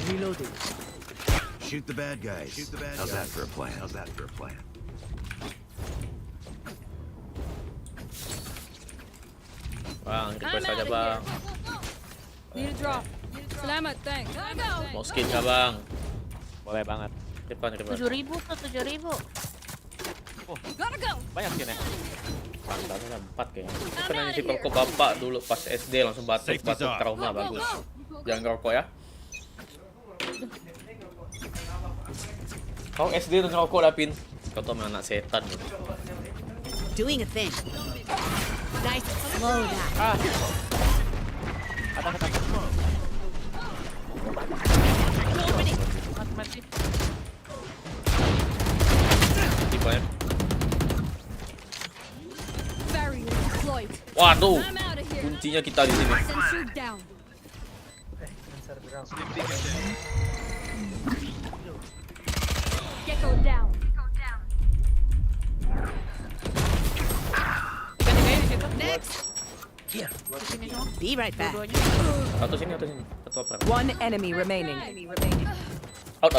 Reloading. Shoot the bad guys. How's that for a plan? Bang, request aja bang. Need a drop. Selamat, thanks. Mau skin nggak bang? Boleh banget. Ripan. 7.000 tuh 7.000. Gotta go. Banyak skinnya. Pantangnya 4 kayaknya. Pernah ngisi perkop bapak dulu pas SD langsung batuk trauma bagus. Jangan ngerokok ya. Kau SD tuh ngerokok dah Pin. Kau tuh anak setan gitu. Doing a thing. Nice slow down. Atas. Mati. banyak. Barrier deployed. Waduh, I'm out of here. kuncinya kita di sini. Sensor down. Gecko down. Next. Here. Be right back. Satu sini. Satu apa? One enemy remaining. Out.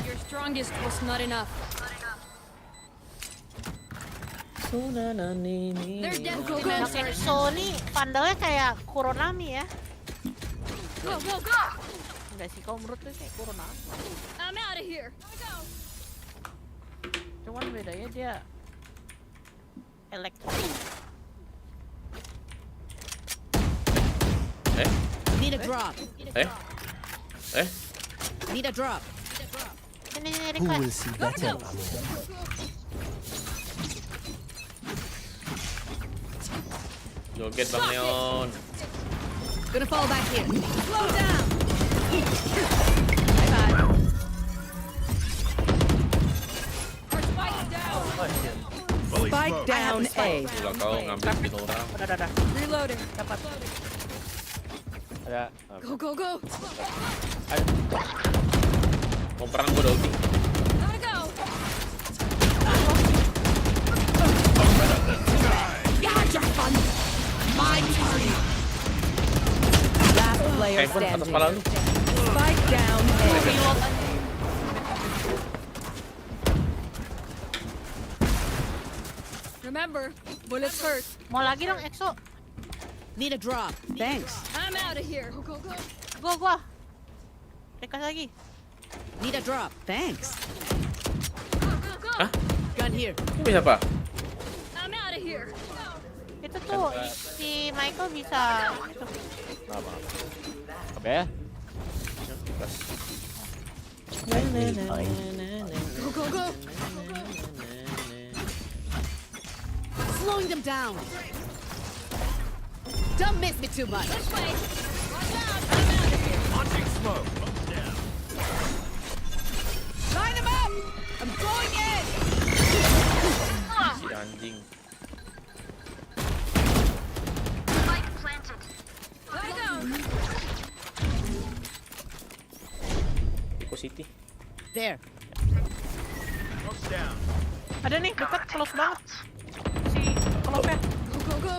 Your strongest was not enough. They're dead. Go. Sony pandangnya kayak Kuronami ya. Go. Enggak sih, kalau menurut gue kayak Kuronami. I'm out of here. Cuman bedanya dia elektro. Need a drop. Need a drop. Ini Who will see better? Joget Bang Neon. Gonna fall back here. Slow down. Spike down A. Gila kau ngambil skin orang. Udah. Reloading. Dapat. Ada. Go. Mau perang gua ulti. Gotta go. Gotcha, fun. My turn. Last player Atas standing. kepala lu. Spike down A. Remember, bullets hurt. Mau lagi dong EXO. Need a drop. Thanks. I'm out of here. Go. Gua. Rekas lagi. Need a drop. Thanks. Go. Hah? Gun here. Ini bisa apa? I'm out of here. Itu tuh si Michael bisa itu. Apa ya? Go. Slowing them down. Don't miss me too much. This way. Watch out. I'm out of here. Launching smoke. Line them up. I'm going in. Si anjing. Iko City. There. Ada nih dekat close banget. Si close-nya. Go.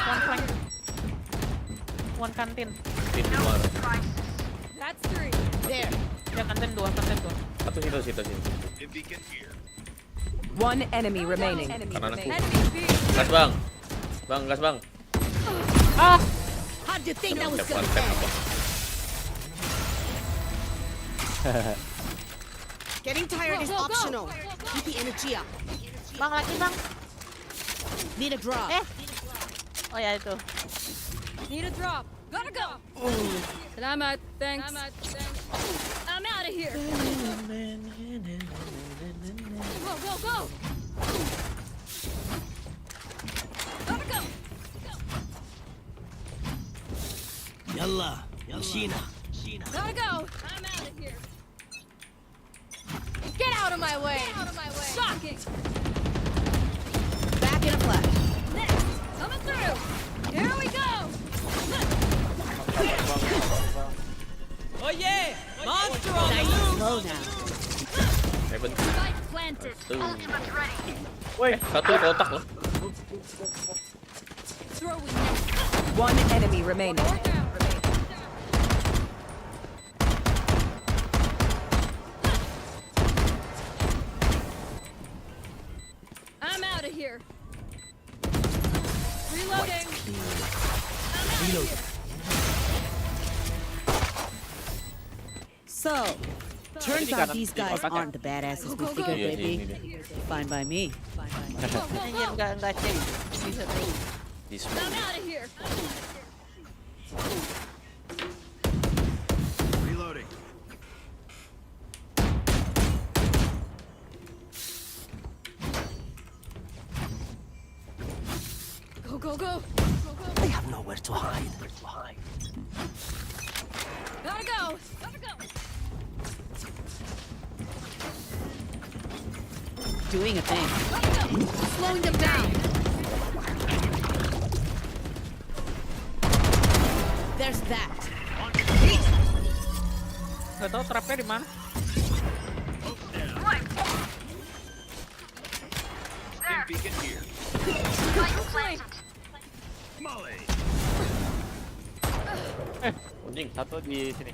One flank. One kantin. Di luar. That's 3. There. Ya kantin dua. Satu situ. One enemy remaining. Kanan aku. Enemy B. Gas bang. Gas bang. Ah, How'd you think that was Depan gonna tap end? apa? Getting tired is Go. optional. Keep the energy up. bang lagi bang. Need a drop. Oh ya itu. Need a drop. Gotta go. But I'm out. Thanks. I'm out of here. Go. Gotta go. Yalla. Shina. Gotta go. I'm out of here. Get out of my way. Shocking. Back in a flash. Next. Coming through. Here we go. Oh yeah! Monster on the loose! Slow down. Heaven. Spike planted. Satu kotak loh. Throwing next. One enemy remaining. I'm out of here. Reloading. I'm out of here. So, turns out these guys aren't the badasses we figured they'd be. Fine by me. Anjir enggak cek. Bisa tuh. I'm out of here. Reloading. Go. They have nowhere to hide. Gotta go. Gotta go. Doing a thing. Slowing them down. There's that. Gak tau trapnya di mana. Beacon here. Anjing, satu di sini.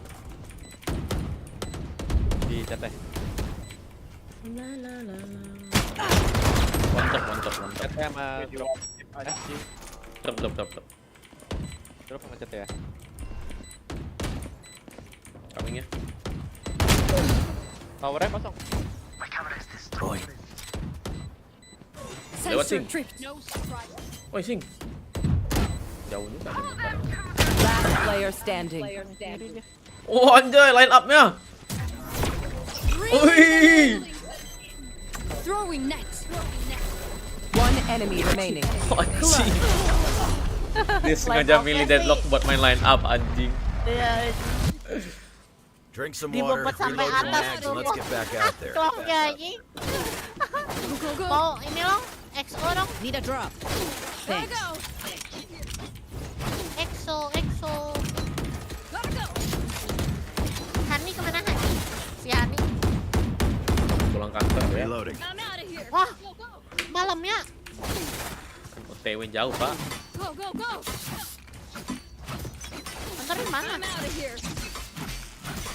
Di CT. Mantap. CT sama drop. Drop. Drop sama CT ya. Coming ya. Towernya kosong. Lewat sing. Woi sing. Jauh juga. Last player standing. Oh anjay, line up-nya. Oi. Throwing net. One enemy remaining. Anjing. Dia sengaja milih deadlock buat main line up anjing. Iya. Drink some water, Dibobot sampai reload your atas mags, tuh. and let's get back out there. Tolong ya anjing. Mau ini loh, XO dong. Need a drop. Thanks. EXO. Gotta go. Hani kemana Hani? Si Hani. Pulang kantor ya. Reloading. I'm out of here. Wah, Go, go. malamnya. OTW jauh, Pak. Go, go, go. Anterin mana? I'm out of here.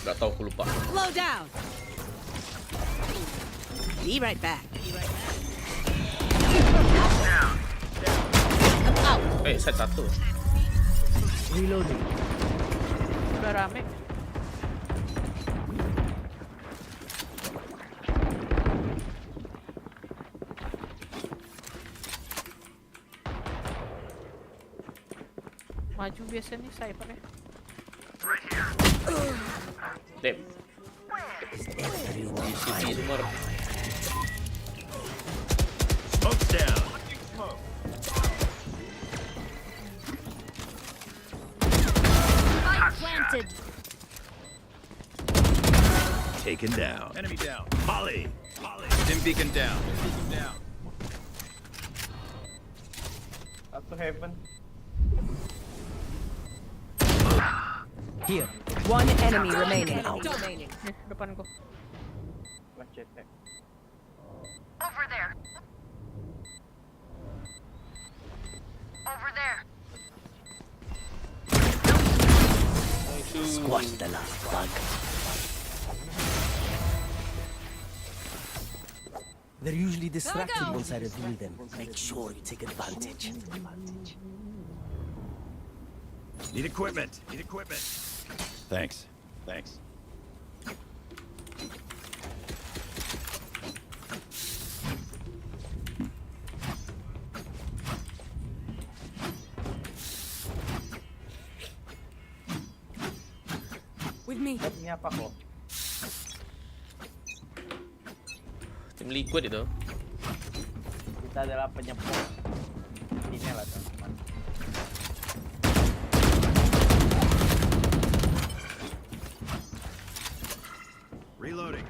Gak tau, aku lupa. Slow down. Be right back. Set satu. Reloading. Udah rame. Maju biasanya cyber ya. Dem. Simmer. Smoke's down. Planted. Taken down. Enemy down. Molly. Stim beacon down. Satu heaven. Here. One enemy remaining. Nih, depanku. Lah CT. Squash the last bug. They're usually distracted once I reveal them. Make sure you take advantage. Need equipment. Thanks. With me. Ini apa kok? Tim liquid itu. Kita adalah penyemprot. Ini lah teman-teman. Reloading.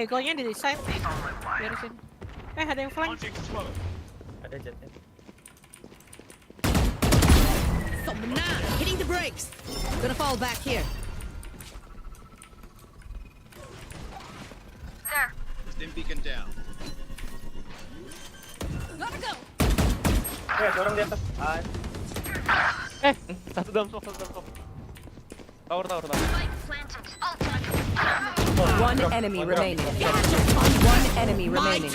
Egonya di side. Dari sini. Ada yang flank. Ada jetnya. Hitting the brakes. Gonna fall back here. Stim beacon down. Gotta go. Orang di atas. Satu dalam smoke. Tower. One enemy remaining. One enemy remaining.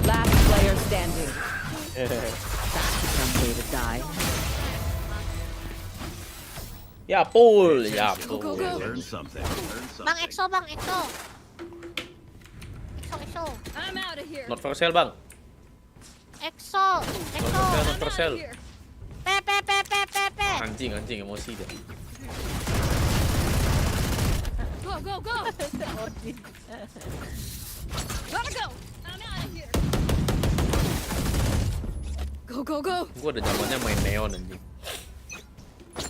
Last player standing. That's some way to die. Ya pul. Learn something. Bang EXO. EXO. I'm out of here. Not for sale, Bang. EXO. Not for sale. P. Anjing emosi dia. Go. Gotta go. I'm out of here. Go. Gua ada zamannya main neon anjing.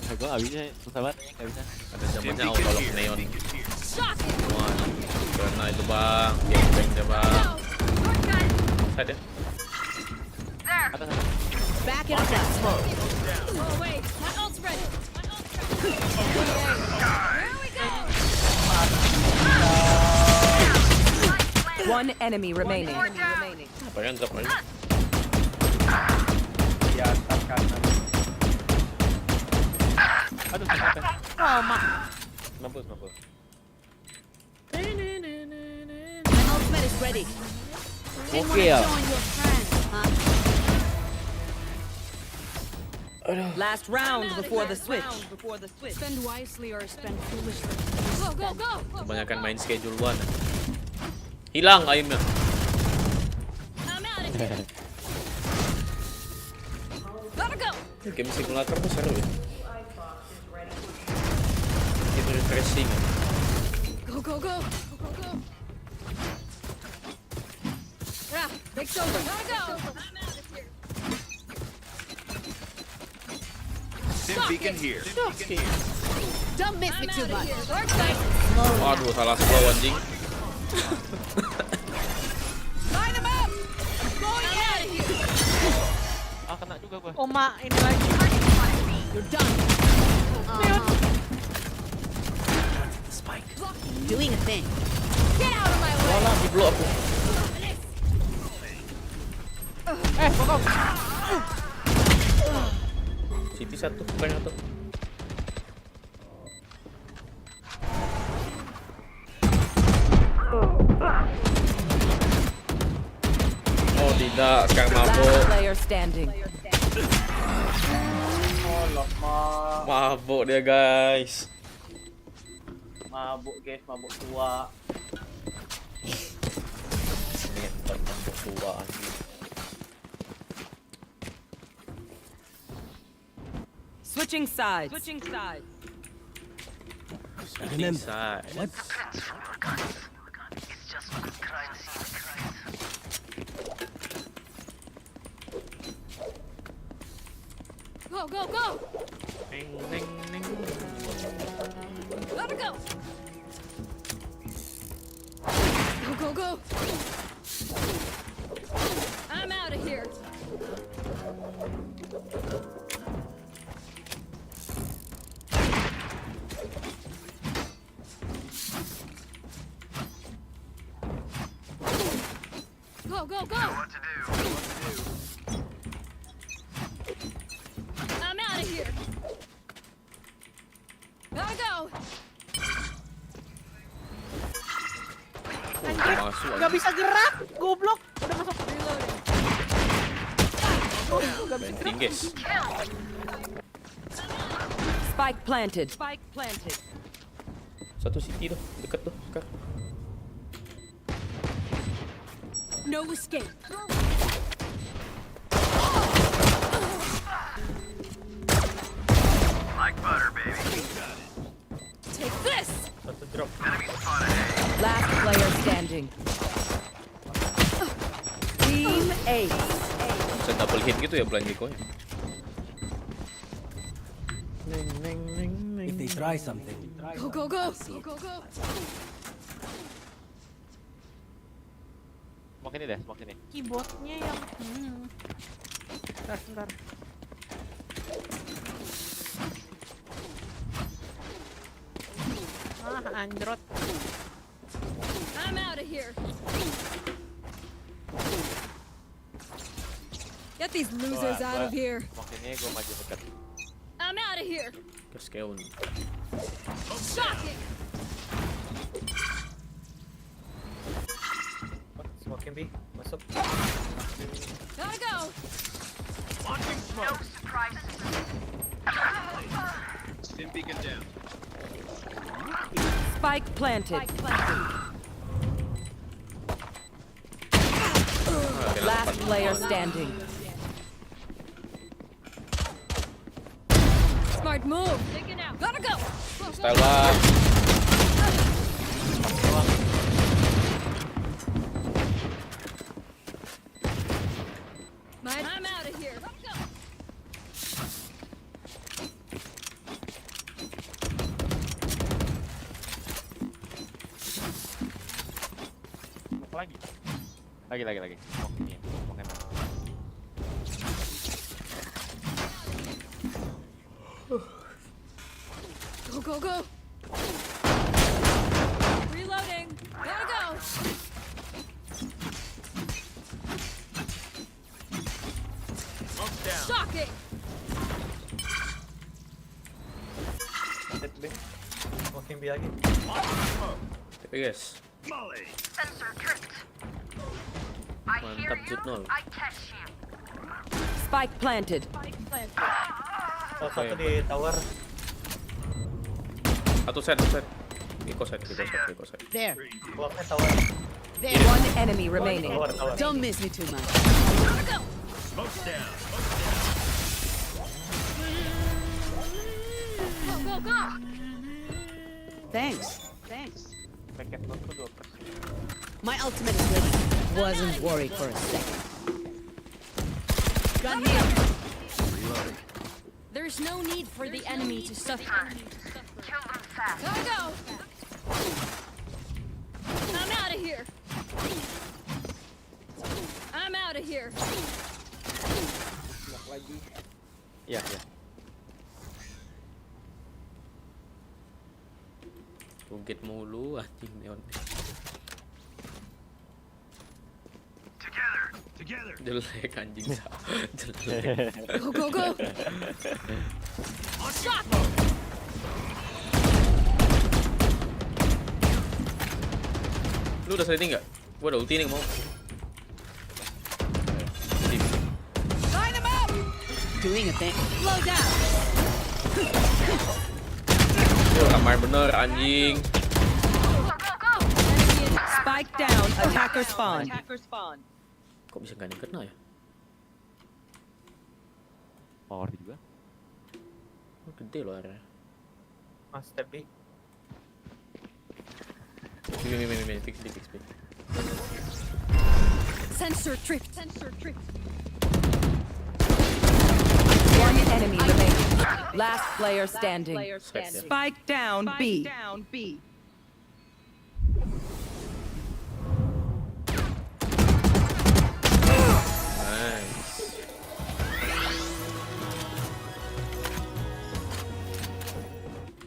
Gue nggak bisa, susah banget nggak bisa. Ada zamannya autolog neon. Wah, karena itu bang, geng deh bang. Ada. Back it up that smoke. Oh wait, my ult's ready. Here we go. One enemy remaining. Apa yang drop lagi? Di atas kanan. Aduh, sampai. Oh, mak. Mampus. My ultimate is ready. Oke ya. Last round before the switch. Spend wisely or spend foolishly. Go, go, go. Kebanyakan main schedule 1. Hilang aimnya. I'm out of here. Gotta go. Game simulator tuh seru ya. Itu refreshing. Go, go, go. Go, go. Yeah, break's over. Gotta go. I'm out of here. Stim beacon here. Don't miss me too much. Waduh, salah slow anjing. Line them up. Going out of here. Ah, kena juga gua. Oh, mak, ini lagi. You're done. Doing a thing. Get out of my way. Walah, di blow aku. Bokong. City 1, bukan 1. Oh tidak, sekarang mabuk. Last player standing. Mabuk dia guys. Mabuk guys, mabuk tua. Ngentot mabuk tua anjing. Switching sides. Remember, Go, go, go. Gotta go. Go, go, go. I'm out of here. Go, go, go. What to do? I'm out of here. Gotta go. Anjir, masuk nggak bisa gerak. Goblok. Udah masuk. penting guys. Spike planted. Satu city tuh, deket tuh sekarang. No escape. Like butter, baby. Take this. Satu drop. Last player standing. Team A. Bisa double hit gitu ya Blanjiko-nya. If they try something, Go, go, go. Go, go, go. Smoke ini deh, smoke ini. Keyboardnya yang... Bentar. Android. I'm out of here. Get these losers out of here. Smoke ini gue maju dekat. I'm out of here. Kerskeun. Shocking. Smoking B, masuk. Gotta go. Launching smoke. No surprises. Stim beacon down. Spike planted. Last player standing. Smart move. Taken out. Gotta go. Style lah. I'm out of here. Gotta go. lagi. Lagi. Oke, Go. Reloading. Gotta go. Shocking. Set B. Smoking B lagi. TP guys. Mantap Jutnol. Spike planted. Oh, satu di tower. Satu set. Iko set. There. Keluarnya tower. There. One enemy remaining. Tower. Don't miss me too much. Smoke's down. Go. Thanks. Paket notku 2%. My ultimate is ready. Wasn't worried for a second. Gun here. Reloading. There's no need for the enemy to suffer. Gotta go. I'm out of here. Smoke lagi. Iya. Tungkit mulu anjing neon. Together. Jelek anjing. Jelek. Go. Shot. Lu udah sliding nggak? Gua ada ulti nih mau. Line them up. Doing a thing. Slow down. Ramai bener anjing. Spike down. Attacker spawn. Kok bisa gak kena ya? Power juga. Oh, gede loh area. Mas step B. Fix. Sensor tripped. One enemy remaining. Last player standing. Spike down B. Nice.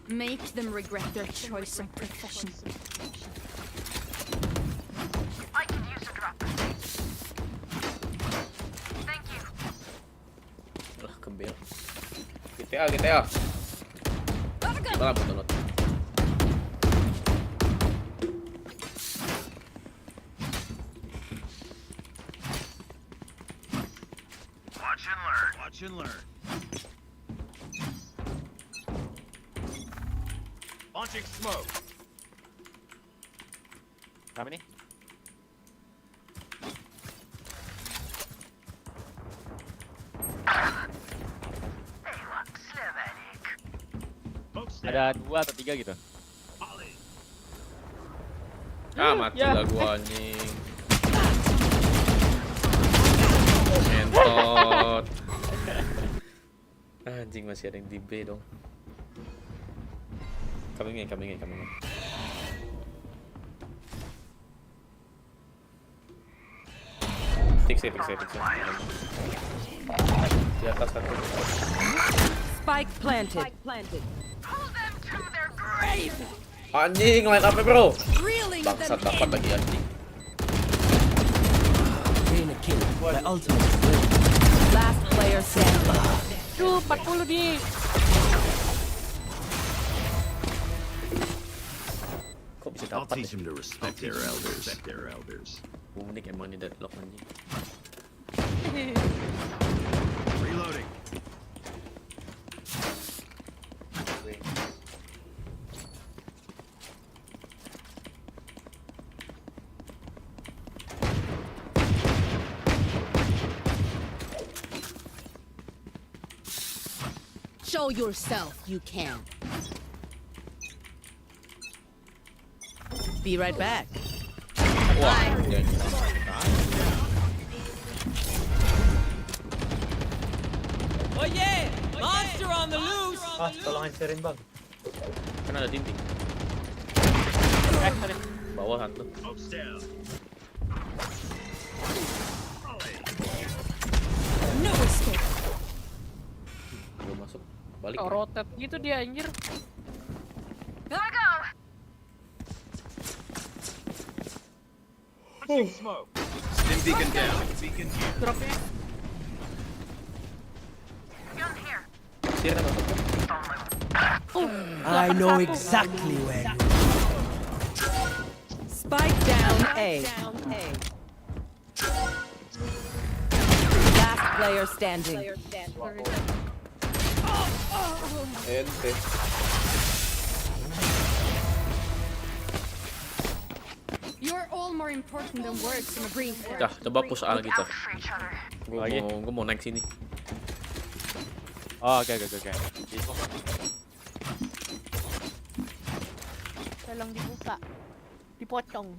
Make them regret their choice of profession. I can use a drop. Thank you. Lah kebel. GTA. Malah butuh not. Watch and learn. Launching smoke. Kami nih. Ada 2 atau 3 gitu. Mati lah gua anjing. Mentot. Anjing masih ada yang di B dong. Coming in. Fix it. Di atas satu. Spike planted. Pull them to their grave. Anjing, line up bro. Bangsat dapat lagi anjing. Last player standing. 40 di. Kok bisa I'll dapat? teach them to respect their elders. Unik emang ini deadlock anjing. Reloading. Show yourself you can. Be right back. Wah, Oh yeah! Monster on the loose! Tolong hancurin bang. kan ada dinding. Bawah hantu. balik. rotate gitu dia anjir. Gotta go. Smoke. Stim beacon down. Beacon here. Dropnya. Gun here. Sir, I know exactly where you Spike down A. Last player standing. ente. You're all more important than words in a brief. Dah, coba push A kita. For each other. Gua mau naik sini. Oh, oke. Tolong dibuka. Dipotong.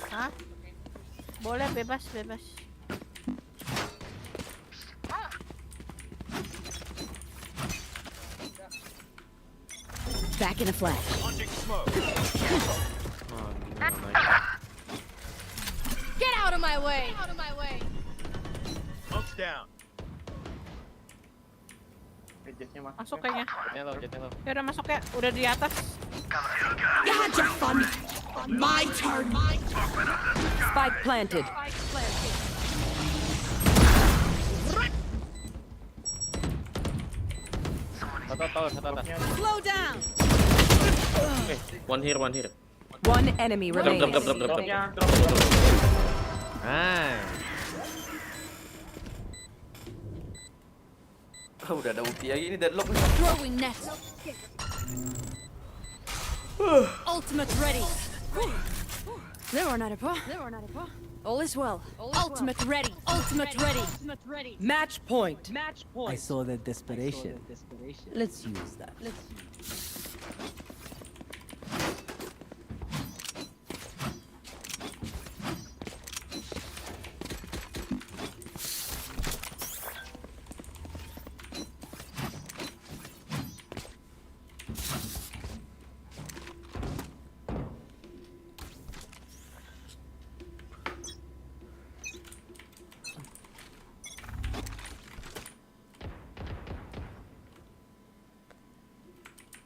Hah? Boleh bebas. Back in a flash. Launching smoke. Get out of my way! Smoke's down. Jetnya masuk. Masuk kayaknya. Jetnya low. Ya udah masuk ya. Udah di atas. Gotcha fun. My turn. Spike planted. Satu atas. Slow down. One here. One enemy remaining. Drop. Udah ada ulti lagi ini deadlock. Throwing net. Ultimate ready. There are not a pro. All is well. Ultimate ready. Match point. I saw the desperation. Let's use that.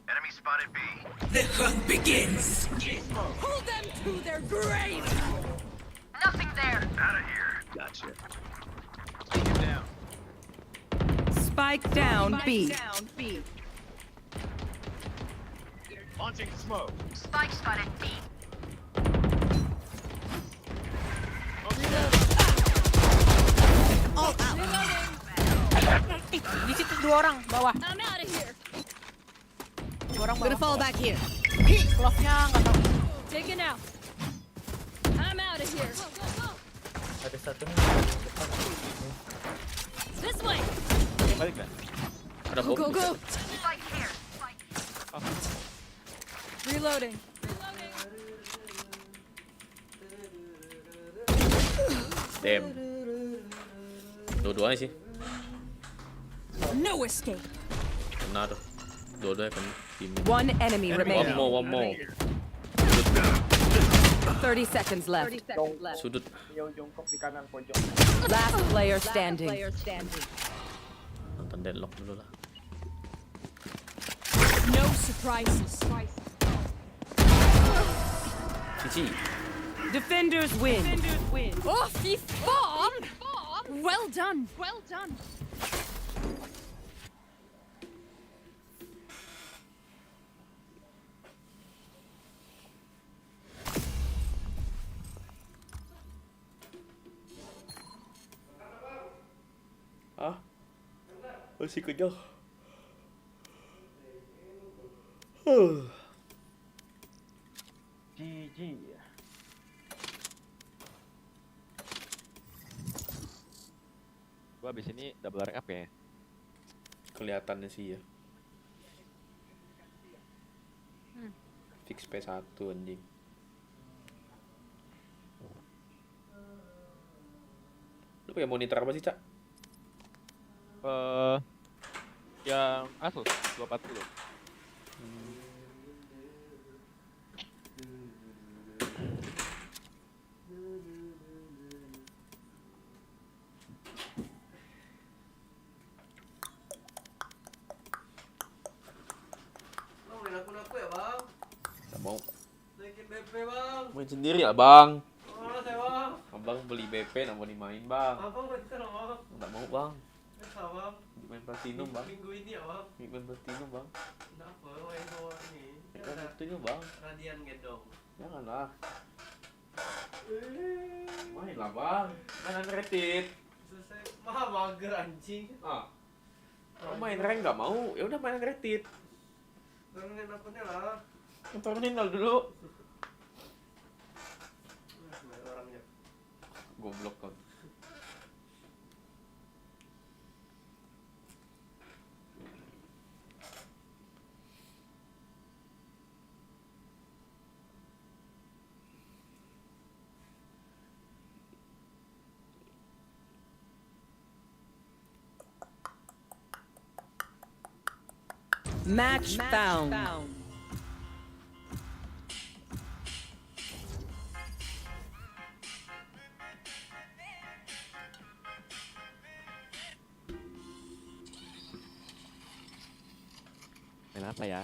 Enemy spotted B. The hunt begins. Hold them to their grave. Nothing there. Out of here. Gotcha. Take him down. Spike down B. Launching smoke. Spike spotted B. All out. Di situ 2 orang bawah. I'm out of here. 2 orang Gonna bawah. fall back here. Clock-nya nggak tahu. Taken out. I'm out of here. Ada satu nih. This way. Balik kan? Ada bom. Go. Spike here. Reloading. Damn. Dua-duanya sih. No escape. Kena tuh. Dua-duanya kena. One enemy remaining. One more. 30 seconds left. Sudut. Yo jongkok di kanan pojok. Last player standing. Nonton deadlock dulu lah. No surprises. Cici. Defenders win. Oh, fy fan! Well done. Masih kenyang. GG. Gua abis ini double rank up ya. Kelihatannya sih ya. Fix P1 anjing. Lu pakai monitor apa sih, Cak? Yang Asus 240. Main sendiri ya, Bang? Abang beli BP, nggak mau dimain, Bang. Abang bisa dong, Bang. Nggak mau, Bang. Bisa, Bang. Main platinum, Bang. Minggu ini ya, Bang. Main platinum, Bang. Kenapa? Main bawah ini. Main platinum, Bang. Radian gendong. Janganlah. Mainlah, Bang. Main unrated. Selesai. Mah mager anjing. Kalau main rank nggak mau, ya udah main unrated. Turunin akunnya lah. Turunin dulu. Orangnya. Goblok kan. Match found. Main apa ya?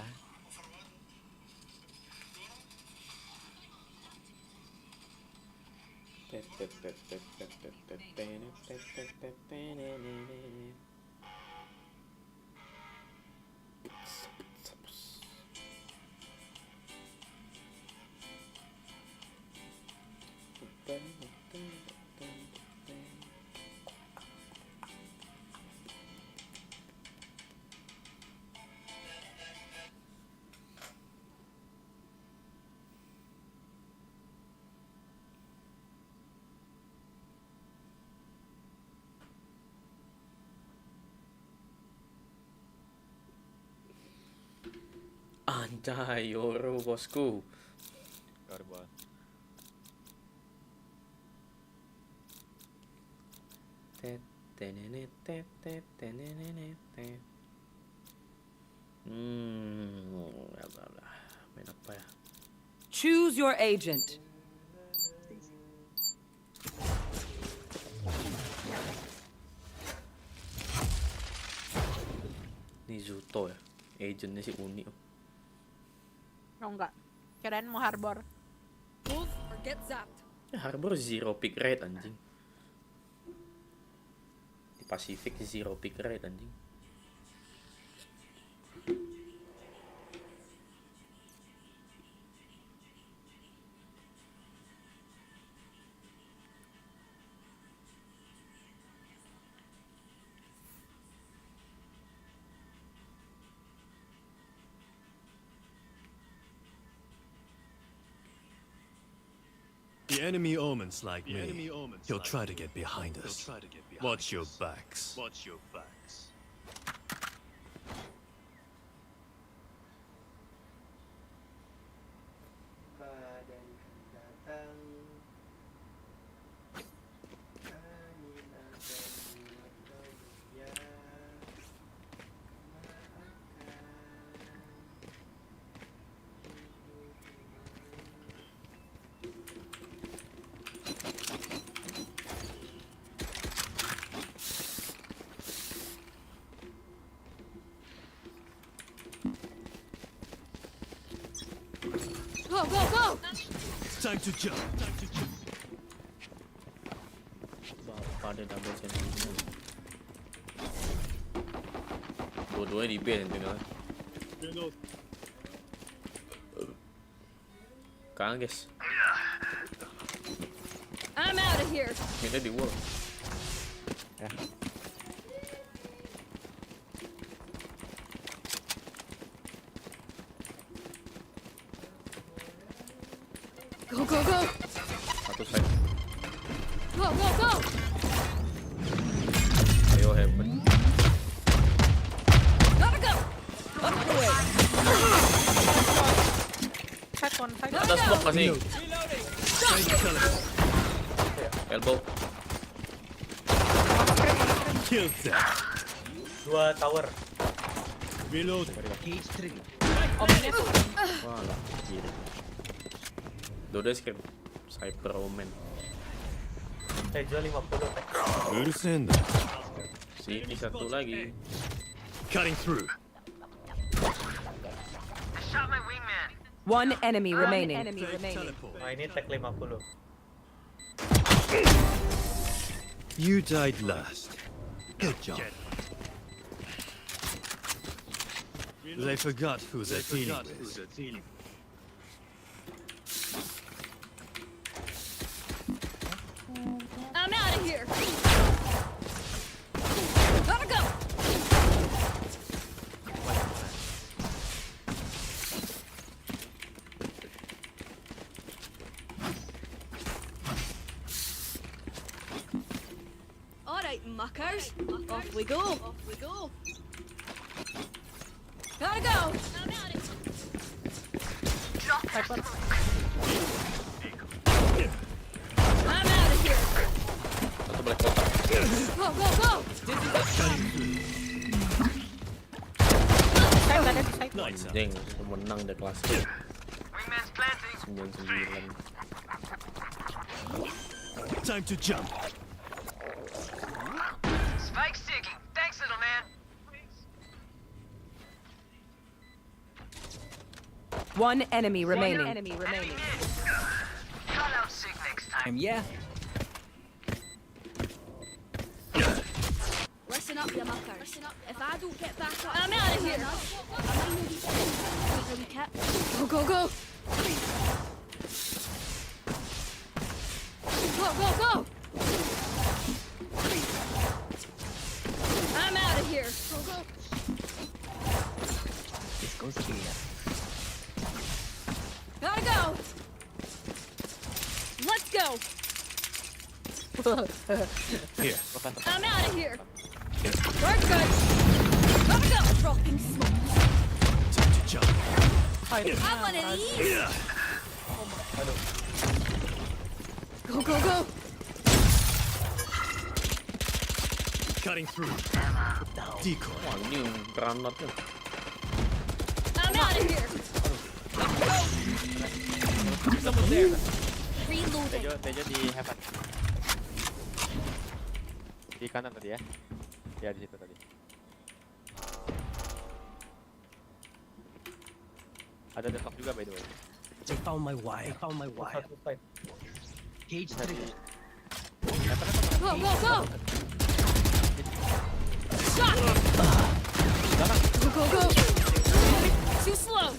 Anjay, Yoro bosku. Karbuat. Main apa ya? Choose your agent. Ini Zuto ya, agentnya si Uni. Oh enggak. Kirain mau harbor. Move or get zapped. Ya, Harbor zero pick rate anjing. Di Pacific zero pick rate anjing. The enemy omens like me. He'll try to get behind us. Watch your backs. Watch your backs. Go, go, go! Time to jump. Time to jump. Pada double sentiment. Dua-duanya di base nanti kan. Kangen guys. I'm out of here. Kita di wall. Ya. Go, go, go! Satu side. Go, go, go! Ayo heaven. Gotta go! Up the way! Ada smoke masih. Elbow. Kill that. Dua tower. Reload. Walah, kiri. Dua skip. Cyber Omen. Jual 50. Urusenda. Sini satu lagi. Cutting through. I shot my wingman. One enemy remaining. Nah, ini tag 50. You died last. Good job. They forgot who they're dealing with. I'm out of here. Gotta go. All right, muckers. Off we go. Gotta go. I'm out of I'm out of here. Satu black kotak. Go. Anjing, menang deh kelas. 99. Time to jump. Spike sticking. Thanks, little man. One enemy remaining. Call out sick next time. Yeah. Listen up, you muckers. If I don't get back up, I'm out of here. Go. Go. I'm out of here. Go. This goes here. Gotta go. Let's go. Here. I'm out of here. We're good. Gotta go. Dropping smoke. Time to jump. I want to leave. Go. Cutting through. Decoy. Wah, ini granatnya. I'm out of here. Reloading. Tejo di heaven. Di kanan tadi ya. Ya di situ tadi. Ada detok juga by the way. I found my wife. Cage 3. Go. Shot. Go. Too slow.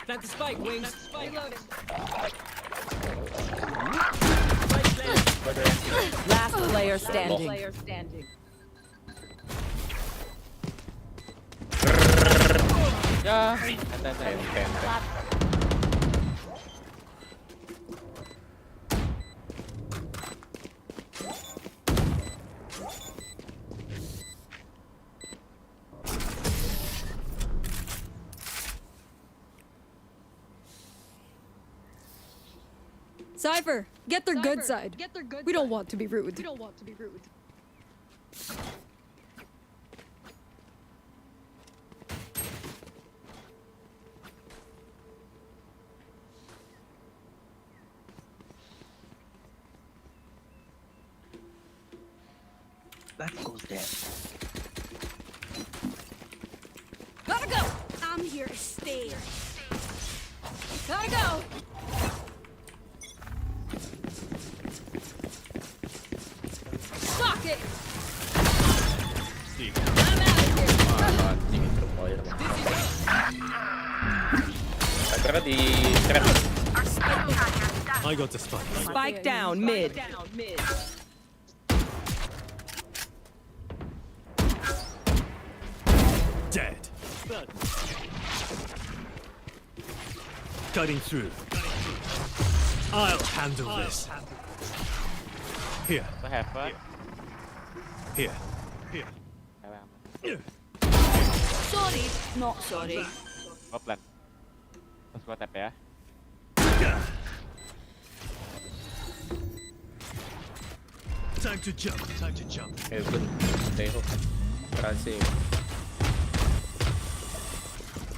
Plant the spike, wings. Reloading. Last player standing. Ya. Cypher, get their good side. We don't want to be rude. That goes there. Gotta go. I'm here to stay. Gotta go. Fuck it. I'm out of here. Anjing terpoir. Karena di trap. I got the spike. Spike down mid. Dead. Cutting through. I'll handle this. Here. Heaven. Here. Sorry, not sorry. Gua plan. Terus gua tap ya. Time to jump. Heaven. Teo. Berhasil.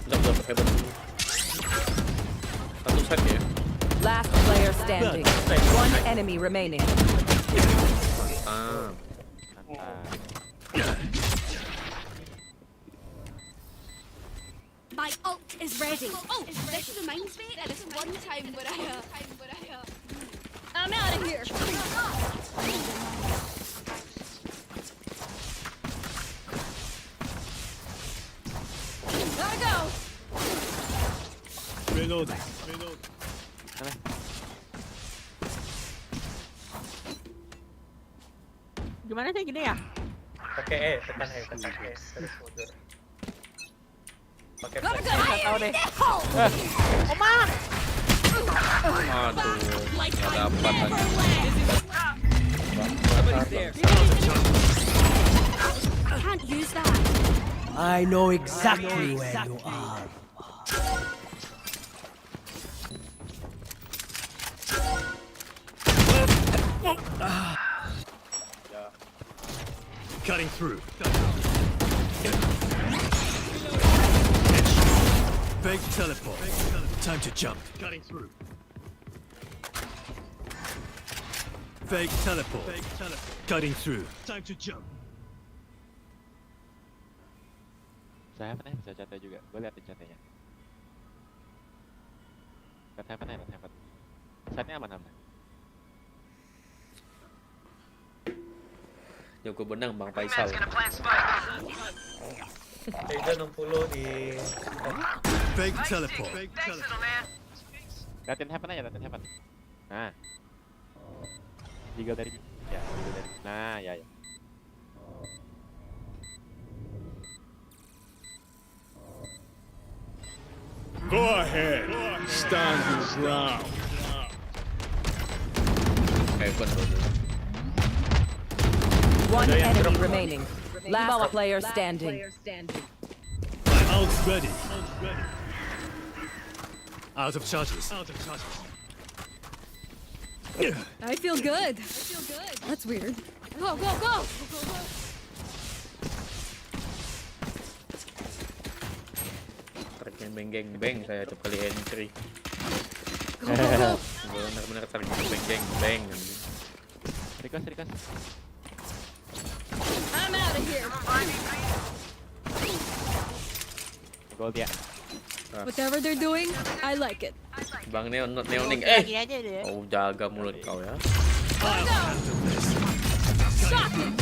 Udah Heaven. Satu set ya. Last player standing. One enemy remaining. Mantap. My ult is ready. Oh, this reminds me of this one time where I'm out of here. Gotta go. Reload. Gimana sih gini ya? Pakai tekan terus mundur. Pakai Nggak tahu deh. Oma. Aduh, nggak dapat lagi. I can't use that. I know exactly where you are. Cutting through. Big teleport. Time to jump. Cutting through. Fake teleport. Cutting through. Time to jump. Saya apa nih? Bisa chatnya juga. Gue lihat di chatnya. Chat apa nih? Chatnya aman. Jago benang Bang Faisal. Beda 60 di Fake teleport. Liatin happen aja, liatin happen. Nah. Tiga dari. Ya, tiga dari. Nah, ya. Go ahead. Stand your ground. Heaven. One enemy remaining. Last player standing. My ult's ready. Out of charges. I feel good. That's weird. Go. Target beng saya tiap kali entry. Go. Benar-benar target beng. Rikas. I'm out of here. Gold ya. Whatever they're doing, I like it. Bang Neoning. Lagi aja deh. Oh, jaga mulut kau ya. Stop it.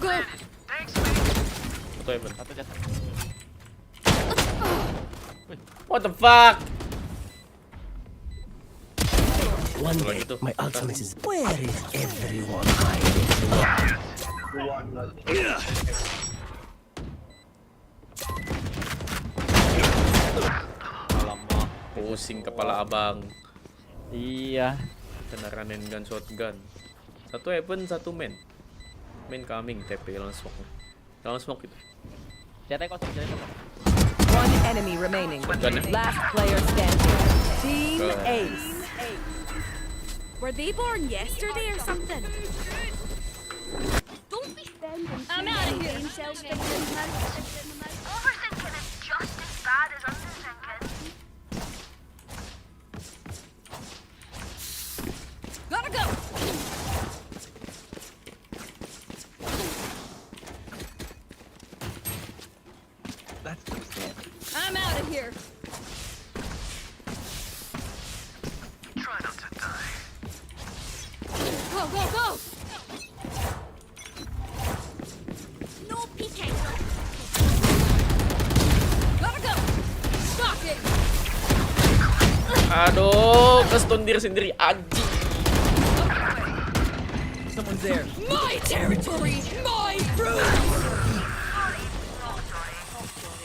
Go. Satu Heaven. What the fuck? One day, my ultimate is. Where is everyone hiding? Alamak, pusing kepala abang. Iya. Kena ranen gun shotgun. Satu Heaven, satu main. Main coming, TP langsung smoke itu. Chatnya kosong. One enemy remaining. Last player standing. Team Ace. Were they born yesterday or something? Don't be spending. I'm out of here. Overthinking is just as bad as underthinking. Gotta go. I'm out of here. Try not to die. Go. No peeking. Gotta go. Stop it. Aduh, kestundir sendiri anjing. Someone's there. My territory, my rules.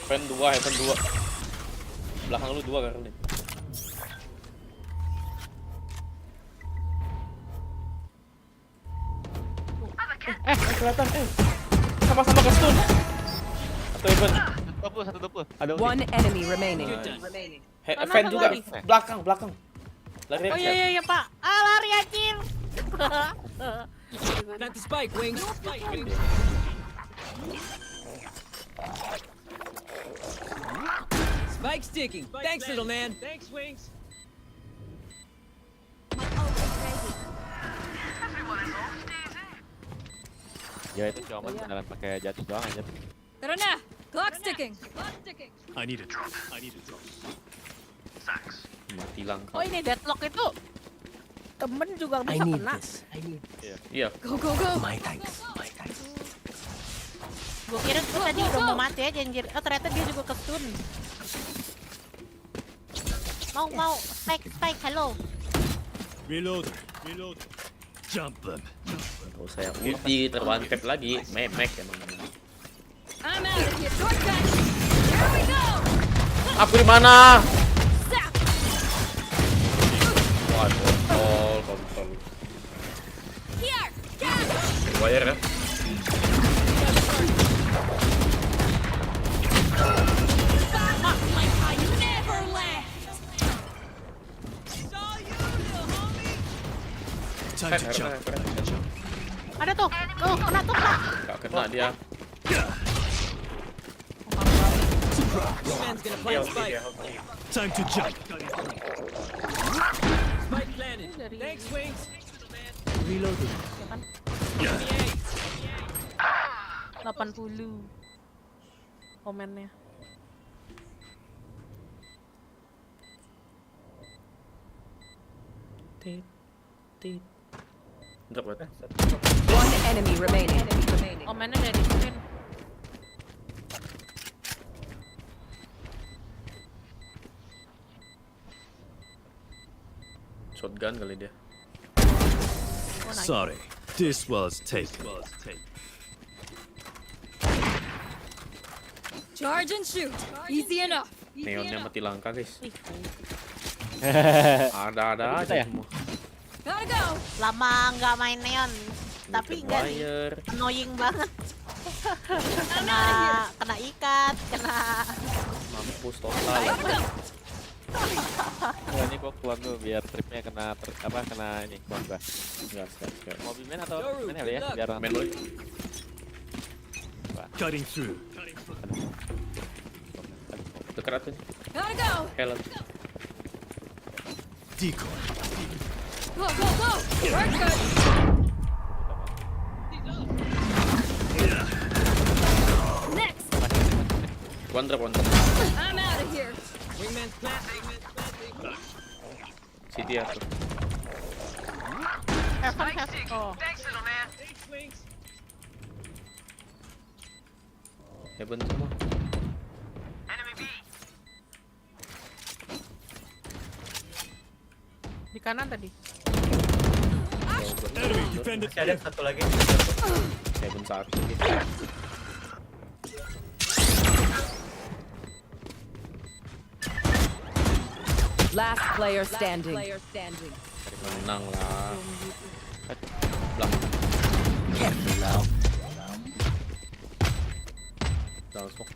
Heaven 2. Belakang lu 2 karena nih. Kelihatan sama-sama ke stun. Satu Heaven. 20. One enemy remaining. Heaven juga. Belakang. Lari. Oh iya Pak. Lari anjir. Not the spike, Wings. Spike sticking. Thanks, little man. Thanks, Wings. Ya itu cuma beneran pakai jatuh doang aja. Tara, clock sticking. I need a drop. Thanks. Mati langka. Oh ini deadlock itu temen juga bisa kena. Iya. Go. My thanks. Gue kira tuh tadi udah mau mati aja anjir. Oh ternyata dia juga ke-stun. Mau spike hello. Reloader. Jump them. Oh saya ulti terone tap lagi. Memek emang. I'm out of here. Shortcut. Here we go. Aku di mana? Waduh, kontrol. Here. Wire ya. Time to jump. Ada tuh. Oh, kena tuh. Gak kena dia. Man's gonna plant spike. Time to jump. Spike planted. Thanks, Wings. Reloading. 80 komennya. Tit. Drop what? One enemy remaining. Komennya dari screen. Shotgun kali dia. Sorry, this was taken. Charge and shoot. Easy enough. Neonnya mati langka guys. Ada Ada aja ya? semua. Gotta go. Lama nggak main neon, tapi enggak sih. Wire. Annoying banget. kena ikat, kena. Mampus total. Wah, ini gua keluar dulu biar tripnya kena ini keluar gua. Gas. Mobil main atau main heli ya biar Main boy. Cutting through. Dekat tuh. Gotta go. Helm. Decoy. Go. Work good. Next. One drop. I'm out of here. Wingman's plant. City aku. Oh. Thanks, little man. Thanks, Wings. Heaven semua. Enemy B. Di kanan tadi. Enemy defender. Masih ada satu lagi. Heaven satu. Last player standing. Menang lah. Blang. Careful now. Langsung.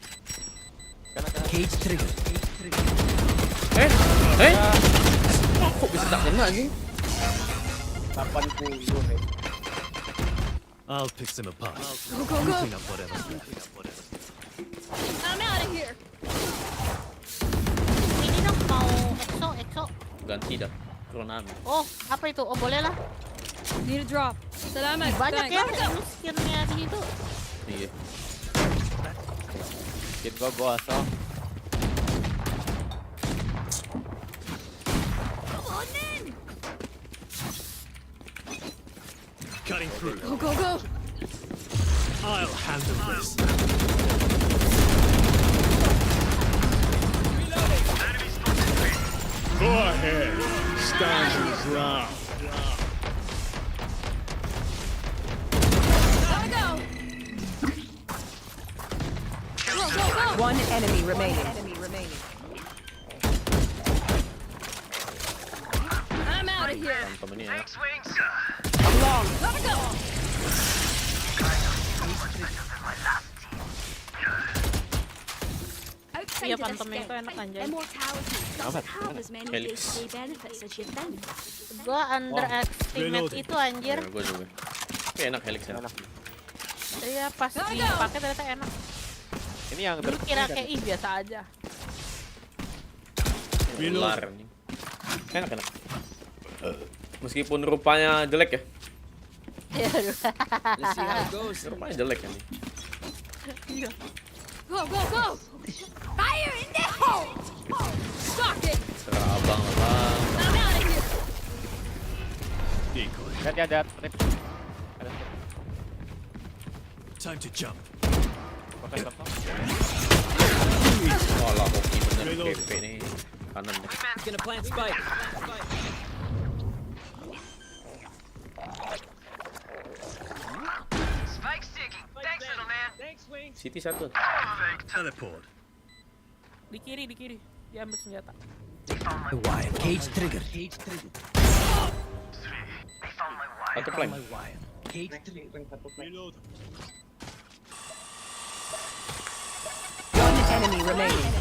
Cage trigger. Kok bisa tak kena anjing? 80. I'll pick them apart. Go. Clean up whatever's left. I'm out of here. Ini dong mau EXO. Ganti dah. Kronan. Oh, apa itu? Oh, boleh lah. Need a drop. Salamat. Banyak ya Thanks. skinnya di situ. Iya. Skin gua asal. Come on in. Cutting through. Go. I'll handle this. Go ahead. Stand your ground. Go. One enemy remaining. I'm out of here. Temen ini ya. Long. Gotta go. Iya, pantomnya itu enak anjay. Helix. Gua underestimate itu anjir. Ya, gua juga. Tapi enak Helix enak. Iya, pas dipakai ternyata enak. Ini yang Dulu kira kayak biasa aja. Ular nih. Enak. Meskipun rupanya jelek ya. Rupanya jelek kan nih. Go, go, go! Fire in the hole! Stop it! Serah abang. I'm out of here! Lihat ya, ada trip. Time to jump. Walah, hoki bener PP nih. Kanan nih. Gonna plant spike. Spike's ticking. Thanks, little man. City 1. Teleport. Di kiri. Dia ambil senjata. Cage trigger. Satu flank. One enemy remaining.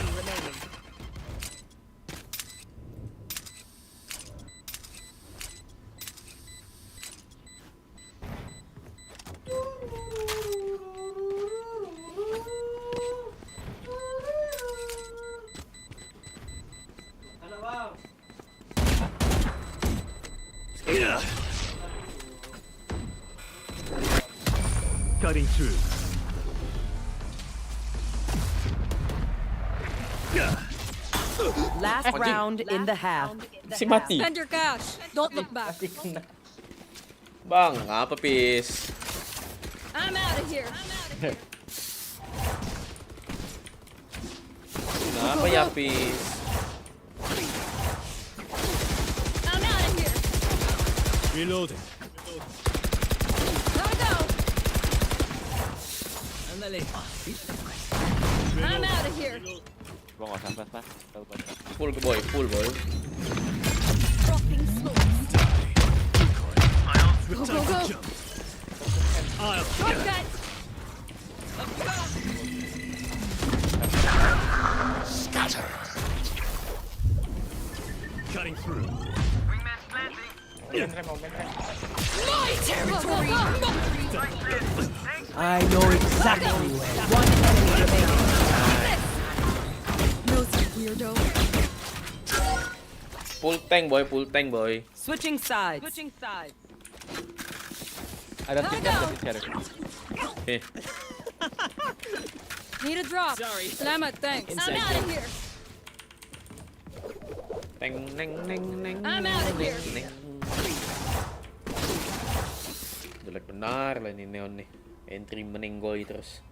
Cutting through. Last round in the half. Si mati. Spend your cash. Don't look back. Bang, apa pis? I'm out of here. Kenapa ya pis? I'm out of here. Reloading. Gotta go. I'm out of here. Gua nggak usah flash. Full boy. Dropping smoke. Go, go, go. Drop that. Scatter. Cutting through. My territory. I know exactly where. One enemy remaining. Weirdo. Full tank boy. Switching sides. Ada tim share. Need a drop. Sorry. Selamat, thanks. I'm out of here. I'm out of here. Jelek benar lah ini neon nih. Entry menenggoy terus.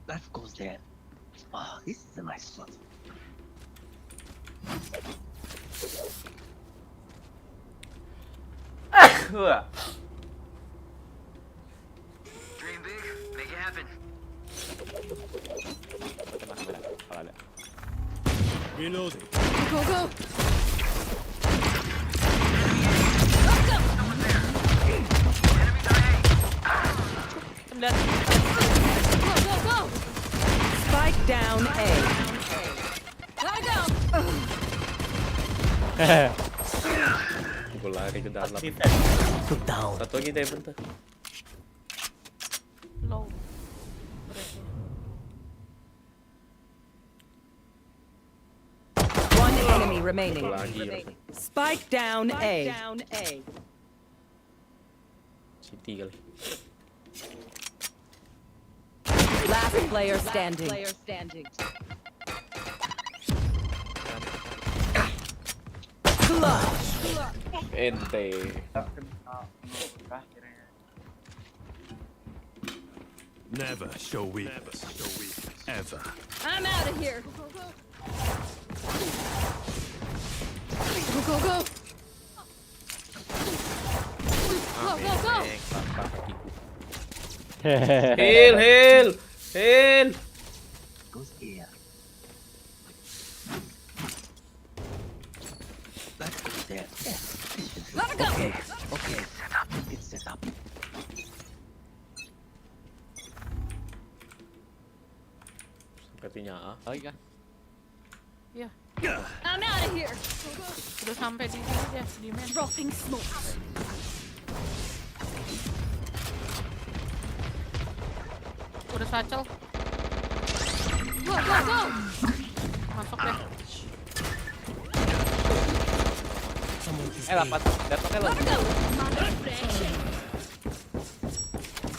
Life goes there. Ah, this is a nice spot. Dream big, make it happen. Reloading. Go, go. Go, go. Spike down A. Gotta go. Gue lari ke dalam. Took down. Satu lagi deh bentar. One enemy remaining. Lagi. Spike down A. City kali. Last player standing. Ente. Never show weakness. Ever. I'm out of here. Go, go, go. Go, go, go. Heal. Goes here. Life goes there. Let it go. Okay. It's set up. Sepertinya A. Lagi kah? I'm out of here. Udah sampai di sini dia di main. Dropping smoke. Udah satchel. Masuk deh. Dapat. Datangnya lo.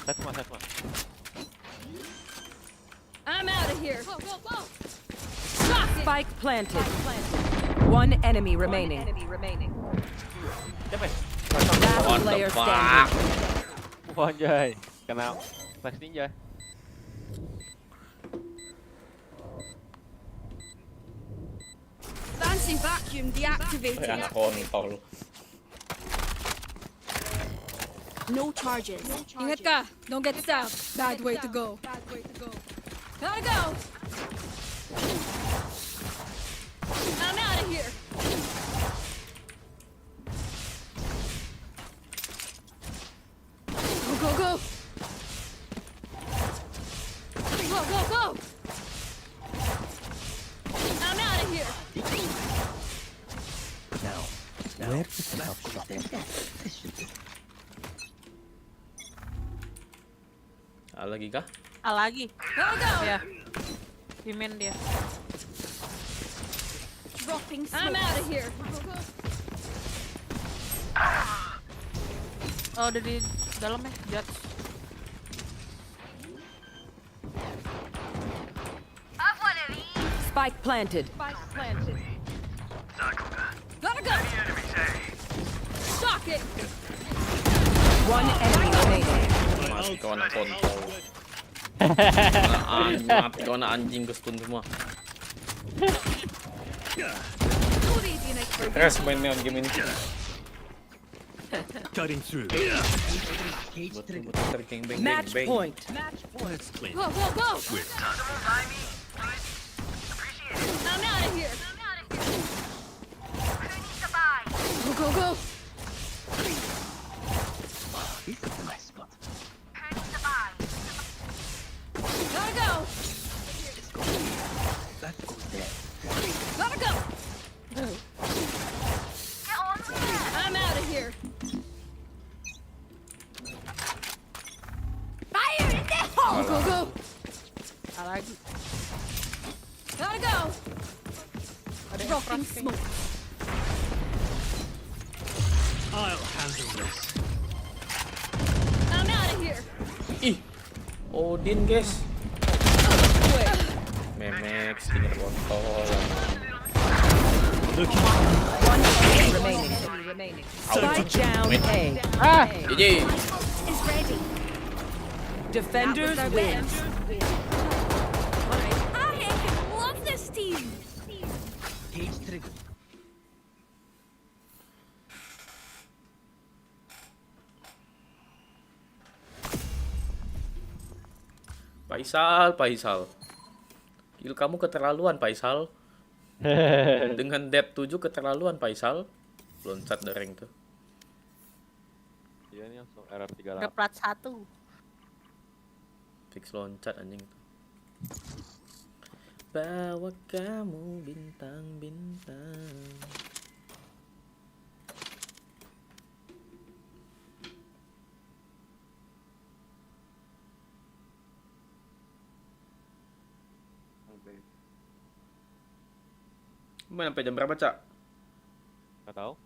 Set mah. I'm out of here. Spike planted. One enemy remaining. Last player standing. Wah anjay. Kena flash ninja. Fancy vacuum deactivated. Anak kontol. No charges. Ingat ka, don't get stabbed. Bad way to go. Gotta go. I'm out of here. Go. Go. I'm out of here. Now, where to stop them? Lagi kah? Lagi. Go. Ya. Dimen dia. I'm out of here. Oh, udah di dalam ya, jatuh. Spike planted. Gotta go. Shock it. One enemy remaining. Mati kau anak kontol. Mati kau anak anjing ke stun semua. Terus mainnya game ini. Cutting through. Match point. Let's clean. Go. I'm out of here. Go. Gotta go. Gotta go. I'm out of here. Fire in the hole. Go. Lagi. Gotta go. Ada yang Dropping keras smoke. I'll handle this. I'm out of here. Ih, Odin guys. Memek, stinger kontol. One enemy remaining. Spike down A. GG. Defenders win. Love this team. Faisal. Kill kamu keterlaluan, Faisal. Dengan depth 7 keterlaluan, Faisal. Loncat dereng tuh. Iya nih langsung RR38. Udah plat 1. Fix loncat anjing tuh. Bawa kamu bintang-bintang. Main sampai jam berapa, Cak? Nggak tahu.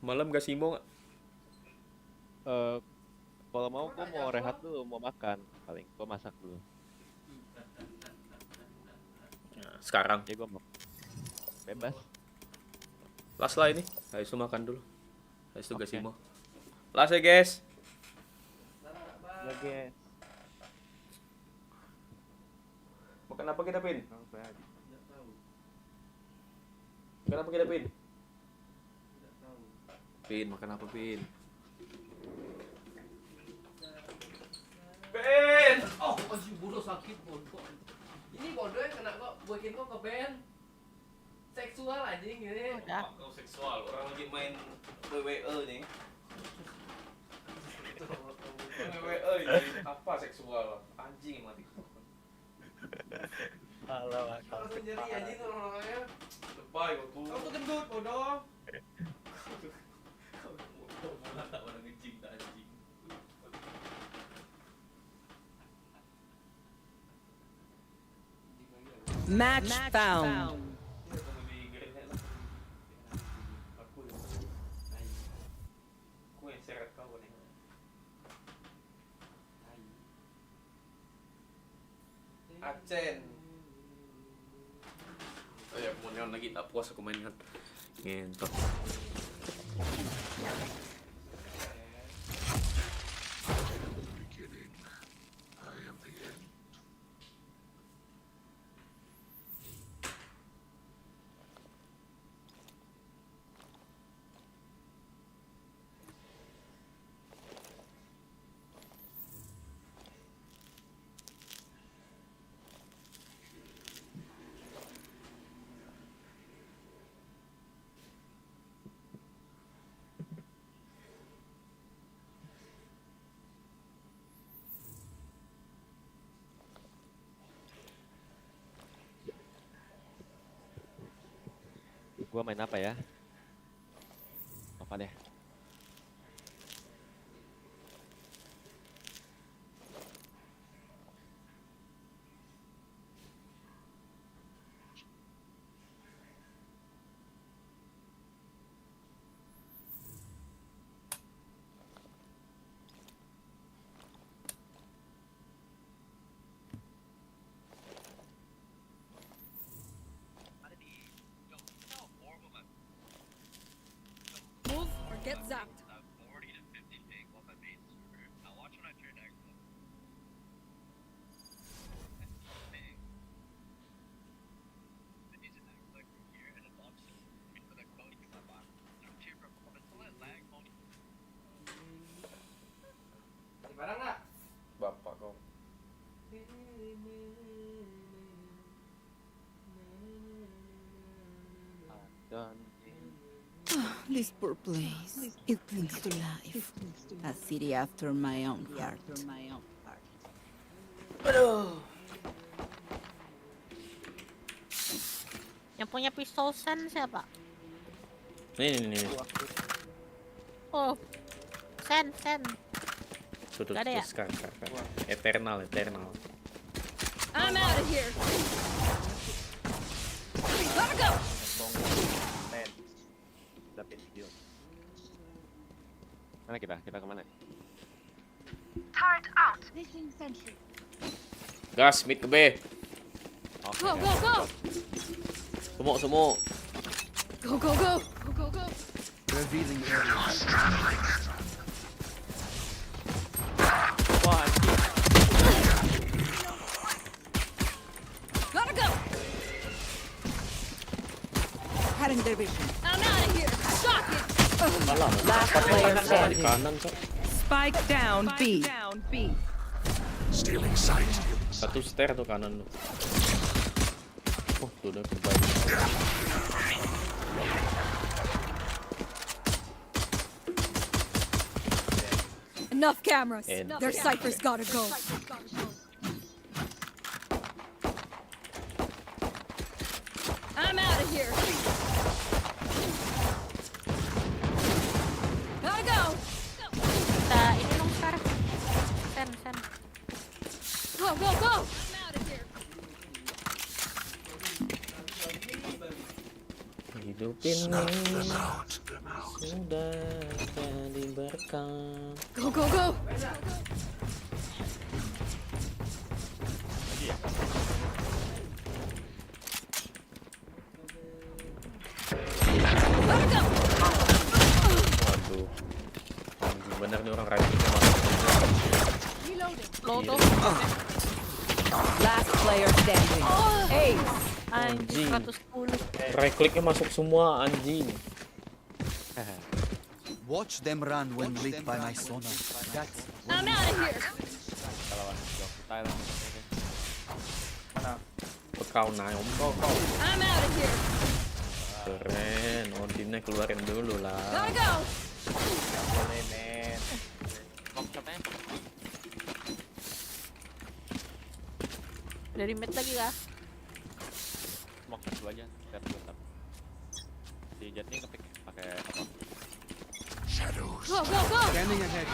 Malam gak simo nggak? Kalau mau gue mau rehat dulu, mau makan paling. Gue masak dulu. Nah, sekarang? Ya gue mau. Bebas. Last lah ini. Habis itu makan dulu. Habis itu gak simo. Last ya guys. Ya guys. Makan apa kita, Pin? Makan apa kita, Pin? Pin, makan apa, Pin? Ben! Oh, masih bodoh sakit bodoh. Ini bodoh yang kena kok, buatin kok ke Ben. Seksual anjing ini. Udah. Kau seksual, orang lagi main WWE nih. WWE ini apa seksual? Anjing mati. Halo, Langsung jadi anjing orang-orangnya. Lebay kok tuh. Kamu tuh gendut bodoh. Kau bola tak orang ngejing tak anjing. Match found. Acen. Oh ya, kemudian lagi tak puas aku mainkan. Ngentot. Gua main apa ya? Apa deh? Move or get zapped. Bapak kau. This poor place. It clings to life. A city after my own heart. Aduh. Yang punya pistol Sen siapa? Nih. Oh, Sen. Tuh, Gak ada ya? sekarang. Eternal. I'm out of here. Gotta go. Mana kita? Kita kemana? Turret out. Gas, mid ke B. Go. Semua. Go. Revealing area. Wah, Gotta go. Cutting their vision. I'm out of here. Shock it. Last player Di standing. kanan, Cok. Spike down B. Stealing sight. Satu stair tuh kanan tuh. Oh, tuh udah kebalik. Enough cameras. And- Their ciphers gotta go. I'm out of here. Gotta go. Kita ini dong sekarang. Sen. Go. I'm out of here. Hidup ini sudah jadi berkah. Go. Gotta go. Waduh, bener nih orang rajinnya masuk. Reloading. Last player standing. Ace. Anjing, Anjing. 110. Right clicknya masuk semua, anjing. Watch them run when lit by my sonar. That's I'm out of here. Kau naik kau. I'm out of here. Keren, Odinnya keluarin dulu lah. Gotta go. Boleh, men. Dari mid lagi kah? Smoke dulu aja, biar tetap. Si Jet nih kepik pakai apa? Shadows. Go. standing ahead.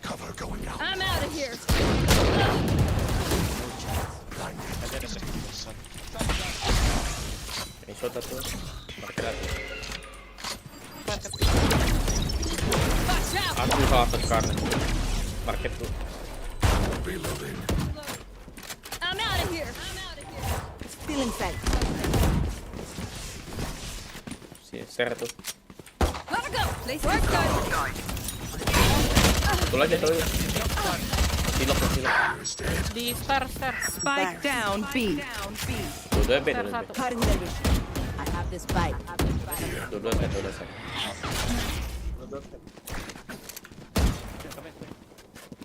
Cover going out. I'm out of here. Shot satu. Market. Aku salah tekan. Market tuh. I'm out of here. Feeling fed. Share tuh. Gotta go. Work done. Tuh aja. Silok. Di star. Spike down B. Dua B. Cutting their vision. I have this bite. Dua set.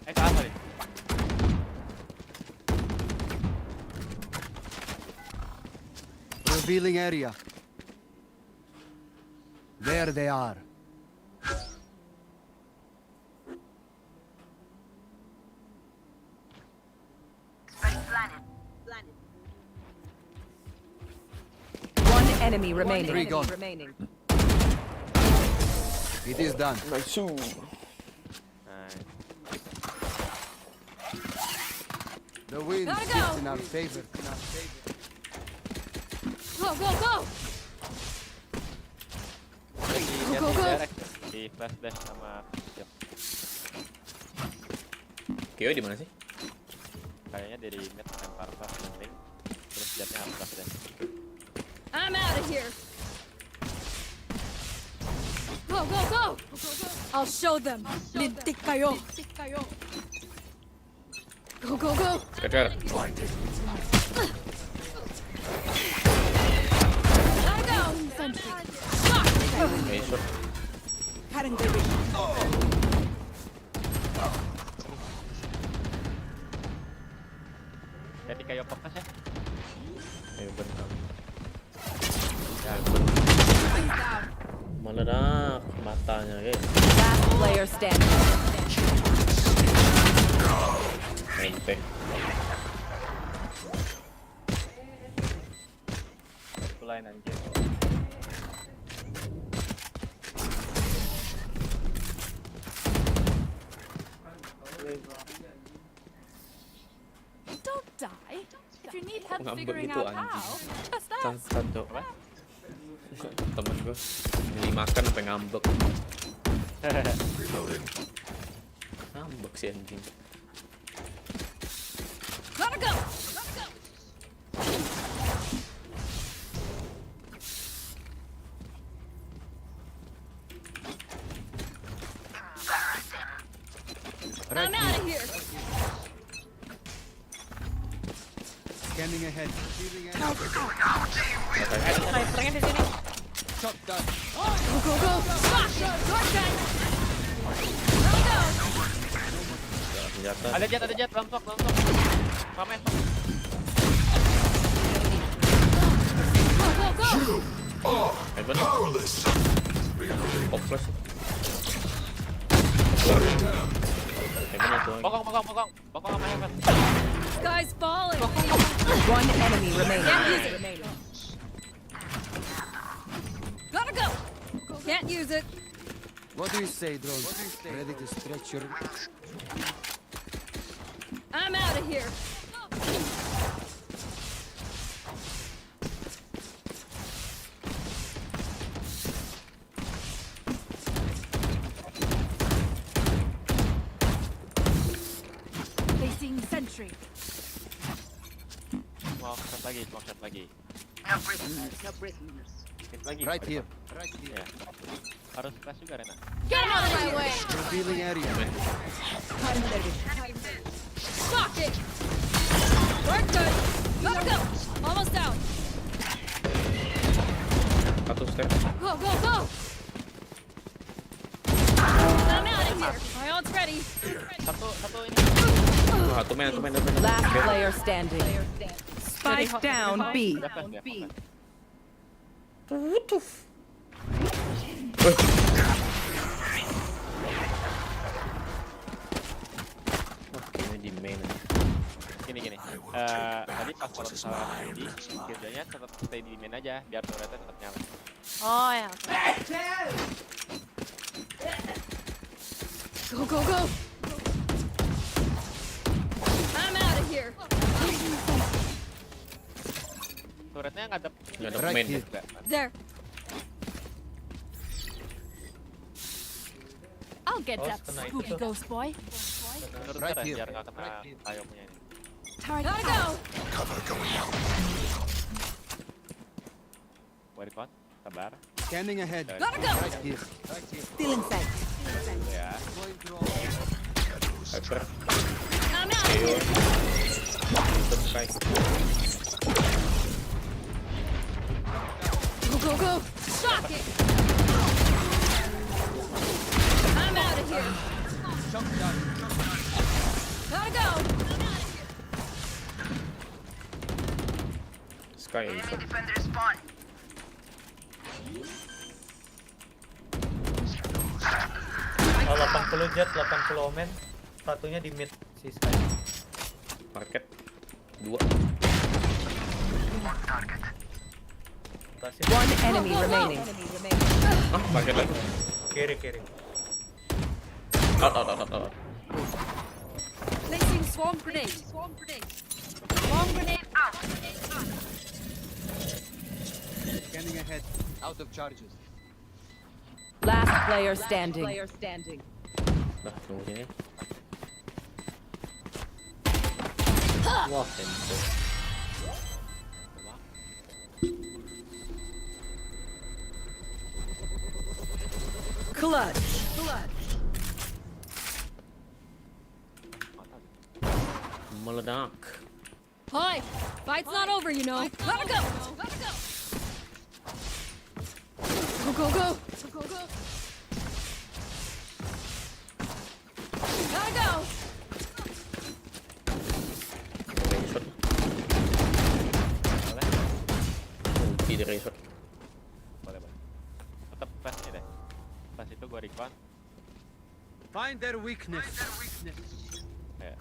Ke atas nih. Revealing area. There they are. One enemy remaining. Three gone. It is done. Masuk. The wind Gotta sits go. in our favor. Go. Di direct di flash dash sama jump. Kyo di mana sih? Kayaknya dari mid lempar flash link. Terus jetnya flash dash. I'm out of here. Go. I'll show them. Lintik kayo. Go. Sekedar. Gotta go. Shot. Cutting their vision. Jadi kayak fokus ya. Ayo bentar. Meledak matanya guys. Last player standing. MP. Lain anjir. Don't die. If you need help Ngambek figuring itu out how, anjing. just ask. Satu. Temen gue beli makan sampai ngambek. Ngambek sih anjing. Gotta go. I'm out of here. Scanning ahead. Snipernya di sini. Shot done. Go. Fuck. Your turn. Gotta go. Senjata. Ada jet, langsung. Pamen. Go. Heaven. Hopeless. Heaven itu. Bokong sama heaven. Sky's falling. One enemy remaining. Can't use it. Gotta go. Can't use it. What do you say, drone? Ready to stretch your... I'm out of here. Placing sentry. Mau shot lagi. No prisoners. Hit lagi. Right here. Ya. Harus flash juga Rena. Get out of my way. Revealing area. Cutting their vision. Fuck it. Work done. Gotta go. Almost out. Satu step. Go. I'm out of here. My ult's ready. Satu ini. Satu main. Last player standing. Spike down B. Oke, di main. Gini. Tadi pas kalau salah di kerjanya tetap stay di main aja biar turretnya tetap nyala. Oh ya. Go. I'm out of here. turretnya ngadep main. There. I'll get that spooky ghost boy. Menurut saya biar nggak kena payungnya ini. Gotta go. Cover going out. Wait, sabar. Scanning ahead. Gotta go. Right here. Still in sight. Ya. Hyper. I'm out. Sky. Go, go, go. Shocking. I'm out of here. Gotta go. Sky. Defender spawn. Oh, 80 jet, 80 omen. Satunya di mid si Sky. Market 2. One enemy remaining. Ah, market lagi. Kiri. Out. Placing swarm grenade. Swarm grenade out. Scanning ahead. Out of charges. Last player standing. Nah, tunggu sini. Wah, sensor. Clutch. Meledak. Hi. Fight's not over, you know. Gotta go. Go. Gotta go. Resort. Ulti di resort. Boleh. Tetap pas ini deh. Pas itu gua recon. Find their weakness. Ya.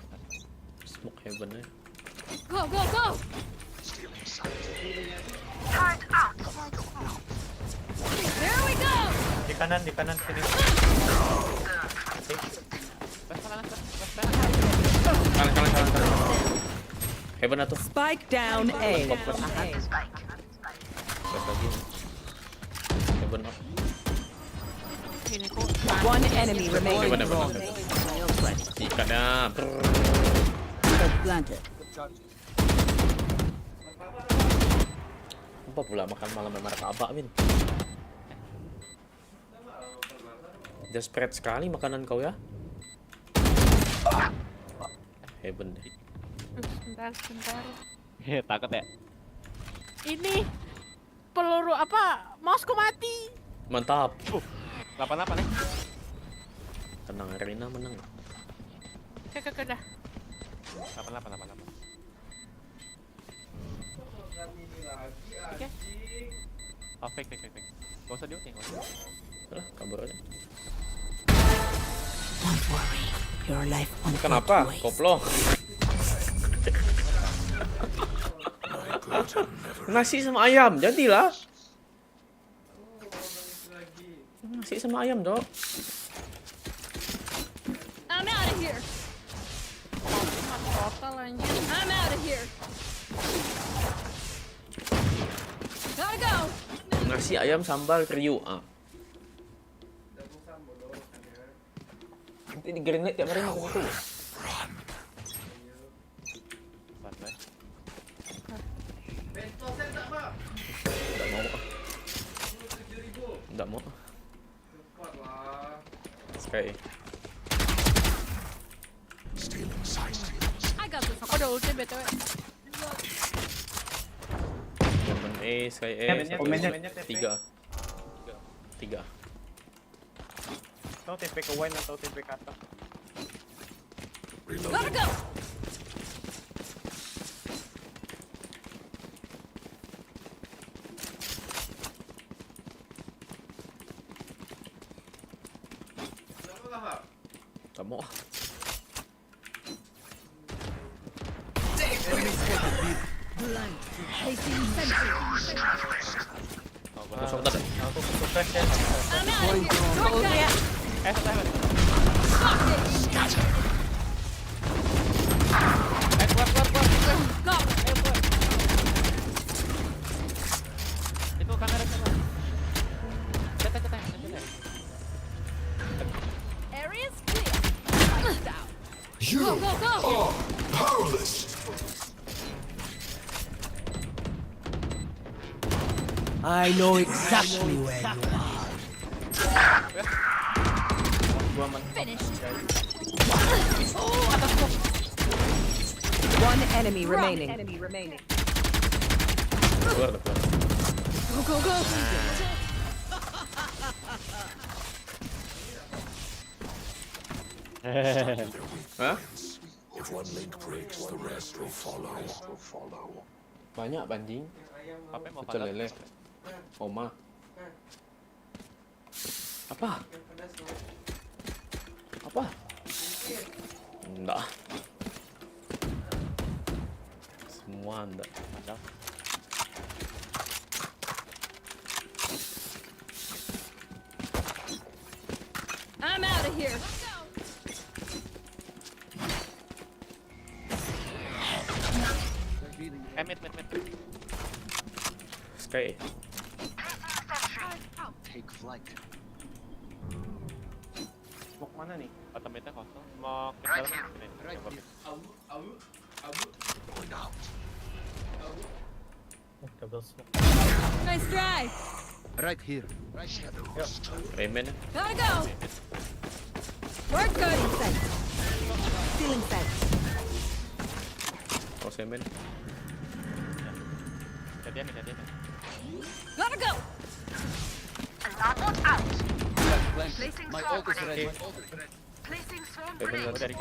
Smoke heaven ya. Go. Turret out. There we go. Di kanan sini. Kanan. Heaven atau Spike down A. plus lagi. Heaven up. One enemy remaining. Heaven. Ikannya. Planted. Apa pula makan malam martabak, Min? Desperate sekali makanan kau ya. Heaven deh. Sebentar. Takut ya? Ini peluru apa? Mouse-ku mati. Mantap. 88 ya? Tenang, Rina menang. Oke, dah. 88. Oke. Oh, fake. Gak usah diuting, Lah, kabur aja. Don't worry, your life on Kenapa? Koplo. Nasi sama ayam, jadilah. Nasi sama ayam, Dok. I'm out of here. I'm out of here. Gotta go. Nasi ayam sambal kriuk. Nanti di grenade tiap hari makan itu. Tidak mau. Sky. I got this. Aku ada ulti BTW. Zaman Sky 3. Atau TP ke wine atau TP ke atas. Gotta go. Tak mau. Placing SENSI. Masuk tadi. Aku sukses ya. I'm out of here. Short guy. Go. Area's clear. Lights down. You are powerless. I know exactly where you are. Finished. One enemy remaining. Keluar. Go. Hah? If one link breaks, the rest will follow. Banyak banjing. Pecel lele. Oma. Apa? Enggak. Semua enggak. I'm out of here. Mid. Sky. Take flight. Smoke mana nih? Bottom midnya kosong. Smoke ke dalam. Going out. Double smoke. Nice try. Right here. Rayman. Gotta go. We're good. Stealing sight. Oh, Semen. Jadian. Gotta go. Alarm out. My ult is ready. Placing swarm Semen grenade. dari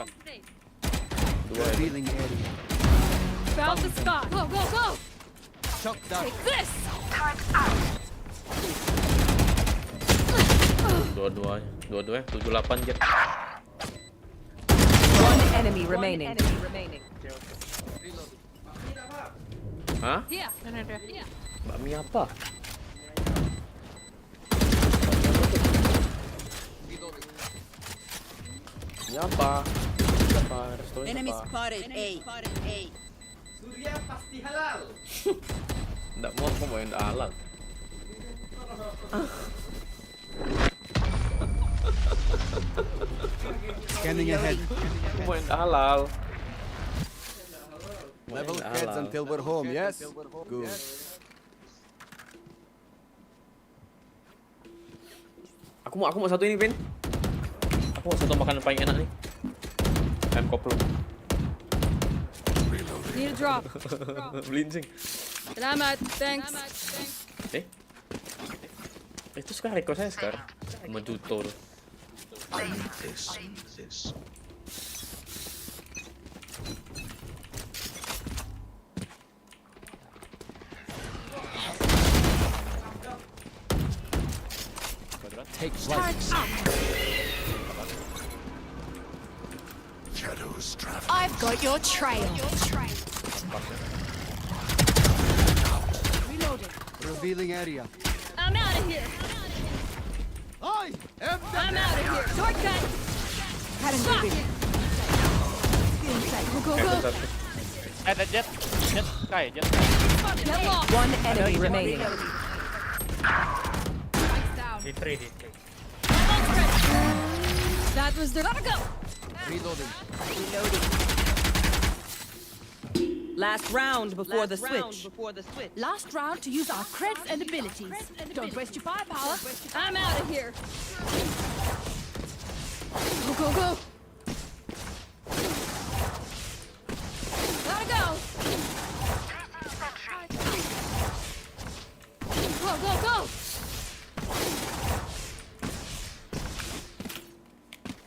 Dua. Revealing area. Found the spot. Go. Shock down. Take this. Turret out. Dua-duanya 78 jet. One enemy remaining. Hah? Here. Bakmi apa? Ini apa? Restoran Enemy apa? spotted. A. Surya pasti halal. Nggak mau aku main halal. Scanning ahead. Aku main halal. Level heads until we're home, yes? Good. Aku mau satu ini, Pin. Aku mau satu makanan paling enak nih. Ayam koplo. Need a drop. Belincing. Selamat. Thanks. Itu sekarang kok saya sekarang sama Juto tuh. I need this. Take flight. Shadows travel. I've got your trail. Reloading. Revealing area. I'm out of here. I am I'm out of here. Shortcut. Stop. Go. Ada jet Sky. Get lost. One enemy remaining. D3. That was the. Gotta go. Reloading. Last round before the switch. Last round to use our creds and abilities. Don't waste your firepower. I'm out of here. Go. Gotta go. Go.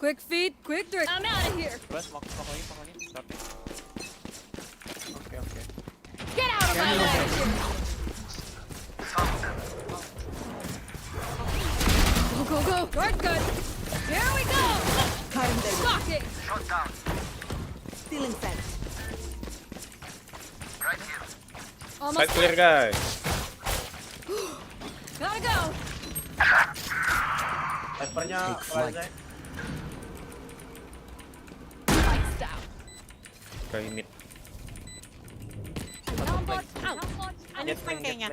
Quick feet, quick dirt. I'm out of here. Smoke lagi. Oke. Get out of my way. Go. Shortcut. Here we go. Stalking. Shot down. Stealing sight. Right here. Almost Side clear, guys. Gotta go. Snipernya selesai. Lights down. Kayak mid. Ini flank kayaknya.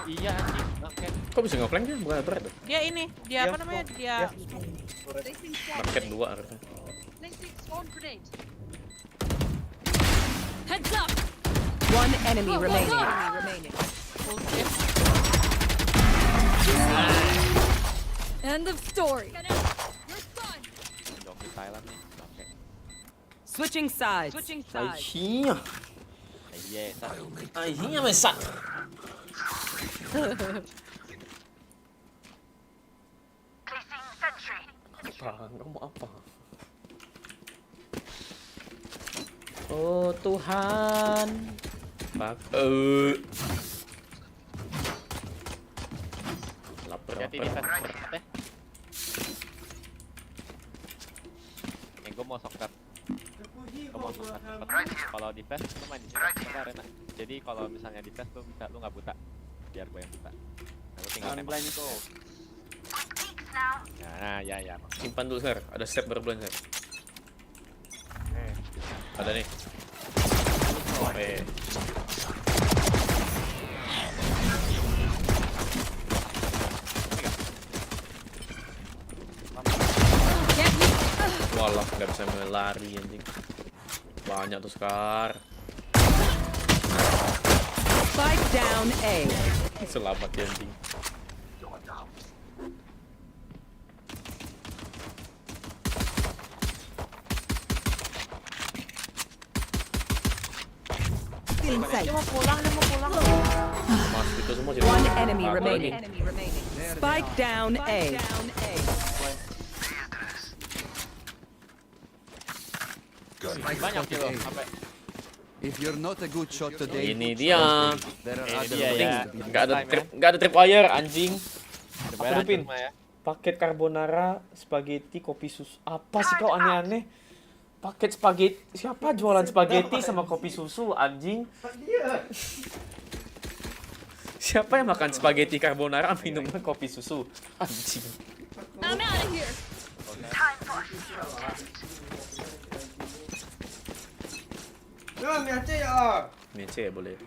Iya anjing. Oke. Kok bisa nge-flank dia? Bukan berat. Dia ini, dia apa namanya? Dia Market 2 harusnya. Heads up. One enemy remaining. End of story. Joki Thailand nih. Oke. Switching sides. Aisyah. Iya, Aisyah mesat. Apa? Kamu apa? Oh Tuhan. Lapar. Hati di fast teh. Gue mau sokat. Kalau di fast lu main di sini sama arena. Jadi kalau misalnya di fast lu bisa lu nggak buta. Biar gue yang buta. Aku tinggal tembak. Nah, ya. Simpan dulu, Sir. Ada step baru bulan, Sir. Ada nih. Walah, nggak bisa lari anjing. Banyak tuh Scar. Spike down A. Selamat ya anjing. Dia mau pulang. Mas itu semua sih. One enemy remaining. Spike down A. Banyak sih lo sampai. If you're not a good shot today, Ini dia. there are Ini other dia ya. Nggak ada tripwire anjing. Apa Pin? Paket carbonara, spaghetti, kopi susu. Apa sih kau aneh-aneh? Paket spaghetti. Siapa jualan spaghetti sama kopi susu anjing? Siapa yang makan spaghetti carbonara minumnya kopi susu? Anjing. I'm out of here. Mece ya boleh.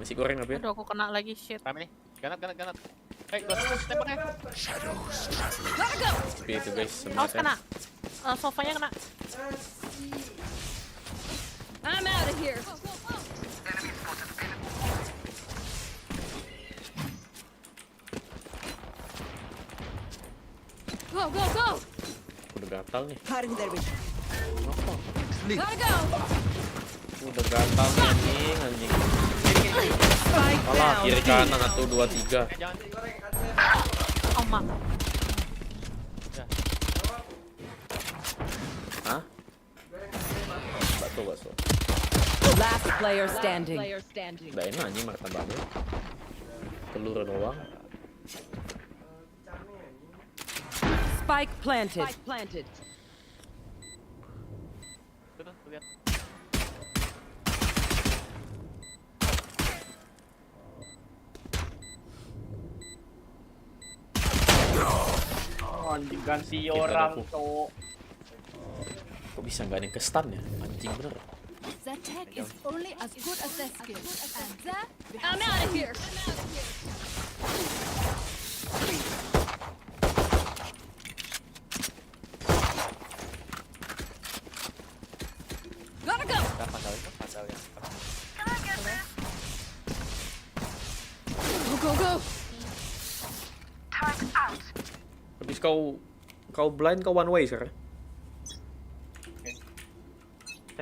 Masih goreng apa ya? Aduh, aku kena lagi shit. Rame nih. Ganat. Gue tembaknya. Tapi itu guys, Awas kena. Sofanya kena. I'm out of here. Go. Udah gatal nih. Gotta go. Udah gatal nih anjing. Alah, kiri kanan 1 2 3. Oma. Hah? Bakso. Last player standing. Udah enak anjing martabaknya. Telur doang. Spike planted. Tuh, lihat. Anjing ganti orang cowok. Kok bisa nggak ada yang ke stun ya? Anjing bener. That tech is only as good as their skill. And that, I'm out of here. Gotta go. Padahal ya. Go. Habis kau blind, kau one way sekarang.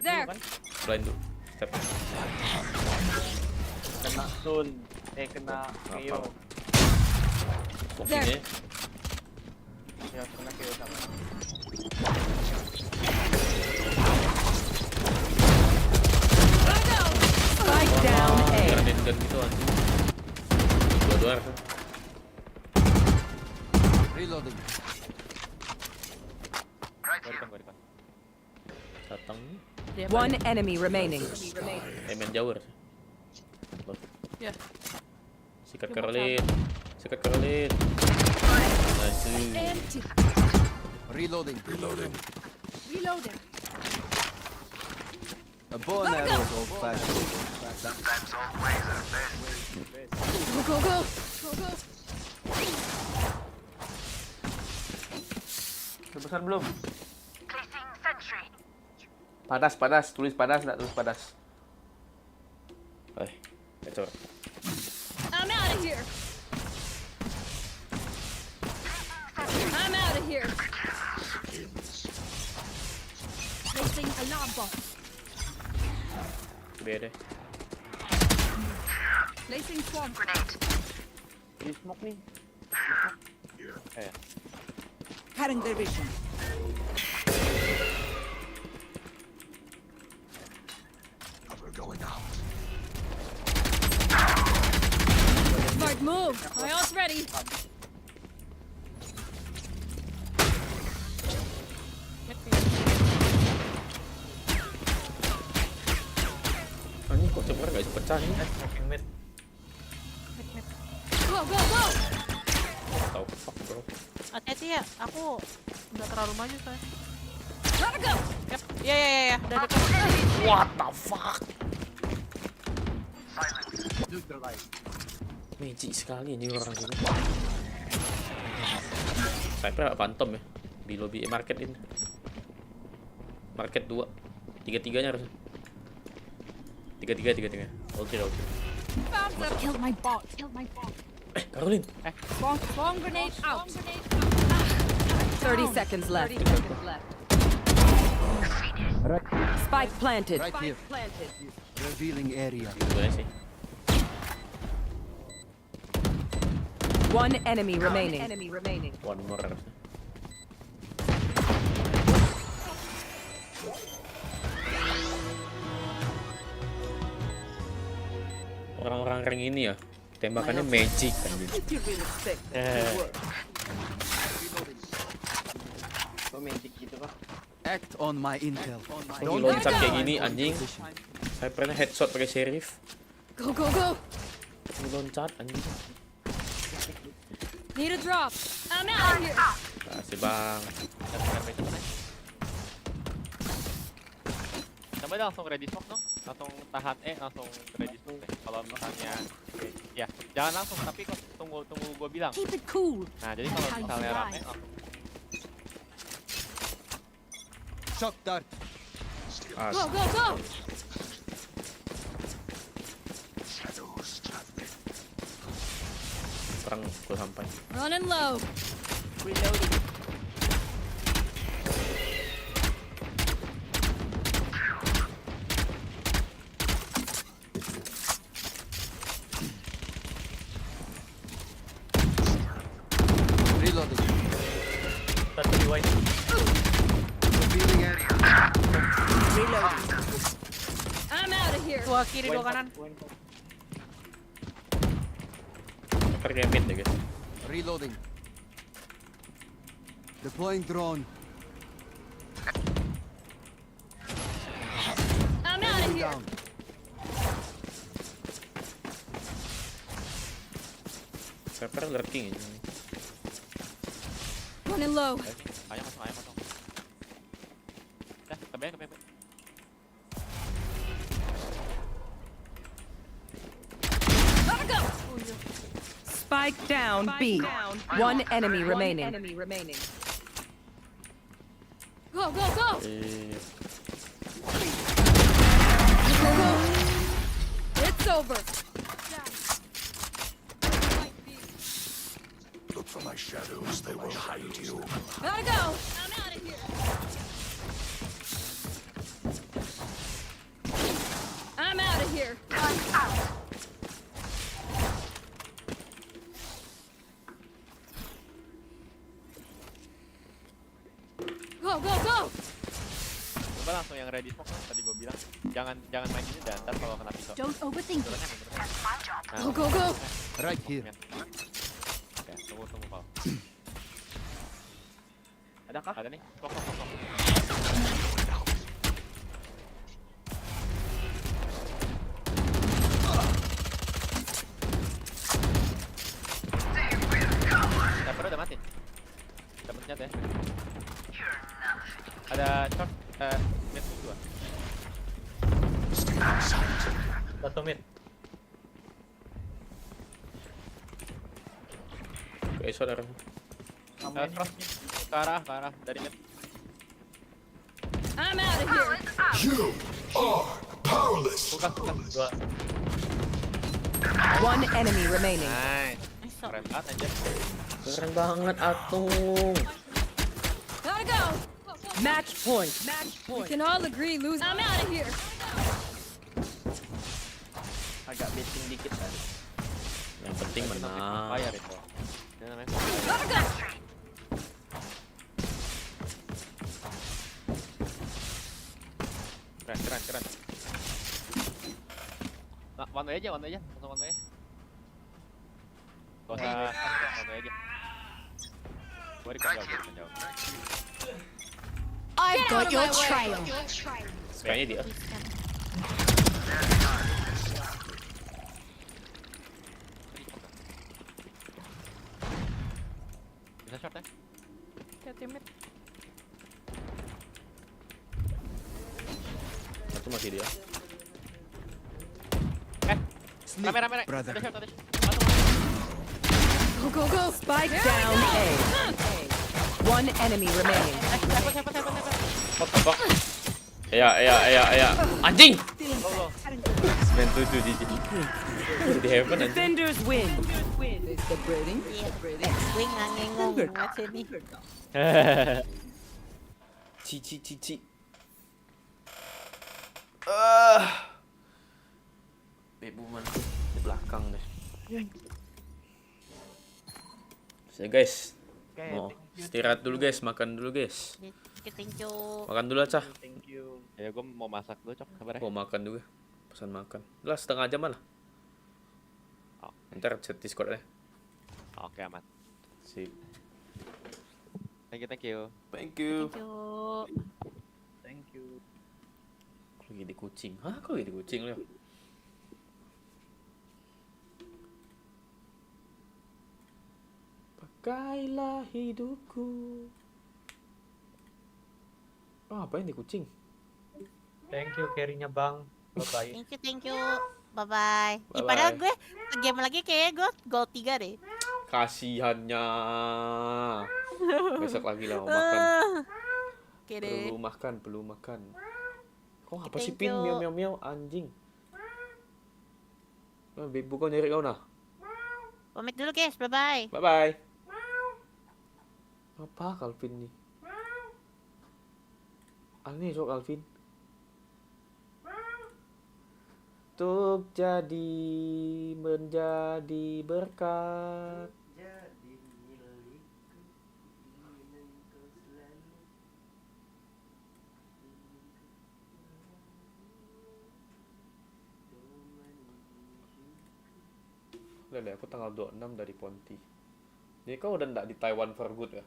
There. Blind dulu. Step. Kena stun. Kena KO. Fokusnya. Ya, kena KO sama. Spike down A. Garden gitu anjing. Dua-dua. reloading. Datang. One enemy remaining. Main jauh. Ya. Sikat kerlin. Nice. Reloading. A bow and arrow is old-fashioned. Go, go, go! Go, go! Udah besar belum? Placing sentry. Padas, tulis padas, nggak tulis padas. Coba. I'm out of here! I'm out of here! Placing alarm bomb. Biar deh. Placing swarm grenade. Ini smoke nih. Cutting their vision. Smart move. My ult's ready. Ini kok cepat guys pecah nih. Smoking mid. Go, go, go! Tahu fuck bro. Hati-hati ya, aku nggak terlalu maju saya. Gotta go! Yap, ya, udah dekat. What the fuck? Magic sekali ini orang ini. Sniper nggak phantom ya? Di lobby market ini. Market 2. 3-3-nya harusnya. 3-3. Oke. Killed my bot. Caroline. Bomb grenade out. 30 seconds left. Spike planted. Right here. Revealing area. Boleh sih. One enemy remaining. One more harusnya. Orang-orang ring ini ya, tembakannya magic kan gitu. Kok magic gitu Pak? Act on my intel. Ini loncat kayak gini anjing. Saya pernah headshot pakai sheriff. Go, go, go! Ini loncat anjing. Need a drop. I'm out of here. Kasih bang. Coba deh langsung ready smoke dong. Langsung tahan langsung ready smoke deh. Kalau misalnya ya, jangan langsung tapi kok tunggu gua bilang. Keep it cool. Nah, jadi kalau misalnya rame langsung Shock dart. Go, go, go! Perang gue sampai. Running low. Reloading. Reloading. That's the white. Revealing area. Reloading. I'm out of here. Dua kiri, dua kanan. Pergi mid deh guys. Reloading. Deploying drone. I'm out of here. Down. Pepper lurking ini. Running low. ayo masuk. Ke B. Gotta go. Spike down B. One enemy remaining. Go, go, go! Eh, Go, go! It's over. Look for my shadows, they will hide you. Gotta go. I'm out of here. I'm out of here. Go, go, go! Coba langsung yang ready smoke tadi gua bilang. Jangan main ini dan ntar kalau kena pisau. Don't overthink it. Nah, Go, go, go! Right here. Oke, tunggu Pak. Adakah? Ada nih. Kok. Dapur udah mati. Dapur senjata ya. Ada short mid 2. Satu mid. Oke, saudara. Ke arah dari mid. I'm out of here. You are powerless. Dua. One enemy remaining. Nice. Keren banget aja. Keren banget Atung. Gotta go. Match point. We can all agree lose. I'm out of here. Agak betting dikit tadi. Yang penting menang. Bayar itu. Ini namanya. Gotta go. Keren. Nah, one way aja. Langsung one way. Gak usah one way aja. Gue kan jauh. I've got your trail. Kayaknya dia. Bisa short ya? Satu masih dia. Rame. Brother. Ada short. Go. Spike down A. One enemy remaining. What the fuck? Ya. Anjing! 97 di sini. Di heaven anjing. Defenders win. Wing ngangeng banget sini. Cici. Bebuman di belakang deh. So guys, mau istirahat dulu guys, makan dulu guys. Thankyou. Makan dulu aja. Thank you. Ya gue mau masak dulu, Cok. Sabar ya. Mau makan juga, pesan makan. Lah setengah jam lah. Ntar chat Discord ya. Oke, aman. Sip. Thank you. Thank you. Thank you. Lagi di kucing. Hah? Kok lagi di kucing lo? Pakailah hidupku. Apa yang di kucing? Thank you carry-nya Bang. Bye-bye. Thank you. Bye-bye. Bye-bye. Padahal gue game lagi kayaknya gue gold 3 deh. Kasihannya. Besok lagi lah mau makan. Oke deh. Perlu makan. Kok apa sih Pin? Miau anjing. Nah, bebu kau nyari kau nah. Pamit dulu guys. Bye-bye. Bye-bye. Apa Calvin nih? Aneh sok Calvin. Untuk menjadi berkat. Udah deh, aku tanggal 26 dari Ponti. Jadi kau udah nggak di Taiwan for good ya?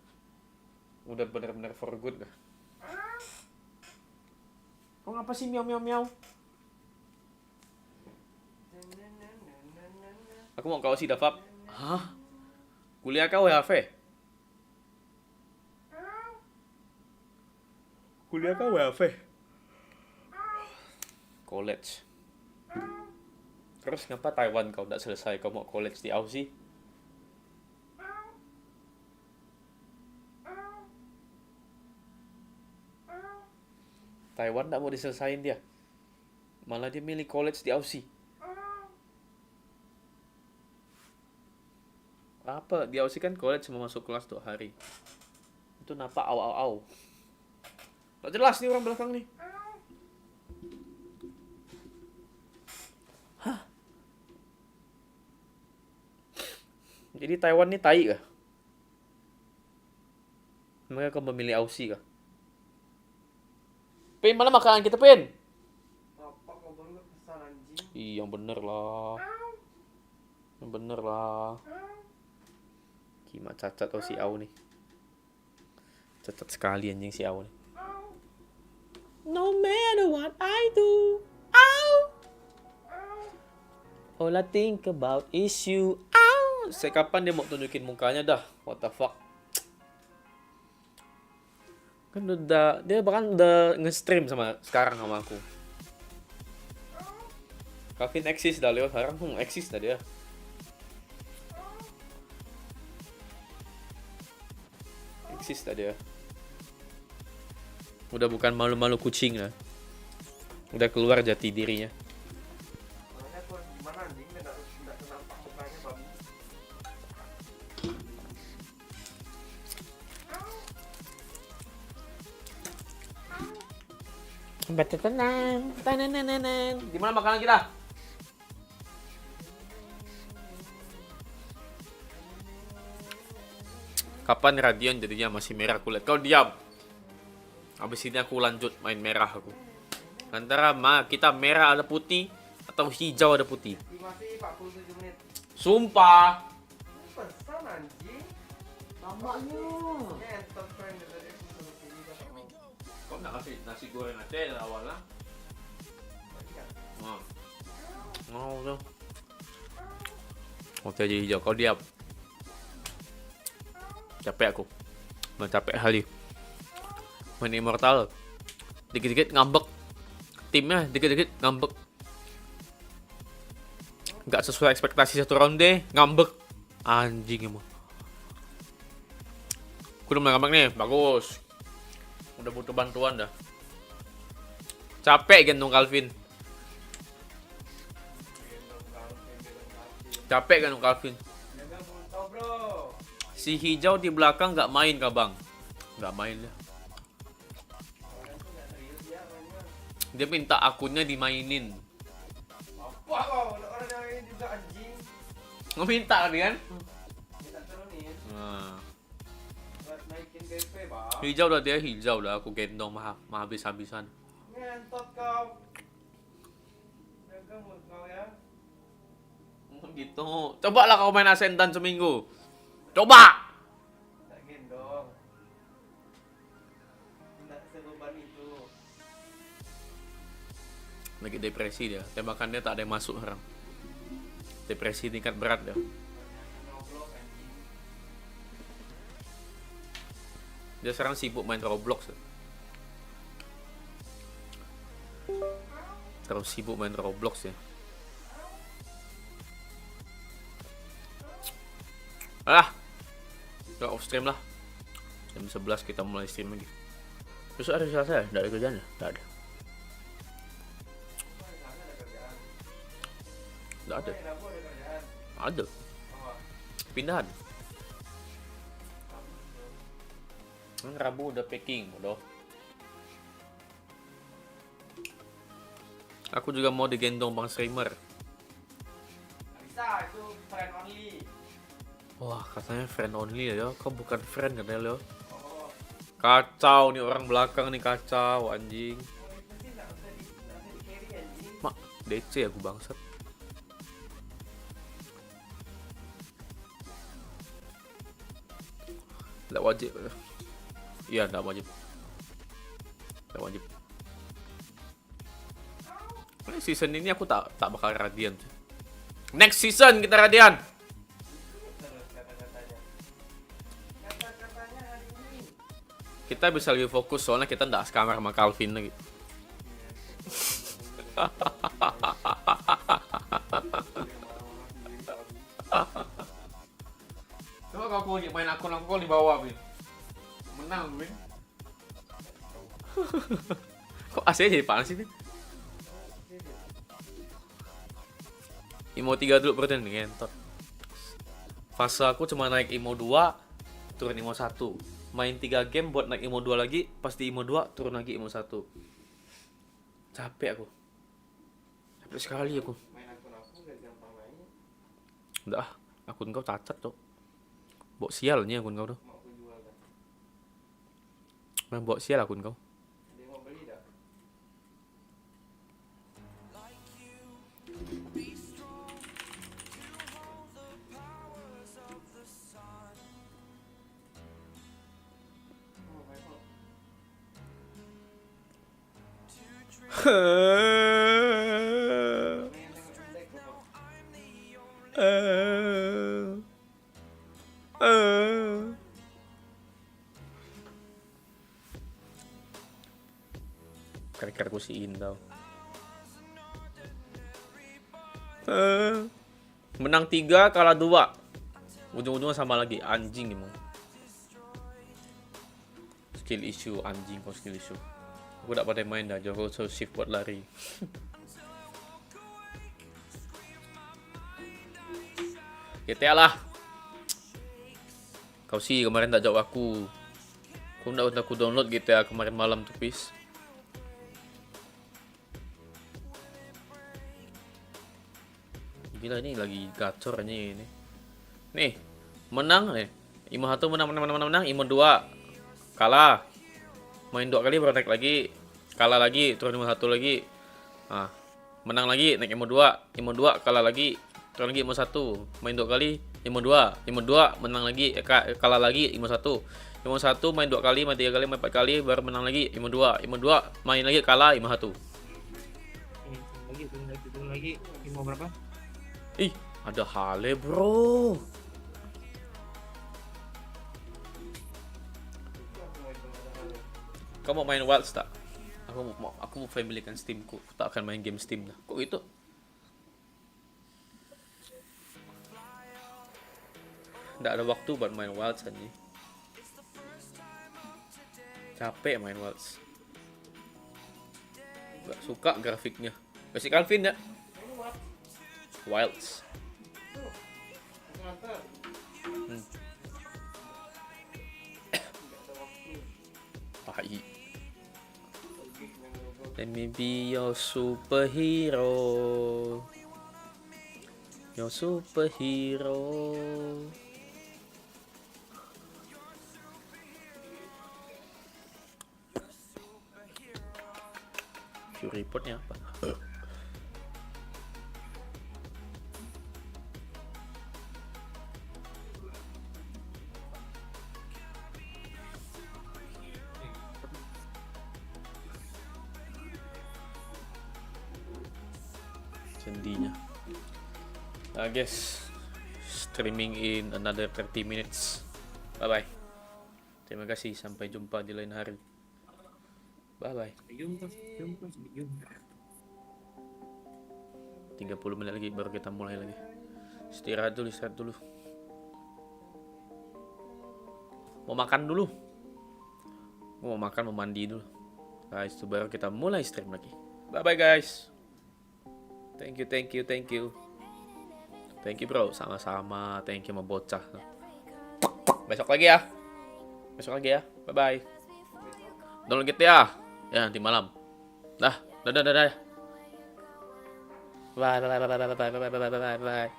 Udah bener-bener for good ya? Kau ngapa sih miau? Aku mau kau sih Dafab. Hah? Kuliah kau WHV? Kuliah kau WHV? College. Terus ngapa Taiwan kau udah selesai? Kau mau college di Aussie? Taiwan tak mau diselesain dia. Malah dia milih college di Aussie. Apa? Di Aussie kan college cuma masuk kelas 2 hari. Itu napa au. Tak jelas nih orang belakang nih. Hah? Jadi Taiwan nih tai kah? Mereka memilih Aussie kah? Pin, mana makanan kita, Pin? Ih, yang bener lah. Gimana cacat si Au nih. Cacat sekali anjing si Au nih. No matter what I do, all I think about is you. Kapan dia mau tunjukin mukanya dah? What the fuck? Kan dia bahkan udah nge-stream sekarang sama aku. Calvin eksis dah Leo, sekarang eksis dah dia. Eksis dah dia. Udah bukan malu-malu kucing lah. Udah keluar jati dirinya. Tenang, di mana makanan kita? Kapan Radian jadinya masih merah kulit? Kau diam. Habis ini aku lanjut main merah aku. Antara kita merah ada putih atau hijau ada putih. Masih 47 menit. Sumpah. Pesan anjing. Lamanya. Ngentot friend dari Kau nggak kasih nasi goreng aja dari awalnya? Mau tuh. Oke jadi hijau. Kau diam. Capek aku. Mau capek kali. Main Immortal. Dikit-dikit ngambek. Timnya dikit-dikit ngambek. Gak sesuai ekspektasi satu ronde, ngambek. Anjing emang. Aku udah mulai ngambek nih, bagus. Udah butuh bantuan dah. Capek gendong Calvin. Capek gendong Calvin. Si hijau di belakang gak main kah bang? Gak main ya. Dia minta akunnya dimainin. Apa kau? Orang yang ini juga anjing. Ngeminta kan? Minta turunin. Nah. Buat naikin GP bang. Hijau dah dia, hijau dah aku gendong mah habis-habisan. Ngentot kau. Jaga mulut kau ya. Gitu. Coba lah kau main Ascendan seminggu. Coba. Tak gendong. Tidak sebeban itu. Lagi depresi dia. Tembakannya tak ada yang masuk sekarang. Depresi tingkat berat dia. Dia sekarang sibuk main Roblox. Terus sibuk main Roblox ya. Udah off stream lah. Jam 11 kita mulai stream lagi. Besok hari Selasa ya? Tidak ada kerjaan ya? Tidak ada. Tidak ada. Ada. Pindahan. Rabu udah packing, bodoh. Aku juga mau digendong bang streamer. Bisa, itu friend only. Wah, katanya friend only ya. Kau bukan friend katanya lo. Kacau nih orang belakang nih, kacau anjing. Mak, DC aku bangsat. Tidak wajib. Iya, tidak wajib. Tidak wajib. Season ini aku tak bakal Radian. Next season kita Radian. Kita bisa lebih fokus soalnya kita nggak sekamar sama Calvin lagi. Coba kalau aku main akun aku di bawah, Bin. Menang, Bin. Kok AC jadi panas sih, Bin? Imo 3 dulu berarti ngentot. Fase aku cuma naik Imo 2, turun Imo 1. Main 3 game buat naik Imo 2 lagi, pas di Imo 2 turun lagi Imo 1. Capek aku. Capek sekali aku. Main akun aku gak gampang mainnya. Udah, akun kau cacat tuh. Bok sial nih akun kau tuh. Mau aku jual kan. Main bok sial akun kau. Dia mau beli dah. Kira-kira ku si Indah. Menang 3, kalah 2. Ujung-ujungnya sama lagi. Anjing emang. Skill issue, anjing kok skill issue. Aku tak pandai main dah, Joko so shift buat lari. GTA lah. Kau sih kemarin tak jawab aku. Kau nak aku download GTA kemarin malam tuh, Pis. Gila ini lagi gacor ini. Nih, menang nih. Imo 1 menang, Imo 2 kalah. Main 2 kali baru naik lagi. Kalah lagi, turun Imo 1 lagi. Nah, menang lagi, naik Imo 2 kalah lagi. Turun lagi Imo 1, main 2 kali, Imo 2 menang lagi, kalah lagi Imo 1 main 2 kali, main 3 kali, main 4 kali, baru menang lagi Imo 2 main lagi, kalah Imo 1. Turun lagi, Imo berapa? Ih, ada hale bro. Kamu mau main Wilds tak? Aku mau family-kan Steamku, tak akan main game Steam dah. Kok gitu? Nggak ada waktu buat main Wilds aja. Capek main Wilds. Nggak suka grafiknya. Kasih Calvin ya. Wilds. Tai. Let me be your superhero. Your superhero. View reportnya apa? Sendinya. I guess streaming in another 30 minutes. Bye bye. Terima kasih, sampai jumpa di lain hari. Bye bye. 30 menit lagi baru kita mulai lagi. Istirahat dulu. Mau makan dulu. Mau makan, mau mandi dulu. Guys, itu baru kita mulai stream lagi. Bye bye guys. Thank you. Thank you bro, sama-sama. Thank you sama bocah. Besok lagi ya. Bye bye. Download GTA ya nanti malam. Dah. Bye.